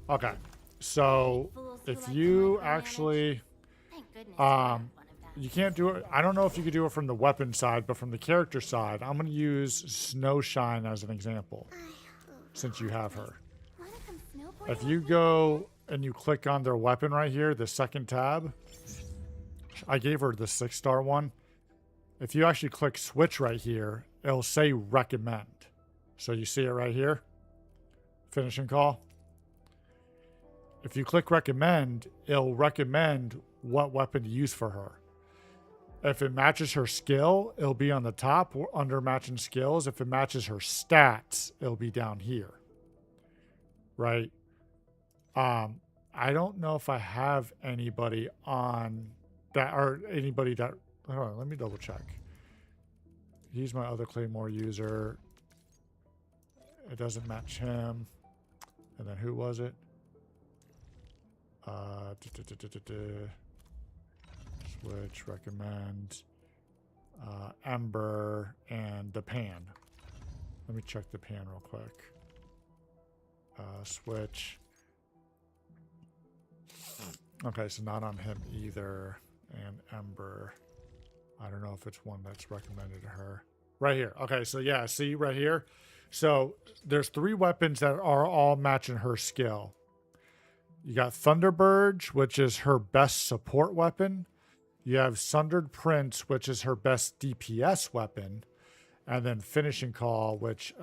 S1: Okay. So, if you actually you can't do it. I don't know if you could do it from the weapon side, but from the character side, I'm going to use Snowshine as an example since you have her. If you go and you click on their weapon right here, the second tab, I gave her the 6-star one. If you actually click switch right here, it'll say recommend. So you see it right here, finishing call. If you click recommend, it'll recommend what weapon to use for her. If it matches her skill, it'll be on the top under matching skills. If it matches her stats, it'll be down here. Right? I don't know if I have anybody on that or anybody that. Hold on, let me double check. He's my other Claymore user. It doesn't match him. And then who was it? Switch, recommend, Ember, and the pan. Let me check the pan real quick. Switch. Okay, so not on him either. And Ember. I don't know if it's one that's recommended to her. Right here. Okay, so yeah, see right here? So there's 3 weapons that are all matching her skill. You got Thunderbird, which is her best support weapon. You have Sundered Prince, which is her best DPS weapon. And then Finishing Call, which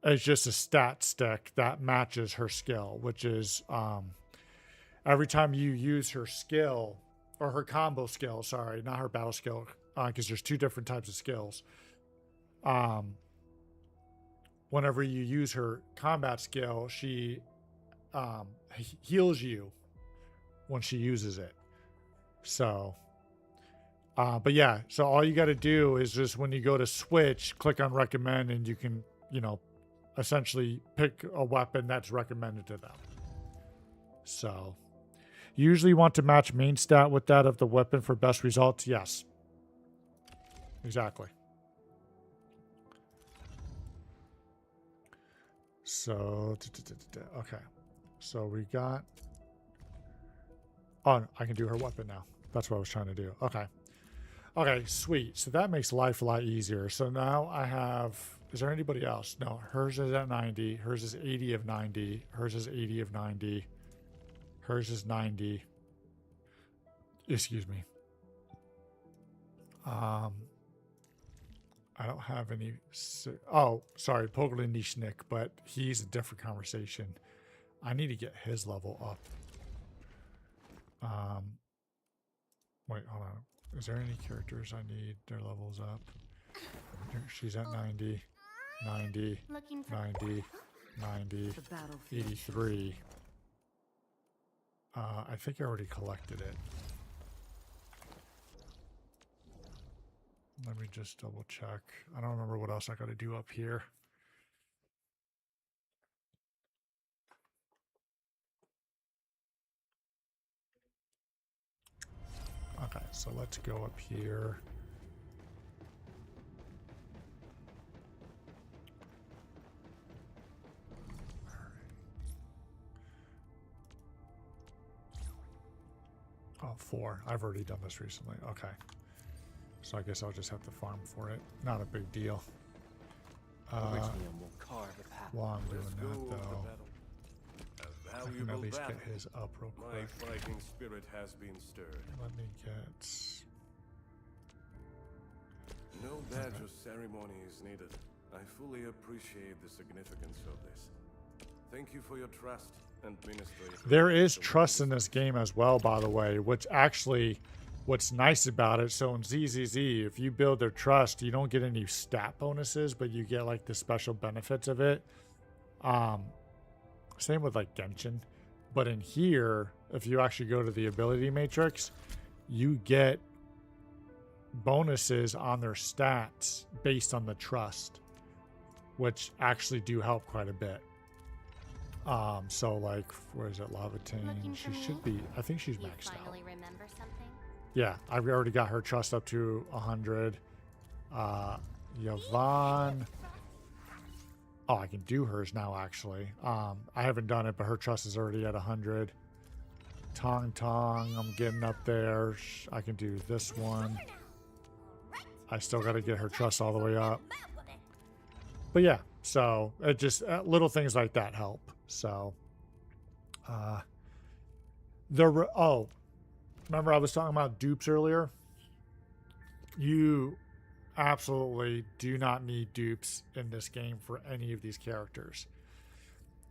S1: is just a stat stick that matches her skill, which is every time you use her skill, or her combo skill, sorry, not her battle skill, because there's 2 different types of skills. Whenever you use her combat skill, she heals you when she uses it. So, but yeah, so all you got to do is just when you go to switch, click on recommend, and you can, essentially pick a weapon that's recommended to them. So, you usually want to match main stat with that of the weapon for best results. Yes. Exactly. So, okay. So we got... Oh, I can do her weapon now. That's what I was trying to do. Okay. Okay, sweet. So that makes life a lot easier. So now I have... Is there anybody else? No, hers is at 90. Hers is 80 of 90. Hers is 80 of 90. Hers is 90. Excuse me. I don't have any... Oh, sorry, Pogolinichnik, but he's a different conversation. I need to get his level up. Wait, hold on. Is there any characters I need their levels up? She's at 90, 90, 90, 90, 83. I think I already collected it. Let me just double check. I don't remember what else I got to do up here. Okay, so let's go up here. Oh, 4. I've already done this recently. Okay. So I guess I'll just have to farm for it. Not a big deal. While I'm doing that, though, I can at least get his up real quick.
S12: My fighting spirit has been stirred.
S1: Let me get...
S12: No badge of ceremony is needed. I fully appreciate the significance of this. Thank you for your trust and ministry.
S1: There is trust in this game as well, by the way, which actually what's nice about it, so in ZZZ, if you build their trust, you don't get any stat bonuses, but you get like the special benefits of it. Same with like Genshin. But in here, if you actually go to the ability matrix, you get bonuses on their stats based on the trust, which actually do help quite a bit. So like, where is it? Lavatine. She should be, I think she's maxed out.
S3: Remember something?
S1: Yeah, I've already got her trust up to 100. Yvonne. Oh, I can do hers now, actually. I haven't done it, but her trust is already at 100. Tong Tong, I'm getting up there. I can do this one. I still got to get her trust all the way up. But yeah, so it just little things like that help. So, remember I was talking about dupes earlier? You absolutely do not need dupes in this game for any of these characters.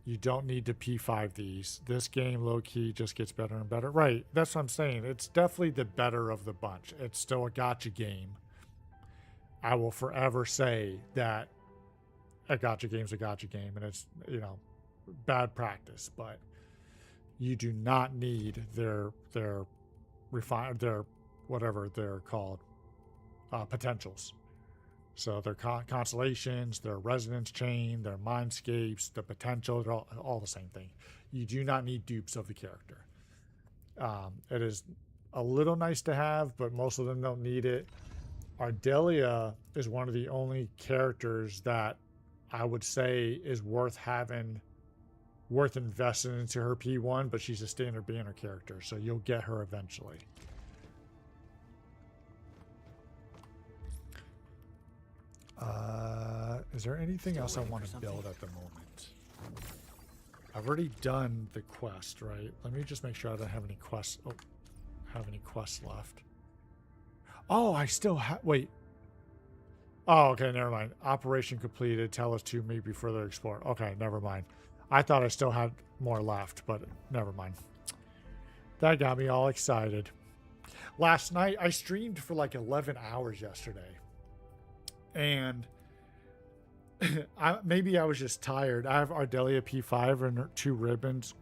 S1: You don't need to P5 these. This game, low-key, just gets better and better. Right, that's what I'm saying. It's definitely the better of the bunch. It's still a gacha game. I will forever say that a gacha game's a gacha game, and it's, you know, bad practice, but you do not need their whatever they're called, potentials. So their constellations, their resonance chain, their mindscapes, the potential, they're all the same thing. You do not need dupes of the character. It is a little nice to have, but most of them don't need it. Ardelia is one of the only characters that I would say is worth investing into her P1, but she's a standard banner character, so you'll get her eventually. Is there anything else I want to build at the moment? I've already done the quest, right? Let me just make sure I don't have any quests. Oh, have any quests left? Oh, I still have. Wait. Oh, okay, never mind. Operation completed. Tell us to maybe further explore. Okay, never mind. I thought I still had more left, but never mind. That got me all excited. Last night, I streamed for like 11 hours yesterday. And maybe I was just tired. I have Ardelia P5 and her 2 ribbons.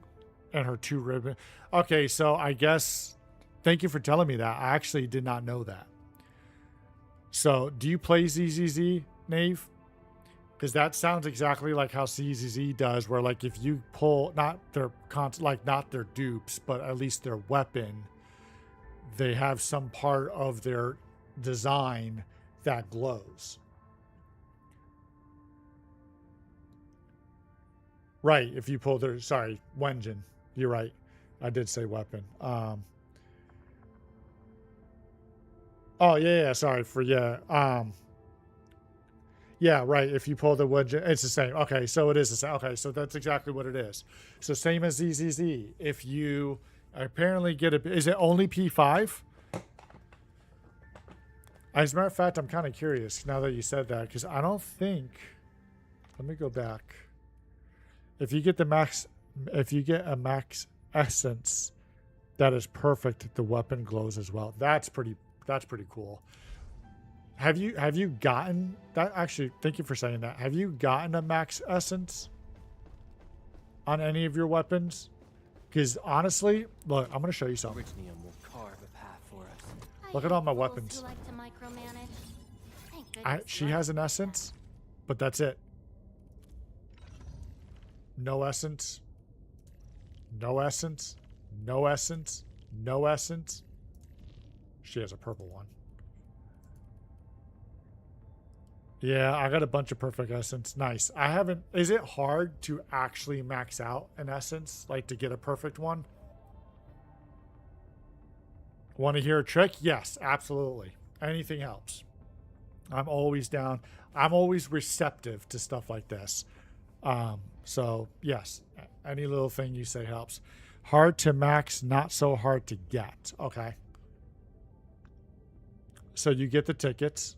S1: Okay, so I guess, thank you for telling me that. I actually did not know that. So, do you play ZZZ, Nave? Because that sounds exactly like how ZZZ does, where like if you pull, not their dupes, but at least their weapon, they have some part of their design that glows. Right, if you pull their, sorry, Wenjin, you're right. I did say weapon. Oh, yeah, sorry for, yeah. Yeah, right, if you pull the Wenjin, it's the same. Okay, so it is the same. Okay, so that's exactly what it is. So same as ZZZ. If you apparently get a, is it only P5? As a matter of fact, I'm kind of curious now that you said that, because I don't think, let me go back. If you get a max essence that is perfect, the weapon glows as well. That's pretty cool. Have you gotten that? Actually, thank you for saying that. Have you gotten a max essence on any of your weapons? Because honestly, look, I'm going to show you something.
S5: Will carve a path for us.
S1: Look at all my weapons. She has an essence, but that's it. No essence. No essence. No essence. No essence. She has a purple one. Yeah, I got a bunch of perfect essence. Nice. I haven't. Is it hard to actually max out an essence, like to get a perfect one? Want to hear a trick? Yes, absolutely. Anything helps. I'm always down. I'm always receptive to stuff like this. So yes, any little thing you say helps. Hard to max, not so hard to get. Okay. So you get the tickets.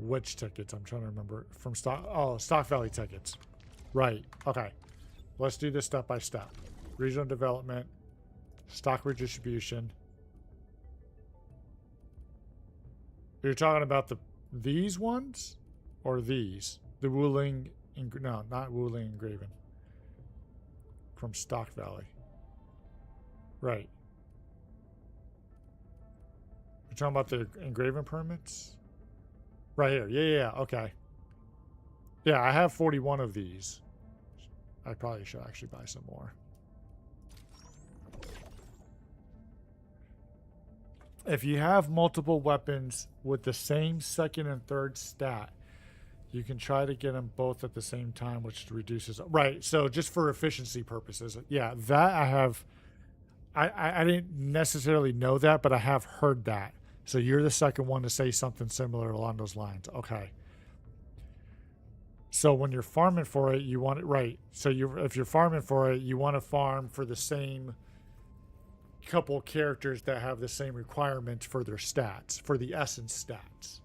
S1: Which tickets? I'm trying to remember. From Stock... Oh, Stock Valley tickets. Right. Okay. Let's do this step by step. Regional development. Stock redistribution. You're talking about these ones? Or these? The Wuling... No, not Wuling Engraven. From Stock Valley. Right. You're talking about the engraving permits? Right here. Yeah. Okay. Yeah, I have 41 of these. I probably should actually buy some more. If you have multiple weapons with the same second and third stat, you can try to get them both at the same time, which reduces... Right, so just for efficiency purposes. Yeah, that I have... I didn't necessarily know that, but I have heard that. So you're the second one to say something similar along those lines. Okay. So when you're farming for it, you want it... Right, so if you're farming for it, you want to farm for the same couple characters that have the same requirements for their stats, for the essence stats.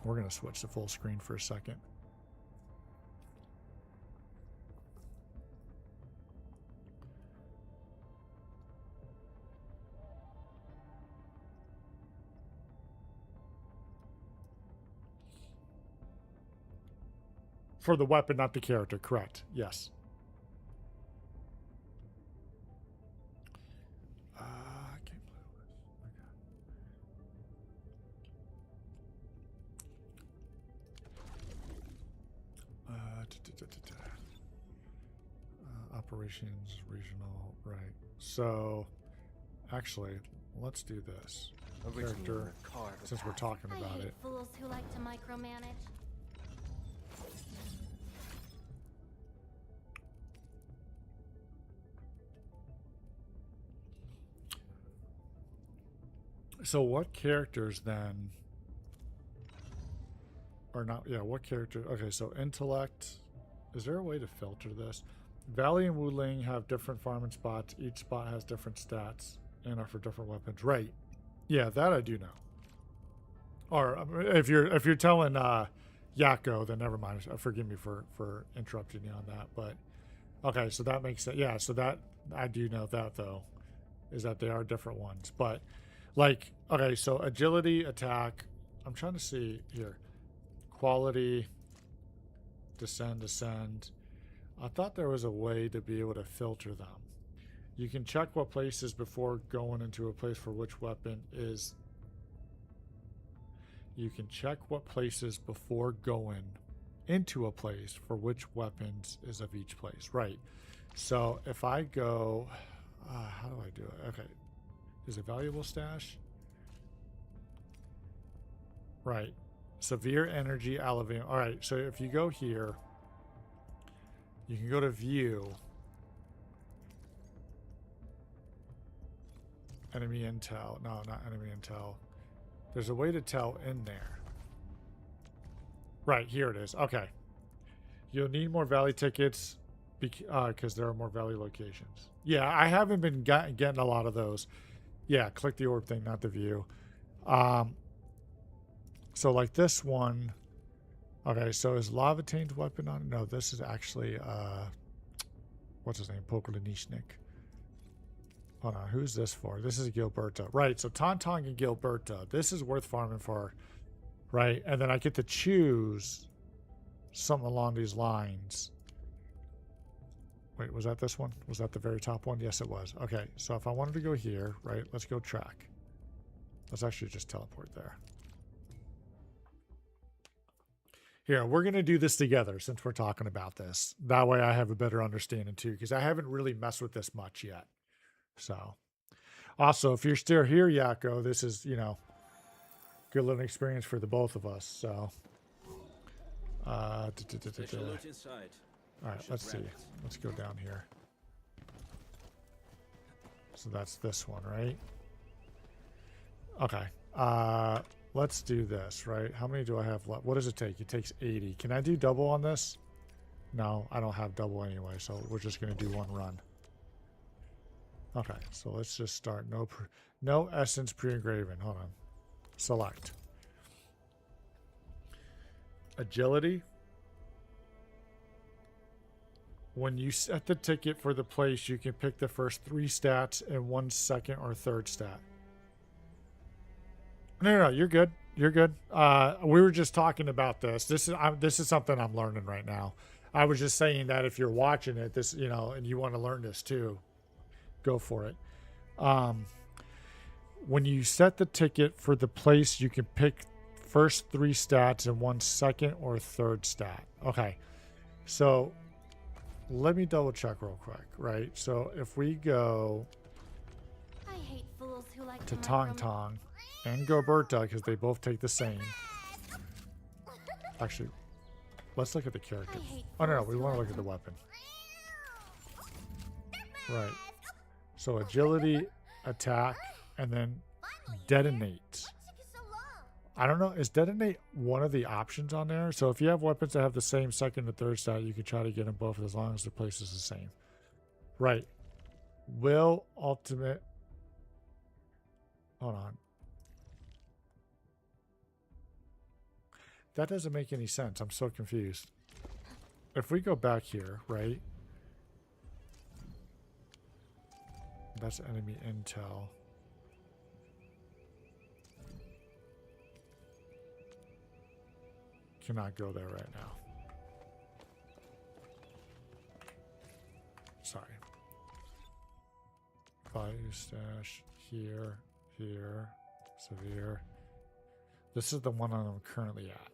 S1: We're going to switch to full screen for a second. For the weapon, not the character. Correct. Yes. I can't operations, regional, right. So, actually, let's do this. Character, since we're talking about it.
S3: Fools who like to micromanage.
S1: So what characters then are not... Yeah, what character... Okay, so intellect... Is there a way to filter this? Valley and Wuling have different farming spots. Each spot has different stats and are for different weapons. Right. Yeah, that I do know. Or if you're telling Yakko, then never mind. Forgive me for interrupting you on that. But okay, so that makes sense. Yeah, so that I do know that though, is that they are different ones. But like, okay, so agility, attack. I'm trying to see here. Quality, descend. I thought there was a way to be able to filter them. You can check what places before going into a place for which weapon is. You can check what places before going into a place for which weapons is of each place. Right. So if I go, how do I do it? Okay. Is it valuable stash? Right. Severe energy elevating. All right. So if you go here, you can go to view. Enemy intel. No, not enemy intel. There's a way to tell in there. Right, here it is. Okay. You'll need more valley tickets because there are more valley locations. Yeah, I haven't been getting a lot of those. Yeah, click the orb thing, not the view. So like this one. Okay, so is Lavatane's weapon on? No, this is actually, what's his name? Pokolanishnik. Hold on, who's this for? This is Gilberta. Right, so Tauntaun and Gilberta. This is worth farming for, right? And then I get to choose something along these lines. Wait, was that this one? Was that the very top one? Yes, it was. Okay, so if I wanted to go here, right, let's go track. Let's actually just teleport there. Here, we're going to do this together since we're talking about this. That way I have a better understanding too, because I haven't really messed with this much yet. So, also, if you're still here, Yakko, this is, you know, good living experience for the both of us. So, all right, let's see. Let's go down here. So that's this one, right? Okay. Let's do this, right? How many do I have left? What does it take? It takes 80. Can I do double on this? No, I don't have double anyway, so we're just going to do one run. Okay, so let's just start. No essence pre-engraven. Hold on. Select. Agility. When you set the ticket for the place, you can pick the first 3 stats and 1 second or third stat. No, you're good. You're good. We were just talking about this. This is something I'm learning right now. I was just saying that if you're watching it, this, you know, and you want to learn this too, go for it. When you set the ticket for the place, you can pick first 3 stats and 1 second or third stat. Okay. So let me double check real quick, right? So if we go
S3: I hate fools who like
S1: to
S3: run
S1: Tong
S3: from-
S1: Tong and Goberta, because they both take the same. Actually, let's look at the characters. Oh, no, we want to look at the weapon. Right. So agility, attack, and then detonate. I don't know. Is detonate one of the options on there? So if you have weapons that have the same second and third stat, you can try to get them both as long as the place is the same. Right. Will ultimate. Hold on. That doesn't make any sense. I'm so confused. If we go back here, right? That's enemy intel. Cannot go there right now. Sorry. Value stash here, here, severe. This is the one I'm currently at.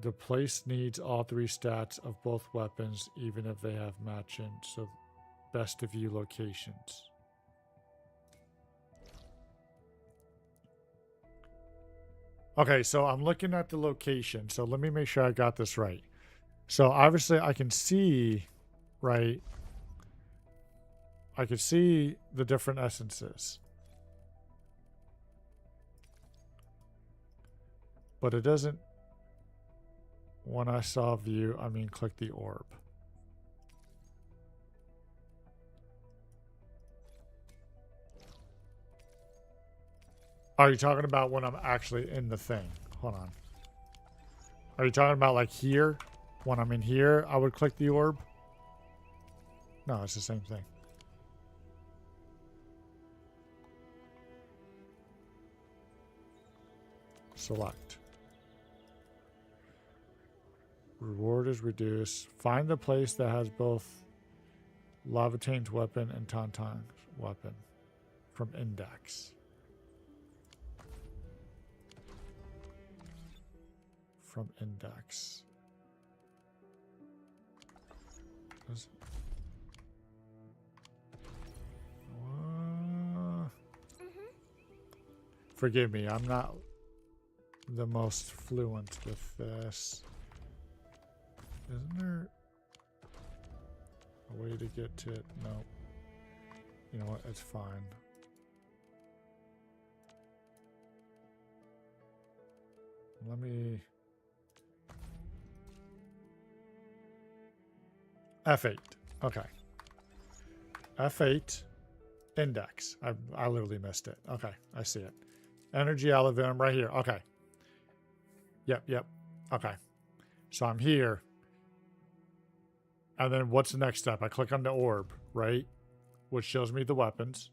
S1: The place needs all 3 stats of both weapons, even if they have matching. So, best of view locations. Okay, so I'm looking at the location. So let me make sure I got this right. So obviously I can see, right? I can see the different essences. But it doesn't, when I saw view, I mean click the orb. Are you talking about when I'm actually in the thing? Hold on. Are you talking about like here? When I'm in here, I would click the orb? No, it's the same thing. Select. Reward is reduced. Find the place that has both Lavatane's weapon and Tauntaun's weapon from index. From index. Forgive me, I'm not the most fluent with this. Isn't there a way to get to it? No. You know what? It's fine. Let me... F8. Okay. F8. Index. I literally missed it. Okay. I see it. Energy elevator right here. Okay. Yep. Okay. So I'm here. And then what's the next step? I click on the orb, right? Which shows me the weapons.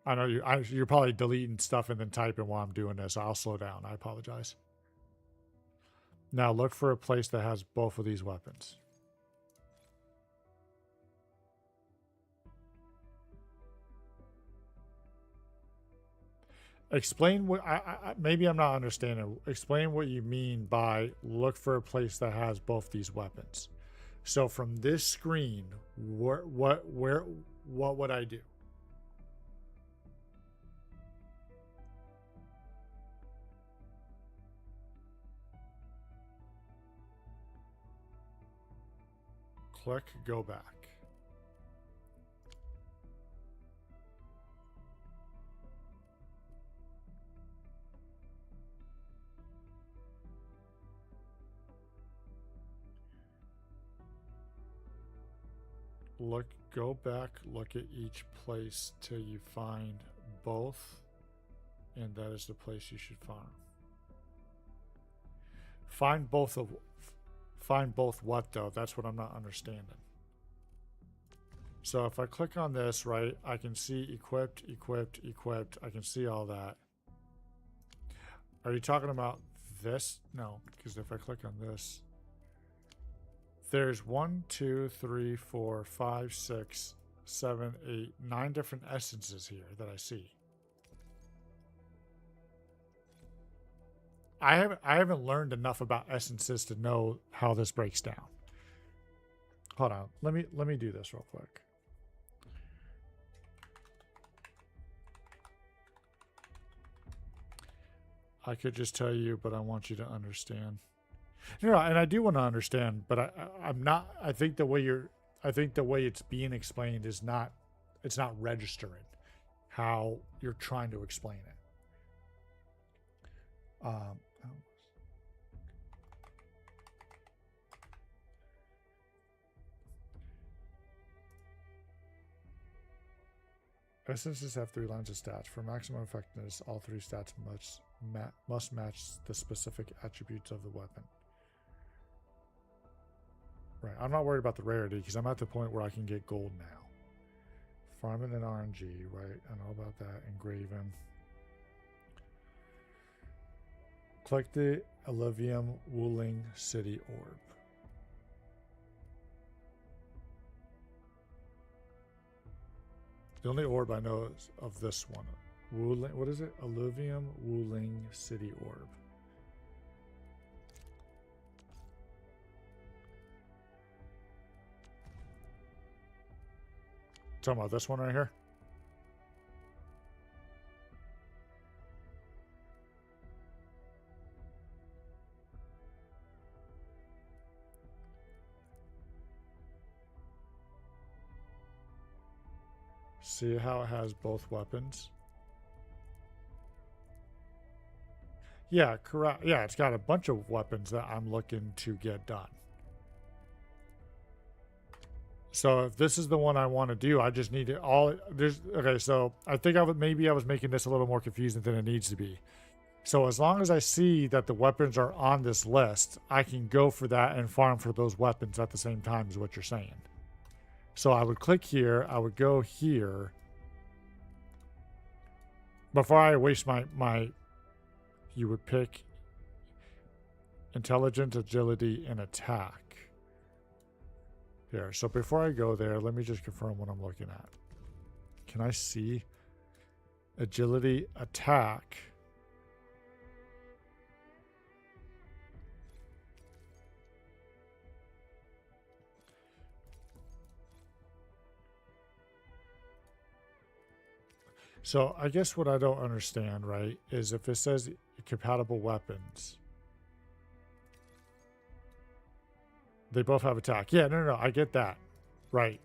S1: I know you're probably deleting stuff and then typing while I'm doing this. I'll slow down. I apologize. Now look for a place that has both of these weapons. Explain what maybe I'm not understanding. Explain what you mean by look for a place that has both these weapons. So from this screen, what would I do? Click go back. Go back, look at each place till you find both, and that is the place you should farm. Find both what though? That's what I'm not understanding. So if I click on this, right, I can see equipped. I can see all that. Are you talking about this? No, because if I click on this, there's 1, 2, 3, 4, 5, 6, 7, 8, 9 different essences here that I see. I haven't learned enough about essences to know how this breaks down. Hold on. Let me do this real quick. I could just tell you, but I want you to understand. No, and I do want to understand, but I'm not. I think the way it's being explained is not. It's not registering how you're trying to explain it. Essences have 3 lines of stats. For maximum effectiveness, all 3 stats must match the specific attributes of the weapon. Right, I'm not worried about the rarity because I'm at the point where I can get gold now. Farming and RNG, right? I know about that. Engraven. Collect the Alluvium Wuling City Orb. The only orb I know is of this one. Wuling, what is it? Alluvium Wuling City Orb. Talking about this one right here? See how it has both weapons? Yeah, correct. Yeah, it's got a bunch of weapons that I'm looking to get done. So if this is the one I want to do, I just need it all. Okay, so I think maybe I was making this a little more confusing than it needs to be. So as long as I see that the weapons are on this list, I can go for that and farm for those weapons at the same time is what you're saying. So I would click here, I would go here. Before I waste my you would pick intelligence, agility, and attack. Here, so before I go there, let me just confirm what I'm looking at. Can I see agility, attack? So I guess what I don't understand, right, is if it says compatible weapons, they both have attack. Yeah, no, I get that. Right.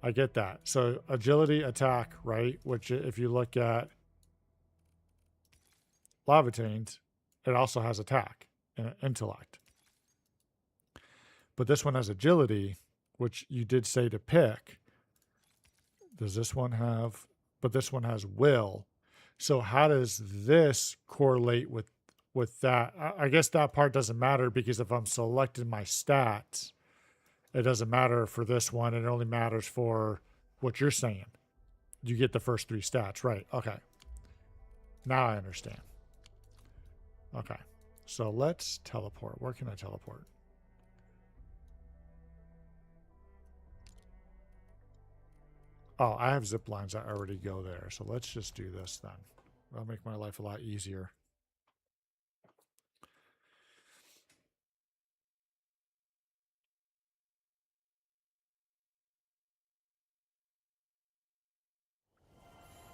S1: I get that. So agility, attack, right, which if you look at Lavatanes, it also has attack and intellect. But this one has agility, which you did say to pick. Does this one have... But this one has will. So how does this correlate with that? I guess that part doesn't matter because if I'm selecting my stats, it doesn't matter for this one. It only matters for what you're saying. You get the first 3 stats, right? Okay. Now I understand. Okay. So let's teleport. Where can I teleport? Oh, I have zip lines that already go there. So let's just do this then. That'll make my life a lot easier.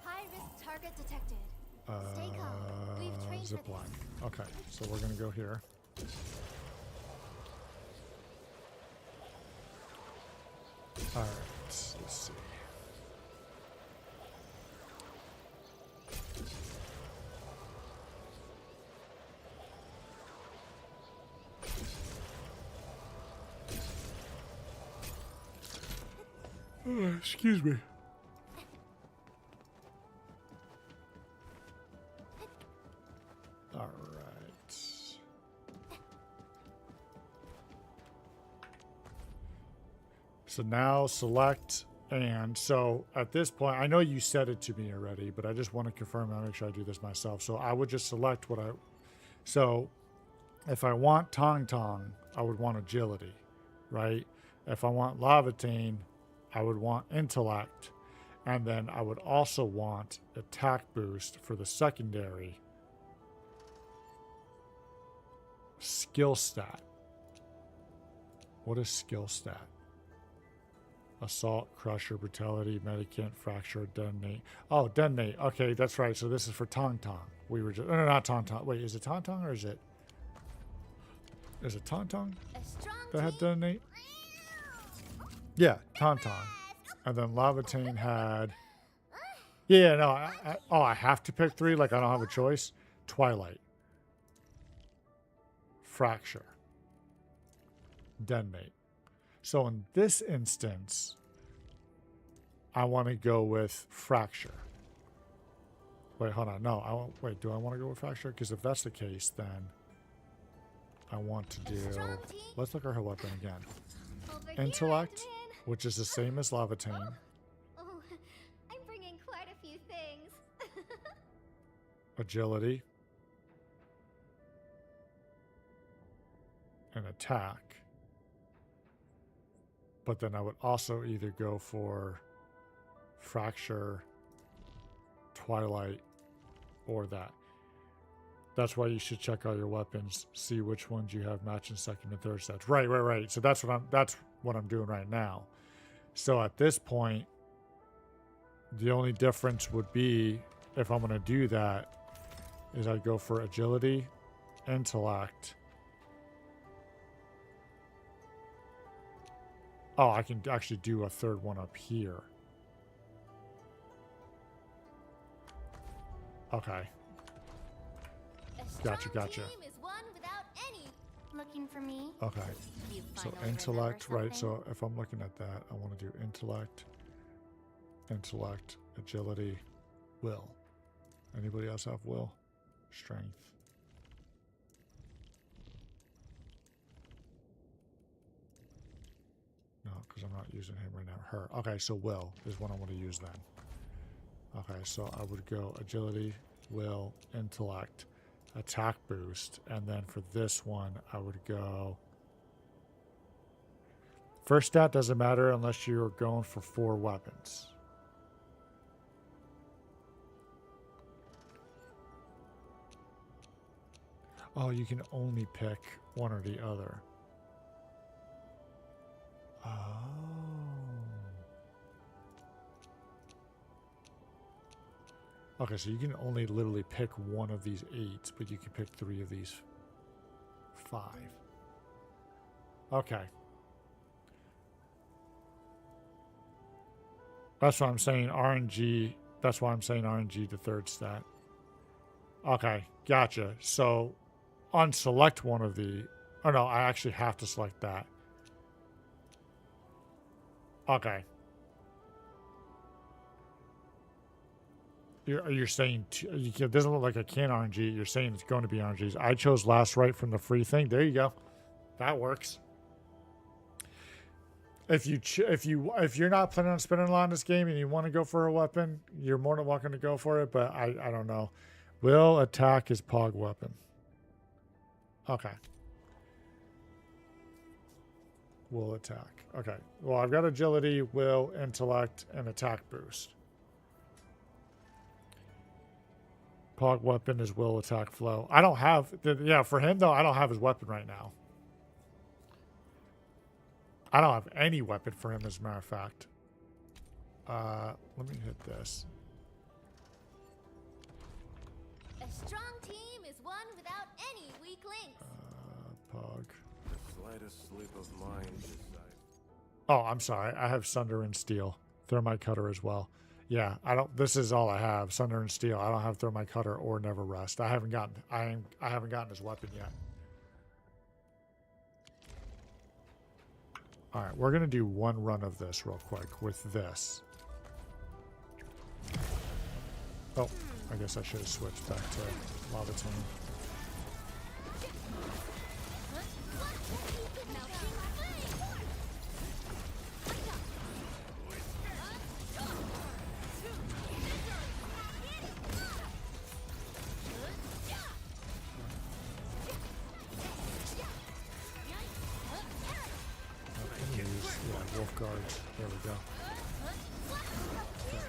S14: High-risk target detected. Stay calm. We've trained
S1: Zip
S14: for
S1: line.
S14: this.
S1: Okay, so we're going to go here. All right, let's see. Excuse me. All right. So now select, and so at this point, I know you said it to me already, but I just want to confirm and make sure I do this myself. So I would just select what I, so if I want Tong Tong, I would want agility, right? If I want Lavatain, I would want intellect. And then I would also want attack boost for the secondary skill stat. What is skill stat? Assault, crusher, brutality, medicant, fracture, detonate. Oh, detonate. Okay, that's right. So this is for Tong Tong. We were just, no, not Tong Tong. Wait, is it Tong Tong or is it Tong Tong that had detonate? Yeah, Tong Tong. And then Lavatain had, yeah, no, I have to pick 3, like I don't have a choice. Twilight. Fracture. Detonate. So in this instance, I want to go with Fracture. Wait, hold on. No, wait, do I want to go with Fracture? Because if that's the case, then I want to do, let's look at her weapon again. Intellect, which is the same as Lavatain.
S14: Oh, I'm bringing quite a few things.
S1: Agility. And attack. But then I would also either go for Fracture, Twilight, or that. That's why you should check out your weapons, see which ones you have matching second and third sets. Right. So that's what I'm doing right now. So at this point, the only difference would be, if I'm going to do that, is I'd go for agility, intellect. Oh, I can actually do a third one up here. Okay. Gotcha.
S14: Looking for me?
S1: Okay. So intellect, right? So if I'm looking at that, I want to do intellect, agility, will. Anybody else have will? Strength. No, because I'm not using him right now. Her. Okay, so will is what I want to use then. Okay, so I would go agility, will, intellect, attack boost, and then for this one, I would go... First stat doesn't matter unless you're going for 4 weapons. Oh, you can only pick one or the other. Oh. Okay, so you can only literally pick one of these 8, but you can pick 3 of these 5. Okay. That's why I'm saying RNG. That's why I'm saying RNG the third stat. Okay, gotcha. So unselect one of the... Oh no, I actually have to select that. Okay. You're saying it doesn't look like a can RNG. You're saying it's going to be RNGs. I chose last right from the free thing. There you go. That works. If you're not planning on spending a lot in this game and you want to go for a weapon, you're more than welcome to go for it. But I don't know. Will attack is Pog weapon. Okay. Will attack. Okay. Well, I've got agility, will, intellect, and attack boost. Pog weapon is will, attack, flow. I don't have... Yeah, for him, though, I don't have his weapon right now. I don't have any weapon for him, as a matter of fact. Let me hit this.
S3: A strong team is one without any weak links.
S1: Pog.
S12: The slightest slip of mine decides.
S1: Oh, I'm sorry. I have Sunder and Steel. Thermite Cutter as well. Yeah, I don't... This is all I have. Sunder and Steel. I don't have Thermite Cutter or Never Rest. I haven't gotten his weapon yet. Alright, we're gonna do one run of this real quick with this. Oh, I guess I should have switched back to Lavaton. Wolf guards. There we go.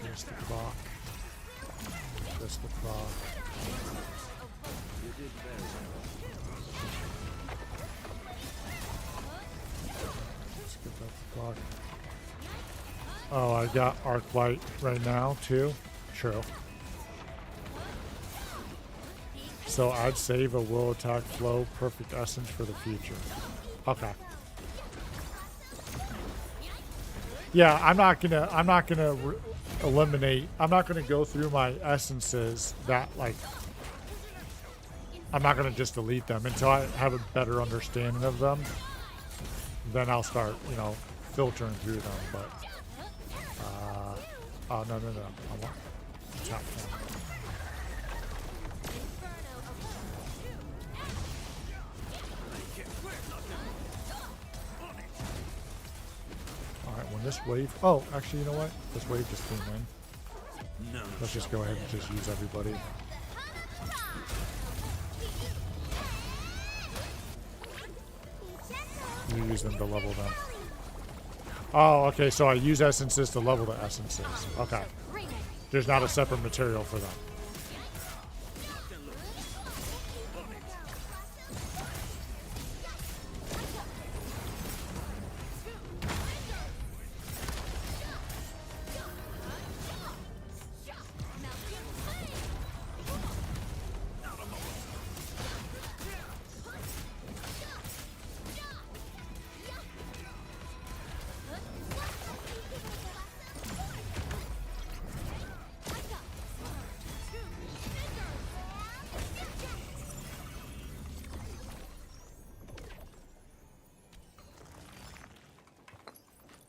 S1: Here's the clock. Just the clock.
S12: You did better.
S1: Let's get that clock. Oh, I got Arclight right now too. True. So I'd save a will attack flow perfect essence for the future. Okay. Yeah, I'm not gonna eliminate. I'm not gonna go through my essences that like. I'm not gonna just delete them until I have a better understanding of them. Then I'll start, you know, filtering through them. But oh no. I want tap them. This wave. Oh, actually, you know what? This wave just came in.
S10: No.
S1: Let's just go ahead and just use everybody. You use them to level them. Oh, okay. So I use essences to level the essences. Okay. There's not a separate material for them.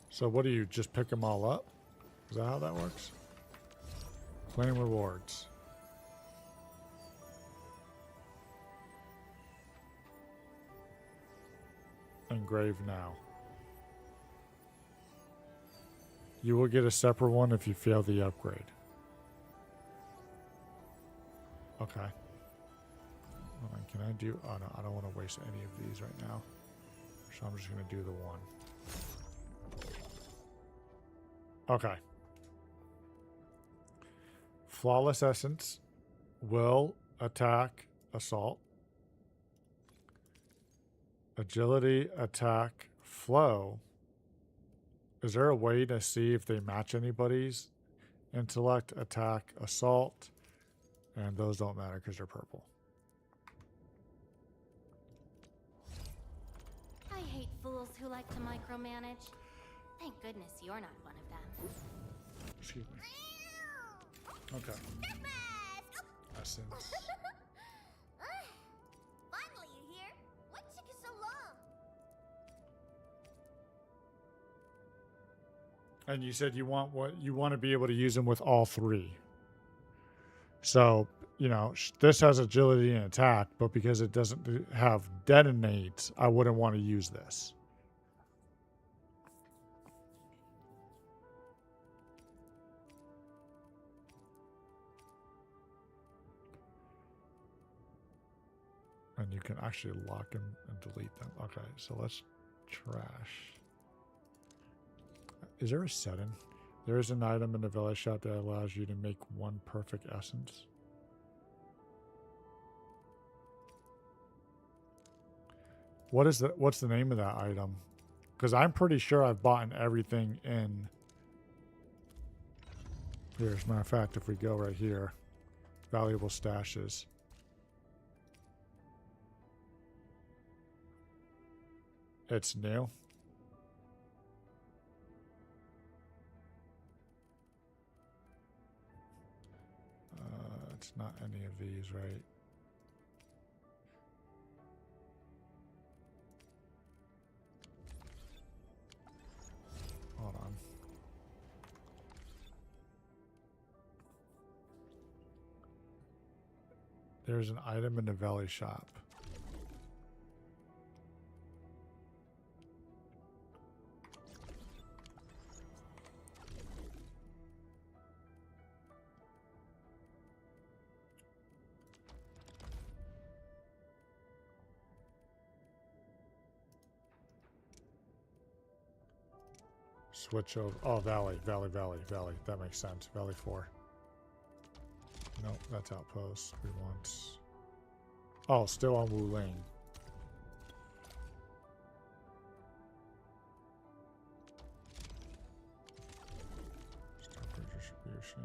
S1: So what do you just pick them all up? Is that how that works? Claim rewards. Engrave now. You will get a separate one if you fail the upgrade. Okay. Hold on, can I do... Oh no, I don't want to waste any of these right now. So I'm just going to do the one. Okay. Flawless Essence will attack assault. Agility, attack, flow. Is there a way to see if they match anybody's? Intellect, attack, assault. And those don't matter because they're purple.
S3: I hate fools who like to micromanage. Thank goodness you're not one of them.
S1: Excuse me. Okay. Essence.
S14: Finally, you here? What took you so long?
S1: And you said you want to be able to use them with all three. So, you know, this has agility and attack, but because it doesn't have detonate, I wouldn't want to use this. And you can actually lock them and delete them. Okay, so let's trash. Is there a setting? There is an item in the village shop that allows you to make one perfect essence. What's the name of that item? Because I'm pretty sure I've bought everything in. Here, as a matter of fact, if we go right here, valuable stashes. It's new. It's not any of these, right? There's an item in the Valley shop. Switch over. Oh, Valley. That makes sense. Valley 4. Nope, that's Outpost. We want... Oh, still on Wu Lane. Stop redistribution.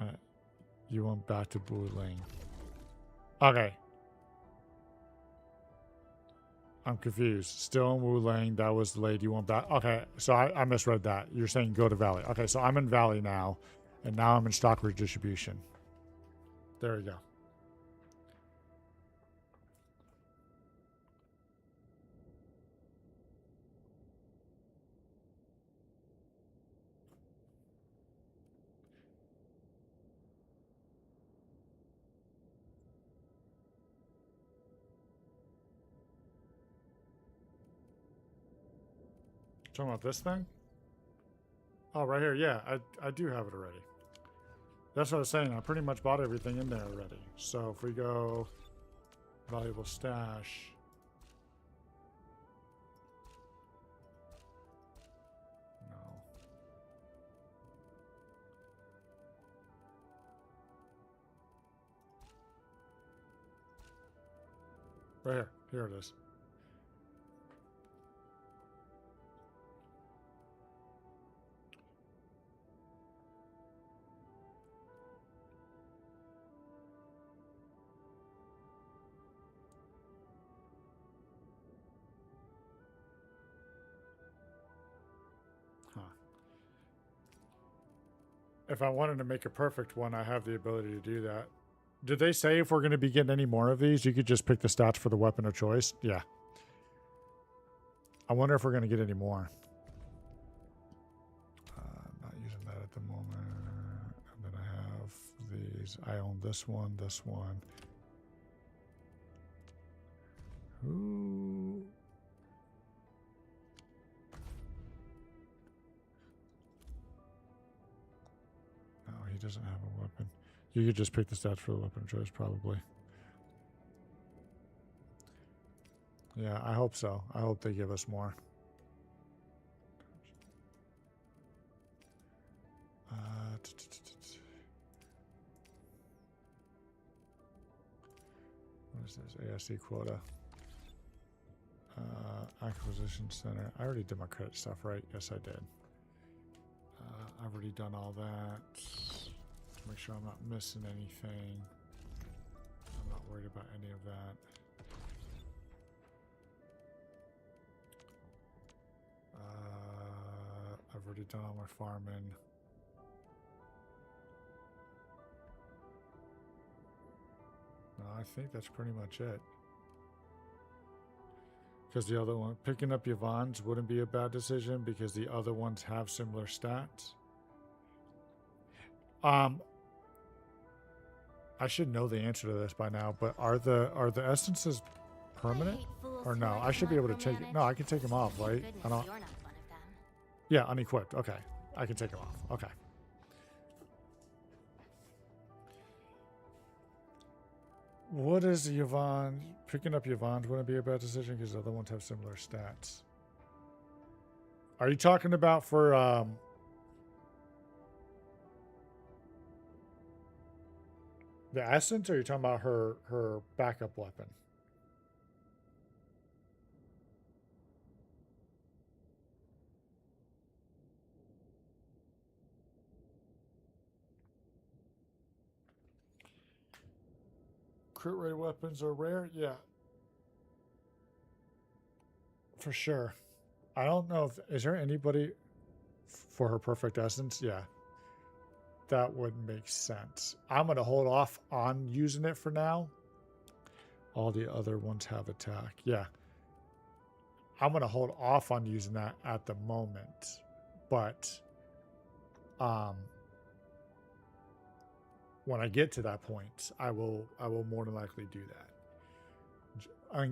S1: Alright. You went back to Wu Lane. Okay. I'm confused. Still in Wu Lane. That was delayed. You went back. Okay, so I misread that. You're saying go to Valley. Okay, so I'm in Valley now, and now I'm in stock redistribution. There we go. Talking about this thing? Oh, right here. Yeah, I do have it already. That's what I was saying. I pretty much bought everything in there already. So if we go valuable stash. No. Right here. Here it is. If I wanted to make a perfect one, I have the ability to do that. Did they say if we're going to be getting any more of these, you could just pick the stats for the weapon of choice? Yeah. I wonder if we're going to get any more. Not using that at the moment. And then I have these. I own this one, this one. Ooh. No, he doesn't have a weapon. You could just pick the stats for the weapon of choice, probably. Yeah, I hope so. I hope they give us more. What is this? ASC quota. Acquisition center. I already did my credit stuff, right? Yes, I did. I've already done all that. To make sure I'm not missing anything. I'm not worried about any of that. I've already done all my farming. No, I think that's pretty much it. Because the other one, picking up Yvonne's wouldn't be a bad decision because the other ones have similar stats. I should know the answer to this by now, but are the essences permanent or no? I should be able to take it. No, I can take them off, right? I don't. Yeah, unequipped. Okay, I can take them off. Okay. What is Yvonne? Picking up Yvonne's wouldn't be a bad decision because the other ones have similar stats. Are you talking about for the essence, or are you talking about her backup weapon? Crit rate weapons are rare? Yeah. For sure. I don't know if... Is there anybody for her perfect essence? Yeah. That would make sense. I'm going to hold off on using it for now. All the other ones have attack. Yeah. I'm gonna hold off on using that at the moment, but when I get to that point, I will more than likely do that.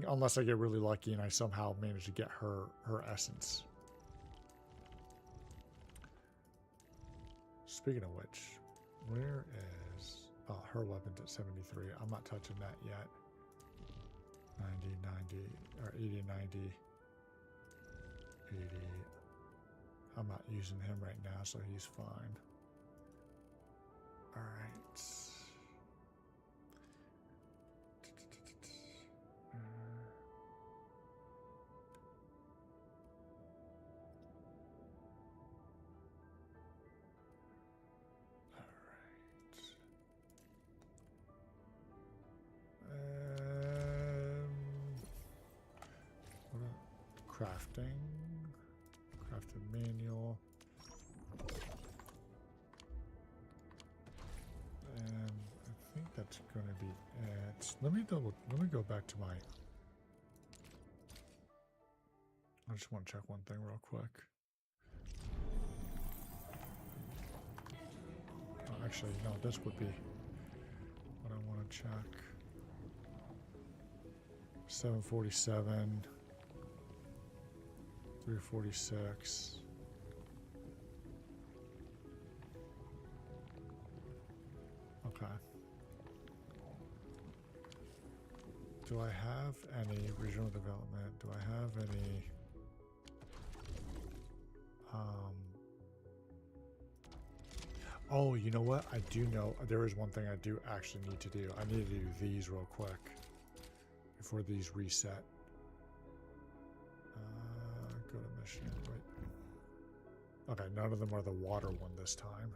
S1: Unless I get really lucky and I somehow manage to get her essence. Speaking of which, where is her weapon's at 73? I'm not touching that yet. 90, 90, or 80, 90, 80. I'm not using him right now, so he's fine. All right. Crafting manual, and I think that's going to be it. Let me go back to my. I just want to check one thing real quick. Oh, actually, no, this would be what I want to check. 747. 346. Okay. Do I have any regional development? Do I have any oh, you know what? I do know there is one thing I do actually need to do. I need to do these real quick before these reset. Go to mission. Wait. Okay, none of them are the water one this time.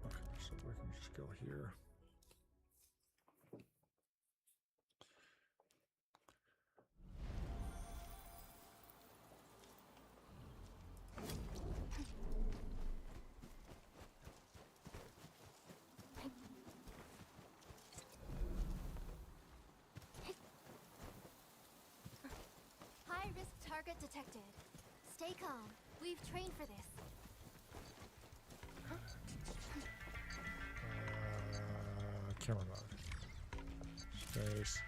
S1: Okay, so we can just go here.
S14: High-risk target detected. Stay calm. We've trained for this.
S1: Camera mode. Space.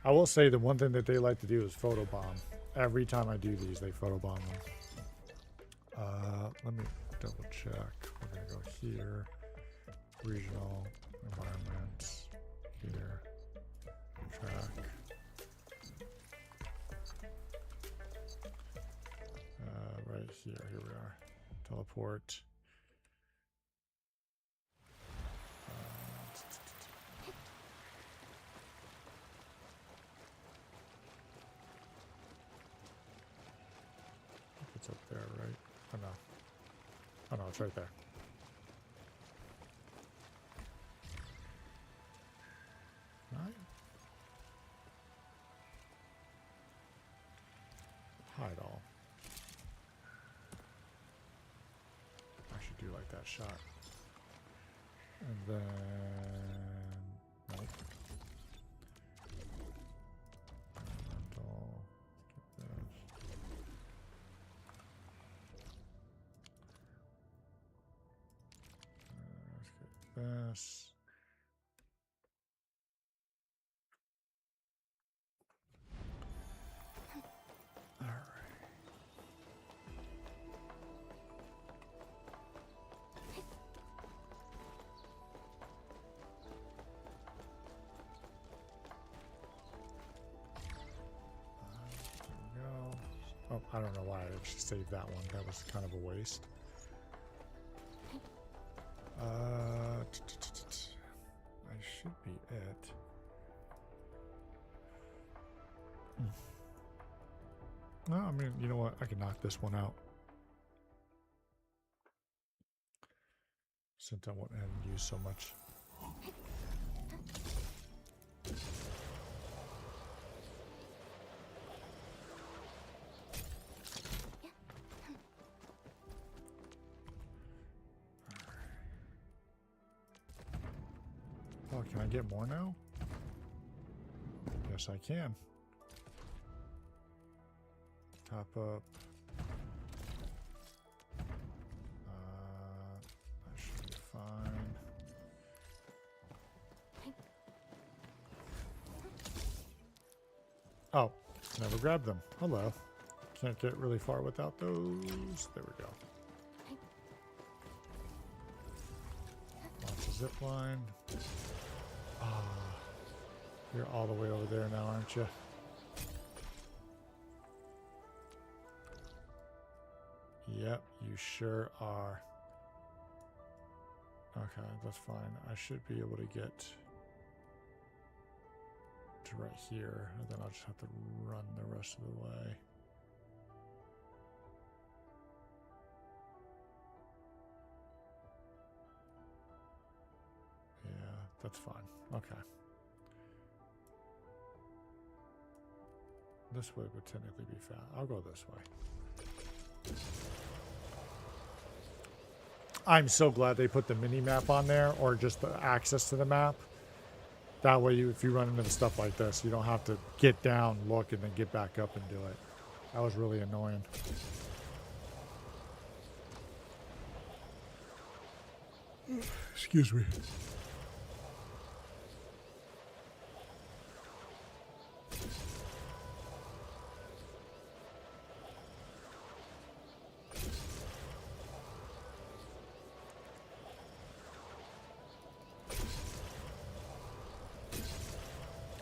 S1: I will say the one thing that they like to do is photobomb. Every time I do these, they photobomb them. Let me double check. We're gonna go here. Regional environments. Here. Track. Right here. Here we are. Teleport. It's up there, right? Oh no. Oh no, it's right there. Right? Hide all. I should do like that shot. And then nope. Elemental. Get this. Let's get this. All right. Oh, I don't know why I actually saved that one. That was kind of a waste. I should be it. No, I mean, you know what? I can knock this one out. Since I went ahead and used so much. Oh, can I get more now? Yes, I can. Top up. That should be fine. Oh, never grabbed them. Hello. Can't get really far without those. There we go. Lots of zip line. Ah, you're all the way over there now, aren't you? Yep, you sure are. Okay, that's fine. I should be able to get to right here, and then I'll just have to run the rest of the way. Yeah, that's fine. Okay. This way would technically be fast. I'll go this way. I'm so glad they put the mini map on there, or just the access to the map. That way, if you run into stuff like this, you don't have to get down, look, and then get back up and do it. That was really annoying. Excuse me.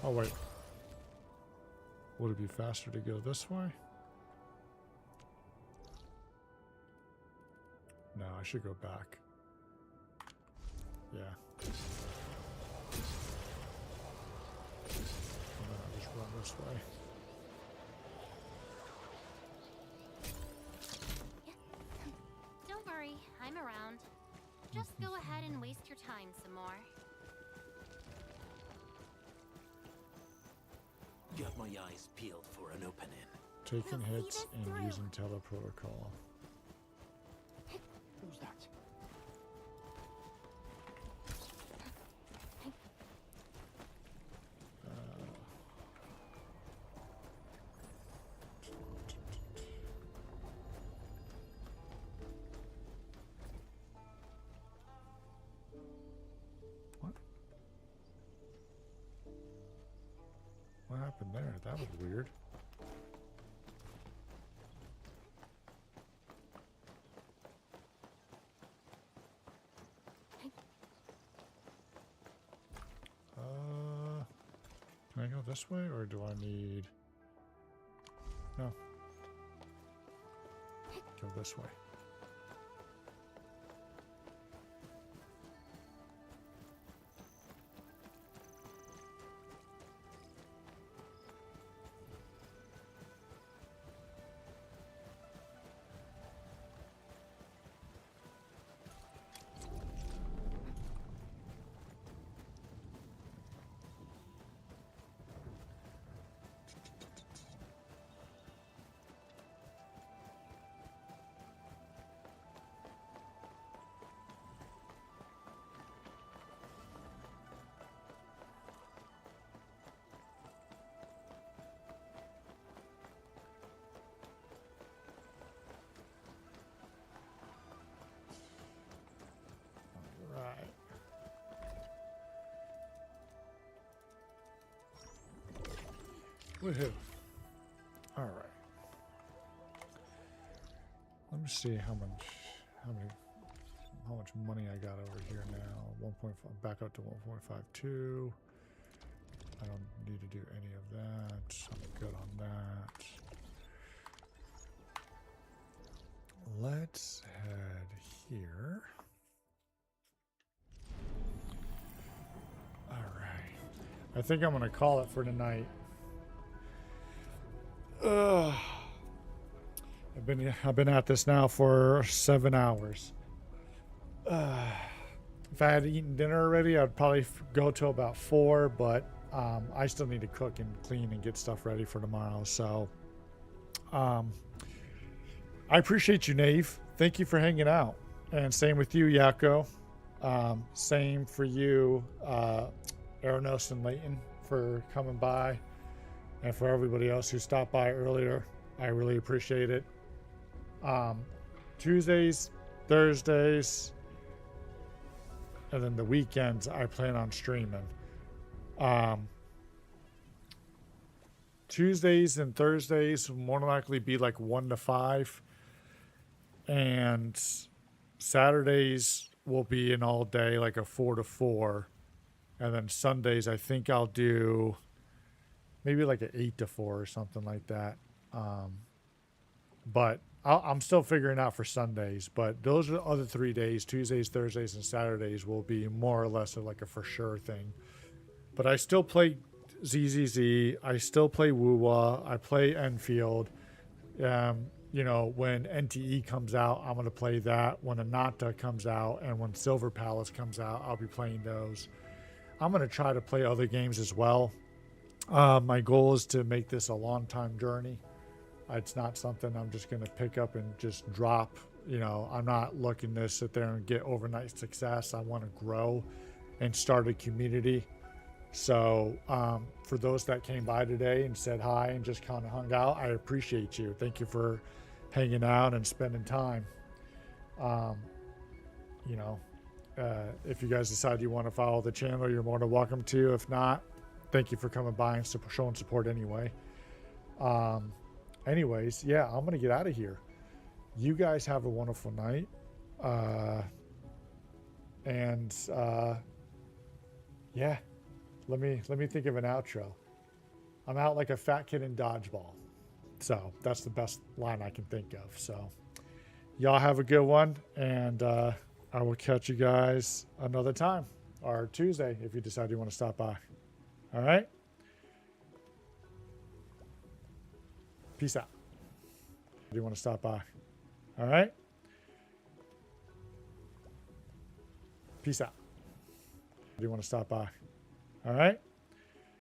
S1: Oh, wait. Would it be faster to go this way? No, I should go back. Yeah. And then I'll just run this way.
S3: Don't worry, I'm around. Just go ahead and waste your time some more.
S10: Got my eyes peeled for an opening.
S1: Taking hits and using teleprotocol.
S8: Who's that?
S1: What happened there? That was weird. Can I go this way, or do I need... No. Go this way. Woohoo. Alright. Let me see how much money I got over here now. 1.5 back up to 1.52. I don't need to do any of that. I'm good on that. Let's head here. Alright. I think I'm gonna call it for tonight. I've been at this now for 7 hours. If I had eaten dinner already, I'd probably go till about 4, but I still need to cook and clean and get stuff ready for tomorrow. So I appreciate you, Nave. Thank you for hanging out. And same with you, Yako. Same for you, Aranos and Leighton for coming by, and for everybody else who stopped by earlier. I really appreciate it. Tuesdays, Thursdays, and then the weekends I plan on streaming. Tuesdays and Thursdays will more than likely be like 1 to 5, and Saturdays will be an all day, like a 4 to 4, and then Sundays I think I'll do maybe like an 8 to 4 or something like that. But I'm still figuring out for Sundays, but those are the other 3 days, Tuesdays, Thursdays, and Saturdays will be more or less of like a for sure thing. But I still play ZZZ, I still play Wuwa, I play Enfield. You know, when NTE comes out, I'm going to play that. When Anata comes out and when Silver Palace comes out, I'll be playing those. I'm going to try to play other games as well. My goal is to make this a long-time journey. It's not something I'm just going to pick up and just drop. You know, I'm not looking to sit there and get overnight success. I want to grow and start a community. So for those that came by today and said hi and just kind of hung out, I appreciate you. Thank you for hanging out and spending time. You know, if you guys decide you want to follow the channel, you're more than welcome to. If not, thank you for coming by and showing support anyway. Anyways, yeah, I'm going to get out of here. You guys have a wonderful night. Yeah, let me think of an outro. I'm out like a fat kid in dodgeball. So that's the best line I can think of. So y'all have a good one, and I will catch you guys another time, or Tuesday if you decide you want to stop by. All right? Peace out. Do you want to stop by? All right? Peace out. Do you want to stop by? All right?